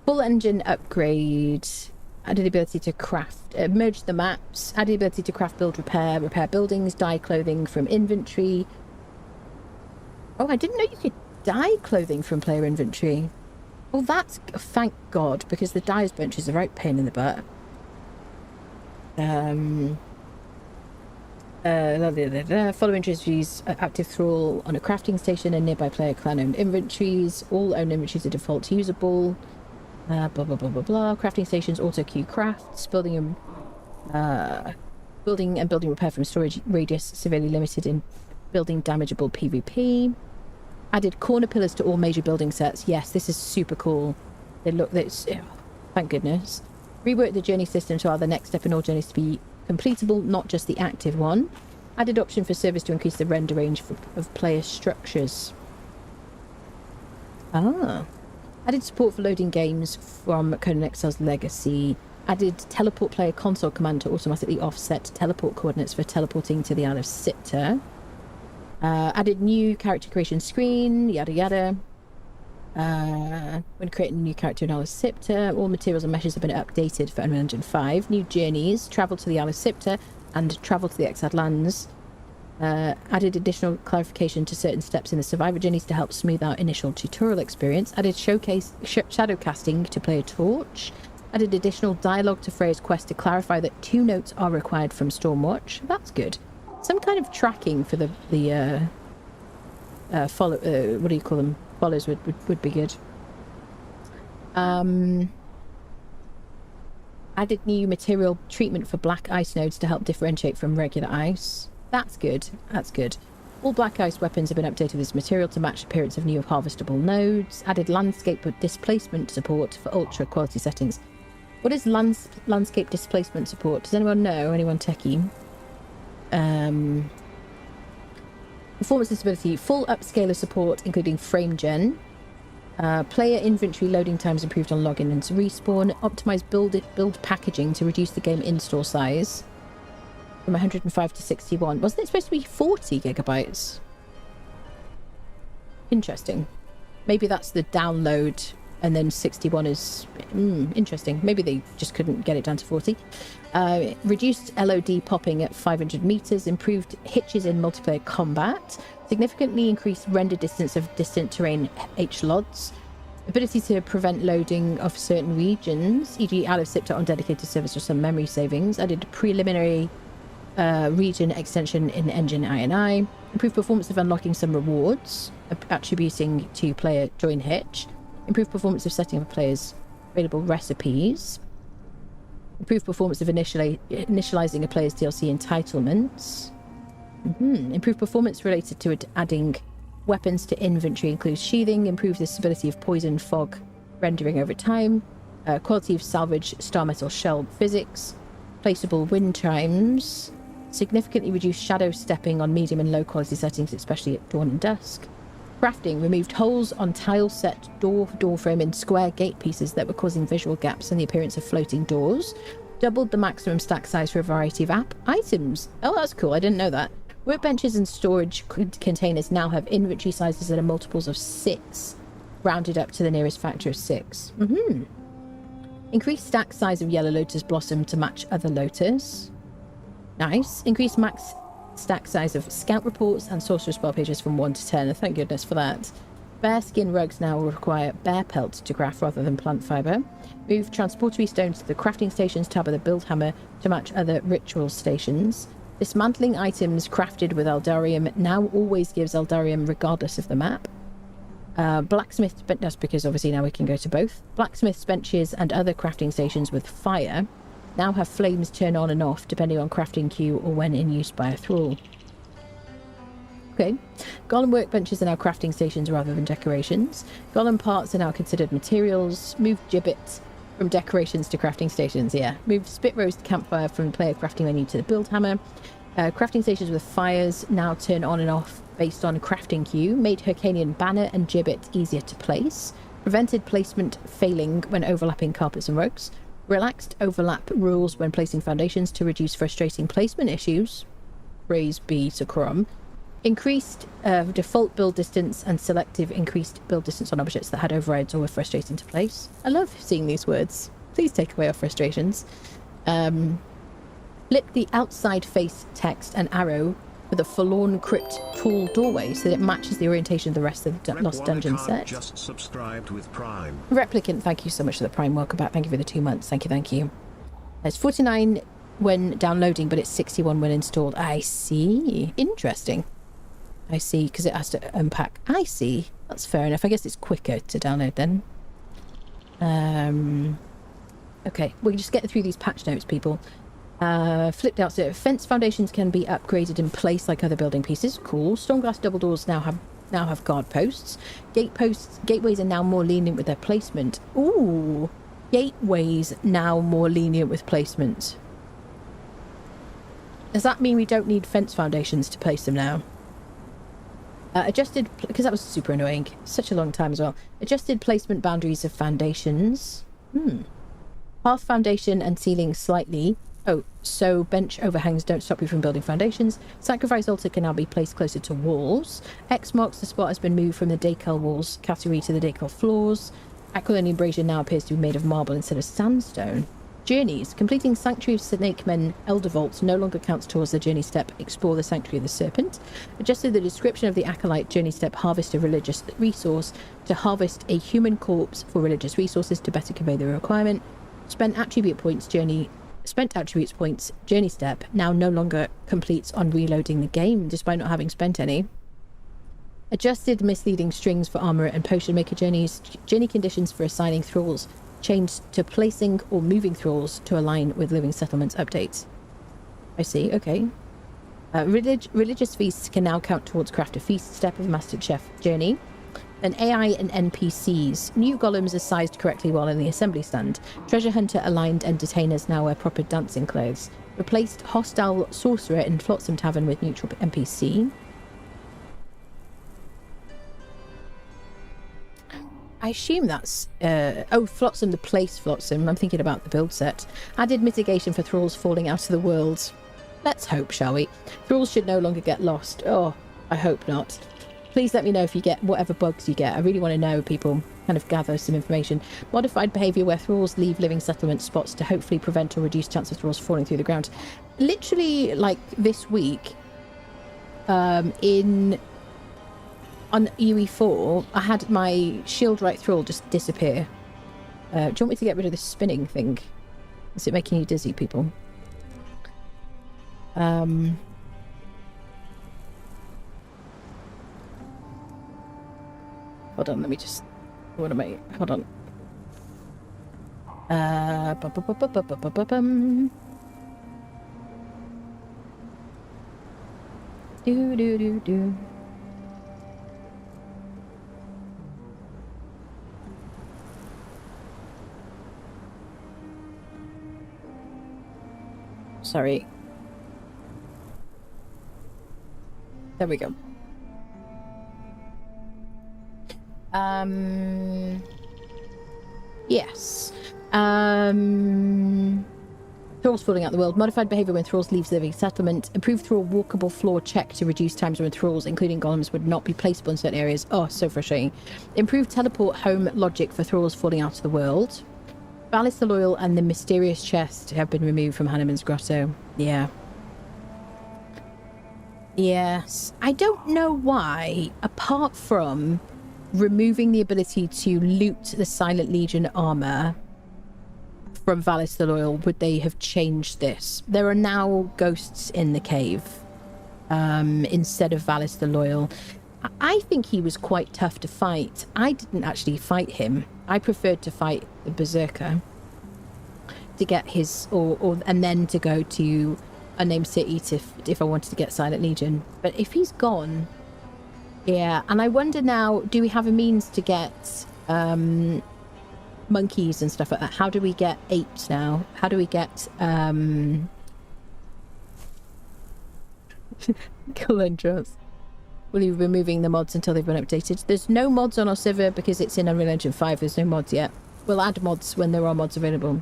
Speaker 2: Full engine upgrade. Added ability to craft, merge the maps. Added ability to craft, build, repair buildings, dye clothing from inventory. Oh, I didn't know you could dye clothing from player inventory. Well, that's... Thank God, because the dyer's bench is a right pain in the butt. Follow inventories, active thrall on a crafting station and nearby player clan owned inventories. All owned inventories are default usable. Blah blah blah blah blah. Crafting stations auto queue crafts. Building and building repair from storage radius severely limited in building damageable PvP. Added corner pillars to all major building sets. Yes, this is super cool. They look... thank goodness. Rework the journey system to allow the next step in all journeys to be completable, not just the active one. Added option for servers to increase the render range of player structures. Ah. Added support for loading games from Conan Exiles Legacy. Added teleport player console command to automatically offset teleport coordinates for teleporting to the Isle of Sipta. Added new character creation screen, yada yada. When creating a new character in Isle of Sipta, all materials and meshes have been updated for Unreal Engine 5. New journeys, travel to the Isle of Sipta and travel to the Exiled Lands. Added additional clarification to certain steps in the survivor journeys to help smooth out initial tutorial experience. Added shadow casting to play a torch. Added additional dialogue to Freya's quest to clarify that 2 notes are required from Stormwatch. That's good. Some kind of tracking for the follow. What do you call them? Follows would be good. Added new material treatment for black ice nodes to help differentiate from regular ice. That's good. That's good. All black ice weapons have been updated with this material to match the appearance of new harvestable nodes. Added landscape displacement support for ultra quality settings. What is landscape displacement support? Does anyone know? Anyone techie? Performance disability, full upscaler support, including frame gen. Player inventory loading times improved on login and respawn. Optimized build packaging to reduce the game install size from 105 to 61. Wasn't it supposed to be 40 gigabytes? Interesting. Maybe that's the download, and then 61 is interesting. Maybe they just couldn't get it down to 40. Reduced LOD popping at 500 meters, improved hitches in multiplayer combat, significantly increased render distance of distant terrain HLODs, ability to prevent loading of certain regions, e.g. out of SIPTOT on dedicated servers for some memory savings, added preliminary region extension in engine INI, improved performance of unlocking some rewards, attributing to player join hitch, improved performance of setting up a player's available recipes, improved performance of initializing a player's DLC entitlements, improved performance related to adding weapons to inventory, includes sheathing, improves the stability of poison fog rendering over time, quality of salvage star metal shell physics, placeable wind chimes, significantly reduced shadow stepping on medium and low quality settings, especially at dawn and dusk. Crafting removed holes on tile set door frame and square gate pieces that were causing visual gaps and the appearance of floating doors. Doubled the maximum stack size for a variety of items. Oh, that's cool. I didn't know that. Workbenches and storage containers now have inventory sizes that are multiples of 6, rounded up to the nearest factor of 6. Increased stack size of yellow lotus blossom to match other lotus. Nice. Increased max stack size of scout reports and sorcerer spell pages from 1 to 10. Thank goodness for that. Bear skin rugs now require bear pelt to craft rather than plant fibre. Move transportory stones to the crafting stations tab of the build hammer to match other ritual stations. Dismantling items crafted with Eldarium now always gives Eldarium regardless of the map. Blacksmith, but that's because obviously now we can go to both. Blacksmith's benches and other crafting stations with fire now have flames turn on and off depending on crafting queue or when in use by a thrall. Okay. Golem workbenches are now crafting stations rather than decorations. Golem parts are now considered materials. Moved gibbets from decorations to crafting stations, yeah. Moved spit roast campfire from the player crafting menu to the build hammer. Crafting stations with fires now turn on and off based on crafting queue. Made Hyrcanian banner and gibbet easier to place. Prevented placement failing when overlapping carpets and rugs. Relaxed overlap rules when placing foundations to reduce frustrating placement issues. Praise be to Crom. Increased default build distance and selective increased build distance on objects that had overrides or were frustrating to place. I love seeing these words. Please take away our frustrations. Flip the outside face text and arrow with a forlorn crypt tall doorway so that it matches the orientation of the rest of the Lost Dungeon set.
Speaker 4: Just subscribed with Prime.
Speaker 2: Replicant, thank you so much for the Prime. Welcome back. Thank you for the 2 months. Thank you, thank you. It's 49 when downloading, but it's 61 when installed. I see. Interesting. I see, because it has to unpack. I see. That's fair enough. I guess it's quicker to download then. Okay, we'll just get through these patch notes, people. Flipped out, so fence foundations can be upgraded in place like other building pieces. Cool. Stormglass double doors now have guard posts. Gateways are now more lenient with their placement. Ooh, gateways now more lenient with placement. Does that mean we don't need fence foundations to place them now? Adjusted, because that was super annoying. Such a long time as well. Adjusted placement boundaries of foundations. Half foundation and ceiling slightly. Oh, so bench overhangs don't stop you from building foundations. Sacrifice altar can now be placed closer to walls. X marks the spot has been moved from the decal walls category to the decal floors. Aquilonian brazier now appears to be made of marble instead of sandstone. Journeys. Completing Sanctuary of Snakemen Elder Vaults no longer counts towards the journey step Explore the Sanctuary of the Serpent. Adjusted the description of the Acolyte journey step Harvest a religious resource to harvest a human corpse for religious resources to better convey the requirement. Spent attributes points journey step now no longer completes on reloading the game despite not having spent any. Adjusted misleading strings for armor and potion maker journeys. Journey conditions for assigning thralls changed to placing or moving thralls to align with living settlements updates. I see, okay. Religious feasts can now count towards craft a feast step of Master Chef journey. An AI and NPCs. New golems are sized correctly while in the assembly stand. Treasure hunter aligned entertainers now wear proper dancing clothes. Replaced hostile sorcerer in Flotsam Tavern with neutral NPC. I assume that's... oh, Flotsam, the place Flotsam. I'm thinking about the build set. Added mitigation for thralls falling out of the world. Let's hope, shall we? Thralls should no longer get lost. Oh, I hope not. Please let me know if you get whatever bugs you get. I really want to know, people. Kind of gather some information. Modified behaviour where thralls leave living settlement spots to hopefully prevent or reduce chance of thralls falling through the ground. Literally, like this week, on UE4, I had my shield right thrall just disappear. Do you want me to get rid of this spinning thing? Is it making you dizzy, people? Hold on, let me just... What am I... Hold on. Do. Sorry. There we go. Yes. Thralls falling out the world. Modified behaviour when thralls leaves living settlement. Improved thrall walkable floor check to reduce times when thralls, including golems, would not be placeable in certain areas. Oh, so frustrating. Improved teleport home logic for thralls falling out of the world. Valis the Loyal and the mysterious chest have been removed from Hanuman's grotto. Yeah. Yes. I don't know why, apart from removing the ability to loot the Silent Legion armor from Valis the Loyal, would they have changed this? There are now ghosts in the cave instead of Valis the Loyal. I think he was quite tough to fight. I didn't actually fight him. I preferred to fight the Berserker to get his, and then to go to Unnamed City if I wanted to get Silent Legion. But if he's gone, yeah. And I wonder now, do we have a means to get monkeys and stuff like that? How do we get apes now? How do we get Calendros? Will you be removing the mods until they've been updated? There's no mods on our server because it's in Unreal Engine 5. There's no mods yet. We'll add mods when there are mods available.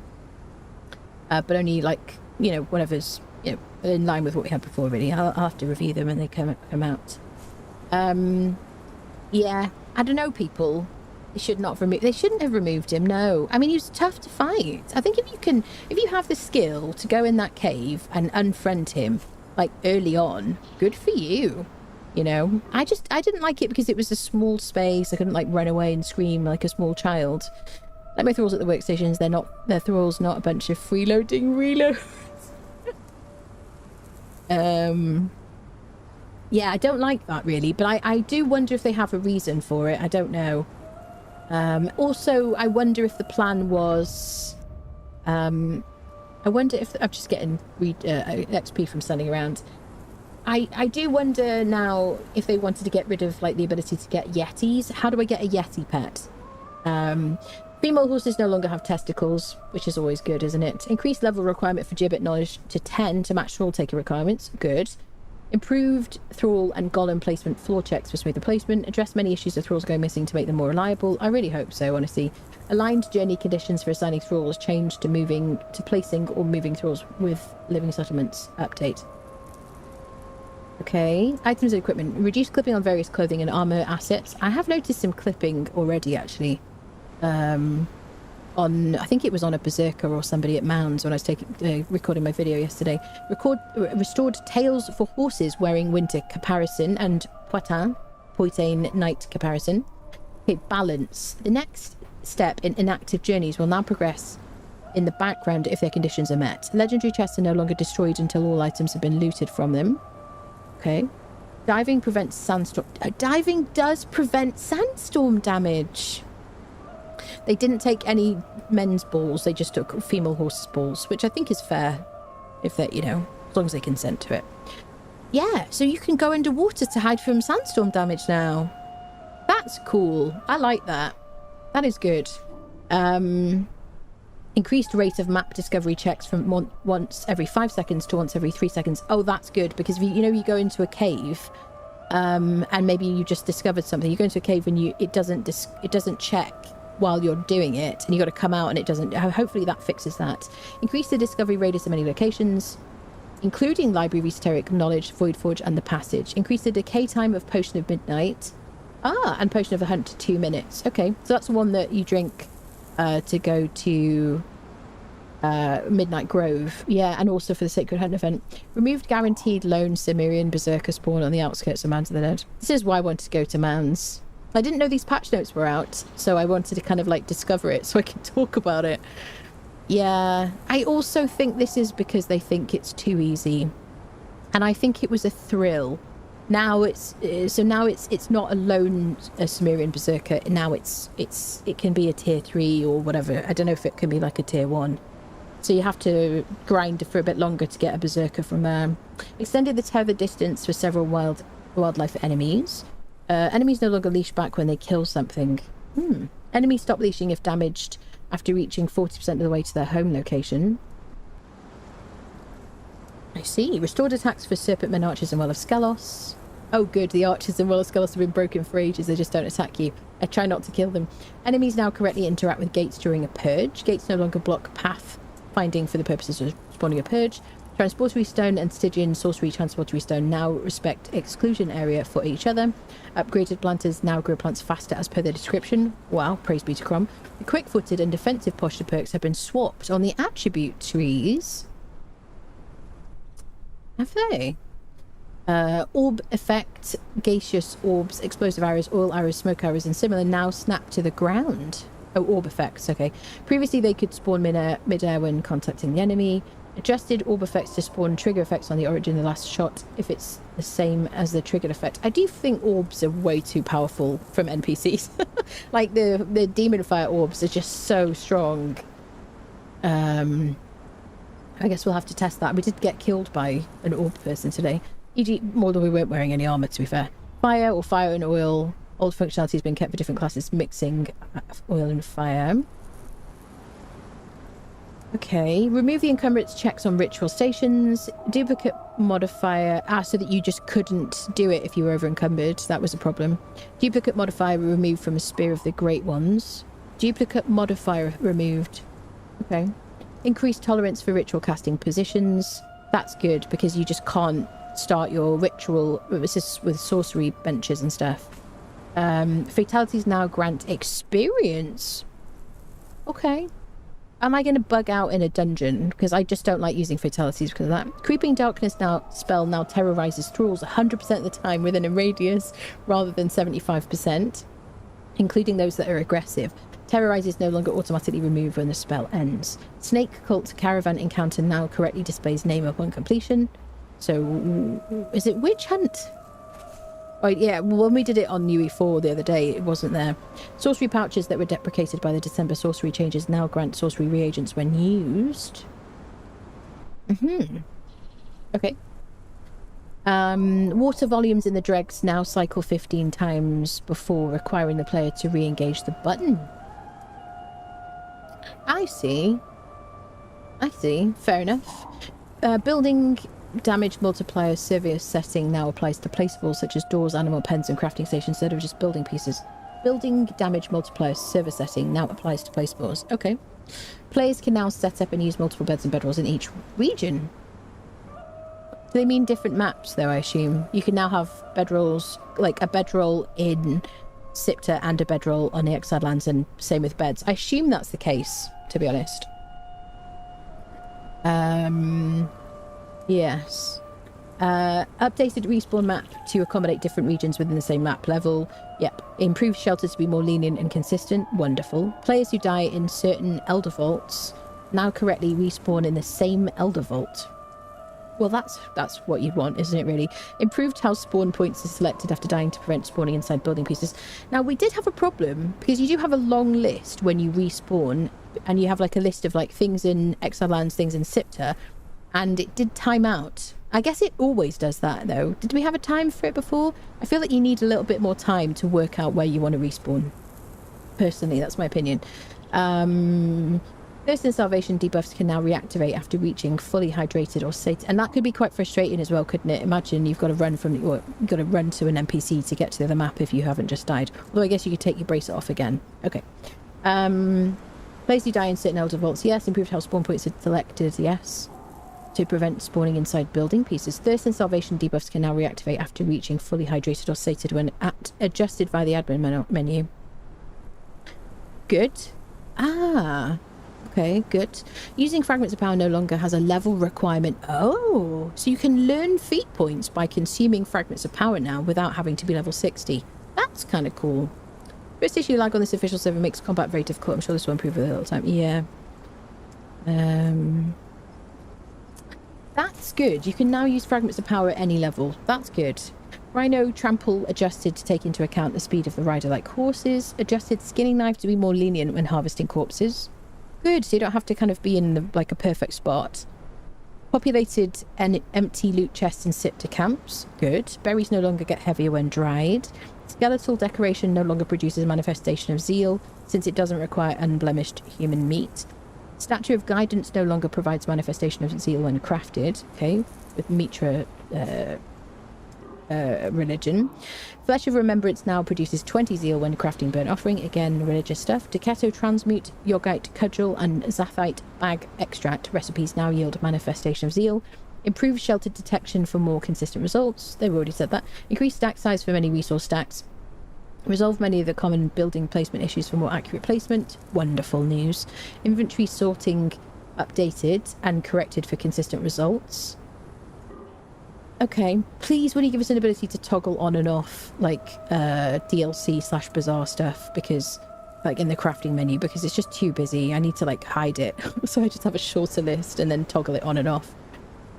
Speaker 2: But only, like, you know, whatever's, you know, in line with what we had before, really. I'll have to review them when they come out. Yeah. I don't know, people. They shouldn't have removed him, no. I mean, he was tough to fight. I think if you have the skill to go in that cave and unfriend him, like, early on, good for you. You know, I didn't like it because it was a small space. I couldn't, like, run away and scream like a small child. Like my thralls at the workstations, they're thralls, not a bunch of freeloading reloads. Yeah, I don't like that really, but I do wonder if they have a reason for it. I don't know. Also, I wonder if the plan was, I wonder if, I'm just getting XP from standing around. I do wonder now if they wanted to get rid of, like, the ability to get yetis. How do I get a yeti pet? Female horses no longer have testicles, which is always good, isn't it? Increased level requirement for gibbet knowledge to 10 to match thrall taker requirements. Good. Improved thrall and golem placement floor checks for smoother placement. Address many issues of thralls going missing to make them more reliable. I really hope so, honestly. Aligned journey conditions for assigning thralls changed to placing or moving thralls with living settlements. Update. Okay, items and equipment. Reduced clipping on various clothing and armor assets. I have noticed some clipping already, actually. I think it was on a Berserker or somebody at Mounds when I was recording my video yesterday. Restored tails for horses wearing winter caparison and poitain night caparison. Okay, balance. The next step in inactive journeys will now progress in the background if their conditions are met. Legendary chests are no longer destroyed until all items have been looted from them. Okay. Diving prevents sandstorm. Diving does prevent sandstorm damage. They didn't take any men's balls. They just took female horses' balls, which I think is fair. If they, you know, as long as they consent to it. Yeah, so you can go underwater to hide from sandstorm damage now. That's cool. I like that. That is good. Increased rate of map discovery checks from once every 5 seconds to once every 3 seconds. Oh, that's good, because if you go into a cave, and maybe you just discovered something. You go into a cave and it doesn't check while you're doing it, and you got to come out and it doesn't. Hopefully that fixes that. Increase the discovery radius of many locations, including library, esoteric knowledge, void forge, and the passage. Increase the decay time of potion of midnight. Ah, and Potion of the Hunt, 2 minutes. Okay, so that's the one that you drink to go to Midnight Grove. Yeah, and also for the Sacred Hunt event. Removed guaranteed lone Cimmerian Berserker spawn on the outskirts of Mans of the Dead. This is why I wanted to go to Mans. I didn't know these patch notes were out, so I wanted to kind of like discover it so I can talk about it. Yeah, I also think this is because they think it's too easy. And I think it was a thrill. Now it's not a lone Cimmerian Berserker. Now it can be a tier 3 or whatever. I don't know if it can be like a tier 1. So you have to grind for a bit longer to get a Berserker from there. Extended the tether distance for several wildlife enemies. Enemies no longer leash back when they kill something. Enemies stop leashing if damaged after reaching 40% of the way to their home location. I see. Restored attacks for Serpentmen Archers and Well of Skelos. Oh good, the Archers and Well of Skelos have been broken for ages, they just don't attack you. I try not to kill them. Enemies now correctly interact with gates during a purge. Gates no longer block path finding for the purposes of spawning a purge. Transportory Stone and Stygian Sorcery Transportory Stone now respect exclusion area for each other. Upgraded planters now grow plants faster as per their description. Wow, praise be to Crom. The quick-footed and defensive posture perks have been swapped on the attribute trees. Have they? Orb effect, gaseous orbs, explosive arrows, oil arrows, smoke arrows, and similar now snap to the ground. Oh, orb effects, okay. Previously they could spawn mid-air when contacting the enemy. Adjusted orb effects to spawn trigger effects on the origin of the last shot if it's the same as the triggered effect. I do think orbs are way too powerful from NPCs. Like the demon fire orbs are just so strong. I guess we'll have to test that. We did get killed by an orb person today. E.g. more than we weren't wearing any armor, to be fair. Fire or fire and oil. Old functionality has been kept for different classes, mixing oil and fire. Okay, remove the encumbrance checks on ritual stations. Duplicate modifier, so that you just couldn't do it if you were over encumbered. That was a problem. Duplicate modifier removed from a Spear of the Great Ones. Duplicate modifier removed. Okay. Increased tolerance for ritual casting positions. That's good because you just can't start your ritual with sorcery benches and stuff. Fatalities now grant experience. Okay. Am I going to bug out in a dungeon? Because I just don't like using fatalities because of that. Creeping Darkness spell now terrorizes thralls 100% of the time within a radius rather than 75%, including those that are aggressive. Terrorize is no longer automatically removed when the spell ends. Snake Cult Caravan Encounter now correctly displays name upon completion. So, is it Witch Hunt? Oh yeah, when we did it on UE4 the other day, it wasn't there. Sorcery pouches that were deprecated by the December sorcery changes now grant sorcery reagents when used. Okay. Water volumes in the dregs now cycle 15 times before requiring the player to re-engage the button. I see. Fair enough. Building damage multiplier Servius setting now applies to placeables such as doors, animal pens, and crafting stations instead of just building pieces. Building damage multiplier server setting now applies to placeables. Okay. Players can now set up and use multiple beds and bedrolls in each region. Do they mean different maps, though, I assume? You can now have bedrolls, like a bedroll in Sipta and a bedroll on the Exiled Lands, and same with beds. I assume that's the case, to be honest. Yes. Updated respawn map to accommodate different regions within the same map level. Yep. Improved shelters to be more lenient and consistent. Wonderful. Players who die in certain Elder Vaults now correctly respawn in the same Elder Vault. Well, that's what you'd want, isn't it, really? Improved how spawn points are selected after dying to prevent spawning inside building pieces. Now, we did have a problem, because you do have a long list when you respawn, and you have, like, a list of, like, things in Exiled Lands, things in Sipta, and it did time out. I guess it always does that, though. Did we have a time for it before? I feel like you need a little bit more time to work out where you want to respawn. Personally, that's my opinion. Thirst and starvation debuffs can now reactivate after reaching fully hydrated or sated, and that could be quite frustrating as well, couldn't it? Imagine you've got to run to an NPC to get to the other map if you haven't just died. Although I guess you could take your bracelet off again. Okay. Players who die in certain Elder Vaults, yes. Improved how spawn points are selected, yes. to prevent spawning inside building pieces. Thirst and starvation debuffs can now reactivate after reaching fully hydrated or sated when adjusted via the admin menu. Good. Ah, okay, good. Using fragments of power no longer has a level requirement. Oh, so you can learn feat points by consuming fragments of power now without having to be level 60. That's kind of cool. First issue lag on this official server makes combat very difficult. I'm sure this will improve with a little time. Yeah. That's good. You can now use fragments of power at any level. That's good. Rhino trample adjusted to take into account the speed of the rider like horses. Adjusted skinning knife to be more lenient when harvesting corpses. Good, so you don't have to kind of be in like a perfect spot. Populated and empty loot chests and sipter camps. Good. Berries no longer get heavier when dried. Skeletal decoration no longer produces a manifestation of zeal, since it doesn't require unblemished human meat. Statue of Guidance no longer provides manifestation of zeal when crafted. Okay, with Mitra religion. Flesh of Remembrance now produces 20 zeal when crafting burnt offering. Again, religious stuff. Deketo Transmute, Yogite Cudgel, and Zathite Bag Extract recipes now yield manifestation of zeal. Improved shelter detection for more consistent results. They've already said that. Increased stack size for many resource stacks. Resolve many of the common building placement issues for more accurate placement. Wonderful news. Inventory sorting updated and corrected for consistent results. Okay, please will you give us an ability to toggle on and off like DLC / bizarre stuff, because like in the crafting menu, because it's just too busy. I need to like hide it. So I just have a shorter list and then toggle it on and off.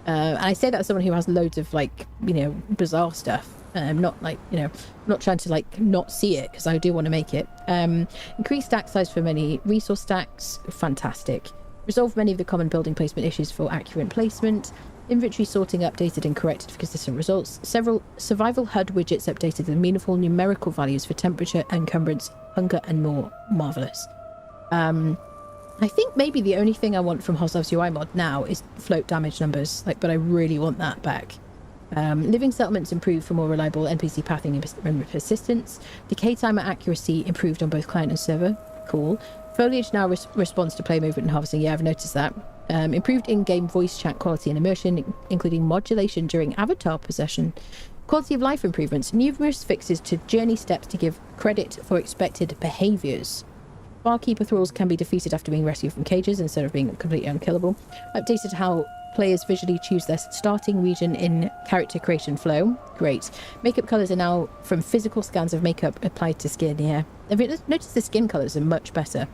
Speaker 2: And I say that as someone who has loads of like, you know, bizarre stuff. Not like, you know, I'm not trying to like not see it, because I do want to make it. Increase stack size for many resource stacks. Fantastic. Resolve many of the common building placement issues for accurate placement. Inventory sorting updated and corrected for consistent results. Several survival HUD widgets updated with meaningful numerical values for temperature, encumbrance, hunger, and more. Marvellous. I think maybe the only thing I want from Hoslav's UI mod now is float damage numbers, like, but I really want that back. Living settlements improved for more reliable NPC pathing and persistence. Decay timer accuracy improved on both client and server. Cool. Foliage now responds to play movement and harvesting. Yeah, I've noticed that. Improved in-game voice chat quality and immersion, including modulation during avatar possession. Quality of life improvements. Numerous fixes to journey steps to give credit for expected behaviours. Barkeeper thralls can be defeated after being rescued from cages instead of being completely unkillable. Updated how players visually choose their starting region in character creation flow. Great. Makeup colours are now from physical scans of makeup applied to skin. Yeah, I've noticed the skin colours are much better.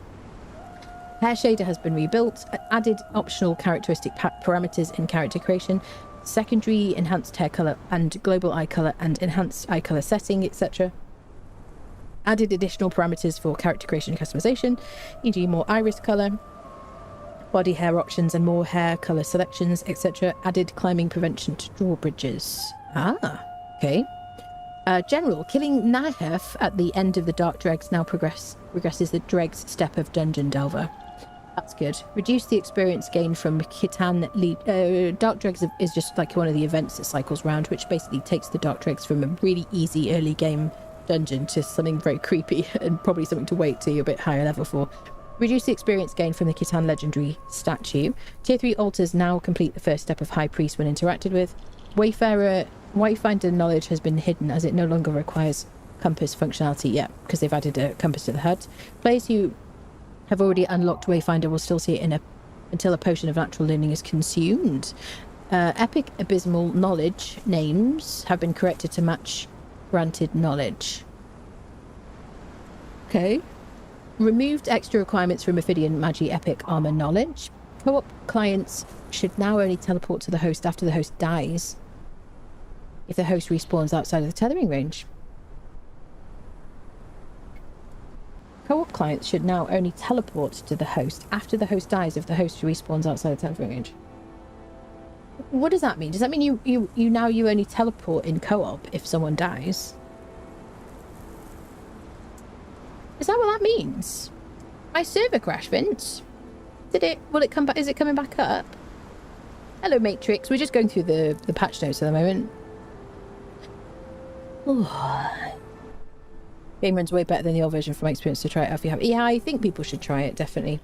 Speaker 2: Hair shader has been rebuilt. Added optional characteristic parameters in character creation. Secondary enhanced hair colour and global eye colour and enhanced eye colour setting, etc. Added additional parameters for character creation and customization, e.g. more iris colour, body hair options and more hair colour selections, etc. Added climbing prevention to drawbridges. Ah, okay. General, killing Nahef at the end of the Dark Dregs now progresses the Dregs step of Dungeon Delver. That's good. Reduce the experience gain from Khitan lead. Dark Dregs is just like one of the events that cycles round, which basically takes the Dark Dregs from a really easy early game dungeon to something very creepy and probably something to wait till you're a bit higher level for. Reduce the experience gain from the Khitan legendary statue. Tier 3 altars now complete the first step of High Priest when interacted with. Wayfinder knowledge has been hidden as it no longer requires compass functionality yet, because they've added a compass to the HUD. Players who have already unlocked Wayfinder will still see it until a potion of natural learning is consumed. Epic abysmal knowledge names have been corrected to match granted knowledge. Okay. Removed extra requirements from Ophidian Magi Epic Armor Knowledge. Co-op clients should now only teleport to the host after the host dies, if the host respawns outside of the tethering range. Co-op clients should now only teleport to the host after the host dies if the host respawns outside the tethering range. What does that mean? Does that mean you only teleport in co-op if someone dies? Is that what that means? My server crashed, Vince. Will it come back? Is it coming back up? Hello, Matrix. We're just going through the patch notes at the moment. Game runs way better than the old version from my experience, to try it out if you have. Yeah, I think people should try it, definitely.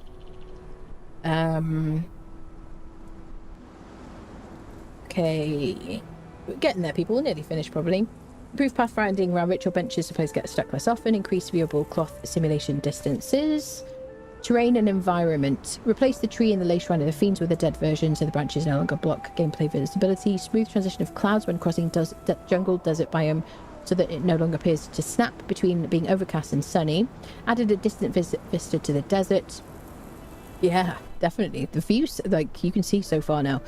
Speaker 2: Okay. We're getting there, people. We're nearly finished, probably. Improve pathfinding around ritual benches so players get stuck less often. Increase viewable cloth simulation distances. Terrain and environment. Replace the tree in the lace shrine of the fiends with a dead version so the branches no longer block gameplay visibility. Smooth transition of clouds when crossing jungle desert biome so that it no longer appears to snap between being overcast and sunny. Added a distant vista to the desert. Yeah, definitely. The views, like, you can see so far now.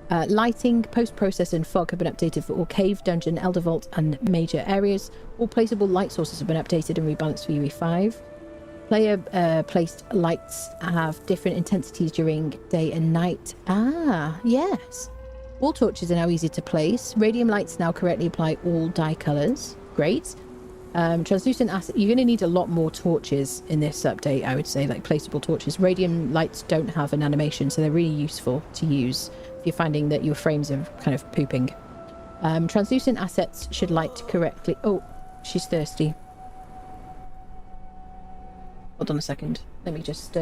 Speaker 2: Lighting, post-process and fog have been updated for all cave, dungeon, elder vault and major areas. All placeable light sources have been updated and rebalanced for UE5. Player placed lights have different intensities during day and night. Ah, yes. Wall torches are now easy to place. Radium lights now correctly apply all dye colours. Great. Translucent acid. You're going to need a lot more torches in this update, I would say, like placeable torches. Radium lights don't have an animation, so they're really useful to use if you're finding that your frames are kind of pooping. Translucent assets should light correctly. Oh, she's thirsty. Hold on a second. Let me just...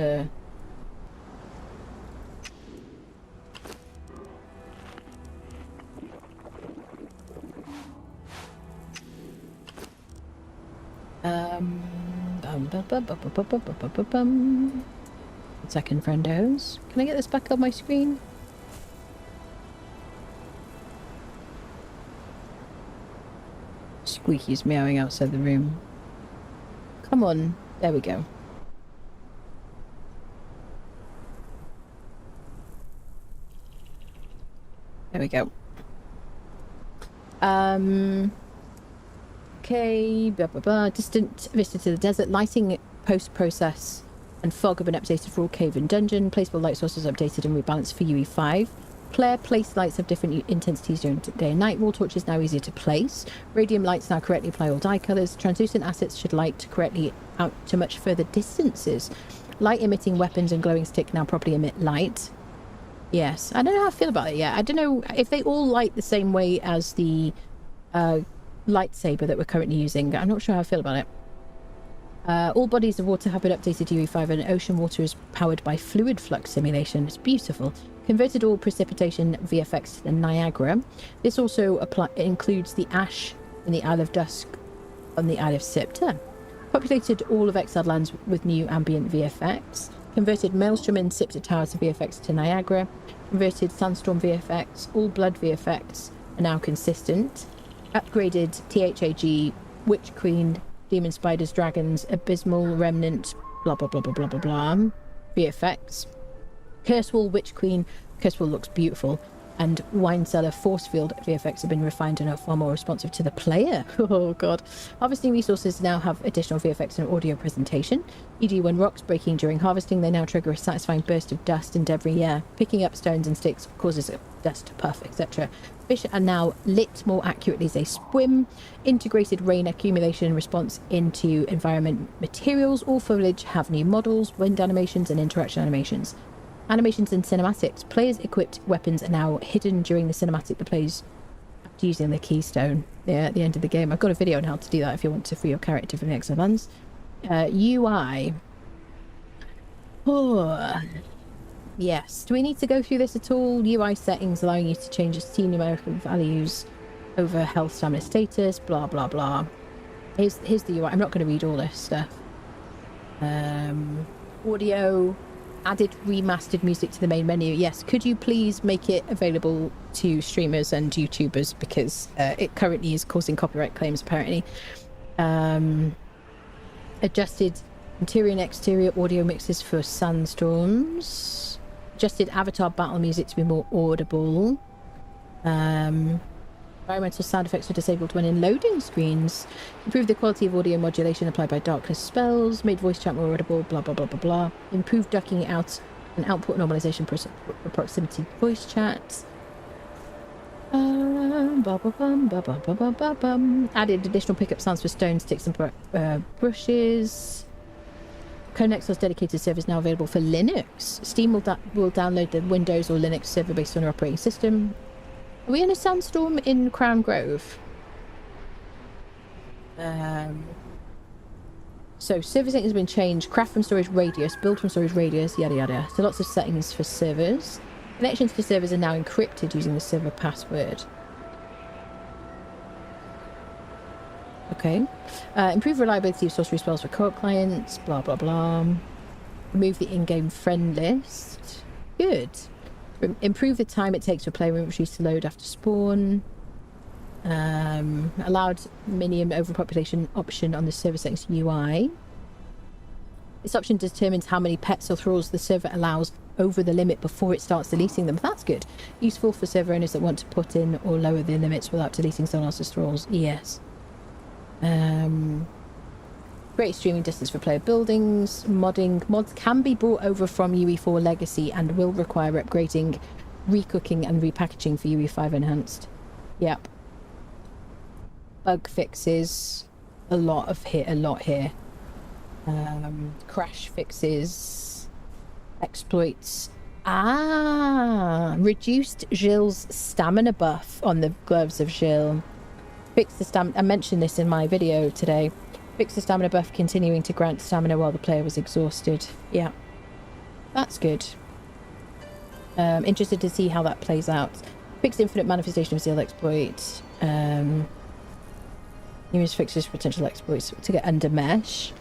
Speaker 2: Second, friendos. Can I get this back on my screen? Squeaky's meowing outside the room. Come on. There we go. There we go. Okay, blah blah blah. Distant vista to the desert. Lighting, post-process and fog have been updated for all cave and dungeon. Placeable light sources updated and rebalanced for UE5. Player placed lights have different intensities during day and night. Wall torches now easier to place. Radium lights now correctly apply all dye colours. Translucent assets should light correctly out to much further distances. Light emitting weapons and glowing stick now properly emit light. Yes, I don't know how I feel about it yet. I don't know if they all light the same way as the lightsaber that we're currently using. I'm not sure how I feel about it. All bodies of water have been updated to UE5 and ocean water is powered by fluid flux simulation. It's beautiful. Converted all precipitation VFX to the Niagara. This also includes the ash in the Isle of Dusk on the Isle of Sipta. Populated all of Exiled Lands with new ambient VFX. Converted Maelstrom and Sipta Towers to VFX to Niagara. Converted Sandstorm VFX. All Blood VFX are now consistent. Upgraded THAG, Witch Queen, Demon Spiders, Dragons, Abysmal Remnant, blah blah blah blah blah blah blah. VFX. Curse Wall, Witch Queen. Curse Wall looks beautiful. And Wine Cellar Force Field VFX have been refined and are far more responsive to the player. Oh god. Harvesting resources now have additional VFX and audio presentation. E.g. when rocks breaking during harvesting, they now trigger a satisfying burst of dust and debris. Yeah, picking up stones and sticks causes dust to puff, etc. Fish are now lit more accurately as they swim. Integrated rain accumulation response into environment materials. All foliage have new models, wind animations and interaction animations. Animations and cinematics. Players' equipped weapons are now hidden during the cinematic that plays after using the keystone. Yeah, at the end of the game. I've got a video on how to do that if you want to free your character from the Exiled Lands. UI. Oh. Yes. Do we need to go through this at all? UI settings allowing you to change the Steam numerical values over health, stamina, status, blah blah blah. Here's the UI. I'm not going to read all this stuff. Audio. Added remastered music to the main menu. Yes, could you please make it available to streamers and YouTubers because it currently is causing copyright claims apparently. Adjusted interior and exterior audio mixes for sandstorms. Adjusted avatar battle music to be more audible. Environmental sound effects are disabled when in loading screens. Improve the quality of audio modulation applied by darkness spells. Made voice chat more audible. Blah blah blah blah blah. Improved ducking out and output normalization for proximity voice chat. Added additional pickup sounds for stones, sticks and brushes. Conan Exiles dedicated server is now available for Linux. Steam will download the Windows or Linux server based on your operating system. Are we in a sandstorm in Crown Grove? So server settings have been changed. Craft from storage radius, build from storage radius, yada yada. So lots of settings for servers. Connections to servers are now encrypted using the server password. Okay. Improve reliability of sorcery spells for co-op clients. Blah, blah, blah. Remove the in-game friend list. Good. Improve the time it takes for player inventories to load after spawn. Allowed minion overpopulation option on the server settings UI. This option determines how many pets or thralls the server allows over the limit before it starts deleting them. That's good. Useful for server owners that want to put in or lower the limits without deleting someone else's thralls. Yes. Great streaming distance for player buildings. Mods can be brought over from UE4 Legacy and will require upgrading, recooking and repackaging for UE5 Enhanced. Yep. Bug fixes. A lot here. Crash fixes. Exploits. Reduced Gilles' stamina buff on the gloves of Gilles. Fix the stamina. I mentioned this in my video today. Fix the stamina buff, continuing to grant stamina while the player was exhausted. Yeah, that's good. Interested to see how that plays out. Fixed infinite manifestation of Zeal exploit. Numerous fixes for potential exploits to get under mesh.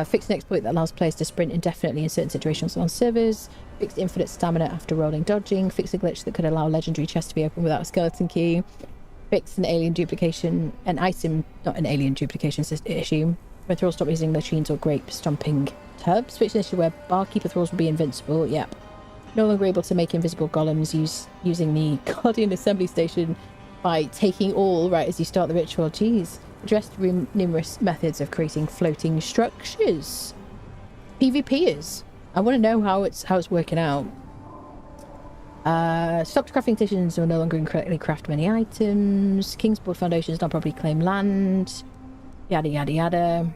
Speaker 2: Fixed an exploit that allows players to sprint indefinitely in certain situations on servers. Fixed infinite stamina after rolling dodging. Fixed a glitch that could allow legendary chests to be opened without a skeleton key. Fixed an alien duplication, not an alien duplication issue, where thralls stop using machines or grape stomping tubs. Fixed an issue where barkeeper thralls will be invincible. Yep. No longer able to make invisible golems using the Guardian Assembly Station by taking all right as you start the ritual. Jeez. Addressed numerous methods of creating floating structures. PvPers. I want to know how it's working out. Stopped crafting stations will no longer incorrectly craft many items. Kingsport foundations not properly claim land. Yada yada yada.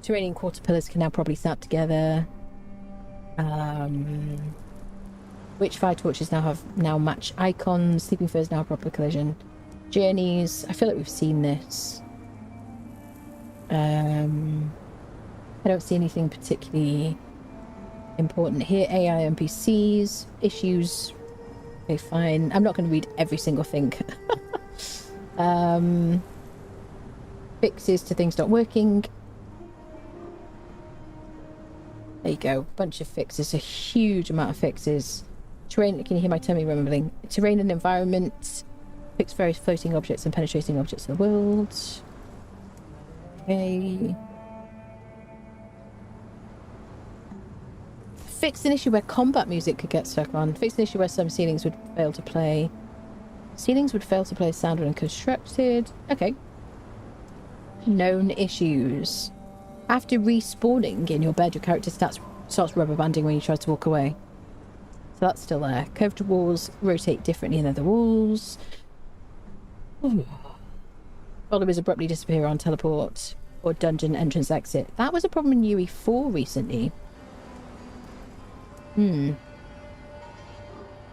Speaker 2: Terrain quarter pillars can now probably snap together. Witchfire torches now match icons. Sleeping furs now have proper collision. Journeys. I feel like we've seen this. I don't see anything particularly important here. AI NPCs, issues. Okay, fine. I'm not going to read every single thing. Fixes to things not working. There you go. Bunch of fixes. A huge amount of fixes. Terrain. Can you hear my tummy rumbling? Terrain and environment. Fix various floating objects and penetrating objects in the world. Okay. Fixed an issue where combat music could get stuck on. Fixed an issue where some ceilings would fail to play. Ceilings would fail to play sound when constructed. Okay. Known issues. After respawning in your bed, your character starts rubber banding when he tries to walk away. So that's still there. Curved walls rotate differently than other walls. Followers abruptly disappear on teleport or dungeon entrance exit. That was a problem in UE4 recently.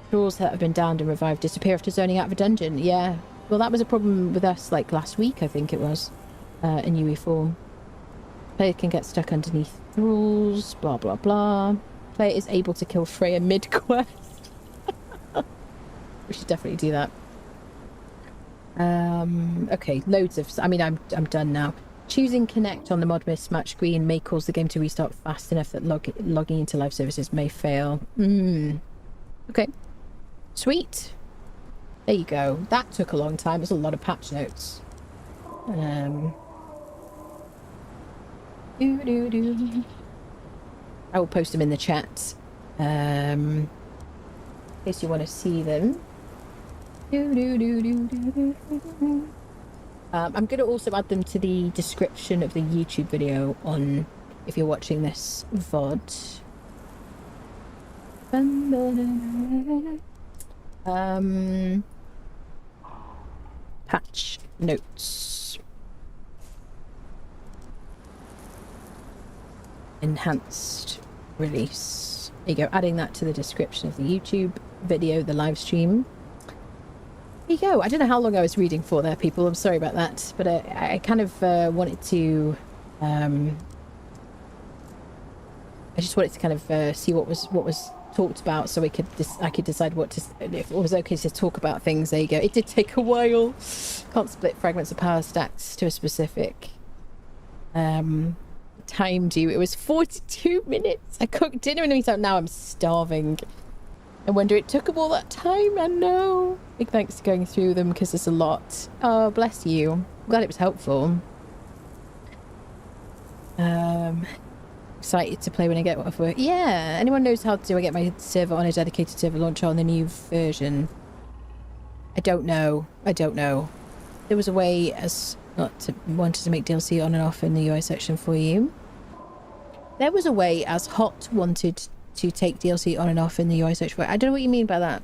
Speaker 2: Thralls that have been downed and revived disappear after zoning out of a dungeon. Yeah. Well, that was a problem with us like last week, I think it was, in UE4. Player can get stuck underneath thralls, blah blah blah. Player is able to kill Freya mid-quest. We should definitely do that. Okay, loads of... I mean, I'm done now. Choosing connect on the mod mismatch screen may cause the game to restart fast enough that logging into live services may fail. Okay. Sweet. There you go. That took a long time. There's a lot of patch notes. I will post them in the chat. In case you want to see them. I'm going to also add them to the description of the YouTube video on if you're watching this VOD. Patch notes. Enhanced release. There you go, adding that to the description of the YouTube video, the live stream. There you go. I don't know how long I was reading for there, people. I'm sorry about that, but I kind of wanted to. I just wanted to kind of see what was talked about, so I could decide what to, if it was okay to talk about things. There you go. It did take a while. Can't split fragments of power stacks to a specific time due. It was 42 minutes. I cooked dinner and eat out. Now I'm starving. I wonder it took them all that time. I know. Big thanks to going through them because there's a lot. Oh, bless you. I'm glad it was helpful. Excited to play when I get off work. Yeah, anyone knows how to get my server on a dedicated server launcher on the new version? I don't know. There was a way as not to wanted to make DLC on and off in the UI section for you. There was a way as Hot wanted to take DLC on and off in the UI section for you. I don't know what you mean by that.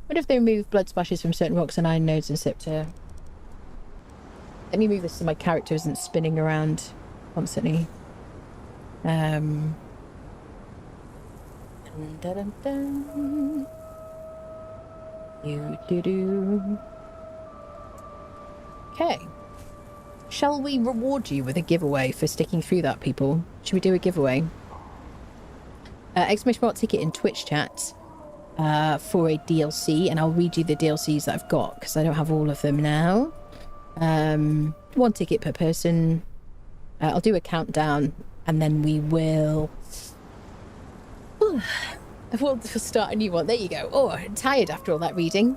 Speaker 2: What if they remove blood splashes from certain rocks and iron nodes and Scepter? Let me move this so my character isn't spinning around constantly. Dun, dun, dun. Okay. Shall we reward you with a giveaway for sticking through that, people? Should we do a giveaway? Exclamation mark ticket in Twitch chat for a DLC, and I'll read you the DLCs that I've got because I don't have all of them now. 1 ticket per person. I'll do a countdown and then we will we'll start a new one. There you go. Oh, I'm tired after all that reading.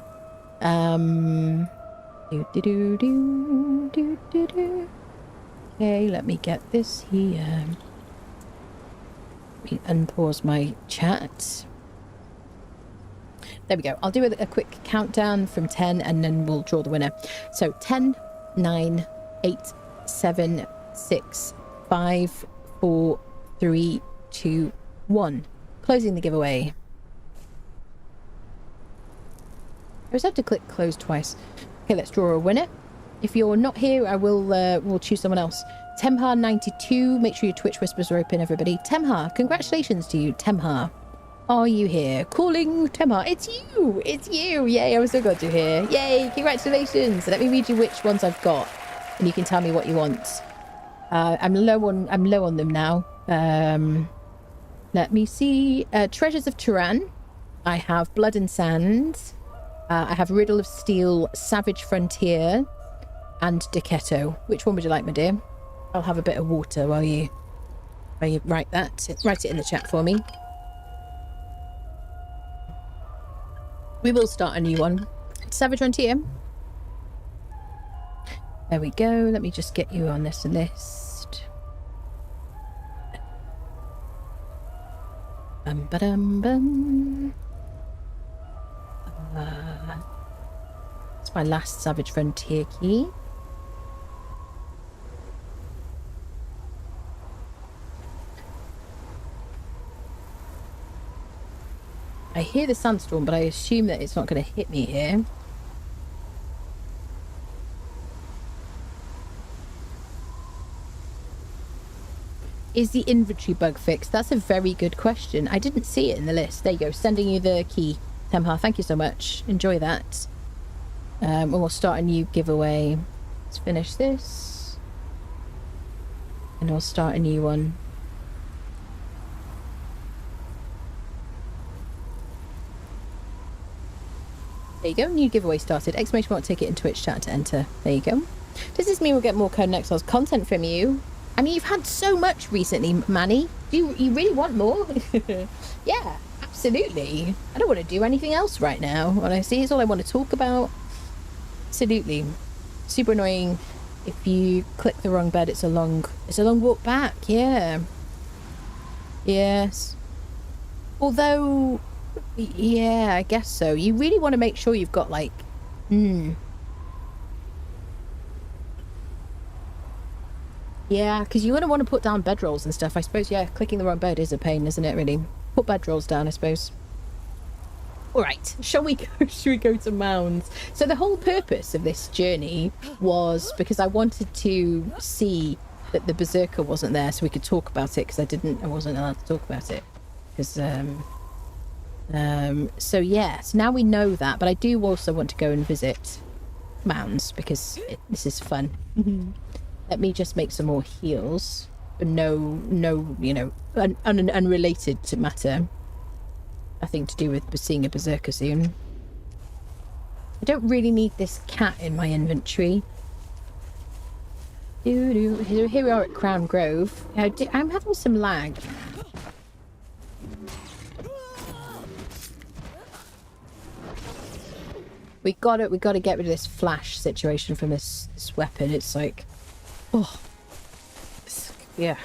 Speaker 2: Okay, let me get this here. Let me unpause my chat. There we go. I'll do a quick countdown from 10 and then we'll draw the winner. So 10, 9, 8, 7, 6, 5, 4, 3, 2, 1. Closing the giveaway. I just have to click close twice. Okay, let's draw a winner. If you're not here, I will we'll choose someone else. Temhar92, make sure your Twitch whispers are open, everybody. Temhar, congratulations to you, Temhar. Are you here? Calling Temhar. It's you! It's you! Yay, I was so glad you're here. Yay, congratulations! Let me read you which ones I've got, and you can tell me what you want. I'm low on them now. Let me see. Treasures of Turan. I have Blood and Sand. I have Riddle of Steel, Savage Frontier, and Decetto. Which one would you like, my dear? I'll have a bit of water while you write that. Write it in the chat for me. We will start a new one. Savage Frontier. There we go. Let me just get you on this list. Bum. It's my last Savage Frontier key. I hear the sandstorm, but I assume that it's not going to hit me here. Is the inventory bug fixed? That's a very good question. I didn't see it in the list. There you go. Sending you the key, Temhar. Thank you so much. Enjoy that. And we'll start a new giveaway. Let's finish this. And we'll start a new one. There you go, new giveaway started. Exclamation mark ticket in Twitch chat to enter. There you go. Does this mean we'll get more Conan Exiles content from you? I mean, you've had so much recently, Manny. Do you really want more? Yeah, absolutely. I don't want to do anything else right now. Honestly, it's all I want to talk about. Absolutely. Super annoying. If you click the wrong bed, it's a long walk back. Yeah. Yes. Although, yeah, I guess so. You really want to make sure you've got like, yeah, because you're going to want to put down bedrolls and stuff. I suppose, yeah, clicking the wrong bed is a pain, isn't it, really? Put bedrolls down, I suppose. All right, shall we go to mounds? So the whole purpose of this journey was because I wanted to see that the Berserker wasn't there so we could talk about it, because I wasn't allowed to talk about it. Because, so yeah, so now we know that, but I do also want to go and visit mounds because this is fun. Let me just make some more heals. No, you know, unrelated to matter. Nothing to do with seeing a berserker soon. I don't really need this cat in my inventory. Here we are at Crown Grove. I'm having some lag. We gotta get rid of this flash situation from this weapon. It's like, oh, yeah.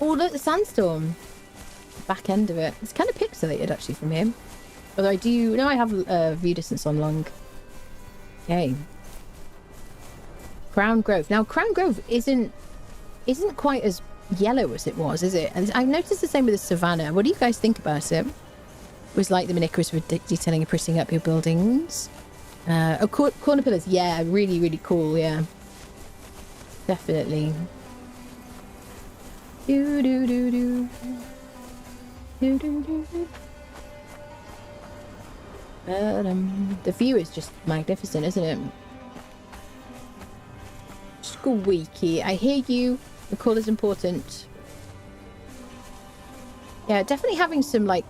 Speaker 2: Oh, look, the sandstorm. Back end of it. It's kind of pixelated actually from here. Although I have view distance on long. Okay. Crown Grove. Now Crown Grove isn't quite as yellow as it was, is it? And I've noticed the same with the Savannah. What do you guys think about it? Was like the Minicoris with detailing and pressing up your buildings. Corner pillars, yeah, really, really cool, yeah. Definitely. Do do do do. Do do do do. The view is just magnificent, isn't it? Squeaky, I hear you. The call is important. Yeah, definitely having some like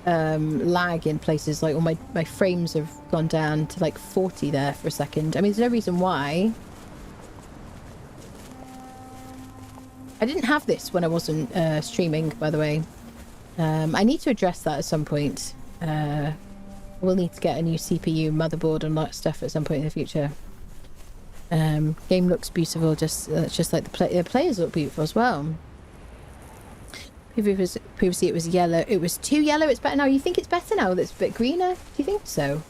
Speaker 2: lag in places. Like all my frames have gone down to like 40 there for a second. I mean, there's no reason why. I didn't have this when I wasn't streaming, by the way. I need to address that at some point. We'll need to get a new CPU, motherboard, and that stuff at some point in the future. Game looks beautiful, just like the players look beautiful as well. Previously it was yellow. It was too yellow. It's better now. You think it's better now that it's a bit greener? Do you think so?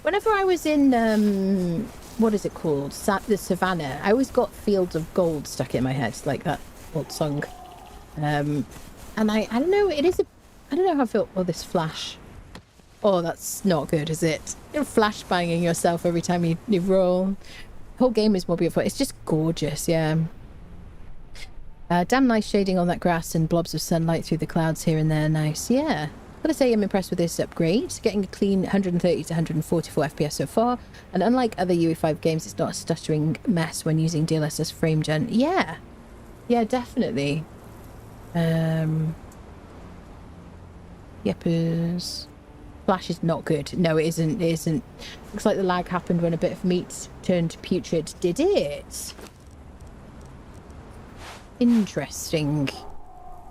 Speaker 2: Whenever I was in what is it called? The Savannah, I always got Fields of Gold stuck in my head, like that old song. And I don't know. I don't know how I feel. Oh, this flash. Oh, that's not good, is it? You're flash banging yourself every time you roll. The whole game is more beautiful. It's just gorgeous, yeah. Damn nice shading on that grass and blobs of sunlight through the clouds here and there. Nice, yeah. Gotta say I'm impressed with this upgrade. Getting a clean 130 to 144 FPS so far. And unlike other UE5 games, it's not a stuttering mess when using DLSS frame gen. Yeah. Yeah, definitely. Yepers. Flash is not good. No, it isn't. It isn't. Looks like the lag happened when a bit of meat turned putrid. Did it? Interesting.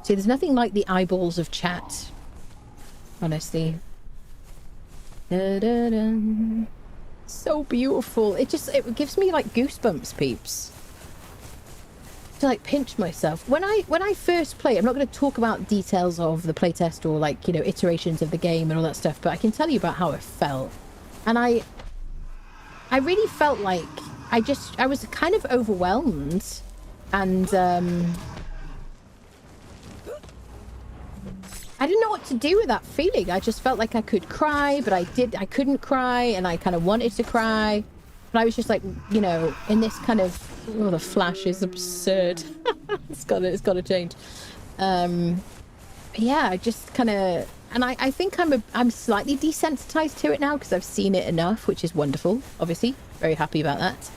Speaker 2: See, there's nothing like the eyeballs of chat. Honestly. Da, da, da. So beautiful. It gives me like goosebumps, peeps. To like pinch myself when I first play. I'm not going to talk about details of the playtest or like, you know, iterations of the game and all that stuff, but I can tell you about how it felt. And I really felt like I was kind of overwhelmed, and I didn't know what to do with that feeling. I just felt like I could cry, but I couldn't cry, and I kind of wanted to cry. But I was just like, you know, in this kind of, oh, the flash is absurd. it's got to change. Yeah, I just kind of, and I think I'm slightly desensitized to it now because I've seen it enough, which is wonderful. Obviously, very happy about that.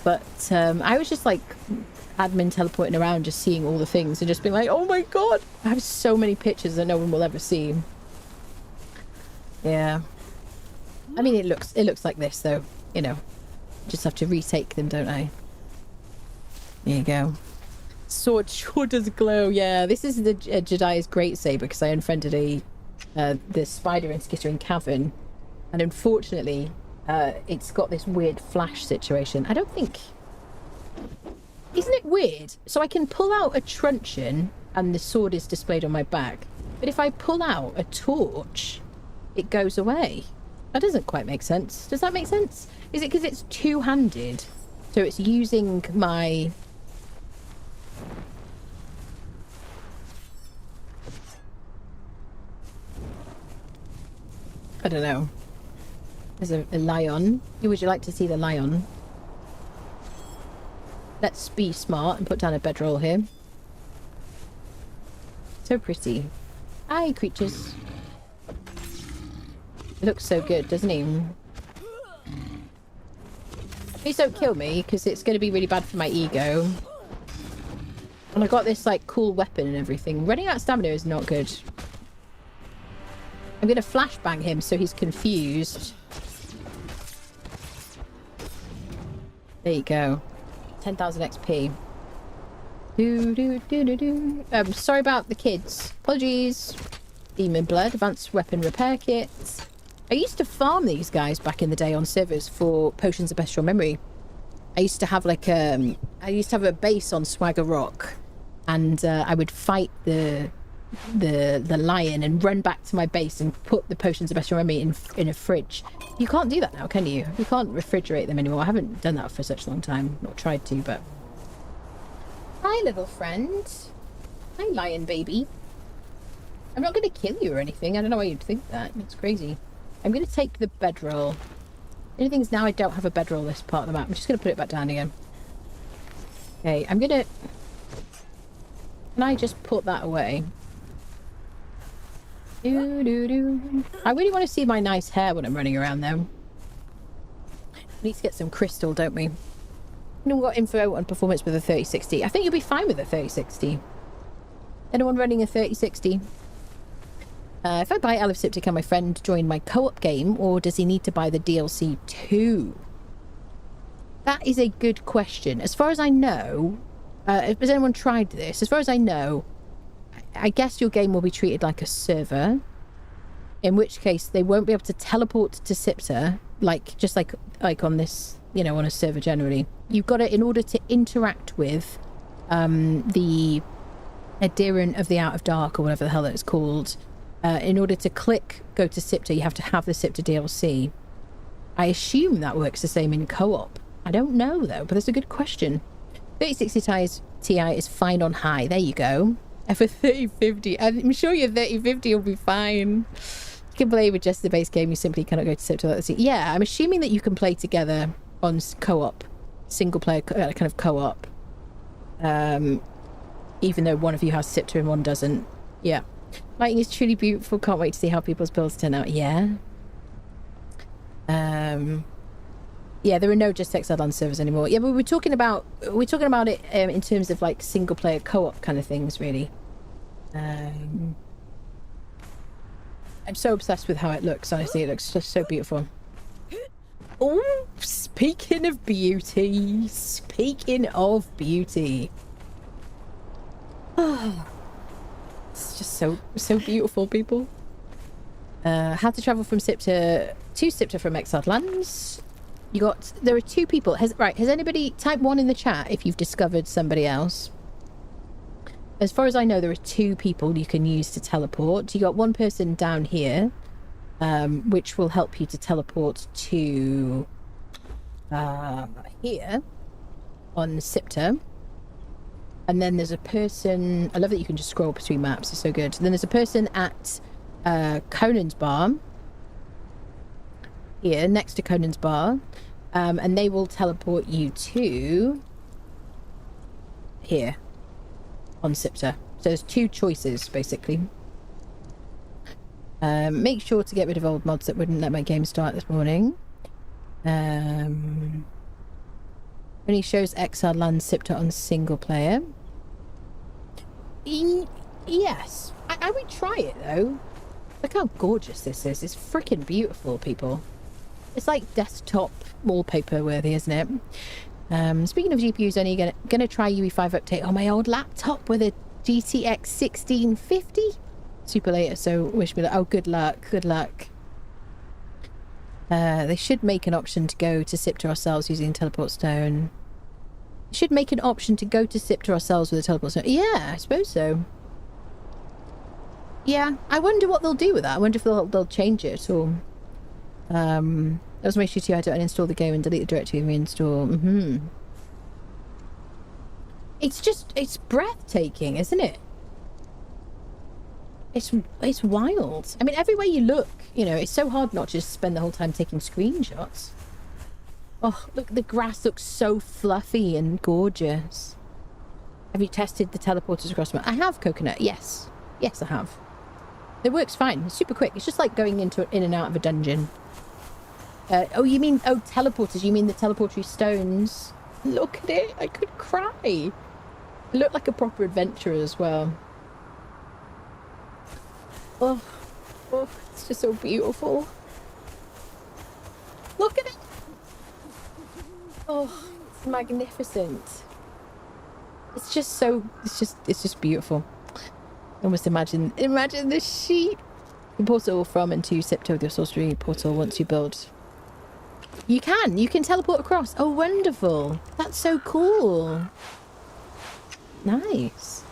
Speaker 2: But I was just like admin teleporting around, just seeing all the things and just being like, oh my god, I have so many pictures that no one will ever see. Yeah. I mean, it looks like this, though. You know, just have to retake them, don't I? There you go. Sword sure does glow. Yeah, this is the Jedi's great saber because I unfriended the spider in Skittering Cavern, and unfortunately, it's got this weird flash situation. I don't think. Isn't it weird? So I can pull out a truncheon and the sword is displayed on my back, but if I pull out a torch, it goes away. That doesn't quite make sense. Does that make sense? Is it because it's two-handed? So it's using my... I don't know. There's a lion. Would you like to see the lion? Let's be smart and put down a bedroll here. So pretty. Hi, creatures. He looks so good, doesn't he? Please don't kill me, because it's going to be really bad for my ego. And I got this, like, cool weapon and everything. Running out of stamina is not good. I'm going to flashbang him so he's confused. There you go. 10,000 XP. Sorry about the kids. Apologies. Demon Blood. Advanced Weapon Repair Kit. I used to farm these guys back in the day on servers for Potions of Bestial Memory. I used to have like I used to have a base on Swagger Rock, and I would fight the lion and run back to my base and put the Potions of Bestial Memory in a fridge. You can't do that now, can you? You can't refrigerate them anymore. I haven't done that for such a long time. Not tried to, but... Hi, little friend. Hi, lion baby. I'm not going to kill you or anything. I don't know why you'd think that. It's crazy. I'm going to take the bedroll. The only thing is now I don't have a bedroll this part of the map. I'm just going to put it back down again. Okay, I'm going to... Can I just put that away? I really want to see my nice hair when I'm running around though. We need to get some crystal, don't we? We've got info on performance with a 3060. I think you'll be fine with a 3060. Anyone running a 3060? If I buy Isle of Sipta, can my friend join my co-op game, or does he need to buy the DLC too? That is a good question. As far as I know, has anyone tried this? As far as I know, I guess your game will be treated like a server, in which case they won't be able to teleport to Sipta, just like on this, you know, on a server generally. You've got to, in order to interact with the adherent of the Out of Dark, or whatever the hell that it's called, in order to click go to Sipta, you have to have the Sipta DLC. I assume that works the same in co-op. I don't know though, but that's a good question. 3060 Ti is fine on high. There you go. For 3050, I'm sure your 3050 will be fine. You can play with just the base game. You simply cannot go to Sipta. Yeah, I'm assuming that you can play together on co-op, single player kind of co-op. Even though one of you has Sipta and one doesn't. Yeah. Lighting is truly beautiful. Can't wait to see how people's builds turn out. Yeah. Yeah, there are no Just Exiled on servers anymore. Yeah, but we're talking about it in terms of like single player co-op kind of things, really. I'm so obsessed with how it looks. Honestly, it looks just so beautiful. Oh, speaking of beauty, oh, it's just so beautiful, people. How to travel from Sipta to Sipta from Exiled Lands. There are two people. Has anybody type 1 in the chat if you've discovered somebody else? As far as I know, there are two people you can use to teleport. You got one person down here, which will help you to teleport to here on Sipta. And then there's a person... I love that you can just scroll between maps. It's so good. And then there's a person at Conan's bar. Here, next to Conan's bar. And they will teleport you to... here. On Sipta. So there's two choices, basically. Make sure to get rid of old mods that wouldn't let my game start this morning. Only shows Exiled Lands Sipta on single player. Yes. I would try it, though. Look how gorgeous this is. It's freaking beautiful, people. It's like desktop wallpaper worthy, isn't it? Speaking of GPUs, only gonna try UE5 update on my old laptop with a GTX 1650. Super later, so wish me luck. Oh, good luck. Good luck. They should make an option to go to Sipta ourselves using Teleport Stone. They should make an option to go to Sipta ourselves with a Teleport Stone. Yeah, I suppose so. Yeah, I wonder what they'll do with that. I wonder if they'll change it or... That was my issue too. I had to uninstall the game and delete the directory and reinstall. It's breathtaking, isn't it? It's wild. I mean, everywhere you look, you know, it's so hard not to just spend the whole time taking screenshots. Oh, look, the grass looks so fluffy and gorgeous. Have you tested the teleporters across the map? I have, Coconut. Yes. Yes, I have. It works fine. It's super quick. It's just like going in and out of a dungeon. Teleporters. You mean the teleportary stones? Look at it. I could cry. It looked like a proper adventurer as well. Oh, oh, it's just so beautiful. Look at it. Oh, it's magnificent. It's just so, it's just beautiful. Almost imagine the sheep. You portal from and to Sipto with your sorcery portal once you build. You can teleport across. Oh, wonderful. That's so cool. Nice.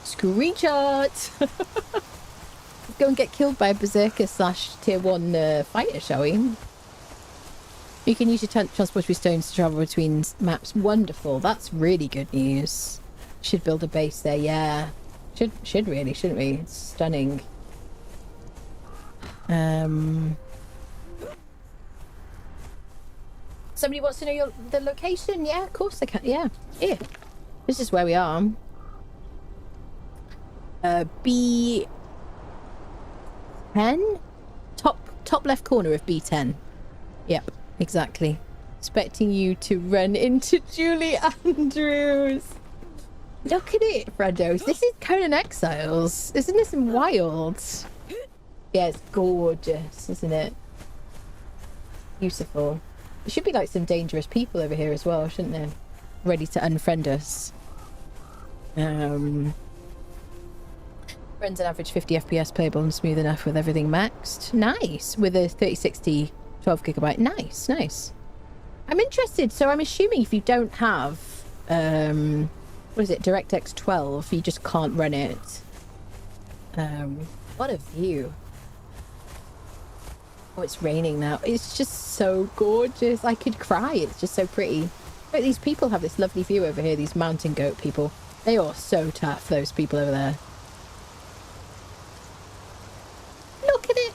Speaker 2: Screenshot. Let's go and get killed by a berserker / tier 1 fighter, shall we? You can use your transportable stones to travel between maps. Wonderful. That's really good news. Should build a base there. Yeah. Should really, shouldn't we? It's stunning. Somebody wants to know the location? Yeah, of course I can. Yeah. Here. This is where we are. B10? Top left corner of B10. Yep, exactly. Expecting you to run into Julie Andrews. Look at it, Freddos. This is Conan Exiles. Isn't this wild? Yeah, it's gorgeous, isn't it? Beautiful. There should be like some dangerous people over here as well, shouldn't there? Ready to unfriend us. Runs an average 50 FPS playable and smooth enough with everything maxed. Nice. With a 3060 12GB. Nice, nice. I'm interested. So I'm assuming if you don't have what is it, DirectX 12, you just can't run it. What a view. Oh, it's raining now. It's just so gorgeous. I could cry. It's just so pretty. But these people have this lovely view over here, these mountain goat people. They are so tough, those people over there. Look at it.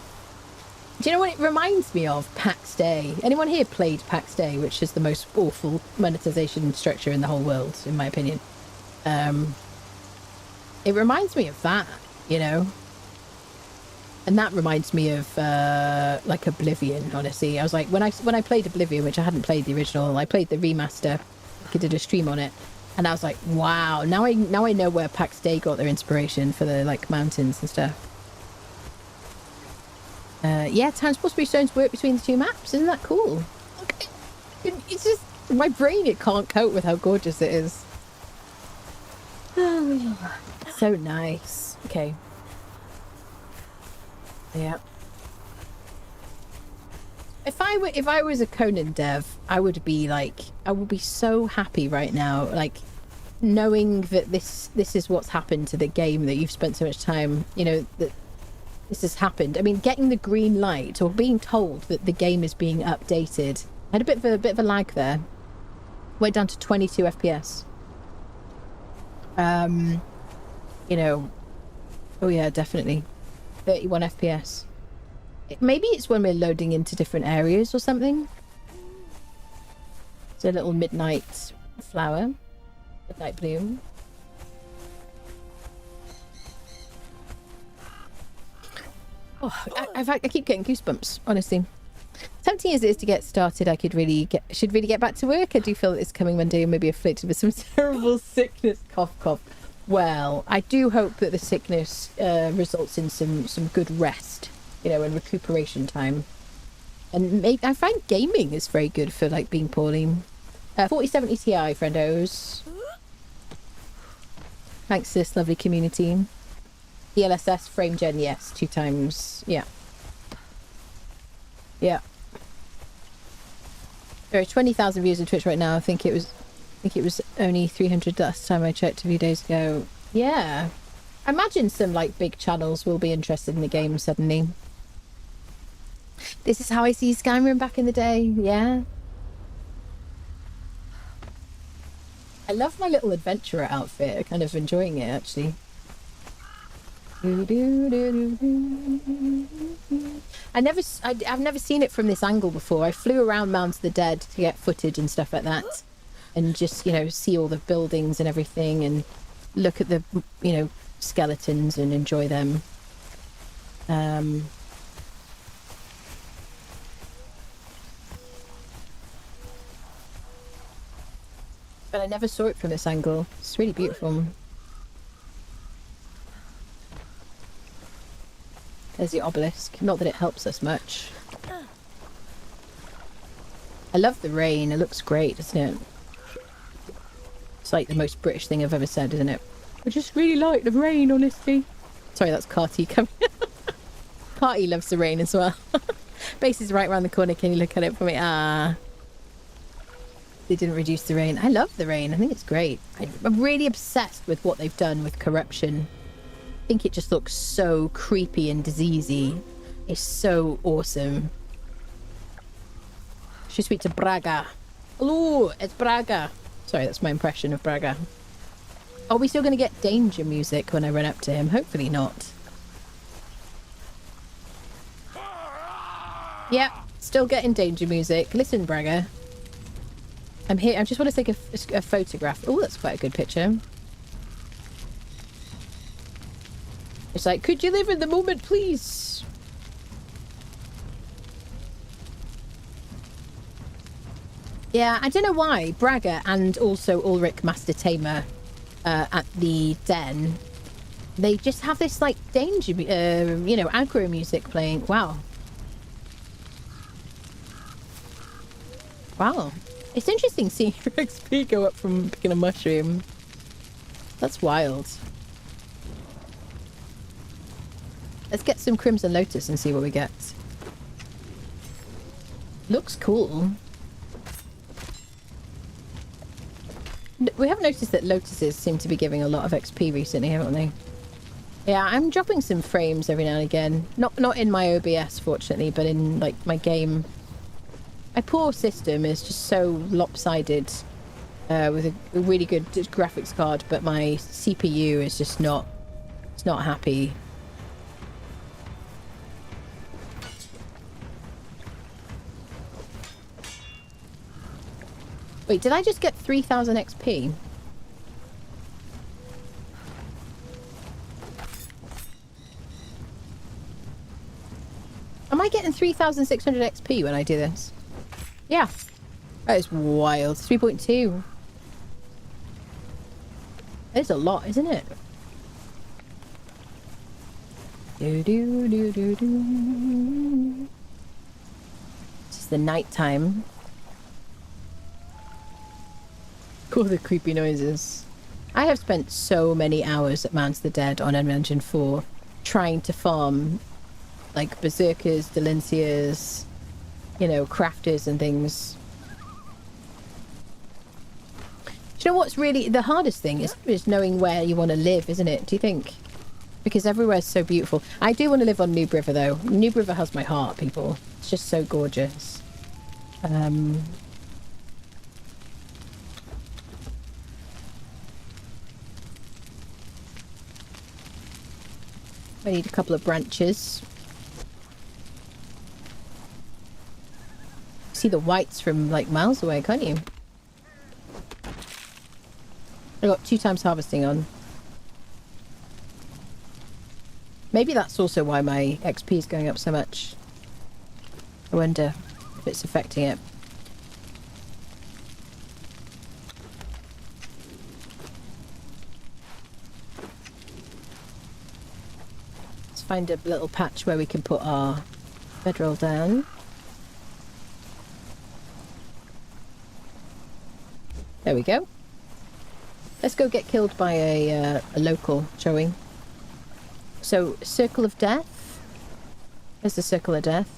Speaker 2: Do you know what it reminds me of? PAX Day. Anyone here played PAX Day, which is the most awful monetization structure in the whole world, in my opinion? It reminds me of that, you know? And that reminds me of like Oblivion, honestly. I was like, when I played Oblivion, which I hadn't played the original, I played the remaster. I did a stream on it. And I was like, wow, now I know where PAX Day got their inspiration for the like mountains and stuff. Yeah, transportable stones work between the two maps. Isn't that cool? It's just my brain, it can't cope with how gorgeous it is. So nice. Okay. Yeah. If I was a Conan dev, I would be so happy right now, like knowing that this is what's happened to the game, that you've spent so much time, you know, that this has happened. I mean, getting the green light or being told that the game is being updated. I had a bit of a lag there. Went down to 22 FPS. You know, oh yeah, definitely 31 FPS. Maybe it's when we're loading into different areas or something. It's a little midnight flower, midnight bloom. Oh, I keep getting goosebumps, honestly. Tempting as it is to get started, I should really get back to work. I do feel that it's coming Monday and maybe afflicted with some terrible sickness. Cough, cough. Well, I do hope that the sickness results in some good rest, you know, and recuperation time. And I find gaming is very good for like being poorly. 4070 Ti, friendos. Thanks to this lovely community. DLSS frame gen, yes, 2 times. Yeah. Yeah. There are 20,000 views on Twitch right now. I think it was only 300 last time I checked a few days ago. Yeah. I imagine some like big channels will be interested in the game suddenly. This is how I see Skyrim back in the day. Yeah. I love my little adventurer outfit. I'm kind of enjoying it actually. I've never seen it from this angle before. I flew around Mound of the Dead to get footage and stuff like that, and just, you know, see all the buildings and everything, and look at the, you know, skeletons and enjoy them. But I never saw it from this angle. It's really beautiful. There's the obelisk. Not that it helps us much. I love the rain. It looks great, doesn't it? It's like the most British thing I've ever said, isn't it? I just really like the rain, honestly. Sorry, that's Carty coming. Carty loves the rain as well. Base is right around the corner. Can you look at it for me? Ah. They didn't reduce the rain. I love the rain. I think it's great. I'm really obsessed with what they've done with corruption. I think it just looks so creepy and diseasey. It's so awesome. Should speak to Braga. Hello, it's Braga. Sorry, that's my impression of Braga. Are we still going to get danger music when I run up to him? Hopefully not. Yep, still getting danger music. Listen, Braga. I'm here. I just want to take a photograph. Oh, that's quite a good picture. It's like, could you live in the moment, please? Yeah, I don't know why. Braga and also Ulrich Master Tamer at the Den, they just have this, like, danger, you know, aggro music playing. Wow. Wow. It's interesting seeing your XP go up from picking a mushroom. That's wild. Let's get some Crimson Lotus and see what we get. Looks cool. We have noticed that lotuses seem to be giving a lot of XP recently, haven't they? Yeah, I'm dropping some frames every now and again. Not in my OBS, fortunately, but in, like, my game. My poor system is just so lopsided with a really good graphics card, but my CPU is just not... It's not happy. Wait, did I just get 3,000 XP? Am I getting 3,600 XP when I do this? Yeah. That is wild. 3.2. It's a lot, isn't it? Do do do do do. It's the night time. All the creepy noises. I have spent so many hours at Mounds of the Dead on Unreal Engine 4 trying to farm like berserkers, delincias, you know, crafters and things. Do you know what's really the hardest thing is knowing where you want to live, isn't it? Do you think? Because everywhere's so beautiful. I do want to live on Noob River though. Noob River has my heart, people. It's just so gorgeous. I need a couple of branches. See the whites from like miles away, can't you? I got 2 times harvesting on. Maybe that's also why my XP is going up so much. I wonder if it's affecting it. Let's find a little patch where we can put our bedroll down. There we go. Let's go get killed by a local, shall we? So, Circle of Death. There's the Circle of Death.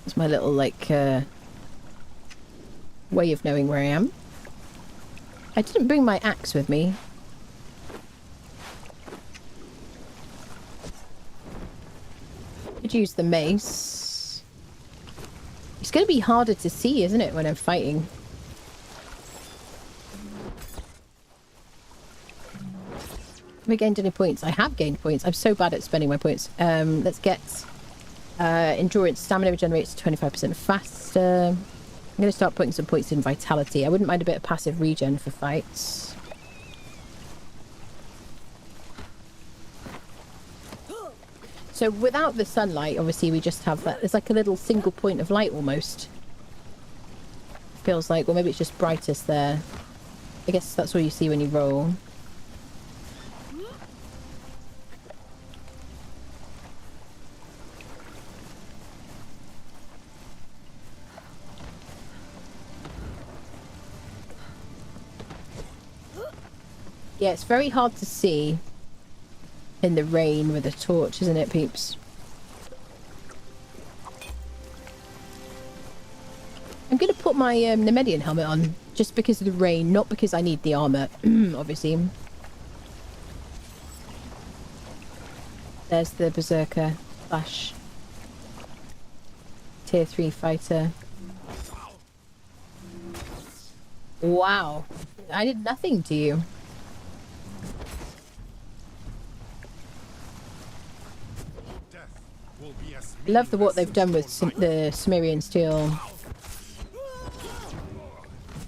Speaker 2: It's my little, like, way of knowing where I am. I didn't bring my axe with me. Could use the mace. It's going to be harder to see, isn't it, when I'm fighting? Have I gained any points? I have gained points. I'm so bad at spending my points. Let's get endurance. Stamina regenerates 25% faster. I'm going to start putting some points in vitality. I wouldn't mind a bit of passive regen for fights. So without the sunlight, obviously we just have that. There's like a little single point of light almost. feels like. Or maybe it's just brightest there. I guess that's what you see when you roll. Yeah, it's very hard to see in the rain with a torch, isn't it, peeps? I'm going to put my Nemedian helmet on just because of the rain, not because I need the armor, obviously. There's the Berserker slash tier 3 fighter. Wow. I did nothing to you. Love what they've done with the Sumerian steel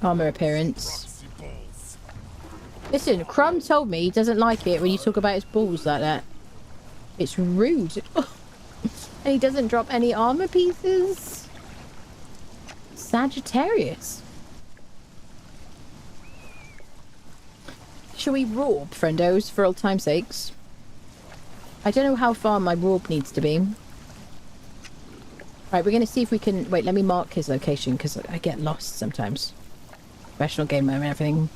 Speaker 2: armor appearance. Listen, Crumb told me he doesn't like it when you talk about his balls like that. It's rude. And he doesn't drop any armor pieces. Sagittarius. Shall we rob, friendos, for old time's sakes? I don't know how far my rob needs to be. Right, we're going to see if we can... Wait, let me mark his location, because I get lost sometimes. Professional gamer and everything.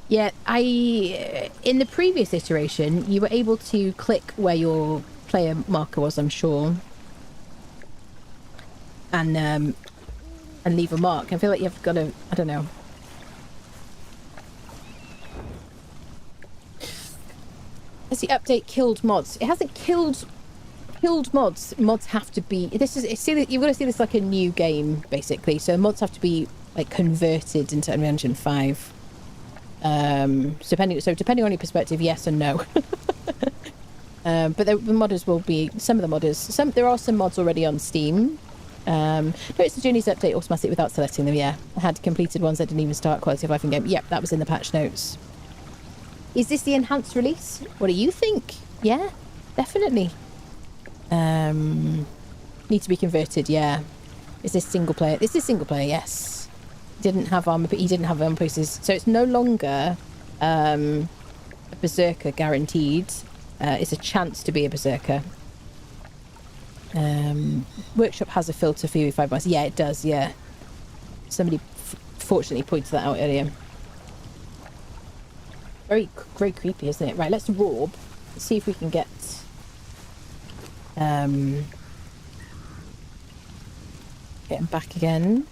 Speaker 2: Yeah, in the previous iteration, you were able to click where your player marker was, I'm sure. And leave a mark. I feel like you've got to... I don't know. Has the update killed mods? It hasn't killed mods. Mods have to be... you've got to see this like a new game, basically. So mods have to be like converted into Unreal Engine 5. Depending on your perspective, yes and no. But the modders will be... Some of the modders... There are some mods already on Steam. Notice the Journeys update automatically without selecting them, yeah. I had completed ones that didn't even start Quality of Life in game. Yep, that was in the patch notes. Is this the enhanced release? What do you think? Yeah, definitely. Need to be converted, yeah. Is this single player? This is single player, yes. Didn't have armor, but he didn't have armor pieces. So it's no longer a berserker guaranteed. It's a chance to be a berserker. Workshop has a filter for UV5 bars. Yeah, it does, yeah. Somebody fortunately pointed that out earlier. Very, very creepy, isn't it? Right, let's rob. Let's see if we can get... get him back again.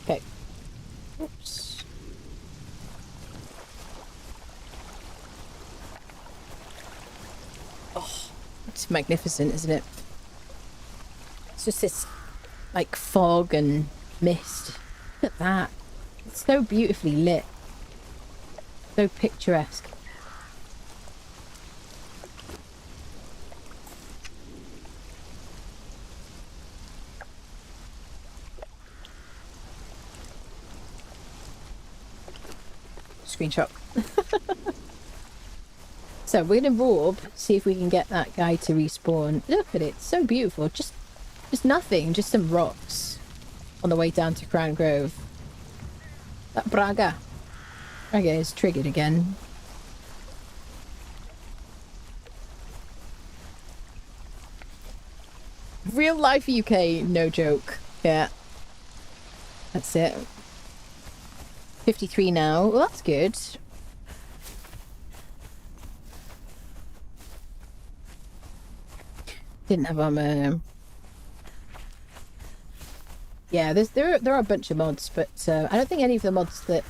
Speaker 2: Okay. Oops. Oh, it's magnificent, isn't it? It's just this, like, fog and mist. Look at that. It's so beautifully lit. So picturesque. Screenshot. So we're gonna rob, see if we can get that guy to respawn. Look at it, so beautiful. Just nothing, just some rocks on the way down to Crown Grove. That Braga is triggered again. Real life UK, no joke. Yeah, that's it. 53 now. Well, that's good. Didn't have armor. Yeah, there are a bunch of mods, but I don't think any of the mods that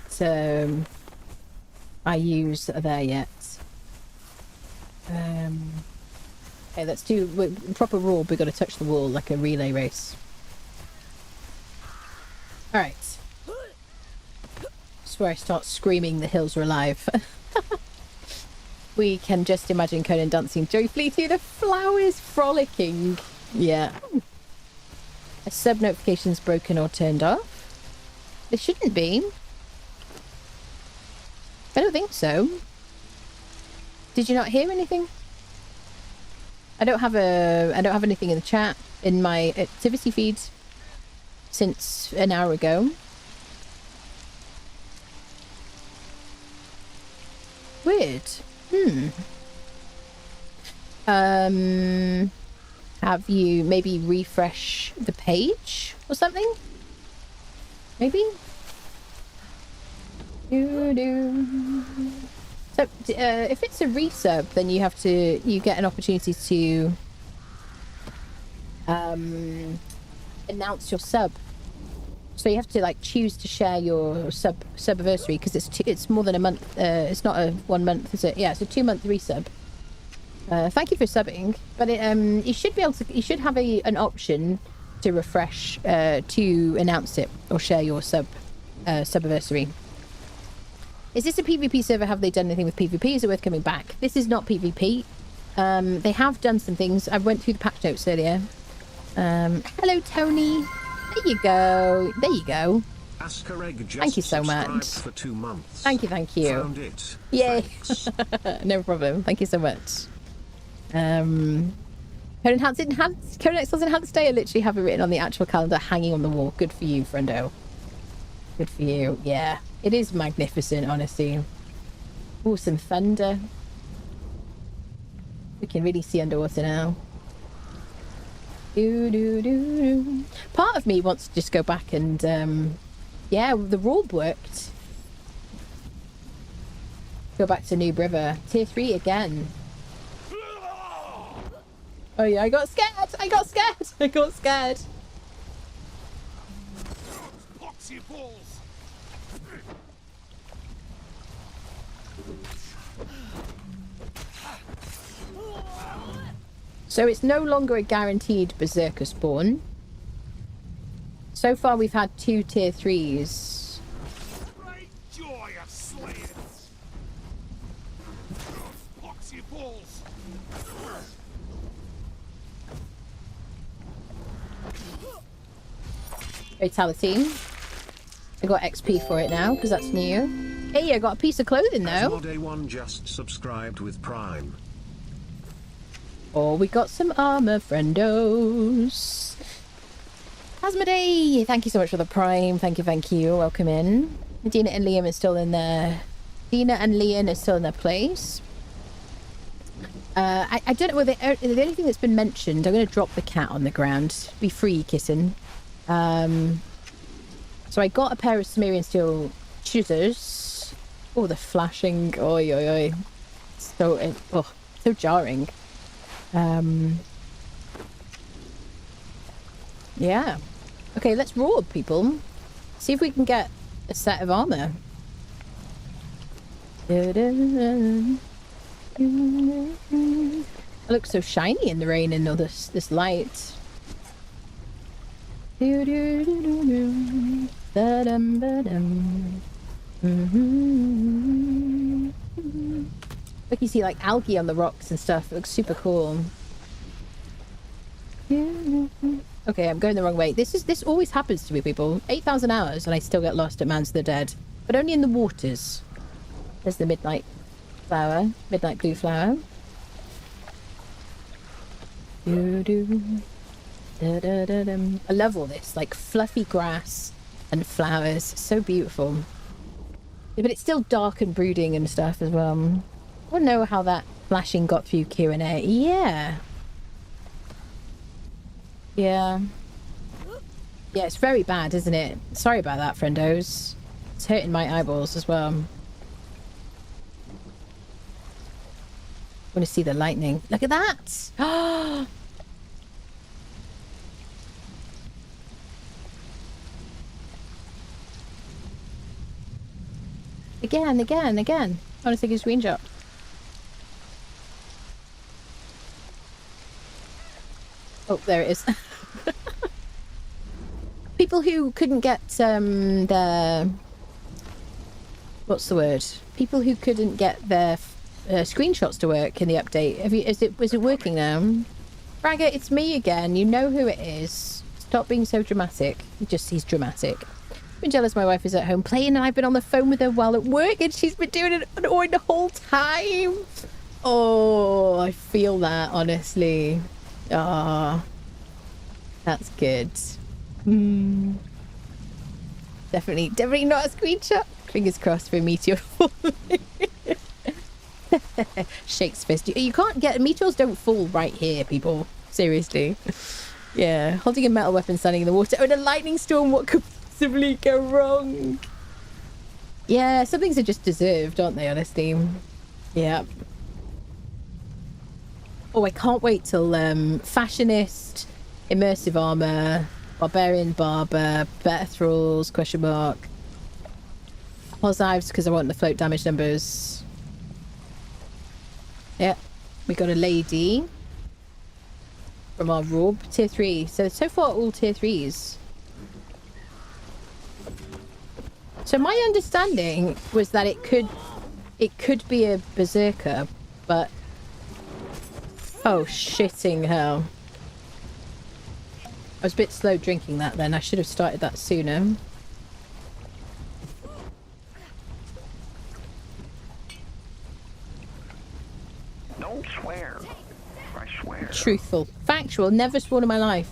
Speaker 2: I use are there yet. Okay, let's do proper rule. We've got to touch the wall like a relay race. All right. That's where I start screaming the hills are alive. We can just imagine Conan dancing joyfully through the flowers, frolicking. Yeah. A sub notification's broken or turned off. They shouldn't be. I don't think so. Did you not hear anything? I don't have anything in the chat in my activity feed since an hour ago. Weird. Have you maybe refresh the page or something? Maybe? So, if it's a resub, then you get an opportunity to announce your sub. So you have to like choose to share your subiversary because it's more than a month. It's not a 1 month, is it? Yeah, it's a 2-month resub. Thank you for subbing, but you should be able to. You should have an option to refresh to announce it or share your subiversary. Is this a PvP server? Have they done anything with PvP? Is it worth coming back? This is not PvP. They have done some things. I went through the patch notes earlier. Hello, Tony. There you go. There you go. Thank you so much.
Speaker 4: For 2 months.
Speaker 2: Thank you.
Speaker 4: Found it.
Speaker 2: Yay. No problem. Thank you so much. Conan Exiles Enhanced Day. I literally have it written on the actual calendar, hanging on the wall. Good for you, friendo. Good for you. Yeah, it is magnificent, honestly. Oh, some thunder. We can really see underwater now. Part of me wants to just go back and yeah, the rule worked. Go back to Noob River. Tier 3 again. Oh yeah, I got scared! I got scared! So it's no longer a guaranteed berserker spawn. So far we've had 2 tier 3s.
Speaker 7: Great joy of slaying. Poxy balls.
Speaker 2: Fatality. I got XP for it now because that's new. Hey, I got a piece of clothing though.
Speaker 4: Day 1 just subscribed with Prime.
Speaker 2: Oh, we got some armor, friendos. Asmodee, thank you so much for the prime. Thank you. Welcome in. Dina and Liam are still in their... Dina and Liam are still in their place. I don't know, the only thing that's been mentioned, I'm going to drop the cat on the ground. Be free, kitten. So I got a pair of Sumerian steel scissors. Oh, the flashing. Oi, oi, oi. So jarring. Yeah. Okay, let's roar, people. See if we can get a set of armor. It looks so shiny in the rain and all this light. Look, you see like algae on the rocks and stuff. It looks super cool. Okay, I'm going the wrong way. This always happens to me, people. 8,000 hours and I still get lost at Man's of the Dead. But only in the waters. There's the midnight flower. Midnight blue flower. I love all this. Like fluffy grass and flowers. So beautiful. Yeah, but it's still dark and brooding and stuff as well. I want to know how that flashing got through Kieran A. Yeah. Yeah. Yeah, it's very bad, isn't it? Sorry about that, friendos. It's hurting my eyeballs as well. I want to see the lightning. Look at that! Again. I want to take a screenshot. Oh, there it is. People who couldn't get their what's the word? People who couldn't get their screenshots to work in the update. Is it working now? Bragger, it's me again. You know who it is. Stop being so dramatic. He's dramatic. I've been jealous my wife is at home playing and I've been on the phone with her while at work and she's been doing it annoying the whole time. Oh, I feel that, honestly. Ah, that's good. Definitely not a screenshot. Fingers crossed for a meteor. Shakes fist. You can't get... Meteors don't fall right here, people. Seriously. Yeah. Holding a metal weapon standing in the water. Oh, in a lightning storm, what could possibly go wrong? Yeah, some things are just deserved, aren't they, honestly? Yeah. Oh, I can't wait till Fashionist, Immersive Armour, Barbarian Barber, Better Thralls, question mark. Posives, because I want the float damage numbers. Yeah, we got a lady from our Rob, tier 3. So far all tier 3s. So my understanding was that it could be a berserker, but oh shitting hell. I was a bit slow drinking that then. I should have started that sooner.
Speaker 7: Don't swear. I swear.
Speaker 2: Truthful. Factual. Never sworn in my life.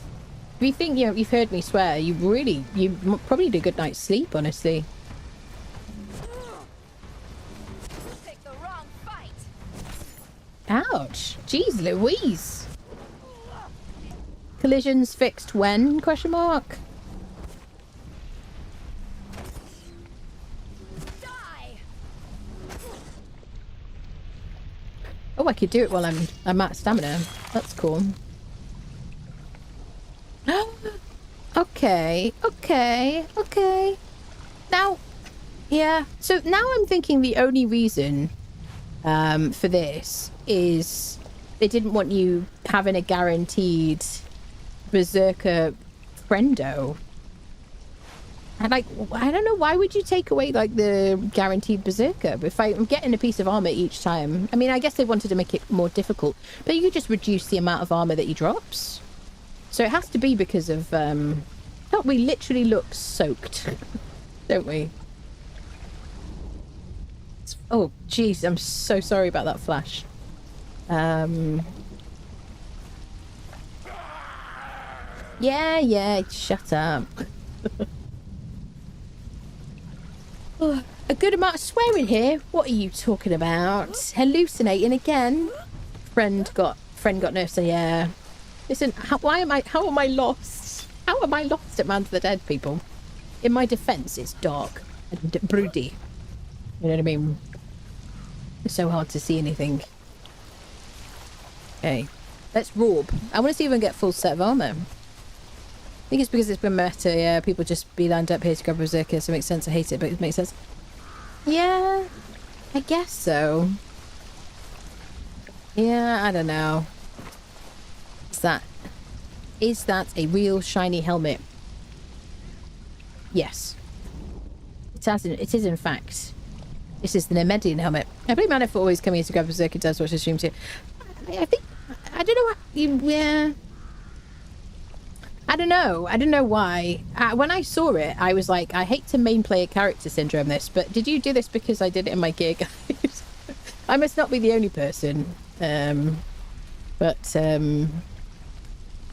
Speaker 2: If you think you've heard me swear, you probably did a good night's sleep, honestly.
Speaker 5: Pick the wrong fight.
Speaker 2: Ouch. Jeez Louise. Collisions fixed when? Question mark.
Speaker 5: Die.
Speaker 2: Oh, I could do it while I'm at stamina. That's cool. Okay. Now, yeah. So now I'm thinking the only reason for this is they didn't want you having a guaranteed berserker friendo. And I don't know, why would you take away like the guaranteed berserker if I'm getting a piece of armor each time? I mean, I guess they wanted to make it more difficult, but you just reduce the amount of armor that he drops. So it has to be because of don't we literally look soaked? Don't we? Oh jeez, I'm so sorry about that flash. Yeah, shut up. Oh, a good amount of swearing here. What are you talking about? Hallucinating again? Friend got nerfed, so yeah. Listen, how am I lost? How am I lost at Man of the Dead, people? In my defense, it's dark and broody. You know what I mean? It's so hard to see anything. Okay, let's rob. I want to see if I can get full set of armor. I think it's because it's been meta, yeah. People just be lined up here to grab Berserker, so it makes sense. I hate it, but it makes sense. Yeah, I guess so. Yeah, I don't know. Is that a real shiny helmet? Yes. It is in fact. This is the Nemedian helmet. I believe Manif always coming here to grab Berserker does watch the stream too. I think, I don't know, yeah. I don't know why. When I saw it, I was like, I hate to main player character syndrome this, but did you do this because I did it in my gear, guys? I must not be the only person. But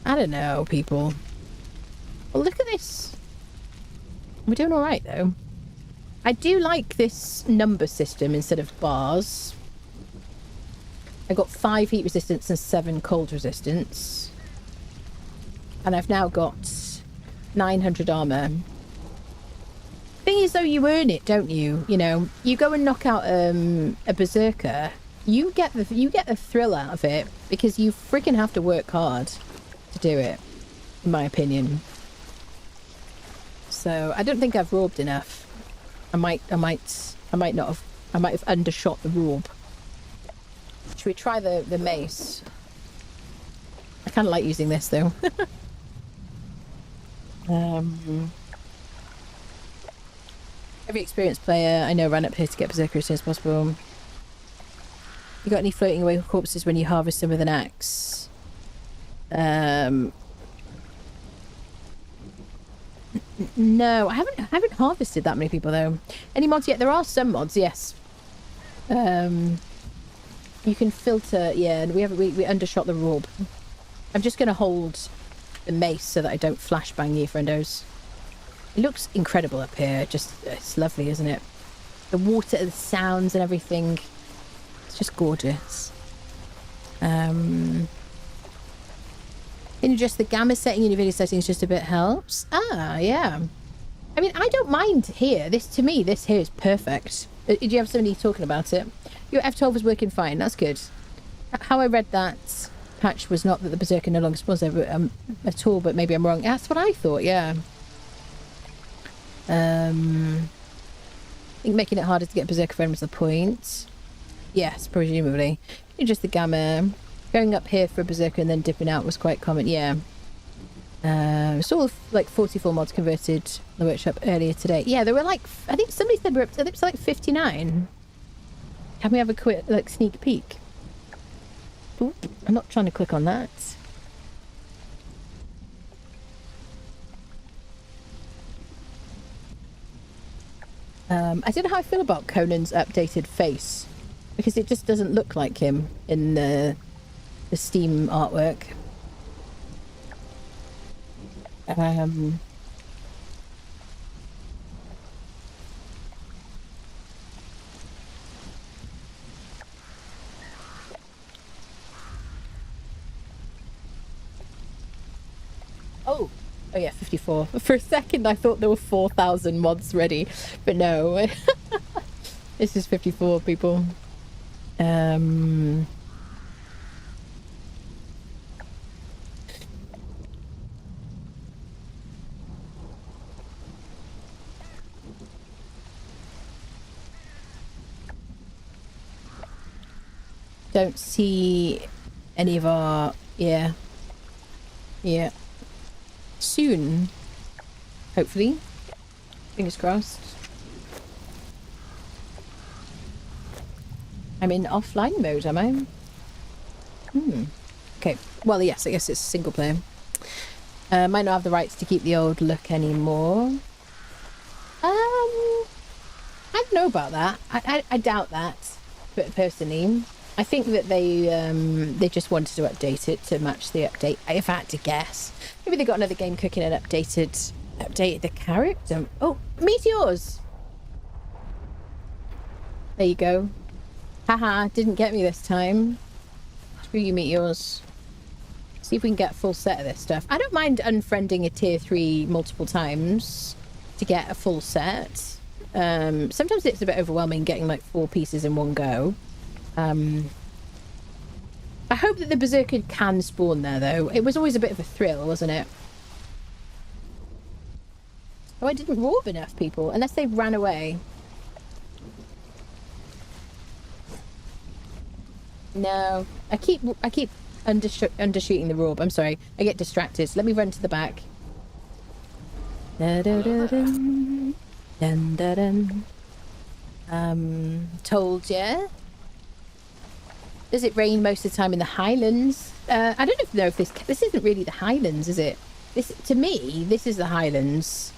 Speaker 2: I don't know, people. Well, look at this. We're doing all right, though. I do like this number system instead of bars. I got 5 heat resistance and 7 cold resistance. And I've now got 900 armor. Thing is, though, you earn it, don't you? You know, you go and knock out a berserker. You get the thrill out of it because you freaking have to work hard to do it, in my opinion. So I don't think I've robbed enough. I might have undershot the rob. Should we try the mace? I kind of like using this though. Every experienced player I know ran up here to get Berserker as soon as possible. You got any floating away corpses when you harvest them with an axe? No, I haven't harvested that many people though. Any mods yet? There are some mods, yes. You can filter, yeah, and we undershot the orb. I'm just gonna hold the mace so that I don't flashbang you, friendos. It looks incredible up here. It's lovely, isn't it? The water, the sounds and everything. It's just gorgeous. Can you adjust the gamma setting in your video settings just a bit helps? Ah, yeah. I mean, I don't mind here. To me, this here is perfect. Did you have somebody talking about it? Your F12 was working fine. That's good. How I read that patch was not that the Berserker no longer spawns there at all, but maybe I'm wrong. That's what I thought, yeah. I think making it harder to get Berserker friend was the point. Yes, presumably. Just the gamma. Going up here for a Berserker and then dipping out was quite common, yeah. Saw like 44 mods converted in the workshop earlier today. Yeah, there were like, I think somebody said we're up to, I think it's like 59. Can we have a quick like sneak peek? Ooh, I'm not trying to click on that. I don't know how I feel about Conan's updated face, because it just doesn't look like him in the Steam artwork. Oh yeah, 54. For a second I thought there were 4,000 mods ready, but no. This is 54 people. Don't see any of our... Yeah. Soon. Hopefully. Fingers crossed. I'm in offline mode, am I? Okay. Well, yes, I guess it's single player. Might not have the rights to keep the old look anymore. I don't know about that. I doubt that, but personally. I think that they just wanted to update it to match the update. If I had to guess, maybe they got another game cooking and updated the character. Oh, meteors! There you go. Haha, didn't get me this time. Screw you, meteors. See if we can get a full set of this stuff. I don't mind unfriending a tier 3 multiple times to get a full set. Sometimes it's a bit overwhelming getting like 4 pieces in one go. I hope that the Berserker can spawn there though. It was always a bit of a thrill, wasn't it? Oh, I didn't rob enough people, unless they ran away. No, I keep undershooting the rob. I'm sorry, I get distracted. So let me run to the back. Da -da -da -dun. Dun -da -dun. Told ya. Does it rain most of the time in the Highlands? I don't know if this isn't really the Highlands, is it? To me, this is the Highlands.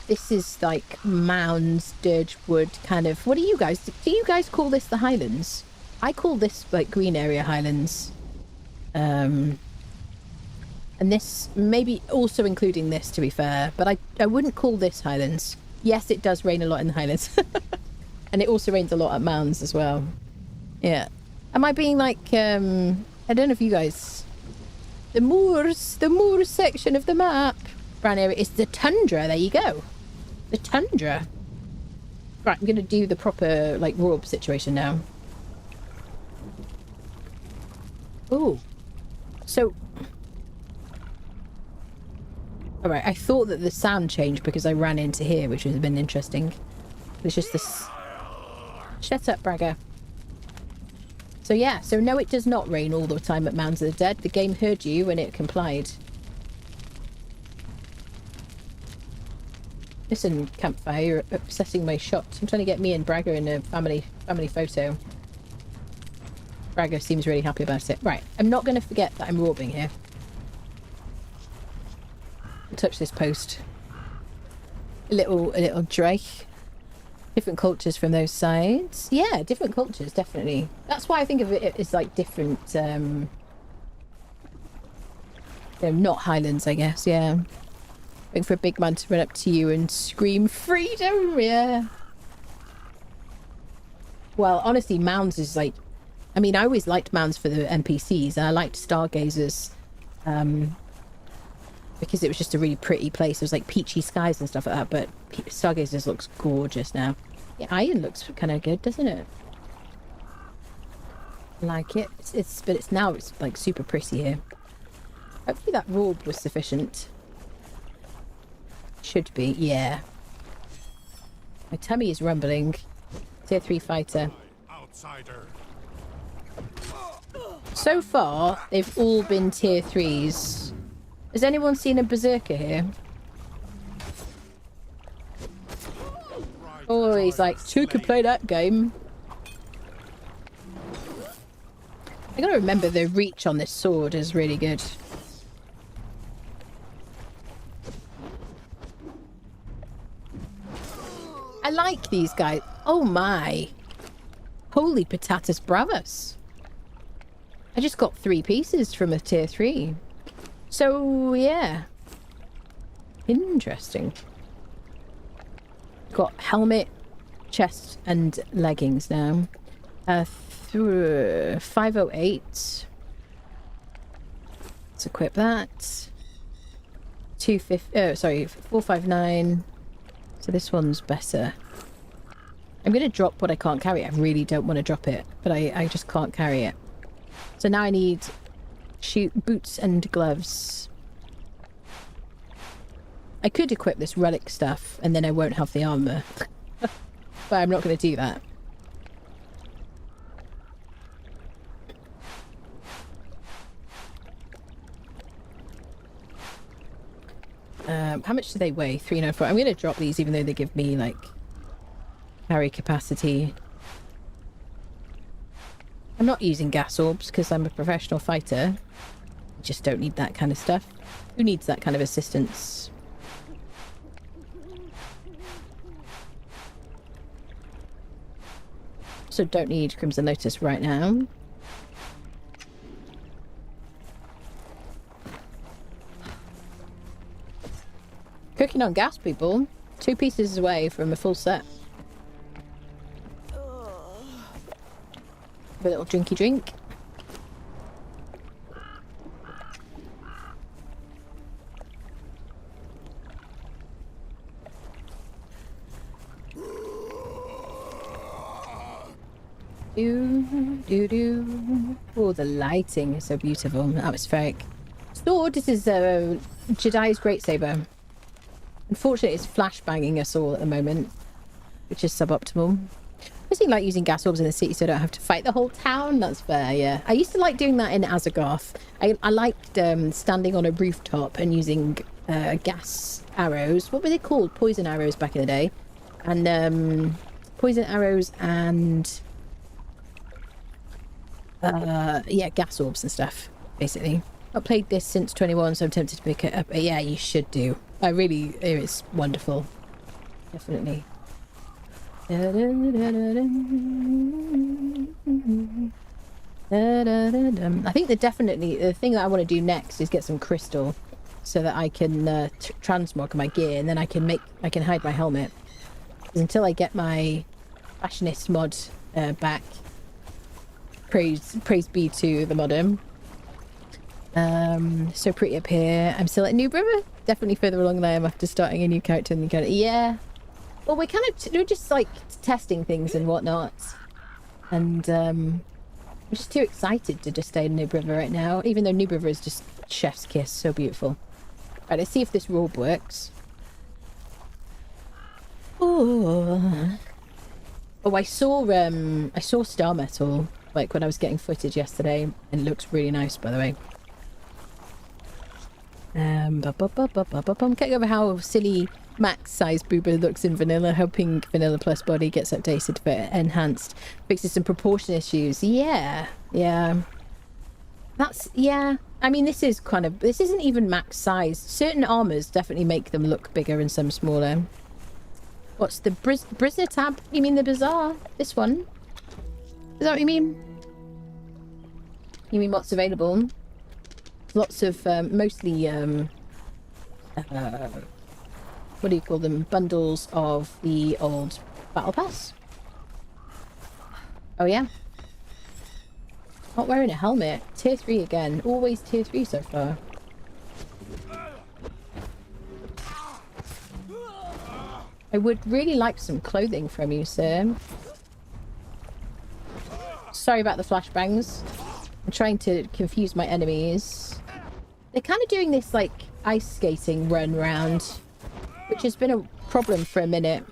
Speaker 2: This is like Mounds, Dirgewood, kind of. What do you guys? Do you guys call this the Highlands? I call this like green area Highlands. And this maybe also including this, to be fair, but I wouldn't call this Highlands. Yes, it does rain a lot in the Highlands, and it also rains a lot at Mounds as well. Yeah. Am I being like, I don't know if you guys... The moors section of the map. Brown area is the tundra. There you go. The tundra. Right, I'm going to do the proper, like, rob situation now. Ooh. So... Alright, I thought that the sound changed because I ran into here, which would have been interesting. It's just this... Shut up, Bragger. So yeah, so no, it does not rain all the time at Mounds of the Dead. The game heard you and it complied. Listen, Campfire, you're obsessing my shots. I'm trying to get me and Bragger in a family photo. Bragger seems really happy about it. Right, I'm not going to forget that I'm robbing here. Touch this post. A little Drake. Different cultures from those sides. Yeah, different cultures, definitely. That's why I think of it as like different, you know, not Highlands, I guess, yeah. Waiting for a big man to run up to you and scream freedom, yeah. Well, honestly, Mounds is like, I mean, I always liked Mounds for the NPCs, and I liked Stargazers, because it was just a really pretty place. It was like peachy skies and stuff like that, but Stargazers looks gorgeous now. Yeah, Iron looks kind of good, doesn't it? I like it. But it's now like super pretty here. Hopefully that robe was sufficient. Should be, yeah. My tummy is rumbling. Tier 3 fighter.
Speaker 7: Outsider.
Speaker 2: So far, they've all been tier 3s. Has anyone seen a berserker here? Oh, he's like, two could play that game. I gotta remember the reach on this sword is really good. I like these guys. Oh my. Holy patatas bravas. I just got 3 pieces from a tier 3. So, yeah. Interesting. Got helmet, chest, and leggings now. 508. Let's equip that. 459. So this one's better. I'm going to drop what I can't carry. I really don't want to drop it, but I just can't carry it. So now I need boots and gloves. I could equip this relic stuff and then I won't have the armor. But I'm not going to do that. How much do they weigh? 394. I'm going to drop these even though they give me like carry capacity. I'm not using gas orbs because I'm a professional fighter. I just don't need that kind of stuff. Who needs that kind of assistance? So don't need Crimson Lotus right now. Cooking on gas, people. 2 pieces away from a full set. Have a little drinky drink. Oh, the lighting is so beautiful. Atmospheric. Sword, this is Jedi's Greatsaber. Unfortunately, it's flashbanging us all at the moment, which is suboptimal. I just like using gas orbs in the city so I don't have to fight the whole town. That's fair, yeah. I used to like doing that in Azagoth. I liked standing on a rooftop and using gas arrows. What were they called? Poison arrows back in the day. And poison arrows and yeah, gas orbs and stuff, basically. I've played this since 21, so I'm tempted to pick it up. Yeah, you should do. It's wonderful. Definitely. I think the thing that I want to do next is get some crystal so that I can transmog my gear, and then I can hide my helmet. Because until I get my fashionist mod back, praise be to the modem. So pretty up here. I'm still at New River. Definitely further along than I am after starting a new character. Yeah. Well, we're just like testing things and whatnot. And I'm just too excited to just stay in New River right now. Even though New River is just chef's kiss. So beautiful. Right, let's see if this robe works. Oh, I saw Star Metal like when I was getting footage yesterday, and it looks really nice, by the way. Getting over how silly Max size booba looks in vanilla, hoping vanilla plus body gets updated for enhanced. Fixes some proportion issues. Yeah. That's, yeah. I mean, this isn't even max size. Certain armors definitely make them look bigger and some smaller. What's the Brisner tab? You mean the Bazaar? This one? Is that what you mean? You mean what's available? Lots of, mostly, what do you call them? Bundles of the old Battle Pass. Oh, yeah. Not wearing a helmet. Tier 3 again. Always tier 3 so far. I would really like some clothing from you, sir. Sorry about the flashbangs. I'm trying to confuse my enemies. They're kind of doing this, like, ice skating run round, which has been a problem for a minute.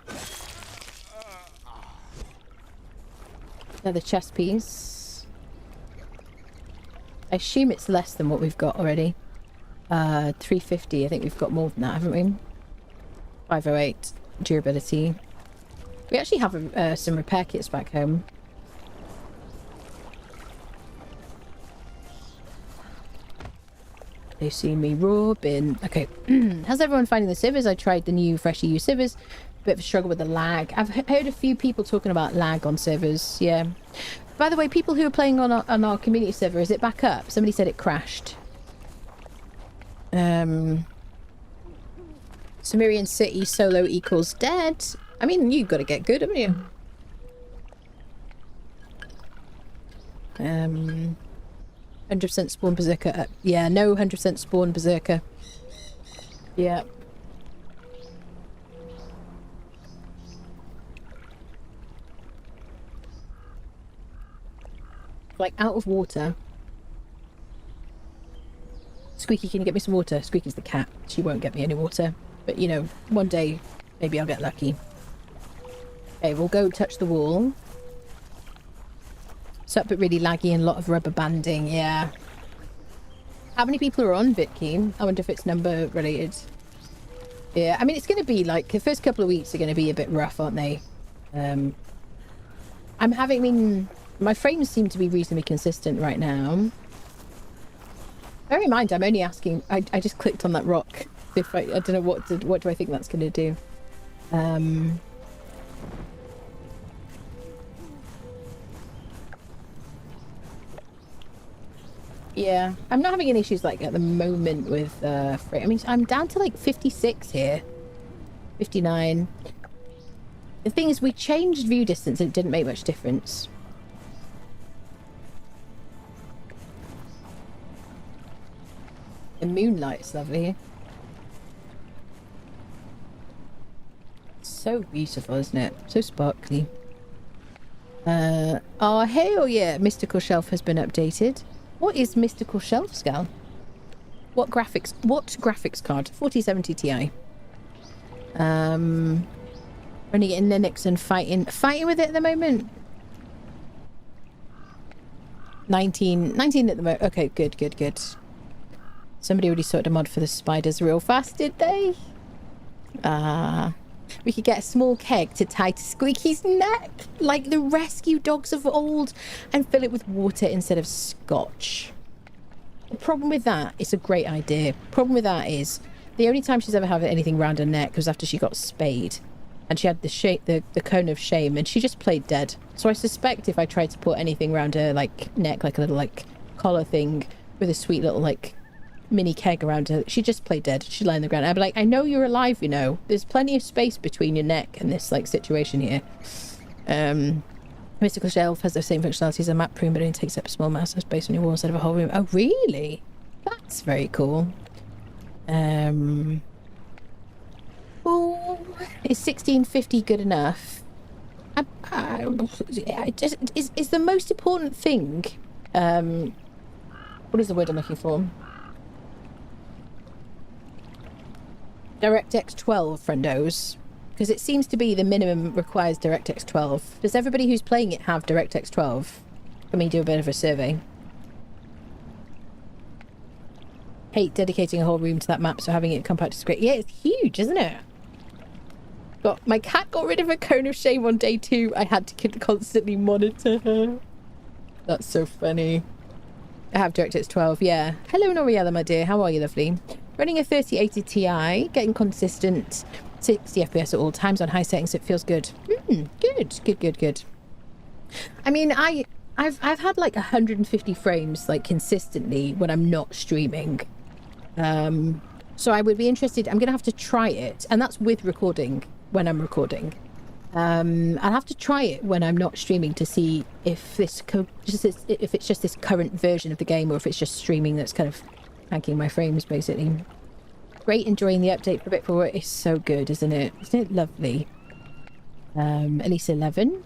Speaker 2: Another chest piece. I assume it's less than what we've got already. 350. I think we've got more than that, haven't we? 508 durability. We actually have some repair kits back home. They see me Robin. Okay. How's everyone finding the servers? I tried the new fresh EU servers. Bit of a struggle with the lag. I've heard a few people talking about lag on servers. Yeah. By the way, people who are playing on our community server, is it back up? Somebody said it crashed. Sumerian City solo equals dead. I mean, you've got to get good, haven't you? 100% spawn berserker. Yeah, no 100% spawn berserker. Yeah. Like out of water. Squeaky, can you get me some water? Squeaky's the cat. She won't get me any water. But, you know, one day, maybe I'll get lucky. Okay, we'll go touch the wall. It's up but really laggy and a lot of rubber banding, yeah. How many people are on VidKey? I wonder if it's number related. Yeah, I mean, it's going to be like, the first couple of weeks are going to be a bit rough, aren't they? My frames seem to be reasonably consistent right now. Bear in mind, I'm only asking, I just clicked on that rock. If I don't know what do I think that's going to do. Yeah, I'm not having any issues like at the moment with frame. I mean, I'm down to like 56 here. 59. The thing is, we changed view distance and it didn't make much difference. The moonlight's lovely. So beautiful, isn't it? So sparkly. Oh, hell yeah! Mystical Shelf has been updated. What is Mystical Shelf, Scal? What graphics card? 4070 Ti. Running it in Linux and fighting with it at the moment. 19 at the moment. Okay, good. Somebody already sorted a mod for the spiders real fast, did they? We could get a small keg to tie to Squeaky's neck, like the rescue dogs of old, and fill it with water instead of scotch. The problem with that, it's a great idea. Problem with that is, the only time she's ever had anything around her neck was after she got spayed. And she had the cone of shame, and she just played dead. So I suspect if I tried to put anything around her, like, neck, like a little, like, collar thing, with a sweet little, like, mini keg around her, she'd just play dead. She'd lie on the ground. I'd be like, I know you're alive, you know. There's plenty of space between your neck and this, like, situation here. Mystical Shelf has the same functionality as a map room, but it only takes up a small amount of space on your wall instead of a whole room. Oh, really? That's very cool. Oh, is 1650 good enough? Is the most important thing, what is the word I'm looking for? DirectX 12, friendos. Because it seems to be the minimum requires DirectX 12. Does everybody who's playing it have DirectX 12? Let me do a bit of a survey. Hate dedicating a whole room to that map, so having it compact is great. Yeah, it's huge, isn't it? My cat got rid of a cone of shame on day 2. I had to constantly monitor her. That's so funny. I have DirectX 12, yeah. Hello, Noriella, my dear. How are you, lovely? Running a 3080 Ti, getting consistent 60 FPS at all times on high settings. It feels good. Good. I mean, I've had like 150 frames like consistently when I'm not streaming. So I would be interested. I'm gonna have to try it, and that's with recording. When I'm recording, I'll have to try it when I'm not streaming to see if if it's just this current version of the game, or if it's just streaming that's kind of hacking my frames, basically. Great, enjoying the update for a bit for it. It's so good, isn't it? Isn't it lovely? At least 11.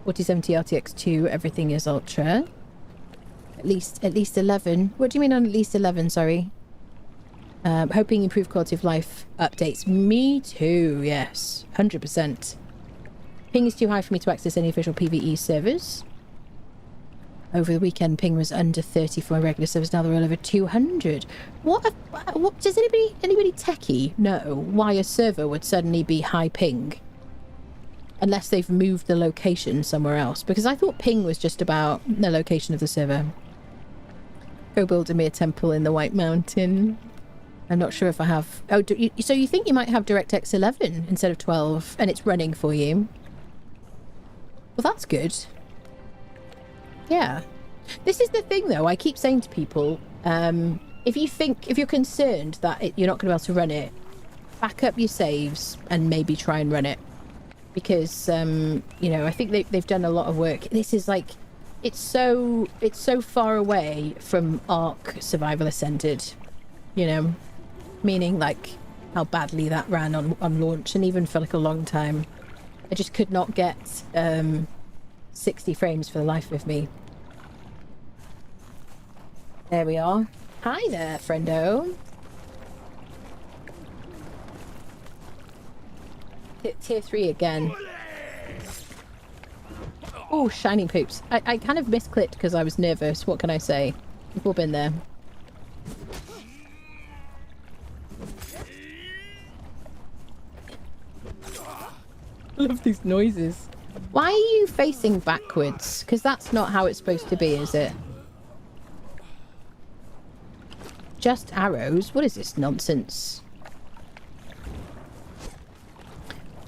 Speaker 2: 4070 RTX 2. Everything is ultra. At least 11. What do you mean on at least 11? Sorry. Hoping improved quality of life updates. Me too, yes. 100%. Ping is too high for me to access any official PvE servers. Over the weekend, ping was under 30 for my regular servers. Now they're all over 200. What does anybody techie know why a server would suddenly be high ping? Unless they've moved the location somewhere else. Because I thought ping was just about the location of the server. Go build a mere temple in the White Mountain. I'm not sure if I have... Oh, so you think you might have DirectX 11 instead of 12 and it's running for you? Well, that's good. Yeah. This is the thing, though. I keep saying to people, if you're concerned that you're not going to be able to run it, back up your saves and maybe try and run it. Because, you know, I think they've done a lot of work. This is like... It's so far away from Ark Survival Ascended, you know? Meaning like how badly that ran on launch, and even for like a long time I just could not get 60 frames for the life of me. There we are. Hi there, friendo. Hit tier 3 again. Oh, shiny poops. I kind of misclicked because I was nervous. What can I say? We've all been there. I love these noises. Why are you facing backwards? Because that's not how it's supposed to be, is it? Just arrows? What is this nonsense?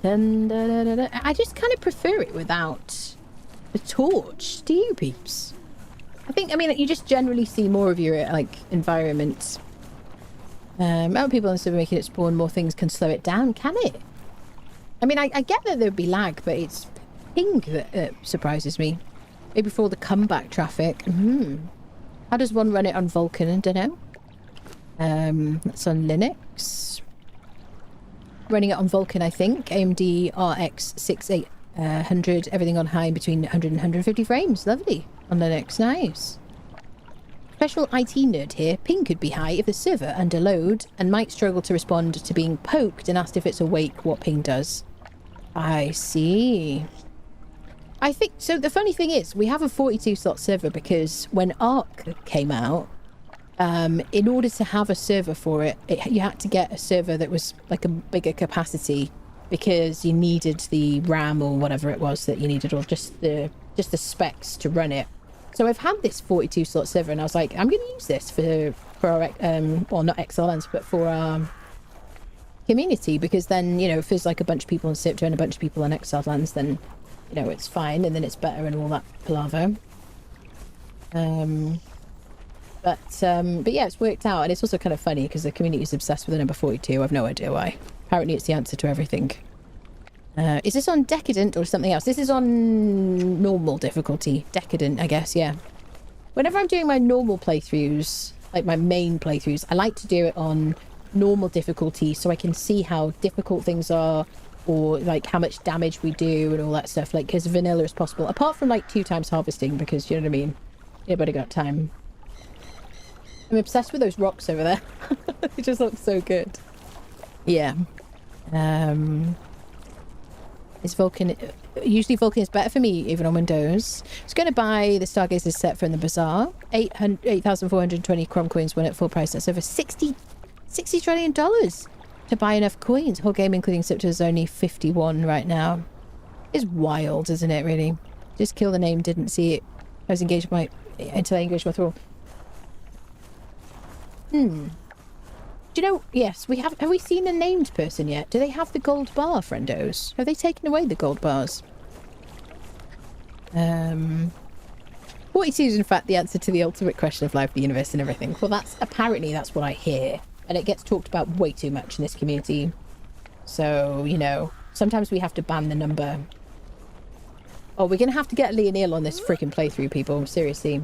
Speaker 2: I just kind of prefer it without the torch. Do you, peeps? I mean, you just generally see more of your, like, environment. Other people instead of making it spawn more things can slow it down, can it? I mean, I get that there'd be lag, but it's ping that surprises me. Maybe for all the comeback traffic. How does one run it on Vulkan? I don't know. That's on Linux. Running it on Vulkan, I think. AMD RX 6800. Everything on high between 100 and 150 frames. Lovely. On Linux. Nice. Special IT nerd here. Ping could be high if the server under load and might struggle to respond to being poked, and asked if it's awake what ping does. I see. I think so. The funny thing is, we have a 42 slot server because when Ark came out, in order to have a server for it, you had to get a server that was like a bigger capacity because you needed the RAM or whatever it was that you needed, or just the specs to run it. So I've had this 42 slot server, and I was like, I'm going to use this for our well, not XLNs, but for our community, because then, you know, if there's like a bunch of people on Sipto and a bunch of people on XLNs, then, you know, it's fine, and then it's better and all that palaver. But yeah, it's worked out, and it's also kind of funny because the community is obsessed with the number 42. I've no idea why. Apparently it's the answer to everything. Is this on Decadent or something else? This is on normal difficulty. Decadent, I guess, yeah. Whenever I'm doing my normal playthroughs, like my main playthroughs, I like to do it on normal difficulty so I can see how difficult things are, or like how much damage we do and all that stuff, like as vanilla as possible. Apart from like 2 times harvesting, because you know what I mean? Everybody got time. I'm obsessed with those rocks over there. They just look so good. Yeah. Is Vulkan... Usually Vulkan is better for me, even on Windows. I was going to buy the Stargazer set from the bazaar. 8,420 Chrome coins won at full price. That's over $60 trillion. to buy enough coins. Whole game, including Scepter, is only 51 right now. It's wild, isn't it, really? Just kill the name, didn't see it. I was engaged my... until I engaged my thrall. Do you know... Yes, we have... Have we seen a named person yet? Do they have the gold bar, friendos? Have they taken away the gold bars? 42 is, in fact, the answer to the ultimate question of life, the universe, and everything. Well, that's... Apparently, that's what I hear. And it gets talked about way too much in this community. So, you know... Sometimes we have to ban the number. Oh, we're going to have to get Leonil on this freaking playthrough, people. Seriously.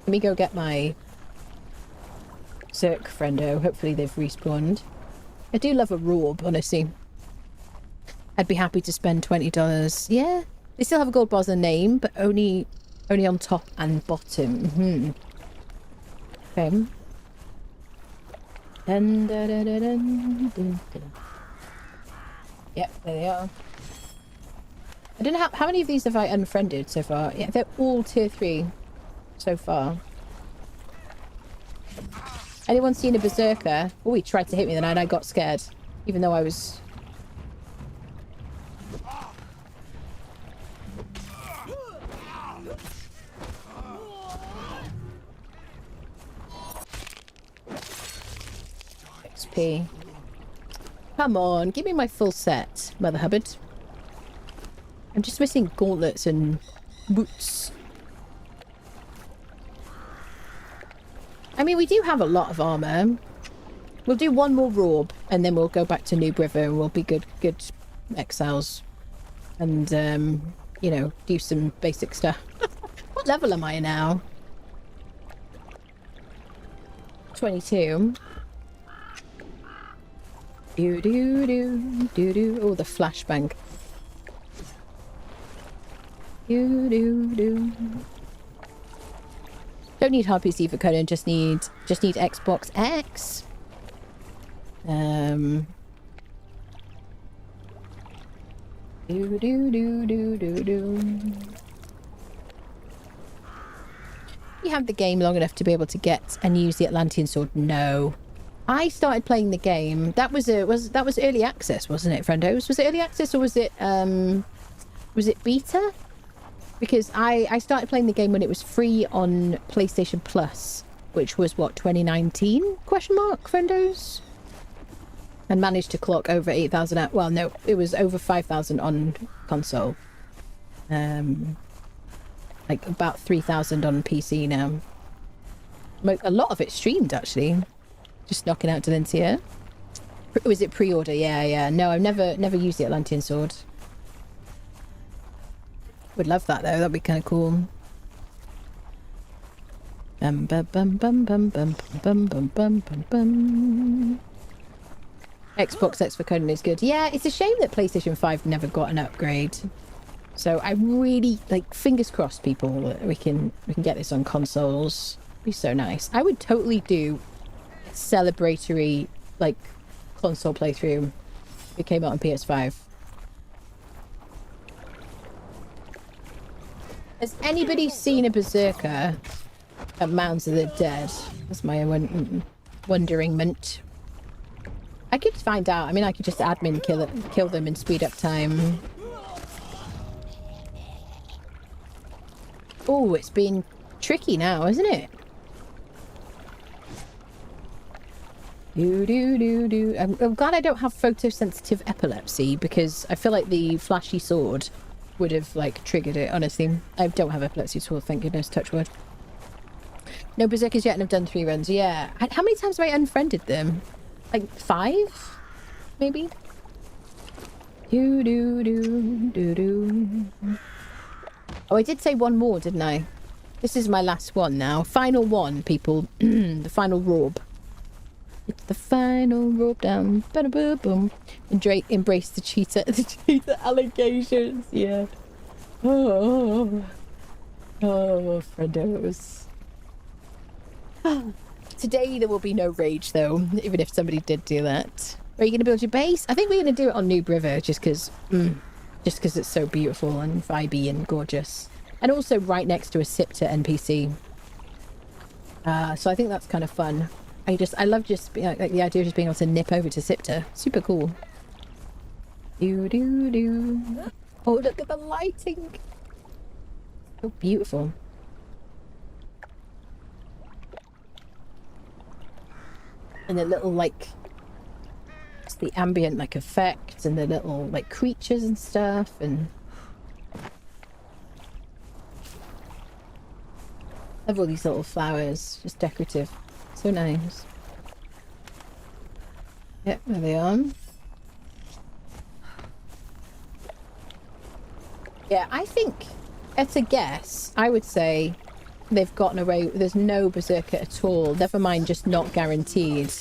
Speaker 2: Let me go get my... Cirque friendo. Hopefully they've respawned. I do love a Rorb, honestly. I'd be happy to spend $20. Yeah. They still have a gold bar as a name, but only on top and bottom. Okay. Dun, dun, dun, dun, dun, dun, dun. Yep, there they are. I don't know how many of these have I unfriended so far. Yeah, they're all tier 3 so far. Anyone seen a berserker? Oh, he tried to hit me then and I got scared. Even though I was... XP. Come on, give me my full set, Mother Hubbard. I'm just missing gauntlets and boots. I mean, we do have a lot of armor. We'll do one more Rorb, and then we'll go back to Noob River, and we'll be good exiles. And, you know, do some basic stuff. What level am I now? 22. Do-do-do, oh, the flashbang. Do-do-do. Don't need hard PC for Conan, just need Xbox X. Do-do-do-do-do-do. You have the game long enough to be able to get and use the Atlantean sword? No. I started playing the game. That was early access, wasn't it, friendos? Was it early access or was it beta? Because I started playing the game when it was free on PlayStation Plus, which was what, 2019? Question mark, friendos? And managed to clock over 8,000 out. Well, no, it was over 5,000 on console. Like about 3,000 on PC now. A lot of it streamed actually. Just knocking out Delencia. Was it pre-order? Yeah. No, I've never used the Atlantean sword. Would love that though. That'd be kind of cool. Bum bum bum bum bum bum bum bum bum bum bum. Xbox X for Conan is good. Yeah, it's a shame that PlayStation 5 never got an upgrade. So I really like, fingers crossed, people, that we can get this on consoles. It'd be so nice. I would totally do a celebratory like console playthrough if it came out on PS5. Has anybody seen a berserker at Mounds of the Dead? That's my wonderingment. I could find out. I mean, I could just admin kill them and speed up time. Oh, it's been tricky now, isn't it? I'm glad I don't have photosensitive epilepsy, because I feel like the flashy sword would have like triggered it. Honestly, I don't have epilepsy at all, thank goodness, touch wood. No berserkers yet, and I've done 3 runs. Yeah, how many times have I unfriended them? Like 5 maybe. Oh, I did say one more, didn't I? This is my last one now. Final one, people. The final Rorb. It's the final Rorb down. Ba-da-ba-boom. Embrace the cheetah. The cheetah allegations. Yeah. Oh, friendos. Today there will be no rage, though, even if somebody did do that. Are you going to build your base? I think we're going to do it on Noob River, just because it's so beautiful and vibey and gorgeous. And also right next to a Sipta NPC. So I think that's kind of fun. I love just being, like the idea of just being able to nip over to Sipta. Super cool. Do do do. Oh, look at the lighting. So beautiful. And the little like, it's the ambient like effect and the little like creatures and stuff and. I love all these little flowers, just decorative. So nice. Yep, there they are. Yeah, I think, at a guess, I would say they've gotten away. There's no Berserker at all. Never mind just not guaranteed.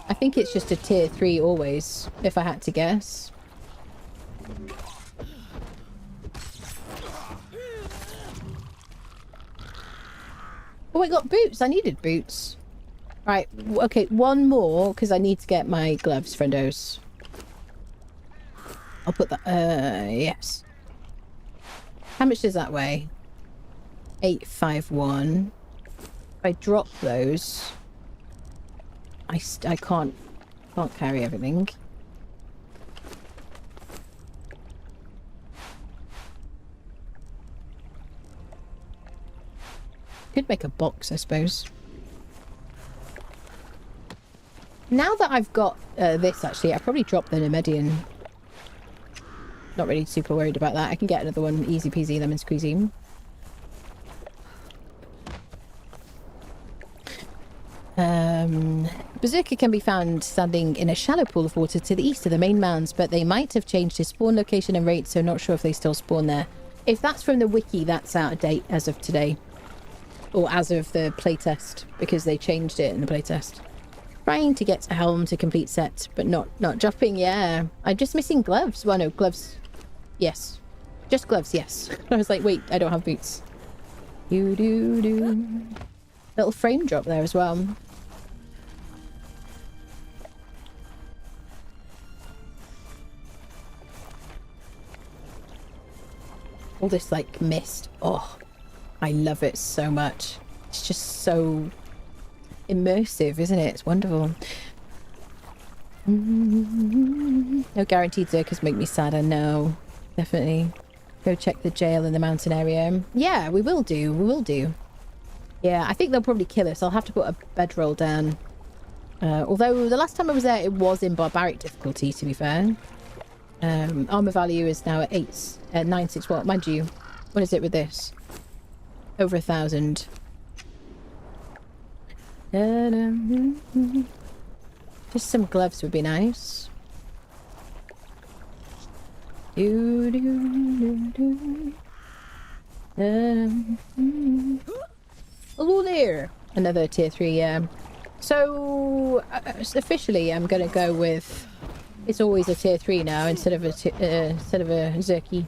Speaker 2: I think it's just a tier 3 always, if I had to guess. Oh, I got boots. I needed boots. Right, okay, one more, because I need to get my gloves, friendos. I'll put that, yes. How much does that weigh? 851. If I drop those, I can't carry everything. Could make a box, I suppose. Now that I've got this, actually, I probably drop the Nemedian. Not really super worried about that. I can get another one easy peasy lemon squeezy. Berserker can be found standing in a shallow pool of water to the east of the main mounds, but they might have changed his spawn location and rate, so not sure if they still spawn there. If that's from the wiki, that's out of date as of today. Or as of the playtest, because they changed it in the playtest. Trying to get a helm to complete set, but not dropping, yeah. I'm just missing gloves. Well, no, gloves. Yes. Just gloves, yes. I was like, wait, I don't have boots. Do. Little frame drop there as well. All this, like, mist. Oh, I love it so much. It's just so immersive, isn't it? It's wonderful. No guaranteed Zerkers make me sad, I know. Definitely. Go check the jail in the mountain area. Yeah, we will do. We will do. Yeah, I think they'll probably kill us. I'll have to put a bedroll down. Although the last time I was there, it was in barbaric difficulty, to be fair. Armor value is now at 9.6 what? Mind you, what is it with this? Over 1,000. Just some gloves would be nice. Hello there. Another tier 3, yeah. So officially, I'm gonna go with. It's always a tier 3 now instead of a Zerky.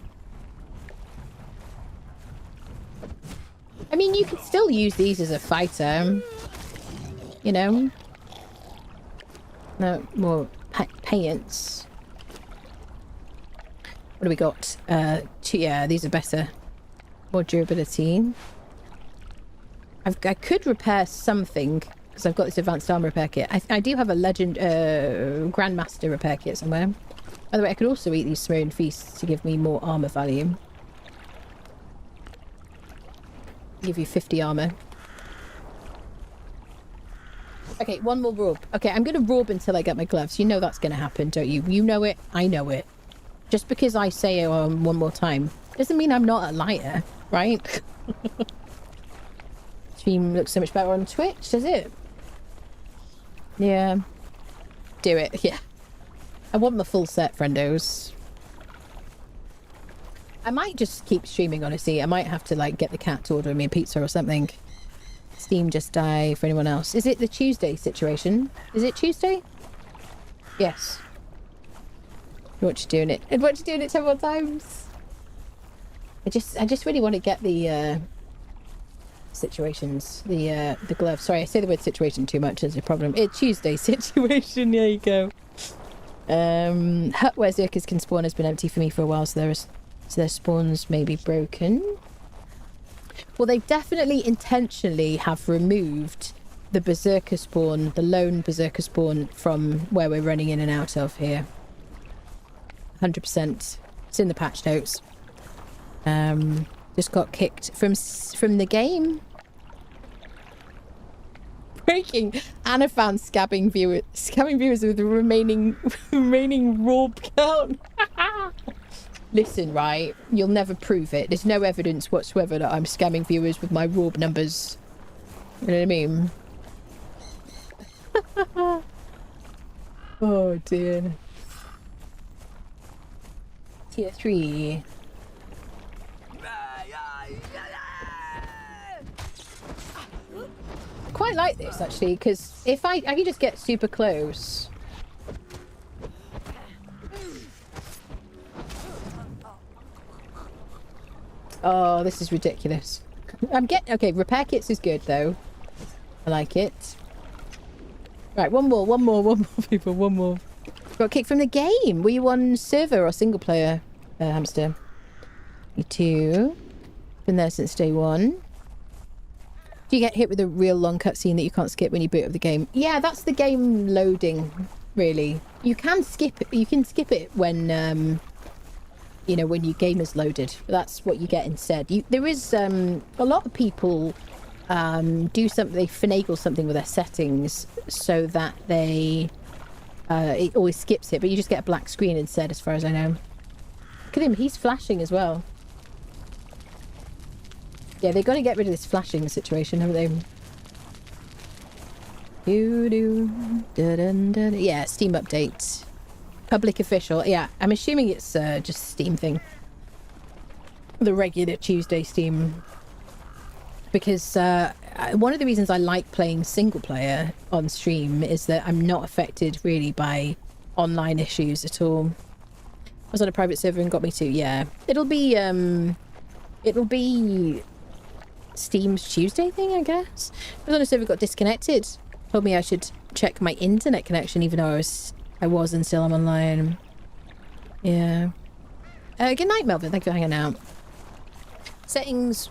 Speaker 2: I mean, you could still use these as a fighter. You know. No more payants. What do we got? Yeah, these are better. More durability. I could repair something because I've got this advanced armor repair kit. I do have a legend grandmaster repair kit somewhere. By the way, I could also eat these Sumerian feasts to give me more armor value. Give you 50 armor. Okay, one more robe. Okay, I'm gonna robe until I get my gloves. You know that's gonna happen, don't you? You know it. I know it. Just because I say it one more time doesn't mean I'm not a liar, right? Stream looks so much better on Twitch, does it? Yeah. Do it, yeah. I want the full set, friendos. I might just keep streaming, honestly. I might have to, like, get the cat to order me a pizza or something. Steam just die for anyone else. Is it the Tuesday situation? Is it Tuesday? Yes. What you doing it? And what you doing it several times? I just really want to get the situations, the gloves. Sorry, I say the word situation too much as a problem. It's Tuesday situation. There you go. Hut where Zerkers can spawn has been empty for me for a while, so their spawns may be broken. Well, they definitely intentionally have removed the berserker spawn, the lone berserker spawn from where we're running in and out of here. 100%. It's in the patch notes. Just got kicked from the game. Breaking. Anna found scabbing viewers with the remaining rob count. Listen, right? You'll never prove it. There's no evidence whatsoever that I'm scamming viewers with my rob numbers. You know what I mean? Oh dear. Tier 3. Quite like this actually, because if I can just get super close. Oh, this is ridiculous. Okay, repair kits is good though. I like it. Right, one more people, one more. Got kicked from the game. Were you on server or single player, hamster? You too. Been there since day one. Do you get hit with a real long cutscene that you can't skip when you boot up the game? Yeah, that's the game loading, really. You can skip it. You can skip it when, you know, when your game is loaded. That's what you get instead. There is a lot of people do something. They finagle something with their settings so that they it always skips it, but you just get a black screen instead, as far as I know. Look at him. He's flashing as well. Yeah, they've got to get rid of this flashing situation, haven't they? Yeah, Steam update. Public official. Yeah, I'm assuming it's just a Steam thing. The regular Tuesday Steam. Because one of the reasons I like playing single player on stream is that I'm not affected really by online issues at all. I was on a private server and got me to, yeah. It'll be Steam's Tuesday thing, I guess. I was on a server, got disconnected. Told me I should check my internet connection, even though I was and still I'm online. Yeah. Good night, Melvin. Thank you for hanging out. Settings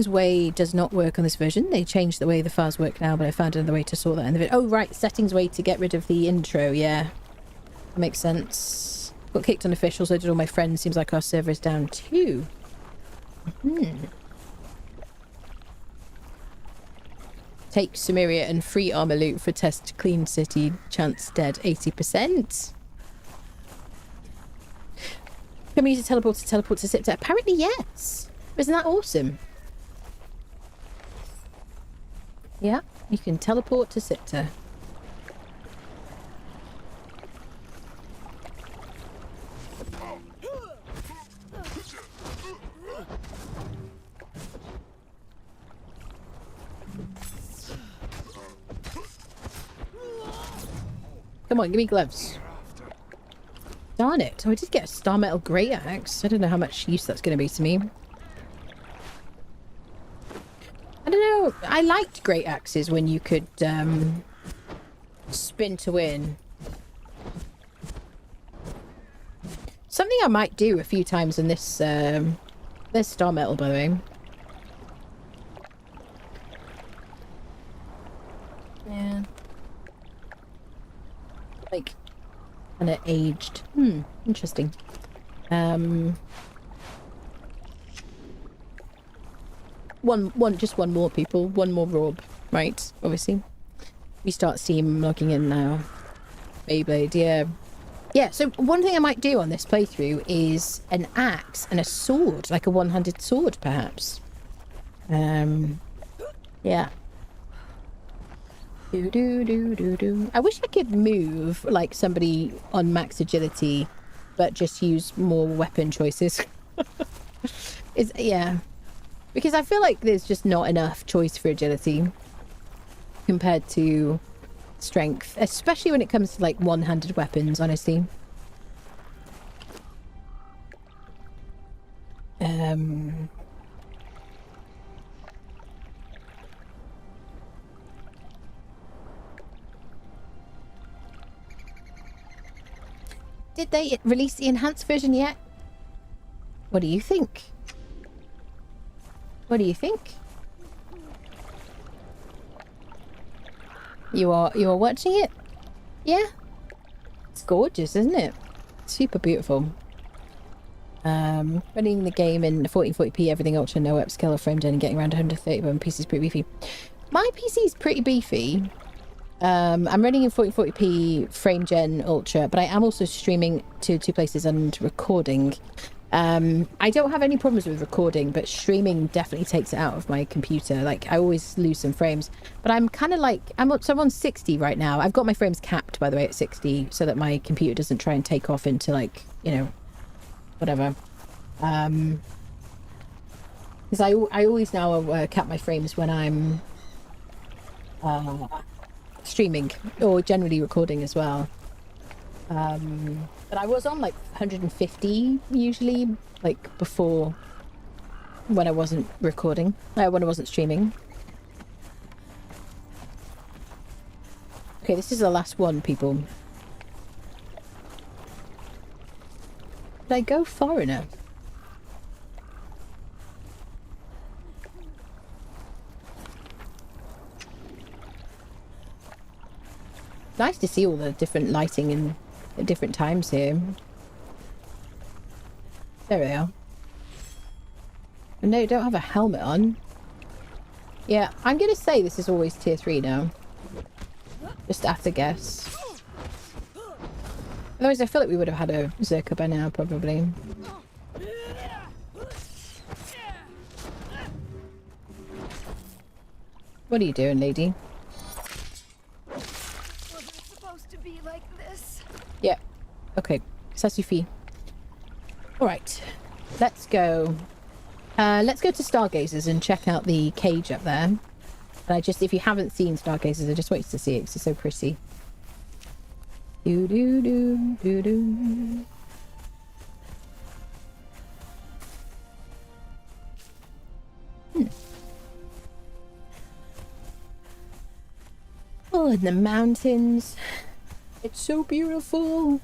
Speaker 2: way does not work on this version. They changed the way the files work now, but I found another way to sort that in the video. Oh, right. Settings way to get rid of the intro. Yeah. That makes sense. Got kicked on official, so did all my friends. Seems like our server is down too. Take Sumeria and free armor loot for test clean city. Chance dead 80%. Can we use a teleport to Sipta? Apparently yes. Isn't that awesome? Yeah, you can teleport to Sipta. Come on, give me gloves. Darn it. Oh, I did get a Star Metal Great Axe. I don't know how much use that's going to be to me. I don't know. I liked Great Axes when you could spin to win. Something I might do a few times in this... there's Star Metal, by the way. Yeah. Like, kind of aged. Interesting. Just one more people. One more rob, right? Obviously. We start Steam logging in now. Beyblade, yeah. Yeah, so one thing I might do on this playthrough is an axe and a sword, like a one-handed sword, perhaps. Yeah. I wish I could move like somebody on max agility, but just use more weapon choices. Yeah. Because I feel like there's just not enough choice for agility compared to strength, especially when it comes to like one-handed weapons, honestly. Did they release the enhanced version yet? What do you think? What do you think? You are watching it? Yeah. It's gorgeous, isn't it? Super beautiful. Running the game in 1440p, everything ultra, no upscale or frame gen, and getting around 130 when PC's pretty beefy. My PC's pretty beefy. I'm running in 1440p frame gen ultra, but I am also streaming to two places and recording. I don't have any problems with recording, but streaming definitely takes it out of my computer. Like, I always lose some frames, but I'm kind of like, I'm on 60 right now. I've got my frames capped, by the way, at 60, so that my computer doesn't try and take off into, like, you know, whatever. Because I always now cap my frames when I'm streaming or generally recording as well. But I was on like 150 usually, like before, when I wasn't recording, when I wasn't streaming. Okay, this is the last one, people. Did I go far enough? Nice to see all the different lighting and at different times here. There we are. No, don't have a helmet on. Yeah, I'm gonna say this is always tier 3 now. Just have to guess. Otherwise I feel like we would have had a Zerka by now, probably. What are you doing, lady? Yeah. Okay. Sasufi. Alright. Let's go. Let's go to Stargazers and check out the cage up there. And if you haven't seen Stargazers, I just want you to see it because it's so pretty. Do do do do do. Oh, and the mountains. It's so beautiful.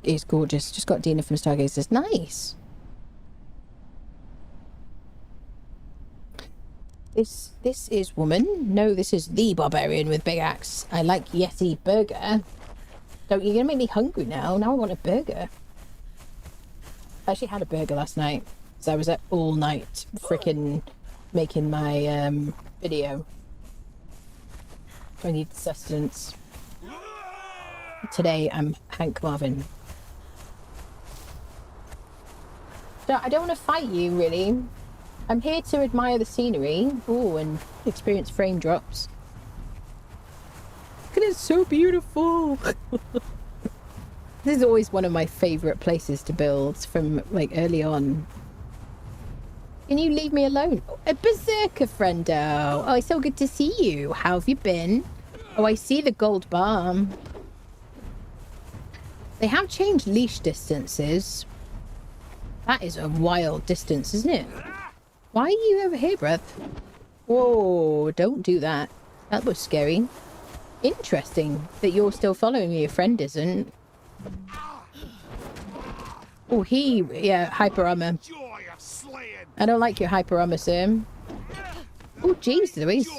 Speaker 2: It's gorgeous. Just got Dina from Stargazers. Nice. This is woman. No, this is the barbarian with big axe. I like Yeti burger. Don't, you're gonna make me hungry now. Now I want a burger. I actually had a burger last night. So I was up all night freaking making my video. I need sustenance. Today I'm Hank Marvin. So I don't want to fight you, really. I'm here to admire the scenery. Oh, and experience frame drops. Look at it, it's so beautiful. This is always one of my favourite places to build from, like, early on. Can you leave me alone? Oh, a berserker friendo. Oh, it's so good to see you. How have you been? Oh, I see the gold bar. They have changed leash distances. That is a wild distance, isn't it? Why are you over here, bruv? Whoa, don't do that. That was scary. Interesting that you're still following me. Your friend isn't. Oh, yeah, hyper armor. I don't like your hyper armor, sir. Oh, jeez, Louise.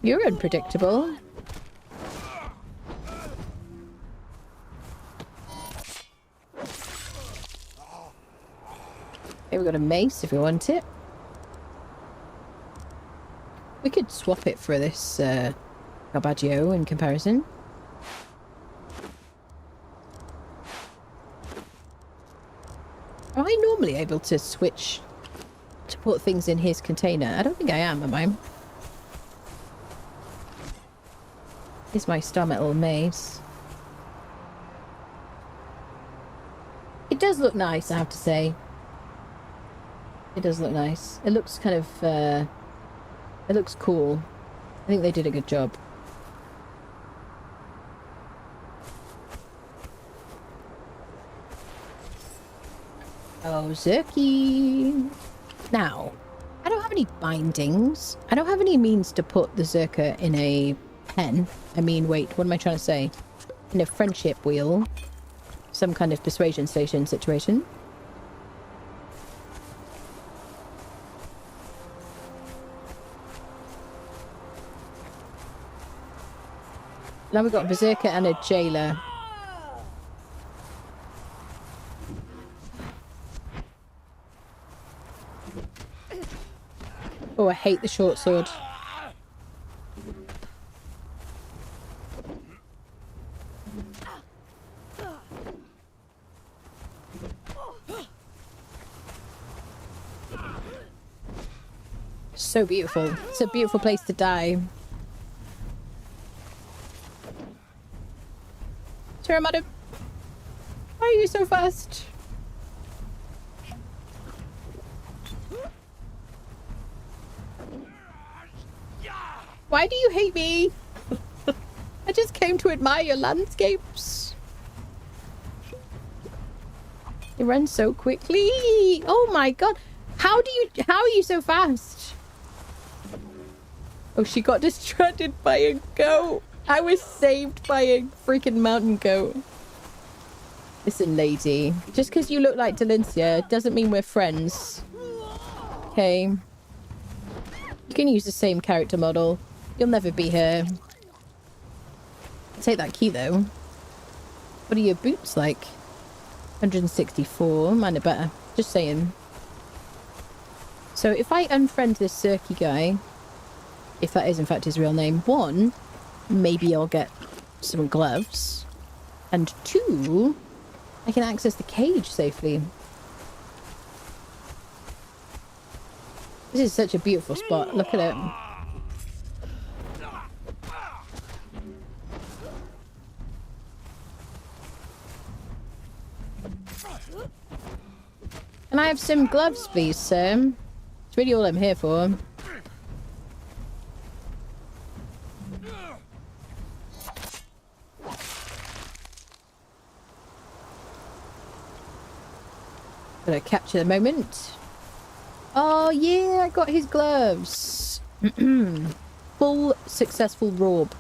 Speaker 2: You're unpredictable. Here we got a mace if you want it. We could swap it for this Garbaggio in comparison. Am I normally able to switch to put things in his container? I don't think I am I? Here's my star metal mace. It does look nice, I have to say. It does look nice. It looks kind of, it looks cool. I think they did a good job. Oh, Zerky. Now, I don't have any bindings. I don't have any means to put the Zerker in a pen. I mean, wait, what am I trying to say? In a friendship wheel. Some kind of persuasion station situation. Now we've got a berserker and a jailer. Oh, I hate the short sword. So beautiful. It's a beautiful place to die. Sorry, madam. Why are you so fast? Why do you hate me? I just came to admire your landscapes. You run so quickly. Oh my god. How are you so fast? Oh, she got distracted by a goat. I was saved by a freaking mountain goat. Listen, lady. Just because you look like Delincia doesn't mean we're friends. Okay. You can use the same character model. You'll never be her. I'll take that key, though. What are your boots like? 164. Mine are better. Just saying. So if I unfriend this Cirky guy, if that is in fact his real name, 1, maybe I'll get some gloves. And 2, I can access the cage safely. This is such a beautiful spot. Look at it. Can I have some gloves, please, sir? It's really all I'm here for. Gonna capture the moment. Oh yeah, I got his gloves. Full successful rob.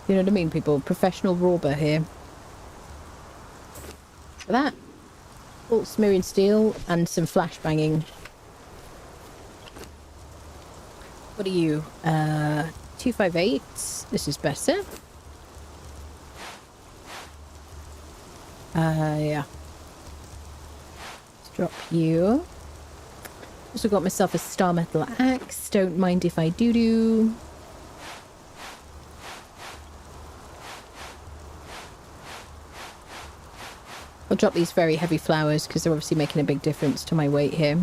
Speaker 2: You know what I mean, people? Professional robber here. For that. Full smearing steel and some flash banging. What are you? 258. This is better. Yeah. Let's drop you. Also got myself a star metal axe. Don't mind if I do. I'll drop these very heavy flowers because they're obviously making a big difference to my weight here.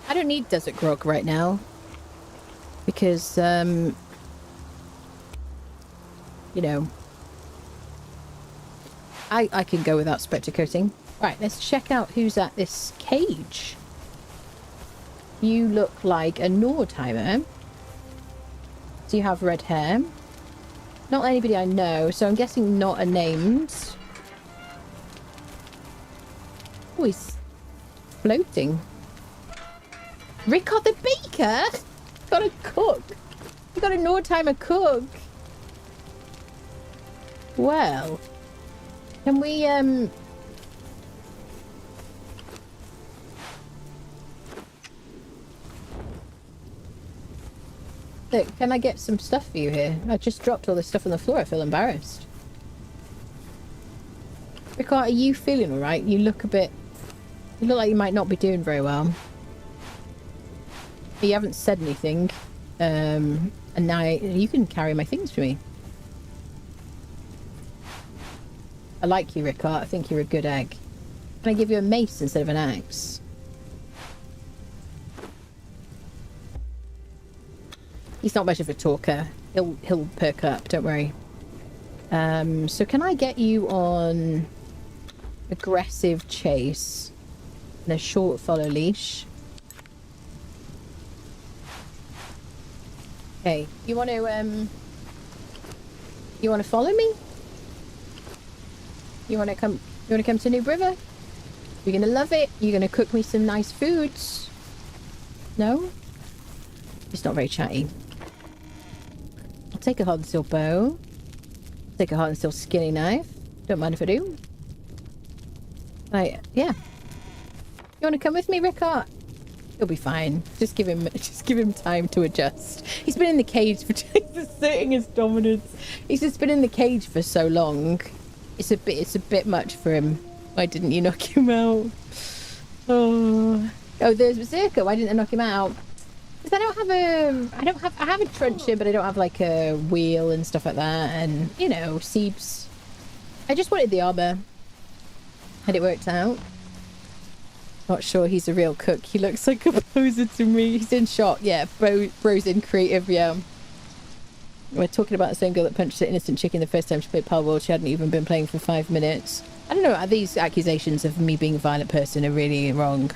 Speaker 2: I don't need desert grog right now because, you know, I can go without spectre coating. Right, let's check out who's at this cage. You look like a Nordheimer. Do you have red hair? Not anybody I know, so I'm guessing not a named. Oh, he's floating. Rickard the Baker? Got a cook. You got a Nordheimer cook. Well, can we, Look, can I get some stuff for you here? I just dropped all this stuff on the floor. I feel embarrassed. Rickard, are you feeling alright? You look a bit... You look like you might not be doing very well. You haven't said anything. And now you can carry my things for me. I like you, Rickard. I think you're a good egg. Can I give you a mace instead of an axe? He's not much of a talker. He'll perk up, don't worry. So can I get you on aggressive chase and a short follow leash? Okay, you want to follow me? You wanna come? You wanna come to New River? You're gonna love it. You're gonna cook me some nice foods. No? It's not very chatty. I'll take a hot and steel bow. Take a hot and steel skinny knife. Don't mind if I do. Right, yeah. You wanna come with me, Rickard? He'll be fine. Just give him time to adjust. He's been in the cage for asserting his dominance. He's just been in the cage for so long. It's a bit much for him. Why didn't you knock him out? Oh, there's Berserker. Why didn't I knock him out? Because I have a truncheon, but I don't have like a wheel and stuff like that, and you know, Seebs. I just wanted the armor, and it worked out. Not sure he's a real cook. He looks like a poser to me. He's in shock. Yeah, bro's in creative. Yeah. We're talking about the same girl that punched an innocent chicken the first time she played Power World. She hadn't even been playing for 5 minutes. I don't know. These accusations of me being a violent person are really wrong.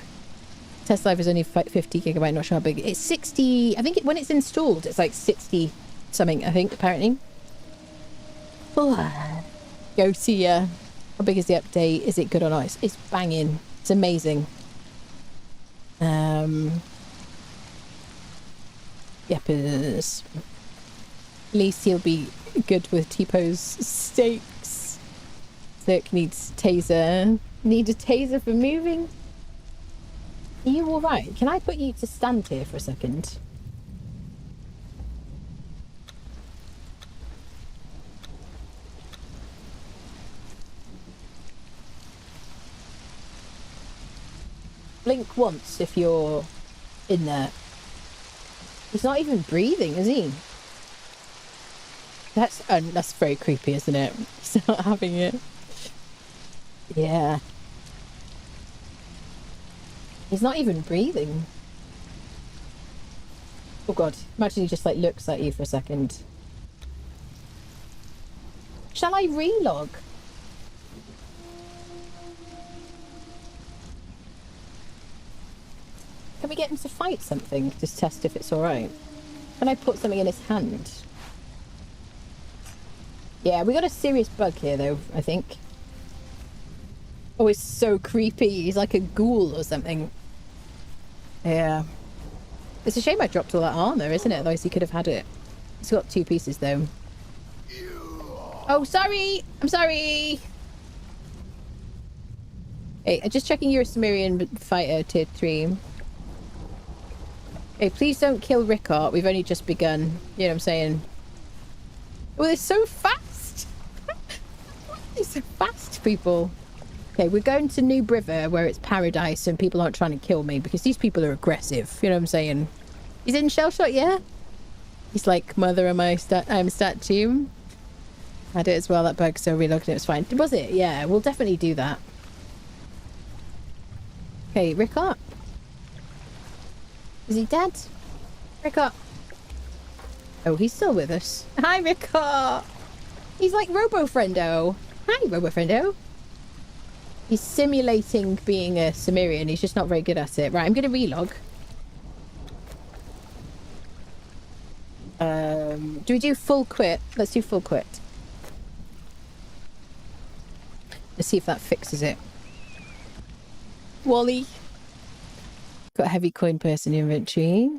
Speaker 2: Test Live is only 50 gigabyte. Not sure how big. It's 60. I think when it's installed, it's like 60 something. I think apparently. Oh, go see ya. How big is the update? Is it good or not? It's banging. It's amazing. Yep, at least he'll be good with T-pose stakes. Zerk needs taser. Need a taser for moving? Are you alright? Can I put you to stand here for a second? Blink once if you're in there. He's not even breathing, is he? That's very creepy, isn't it? He's not having it. Yeah. He's not even breathing. Oh god. Imagine he just like looks at you for a second. Shall I relog? Can we get him to fight something? Just test if it's alright. Can I put something in his hand? Yeah, we got a serious bug here though, I think. Oh, it's so creepy. He's like a ghoul or something. Yeah. It's a shame I dropped all that armor, isn't it? Otherwise he could have had it. He's got 2 pieces though. Oh, sorry! I'm sorry! Hey, just checking you're a Sumerian fighter, tier 3. Hey, please don't kill Rickard. We've only just begun. You know what I'm saying? Oh, they're so fast! They're so fast, people. Okay, we're going to New River, where it's paradise and people aren't trying to kill me, because these people are aggressive. You know what I'm saying? He's in shell shot, yeah? He's like, mother, I'm statue. Had it as well, that bug, so relogged it, it was fine. Was it? Yeah, we'll definitely do that. Okay, Rickard. Is he dead? Rickard. Oh, he's still with us. Hi, Rickard. He's like Robo-Friendo. Hi, Robo-Friendo. He's simulating being a Sumerian. He's just not very good at it. Right, I'm going to relog. Do we do full quit? Let's do full quit. Let's see if that fixes it. Wally. Got a heavy coin purse in the inventory.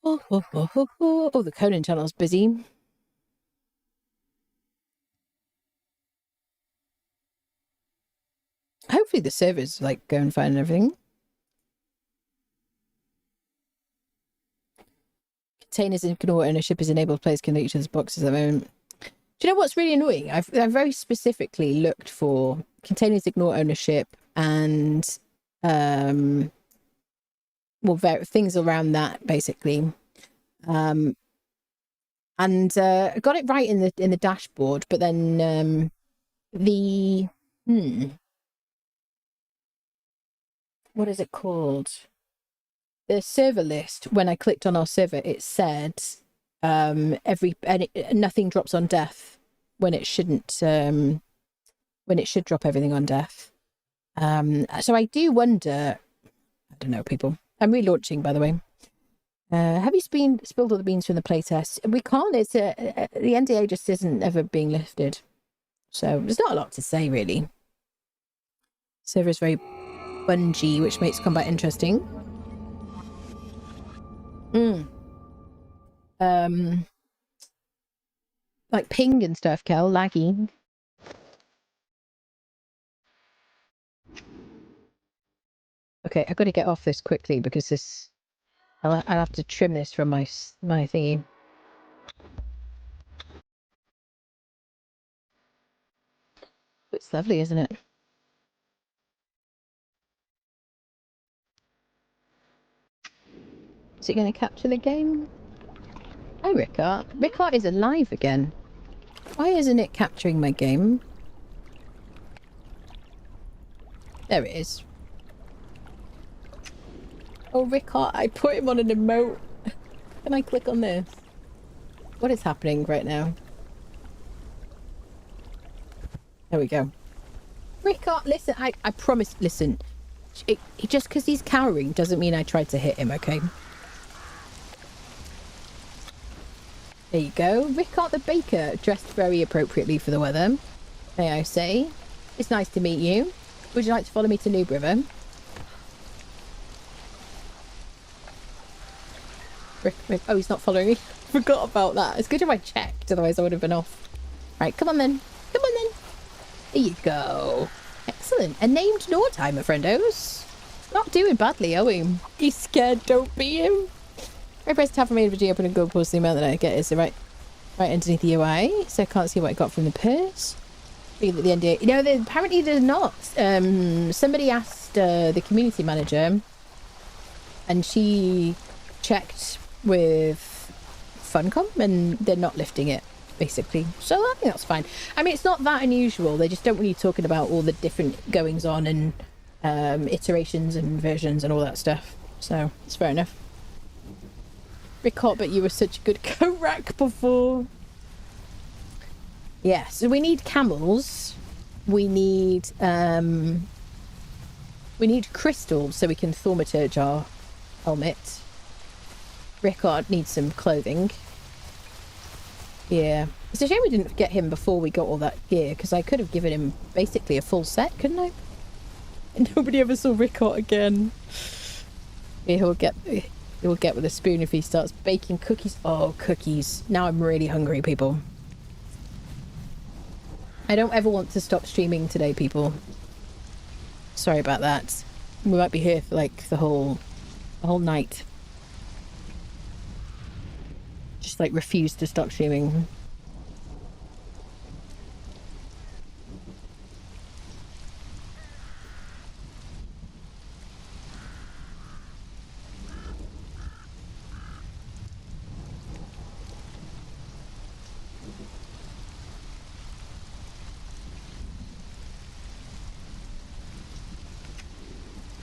Speaker 2: Oh, the Conan channel's busy. Hopefully the server's like going fine and everything. Containers ignore ownership is enabled. Players can loot each other's boxes at the moment. Do you know what's really annoying? I've very specifically looked for containers ignore ownership and things around that basically. And got it right in the dashboard, but then what is it called? The server list, when I clicked on our server, it said nothing drops on death when it shouldn't. when it should drop everything on death. So I do wonder, I don't know, people. I'm relaunching, by the way. Have you spilled all the beans from the playtest? We can't. It's the NDA just isn't ever being lifted. So there's not a lot to say, really. Server is very spongy, which makes combat interesting. Like ping and stuff, Kel, laggy. Okay, I've got to get off this quickly because this... I'll have to trim this from my thingy. It's lovely, isn't it? Is it going to capture the game? Hi, Rickard. Rickard is alive again. Why isn't it capturing my game? There it is. Oh, Rickard, I put him on an emote. Can I click on this? What is happening right now? There we go. Rickard, listen, I promise, listen. Just because he's cowering doesn't mean I tried to hit him, okay? There you go. Rickard the baker, dressed very appropriately for the weather, may I say. It's nice to meet you. Would you like to follow me to Noob River? Rick, oh, he's not following me. Forgot about that. It's good if I checked, otherwise I would have been off. Right, come on then. Come on then. There you go. Excellent. A named Nordheimer, friendos. Not doing badly, are we? He's scared, don't be him. I press tab for main video, open and go pause the amount that I get is right underneath the UI, so I can't see what I got from the purse. At the NDA. You know, apparently there's not. Somebody asked the community manager, and she checked with Funcom, and they're not lifting it, basically. So I think that's fine. I mean, it's not that unusual. They just don't want you talking about all the different goings on and iterations and versions and all that stuff. So it's fair enough. Rickard, but you were such a good co-rack before. Yeah, so we need camels. We need crystals so we can thaumaturge our helmet. Rickard needs some clothing. Yeah. It's a shame we didn't get him before we got all that gear, because I could have given him basically a full set, couldn't I? And nobody ever saw Rickard again. Yeah, he'll get with a spoon if he starts baking cookies. Oh, cookies. Now I'm really hungry, people. I don't ever want to stop streaming today, people. Sorry about that. We might be here for like the whole night. Just like refuse to stop streaming.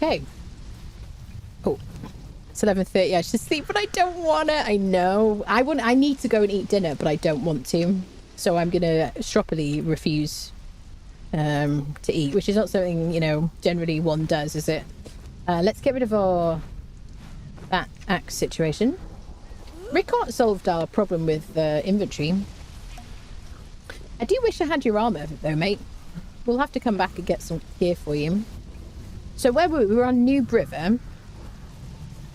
Speaker 2: Okay. Oh, it's 11:30. I should sleep, but I don't want to. I know. I need to go and eat dinner, but I don't want to. So I'm gonna stroppily refuse to eat, which is not something, you know, generally one does, is it? Let's get rid of that axe situation. Rickard solved our problem with inventory. I do wish I had your armor, though, mate. We'll have to come back and get some gear for you. So where were we? We were on Noob River.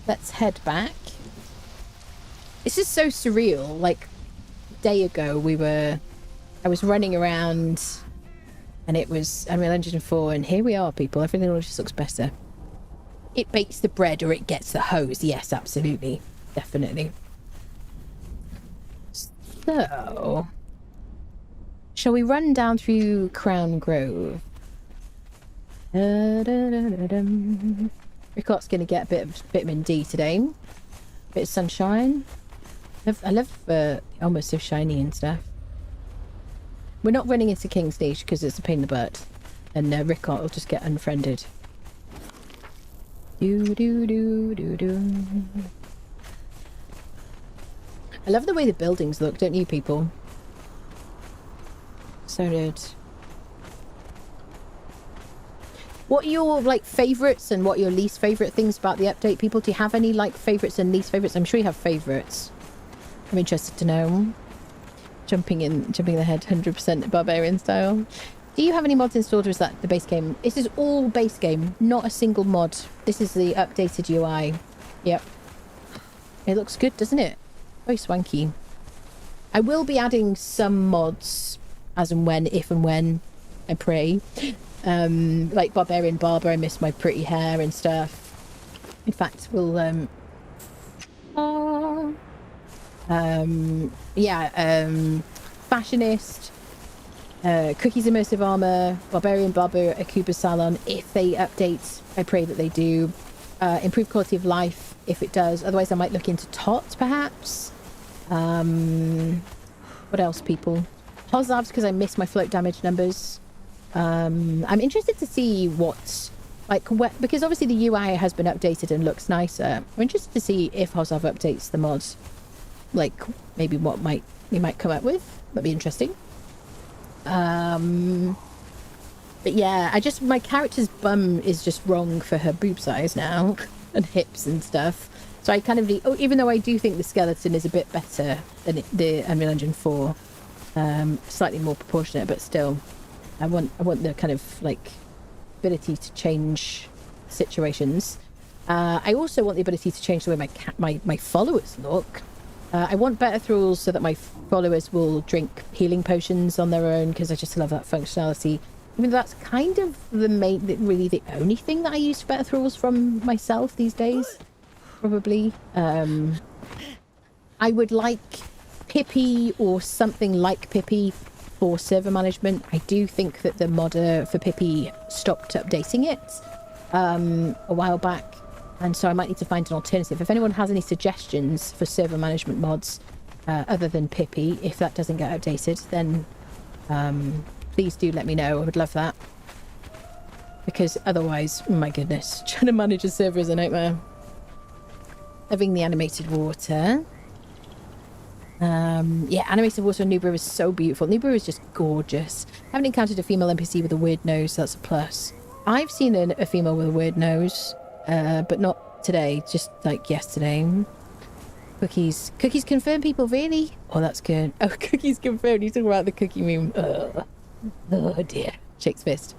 Speaker 2: Let's head back. This is so surreal. Like, a day ago I was running around and it was Unreal Engine 4, and here we are, people. Everything all just looks better. It bakes the bread or it gets the hose. Yes, absolutely. Definitely. So, shall we run down through Crown Grove? Rickard's going to get a bit of vitamin D today. Bit of sunshine. I love almost so shiny and stuff. We're not running into King's Niche because it's a pain in the butt. And Rickard will just get unfriended. Do do do do do. I love the way the buildings look, don't you, people? So good. What are your like favorites and what are your least favorite things about the update, people? Do you have any like favorites and least favorites? I'm sure you have favorites. I'm interested to know. Jumping ahead 100% barbarian style. Do you have any mods installed, or is that the base game? This is all base game, not a single mod. This is the updated UI. Yep. It looks good, doesn't it? Very swanky. I will be adding some mods as and when, if and when, I pray. Like Barbarian Barber, I miss my pretty hair and stuff. In fact, we'll Fashionist, Cookies Immersive Armor, Barbarian Barber, Akuba Salon. If they update, I pray that they do. Improve quality of life, if it does. Otherwise, I might look into TOT, perhaps. What else, people? Hozavs, because I miss my float damage numbers. I'm interested to see what's like, because obviously the UI has been updated and looks nicer. I'm interested to see if Hozav updates the mods, like maybe what we might come up with. That'd be interesting. But yeah, my character's bum is just wrong for her boob size now and hips and stuff. So I kind of need, even though I do think the skeleton is a bit better than the Unreal Engine 4, slightly more proportionate, but still, I want the kind of like ability to change situations. I also want the ability to change the way my followers look. I want better thralls so that my followers will drink healing potions on their own, because I just love that functionality. I mean, that's kind of really the only thing that I use better thralls from myself these days, probably. I would like Pippi or something like Pippi for server management. I do think that the modder for Pippi stopped updating it a while back, and so I might need to find an alternative. If anyone has any suggestions for server management mods other than Pippi, if that doesn't get updated, then please do let me know. I would love that, because otherwise, oh my goodness, trying to manage a server is a nightmare. Loving the animated water. Yeah, animated water on Nubra is so beautiful. Nubra is just gorgeous. Haven't encountered a female NPC with a weird nose, so that's a plus. I've seen a female with a weird nose, but not today, just like yesterday. Cookies confirmed, people, really? Oh, that's good. Oh, cookies confirmed. You talk about the cookie meme. Oh dear. Shakes fist.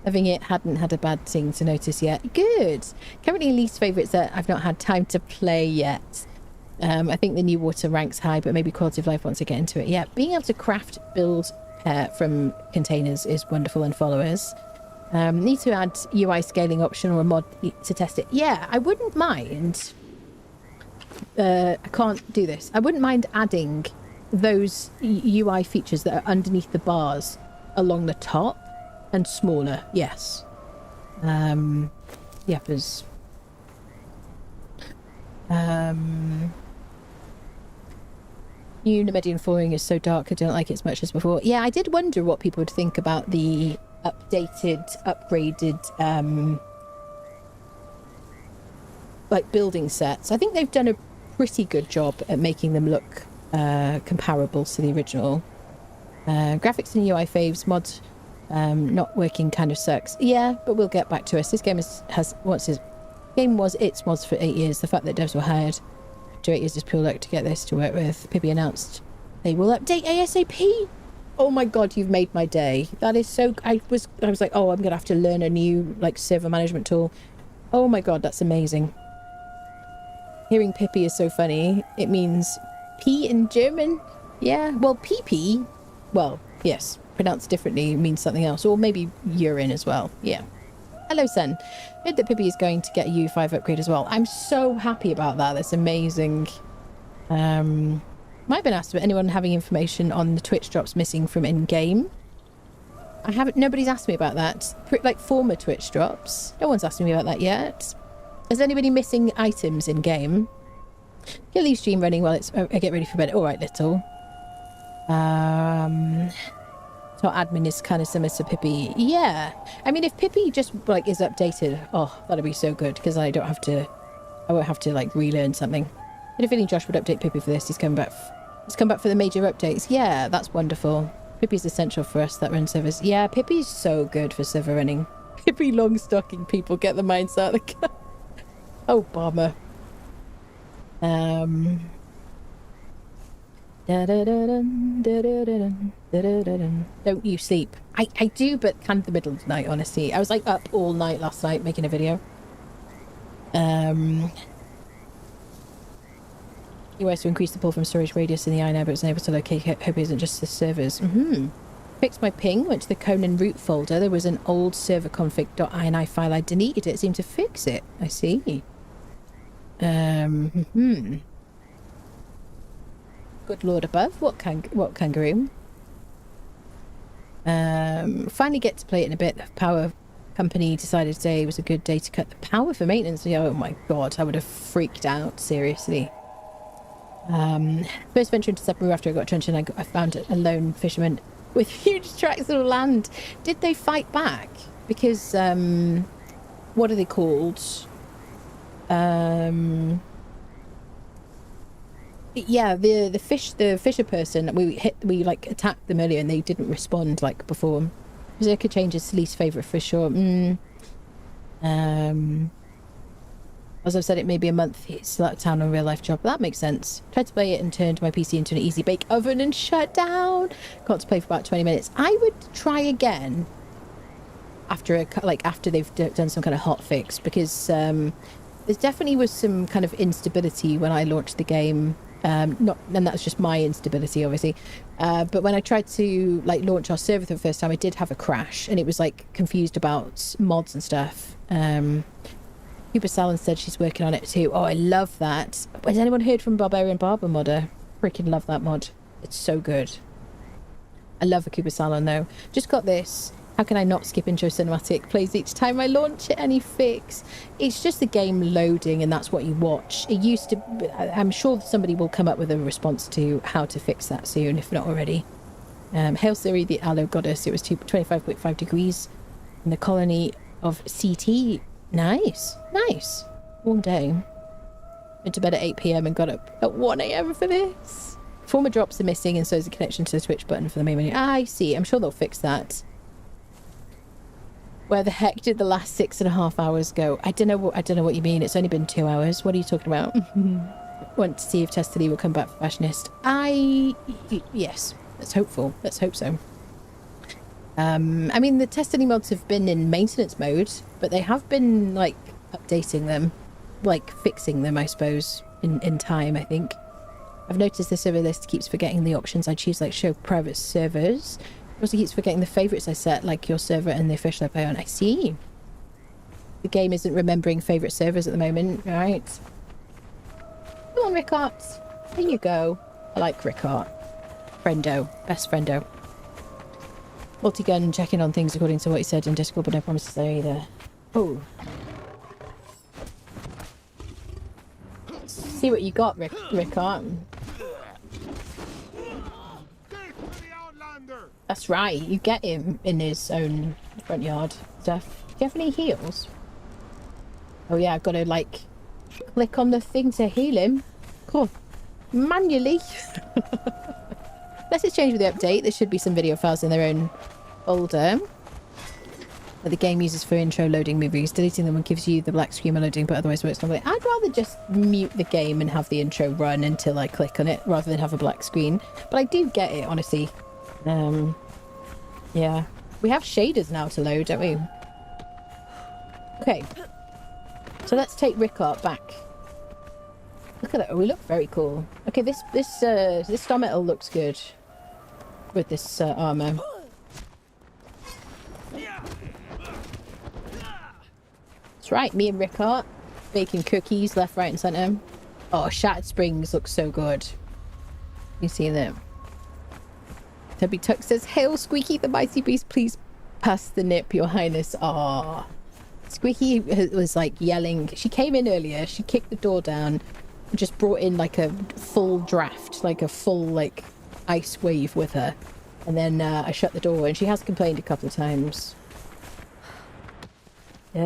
Speaker 2: Loving it. Hadn't had a bad thing to notice yet. Good. Currently least favourites that I've not had time to play yet. I think the new water ranks high, but maybe quality of life once I get into it. Yeah, being able to craft, build, pair from containers is wonderful, and followers. Need to add UI scaling option or a mod to test it. Yeah, I wouldn't mind. I can't do this. I wouldn't mind adding those UI features that are underneath the bars along the top and smaller. Yes. Yeah, there's new Nemedian flooring is so dark, I don't like it as much as before. Yeah, I did wonder what people would think about the upgraded like building sets. I think they've done a pretty good job at making them look comparable to the original. Graphics and UI faves, mods not working kind of sucks. Yeah, but we'll get back to us. This game was its mods for 8 years. The fact that devs were hired after 8 years is pure luck to get this to work with. Pippi announced they will update ASAP. Oh my god, you've made my day. That is so... I was like, oh, I'm gonna have to learn a new like server management tool. Oh my god, that's amazing. Hearing Pippi is so funny. It means pee in German. Yeah, well, pee, well, yes, pronounced differently means something else, or maybe urine as well. Yeah. Hello, Sen. Heard that Pippi is going to get a U5 upgrade as well. I'm so happy about that. That's amazing. Might have been asked about anyone having information on the Twitch drops missing from in-game. Nobody's asked me about that. Like former Twitch drops. No one's asked me about that yet. Is anybody missing items in-game? Get leave stream running while I get ready for bed. All right, little. So admin is kind of similar to Pippi. Yeah. I mean, if Pippi just like is updated, oh, that'd be so good, because I won't have to like relearn something. I had a feeling Josh would update Pippi for this. He's come back for the major updates. Yeah, that's wonderful. Pippi's essential for us that run servers. Yeah, Pippi's so good for server running. Hippie long stocking people, get the minds out of the car. Oh, bomber. Don't you sleep? I do, but kind of the middle of the night, honestly. I was like up all night last night making a video. He wants to increase the pull from storage radius in the eye now, but it's unable to locate. Hope it isn't just the servers. Fixed my ping, went to the Conan root folder. There was an old server config.ini file. I deleted it. It seemed to fix it. I see. Good lord above. What kangaroo? Finally get to play it in a bit. The power company decided today was a good day to cut the power for maintenance. Oh my god, I would have freaked out, seriously. First venture into submarine after I got trenched and I found a lone fisherman with huge tracts of land. Did they fight back? Because, what are they called? Yeah, the fisher person, we like attacked them earlier and they didn't respond like before. Berserker changes to least favourite for sure. As I've said, it may be a month. It's like a town on real life job. That makes sense. Tried to play it and turned my PC into an easy bake oven and shut down. Got to play for about 20 minutes. I would try again after they've done some kind of hot fix, because there definitely was some kind of instability when I launched the game. And that's just my instability, obviously. But when I tried to like launch our server for the first time, I did have a crash, and it was like confused about mods and stuff. Cooper Salon said she's working on it too. Oh, I love that. Has anyone heard from Barbarian Barber modder? Freaking love that mod. It's so good. I love a Cooper Salon though. Just got this. How can I not skip intro cinematic? Plays each time I launch it. Any fix? It's just the game loading and that's what you watch. It used to... I'm sure somebody will come up with a response to how to fix that soon, if not already. Hail Siri, the Aloe Goddess. It was 25.5 degrees in the colony of CT. Nice. Nice. Warm day. Went to bed at 8 PM and got up at 1 AM for this. Former drops are missing and so is the connection to the Twitch button for the main menu. I see. I'm sure they'll fix that. Where the heck did the last 6.5 hours go? I don't know what you mean. It's only been 2 hours. What are you talking about? Want to see if Testily will come back for Fashionist. Yes. That's hopeful. Let's hope so. I mean, the Testily mods have been in maintenance mode, but they have been, like, updating them. Like, fixing them, I suppose, in time, I think. I've noticed the server list keeps forgetting the options I choose, like show private servers. It also keeps forgetting the favourites I set, like your server and the official I play on. I see. The game isn't remembering favourite servers at the moment. Right. Come on, Rickard. There you go. I like Rickard. Friendo. Best friendo. Multi-gun, checking on things according to what he said in Discord, but no promises there either. Oh. See what you got, Rickard. That's right, you get him in his own front yard stuff. Do you have any heals? Oh yeah, I've got to like click on the thing to heal him. Cool. Manually. Unless it's changed with the update, there should be some video files in their own folder that the game uses for intro loading movies. Deleting them gives you the black screen when loading, but otherwise works normally. I'd rather just mute the game and have the intro run until I click on it rather than have a black screen. But I do get it, honestly. Yeah. We have shaders now to load, don't we? Okay. So let's take Rickard back. Look at that. Oh, we look very cool. Okay, this star metal looks good with this armor. That's right, me and Rickard baking cookies left, right, and centre. Oh, Shattered Springs looks so good. You see them? Tubby Tuck says, "Hail Squeaky the Mighty Beast, please pass the nip, your highness." Ah, Squeaky was like yelling. She came in earlier, she kicked the door down and just brought in like a full draft, like a full like ice wave with her. And then I shut the door and she has complained a couple of times. I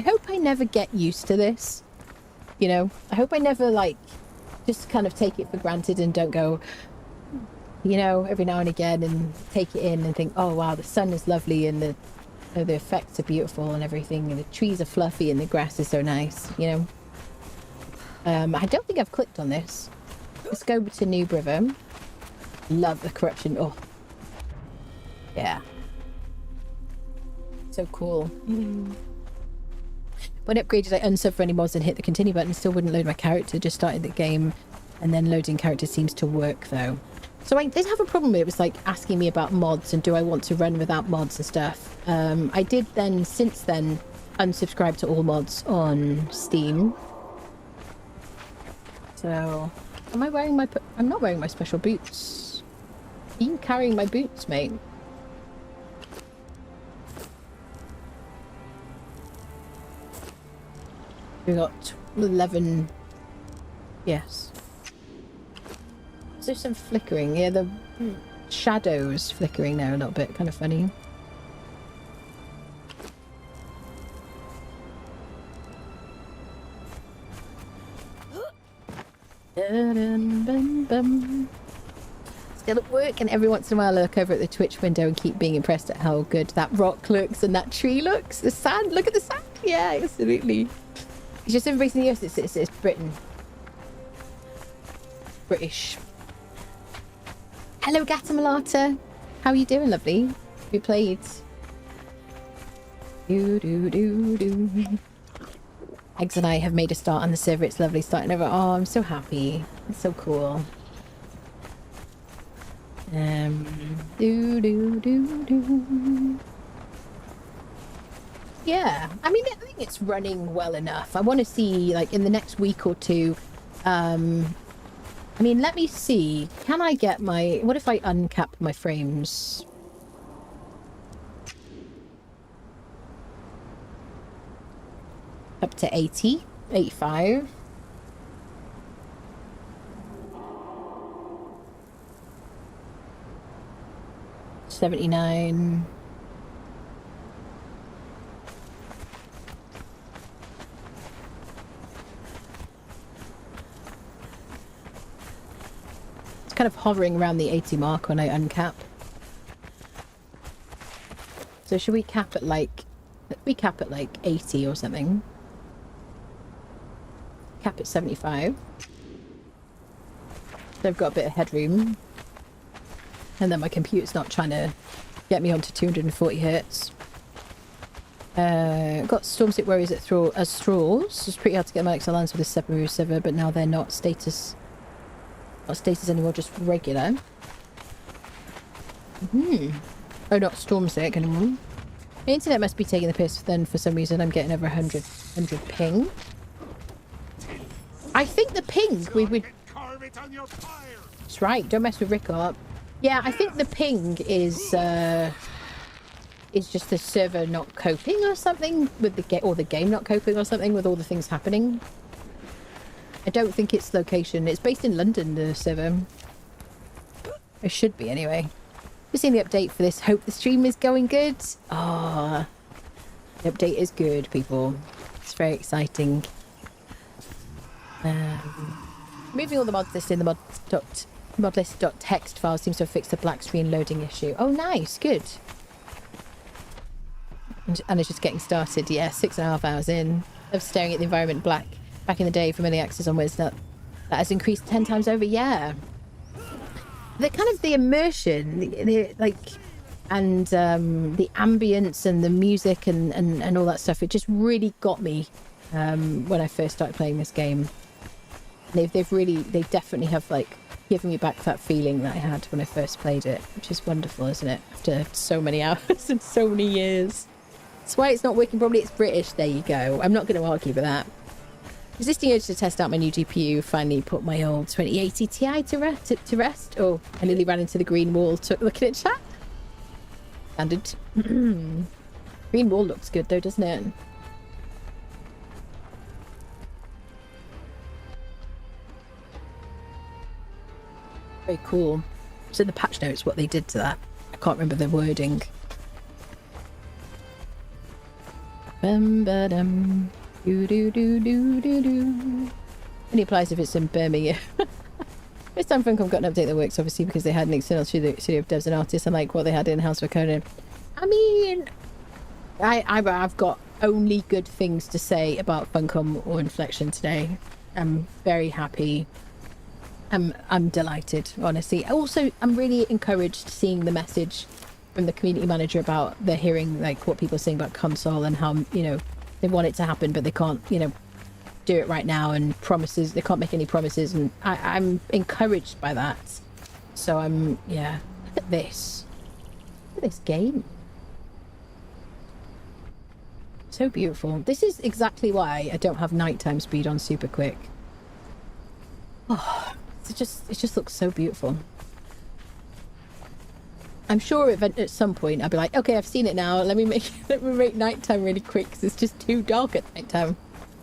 Speaker 2: hope I never get used to this. You know, I hope I never like just kind of take it for granted and don't go, you know, every now and again, and take it in and think, oh wow, the sun is lovely and the effects are beautiful and everything, and the trees are fluffy and the grass is so nice, you know. I don't think I've clicked on this. Let's go to New River. Love the corruption. Oh, yeah, so cool. When upgraded, I unsub for any mods and hit the continue button. Still wouldn't load my character. Just started the game, and then loading character seems to work though. So I did have a problem with it. It was like asking me about mods and do I want to run without mods and stuff. I did then, since then, unsubscribe to all mods on Steam. So, am I wearing my... I'm not wearing my special boots. Are you carrying my boots, mate? We got 11... Yes. Is there some flickering? Yeah, the shadows flickering there a little bit. Kind of funny. Still at work, and every once in a while I look over at the Twitch window and keep being impressed at how good that rock looks and that tree looks. The sand, look at the sand. Yeah, absolutely. It's just embracing the earth. It's Britain. British. Hello, Gatamalata. How are you doing, lovely? We played. Eggs and I have made a start on the server. It's lovely starting over. Oh, I'm so happy. It's so cool. Yeah, I mean, I think it's running well enough. I want to see, like, in the next week or two. I mean, let me see. Can I get my... What if I uncap my frames? Up to 80, 85. $79. It's kind of hovering around the 80 mark when I uncap. So should we cap at like... We cap at like 80 or something. Cap at 75. So I've got a bit of headroom. And then my computer's not trying to get me onto 240 hertz. Got Stormstick Warriors at Straws. It's pretty hard to get my XL lands with this Submarine server, but now they're not status anymore, just regular. Oh, not Stormstick anymore. The internet must be taking the piss then. For some reason I'm getting over 100 ping. I think the ping we would... That's right, don't mess with Rick up. Yeah, I think the ping is just the server not coping or something with the game, or the game not coping or something with all the things happening. I don't think it's location. It's based in London, the server. It should be anyway. Just seen the update for this. Hope the stream is going good. Ah, the update is good, people. It's very exciting. Moving all the mods list in the modlist.txt file seems to have fixed the black screen loading issue. Oh, nice, good. And it's just getting started. Yeah, 6.5 hours in of staring at the environment black. Back in the day, from early access onwards, that has increased 10 times over. Yeah. The kind of the immersion, the ambience and the music and all that stuff, it just really got me when I first started playing this game. They definitely have like given me back that feeling that I had when I first played it, which is wonderful, isn't it? After so many hours and so many years. That's why it's not working properly. It's British. There you go. I'm not going to argue with that. Resisting urge to test out my new GPU, finally put my old 2080 Ti to rest. Oh, I nearly ran into the green wall looking at chat. Standard. Green wall looks good though, doesn't it? Very cool. It's in the patch notes what they did to that. I can't remember the wording. Bum-ba-dum. Do-do-do-do-do-do. Only applies if it's in Birmingham. This time Funcom got an update that works, obviously, because they had an external studio of devs and artists, unlike what they had in-house for Conan. I mean, I've got only good things to say about Funcom or Inflection today. I'm very happy. I'm delighted, honestly. Also, I'm really encouraged seeing the message from the community manager about they're hearing like what people are saying about console and how, you know, they want it to happen, but they can't, you know, do it right now, and promises, they can't make any promises, and I'm encouraged by that. So yeah, look at this. Look at this game. So beautiful. This is exactly why I don't have nighttime speed on super quick. Oh, it just looks so beautiful. I'm sure at some point I'll be like, okay, I've seen it now. Let me make nighttime really quick because it's just too dark at nighttime.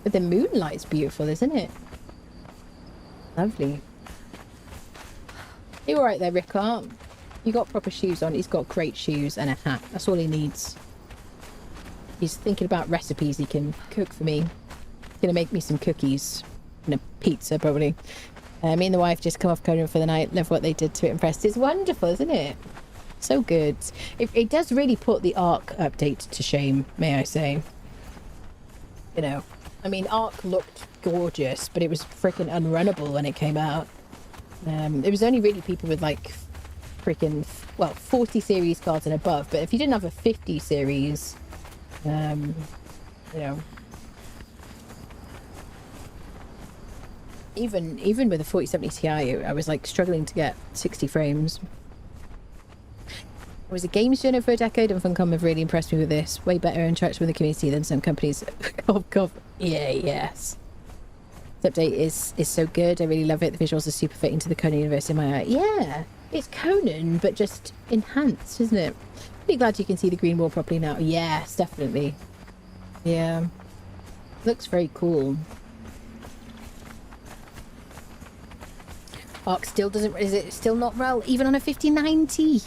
Speaker 2: But the moonlight's beautiful, isn't it? Lovely. You all right there, Rickard? You got proper shoes on. He's got great shoes and a hat. That's all he needs. He's thinking about recipes he can cook for me. He's gonna make me some cookies and a pizza, probably. Me and the wife just come off Conan for the night. Love what they did to it. Impressed. It's wonderful, isn't it? So good. It does really put the Ark update to shame, may I say. You know, I mean, Ark looked gorgeous, but it was freaking unrunnable when it came out. It was only really people with like freaking, well, 40 series cards and above. But if you didn't have a 50 series, you know, even with a 4070 Ti, I was like struggling to get 60 frames. I was a games journal for a decade, and Funcom have really impressed me with this. Way better interaction with the community than some companies. Yeah, yes. This update is so good. I really love it. The visuals are super fitting to the Conan universe in my eye. Yeah, it's Conan, but just enhanced, isn't it? Really glad you can see the green wall properly now. Yes, definitely. Yeah, looks very cool. Ark still doesn't. Is it still not rel even on a 5090?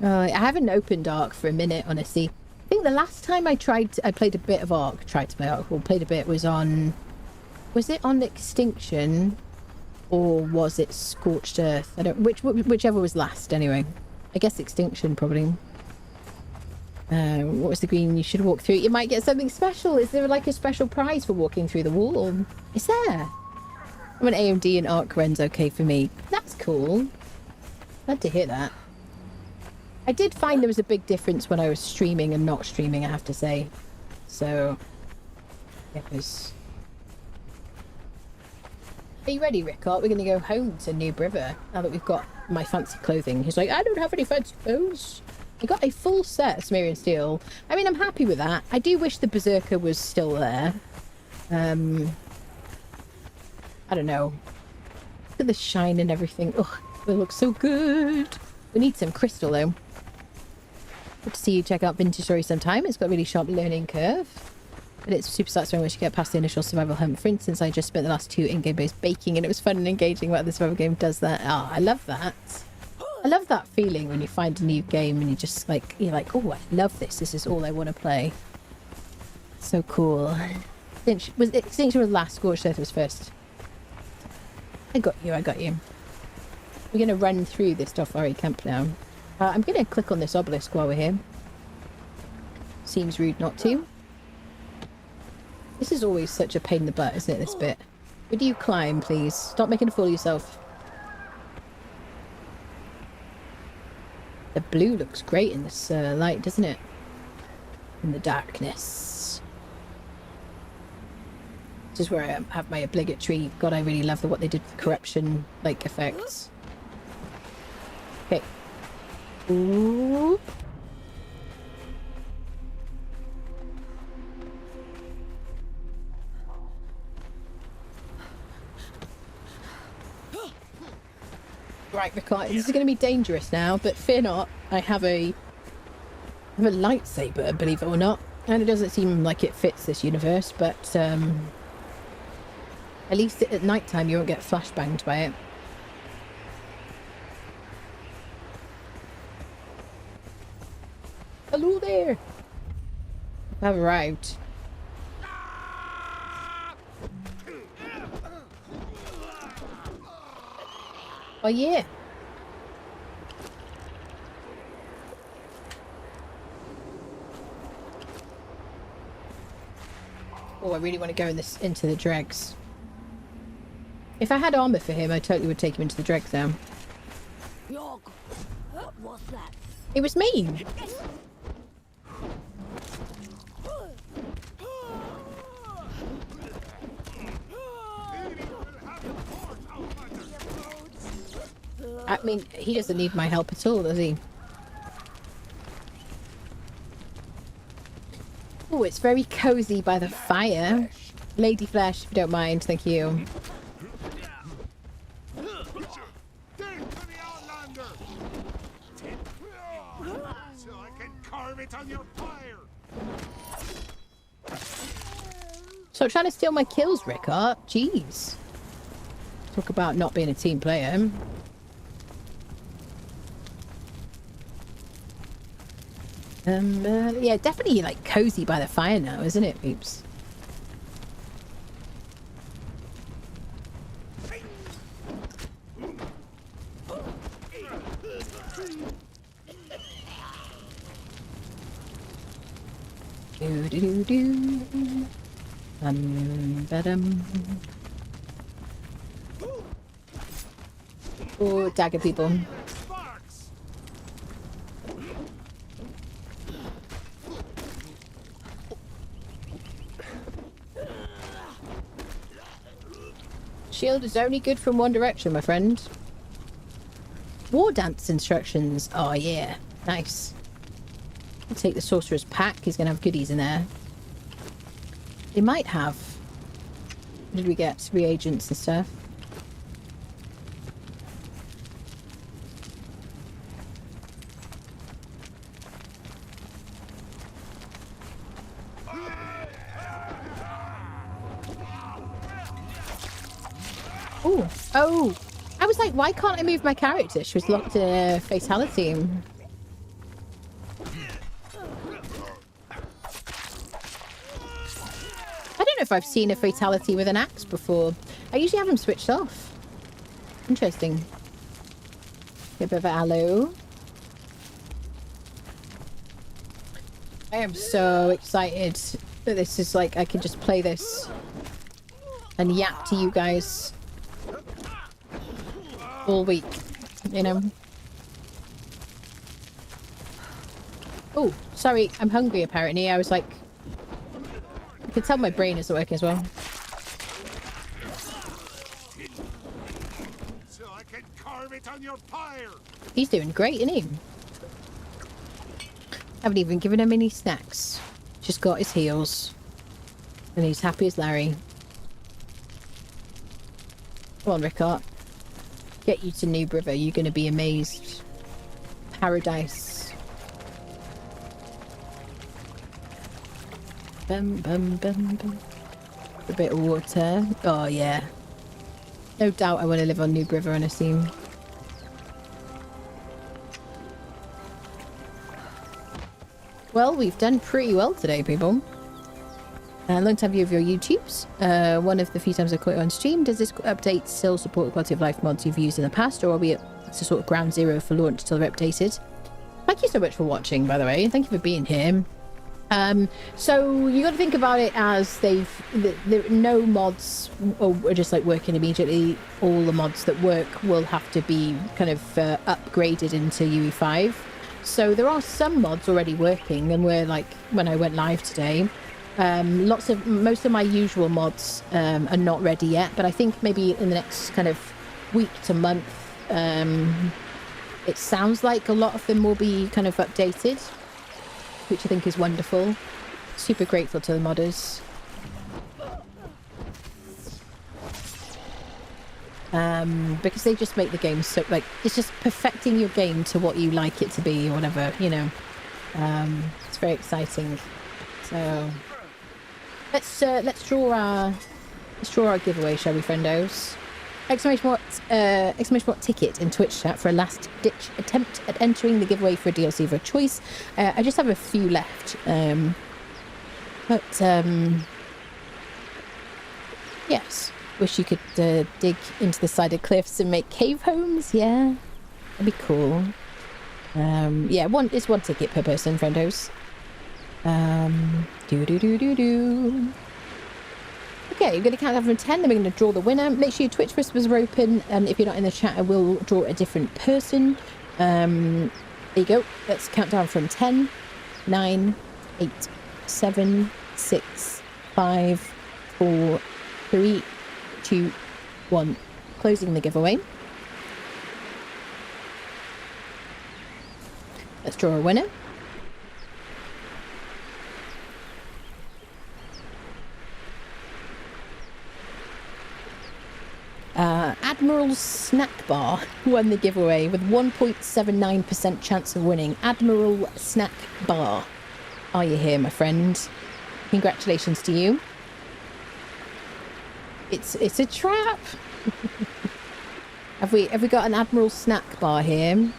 Speaker 2: I haven't opened Ark for a minute, honestly. I think the last time I played a bit of Ark, played a bit, was it on Extinction, or was it Scorched Earth? I don't, whichever was last anyway. I guess Extinction probably. What was the green you should walk through? You might get something special. Is there like a special prize for walking through the wall? Is there? I'm an AMD and Arc runs okay for me. That's cool. Glad to hear that. I did find there was a big difference when I was streaming and not streaming, I have to say. So, it was... Are you ready, Rickard? We're going to go home to New River now that we've got my fancy clothing. He's like, I don't have any fancy clothes. I got a full set of Sumerian Steel. I mean, I'm happy with that. I do wish the Berserker was still there. I don't know. Look at the shine and everything. Oh, it looks so good. We need some crystal, though. Good to see you check out Vintage Story sometime. It's got a really sharp learning curve. But it's super satisfying once you get past the initial survival hump. For instance, I just spent the last 2 in-game days baking, and it was fun and engaging. What the survival game does that. Oh, I love that. I love that feeling when you find a new game and you just like, you're like, oh, I love this. This is all I want to play. So cool. Extinction was last, Scorched Earth was first. I got you. We're going to run through this Dofari camp now. I'm going to click on this obelisk while we're here. Seems rude not to. This is always such a pain in the butt, isn't it, this bit? Would you climb, please? Stop making a fool of yourself. The blue looks great in this light, doesn't it? In the darkness. This is where I have my obligatory... God, I really love what they did for corruption, like, effects. Okay. Ooh. Right, Rickard, this is going to be dangerous now, but fear not. I have a lightsaber, believe it or not. And it doesn't seem like it fits this universe, but at least at night time you won't get flashbanged by it. Hello there! I've arrived. Oh, yeah. Oh, I really want to go into the dregs. If I had armor for him, I totally would take him into the dregs now.
Speaker 5: What's that?
Speaker 2: It was me. I mean, he doesn't need my help at all, does he? Oh, it's very cozy by the fire. Lady Flesh, if you don't mind, thank you.
Speaker 7: So I can carve it on your pyre.
Speaker 2: Stop trying to steal my kills, Rickard. Jeez. Talk about not being a team player. Yeah, definitely like cozy by the fire now, isn't it, peeps? Do do do do. Ba-dum. Oh, dagger people. Shield is only good from one direction, my friend. War dance instructions. Oh, yeah. Nice. I'll take the sorcerer's pack. He's going to have goodies in there. They might have. What did we get? Reagents and stuff. Ooh. Oh! I was like, why can't I move my character? She was locked in a fatality. I don't know if I've seen a fatality with an axe before. I usually have them switched off. Interesting. A bit of aloe. I am so excited that this is like, I can just play this and yap to you guys all week, you know. Oh, sorry, I'm hungry apparently. I was like, I can tell my brain isn't working as well.
Speaker 7: So I can carve it on your pyre.
Speaker 2: He's doing great, isn't he? Haven't even given him any snacks. Just got his heals. And he's happy as Larry. Come on, Rickard. Get you to Noob River. You're going to be amazed. Paradise. Bum, bum, bum, bum. A bit of water. Oh, yeah. No doubt I want to live on Noob River on a scene. Well, we've done pretty well today, people. Long time view of your YouTubes. One of the few times I caught you on stream. Does this update still support the quality of life mods you've used in the past, or are we at sort of ground zero for launch till they're updated? Thank you so much for watching, by the way. Thank you for being here. So you got to think about it as no mods are just like working immediately. All the mods that work will have to be kind of upgraded into UE5. So there are some mods already working, and we're like, when I went live today, most of my usual mods are not ready yet, but I think maybe in the next kind of week to month, it sounds like a lot of them will be kind of updated, which I think is wonderful. Super grateful to the modders. Because they just make the game so, like, it's just perfecting your game to what you like it to be, or whatever, you know. It's very exciting. So let's draw our giveaway, shall we, friendos? Exclamation mark ticket in Twitch chat for a last ditch attempt at entering the giveaway for a DLC of your choice. I just have a few left, yes. Wish you could dig into the side of cliffs and make cave homes. Yeah, that'd be cool. Yeah, it's one ticket per person, friendos. Okay, I'm going to count down from 10, then we're going to draw the winner. Make sure your Twitch whispers are open, and if you're not in the chat, I will draw a different person. There you go. Let's count down from 10, 9, 8, 7, 6, 5, 4, 3, 2, 1. Closing the giveaway. Let's draw a winner. Admiral's Snack Bar won the giveaway with 1.79% chance of winning. Admiral Snack Bar. Are you here, my friend? Congratulations to you. It's a trap. Have we got an Admiral Snack Bar here?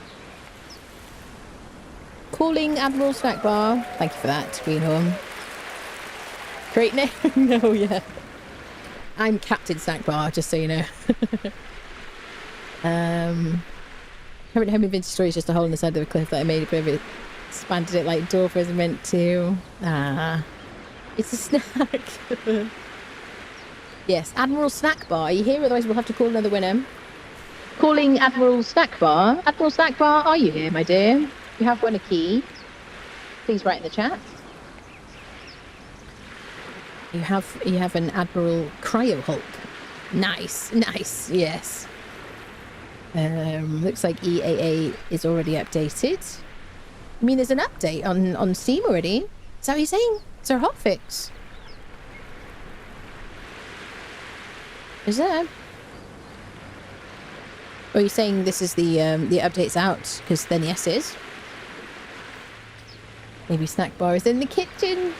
Speaker 2: Calling Admiral Snack Bar. Thank you for that, Greenhorn. Great name. No, yeah. I'm Captain Snack Bar, just so you know. Current home in Vintage Story is just a hole in the side of the cliff that I made a bit of it. Expanded it like Dwarf is meant to. It's a snack. Yes, Admiral Snack Bar. Are you here? Otherwise we'll have to call another winner. Calling Admiral Snack Bar. Admiral Snack Bar, are you here, my dear? You have won a key. Please write in the chat. You have an Admiral Cryo Hulk. Nice, yes. Looks like EAA is already updated. I mean, there's an update on Steam already. Is that what you're saying? Is there a hotfix? Is there? Or are you saying this is the update's out? Because then yes, it is. Maybe Snack Bar is in the kitchen.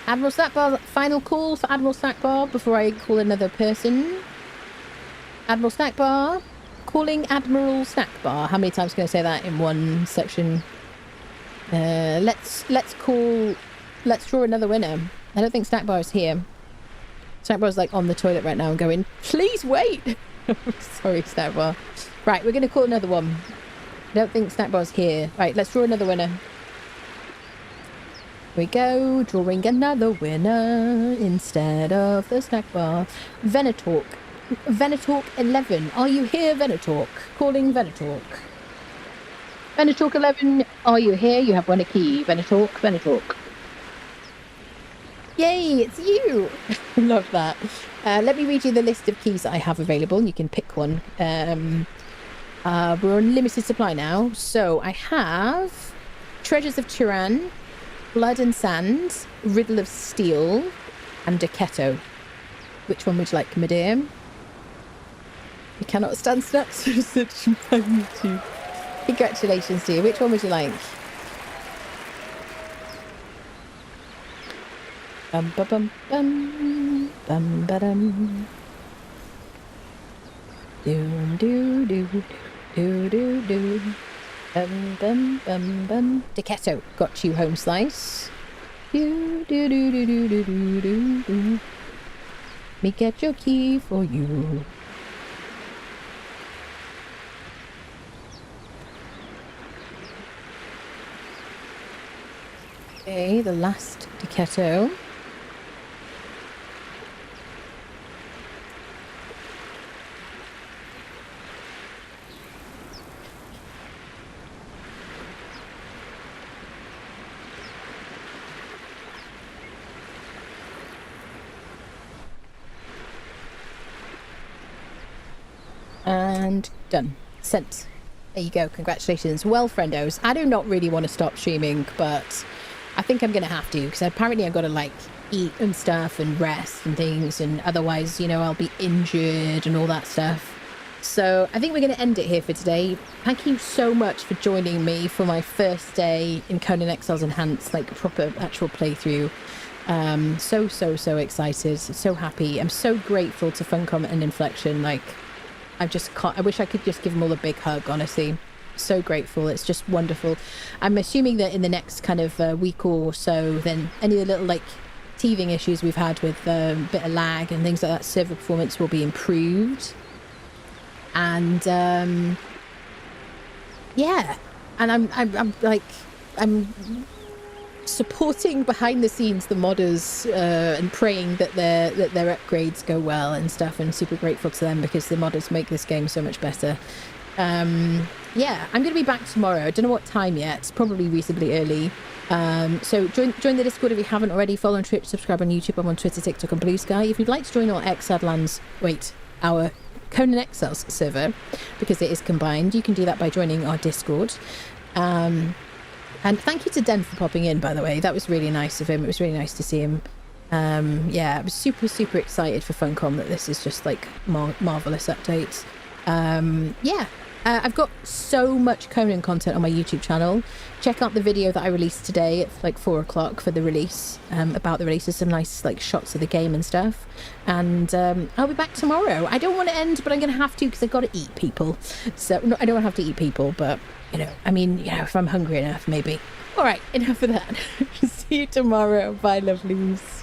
Speaker 2: Admiral Snack Bar, final call for Admiral Snack Bar before I call another person. Admiral Snack Bar, calling Admiral Snack Bar. How many times can I say that in one section? Let's draw another winner. I don't think Snack Bar is here. Snack Bar's like on the toilet right now and going, please wait. Sorry, Snack Bar. Right, we're going to call another one. I don't think Snack Bar's here. Right, let's draw another winner. Here we go, drawing another winner instead of the Snack Bar. Venetalk. Venetalk 11. Are you here, Venetalk? Calling Venetalk. Venetalk 11, are you here? You have won a key. Venetalk. Yay, it's you! Love that. Let me read you the list of keys that I have available. You can pick one. We're on limited supply now. So I have Treasures of Turan, Blood and Sand, Riddle of Steel, and Decetto. Which one would you like, my dear? You cannot stand snacks for such magnitude. Congratulations to you. Which one would you like? Bum ba bum bum bum ba dum. Do do do do do do. Bum bum bum bum. Decetto, got you, home slice. Do do do do do do do do do. Me get your key for you. Okay, the last Decetto. And done. Sent. There you go. Congratulations. Well, friendos, I do not really want to stop streaming, but I think I'm going to have to, because apparently I've got to, like, eat and stuff and rest and things, and otherwise, you know, I'll be injured and all that stuff. So I think we're going to end it here for today. Thank you so much for joining me for my first day in Conan Exiles Enhanced, like, proper actual playthrough. So excited. So happy. I'm so grateful to Funcom and Inflection. Like, I wish I could just give them all a big hug, honestly. So grateful. It's just wonderful. I'm assuming that in the next kind of week or so, then any little, like, teething issues we've had with a bit of lag and things like that, server performance will be improved. And yeah, and I'm supporting behind the scenes the modders and praying that their upgrades go well and stuff, and super grateful to them because the modders make this game so much better. Yeah, I'm going to be back tomorrow. I don't know what time yet. It's probably reasonably early. So join the Discord if you haven't already. Follow on Twitch, subscribe on YouTube. I'm on Twitter, TikTok, and Blue Sky. If you'd like to join our Conan Exiles server, because it is combined, you can do that by joining our Discord. And thank you to Den for popping in, by the way. That was really nice of him. It was really nice to see him. Yeah, I was super excited for Funcom that this is just like marvelous updates. Yeah. I've got so much Conan content on my YouTube channel. Check out the video that I released today at like 4 o'clock for the release, about the release. There's some nice like shots of the game and stuff. And I'll be back tomorrow. I don't want to end, but I'm going to have to because I've got to eat people. So no, I don't have to eat people, but you know, I mean, you know, if I'm hungry enough, maybe. All right, enough of that. See you tomorrow. Bye, lovelies.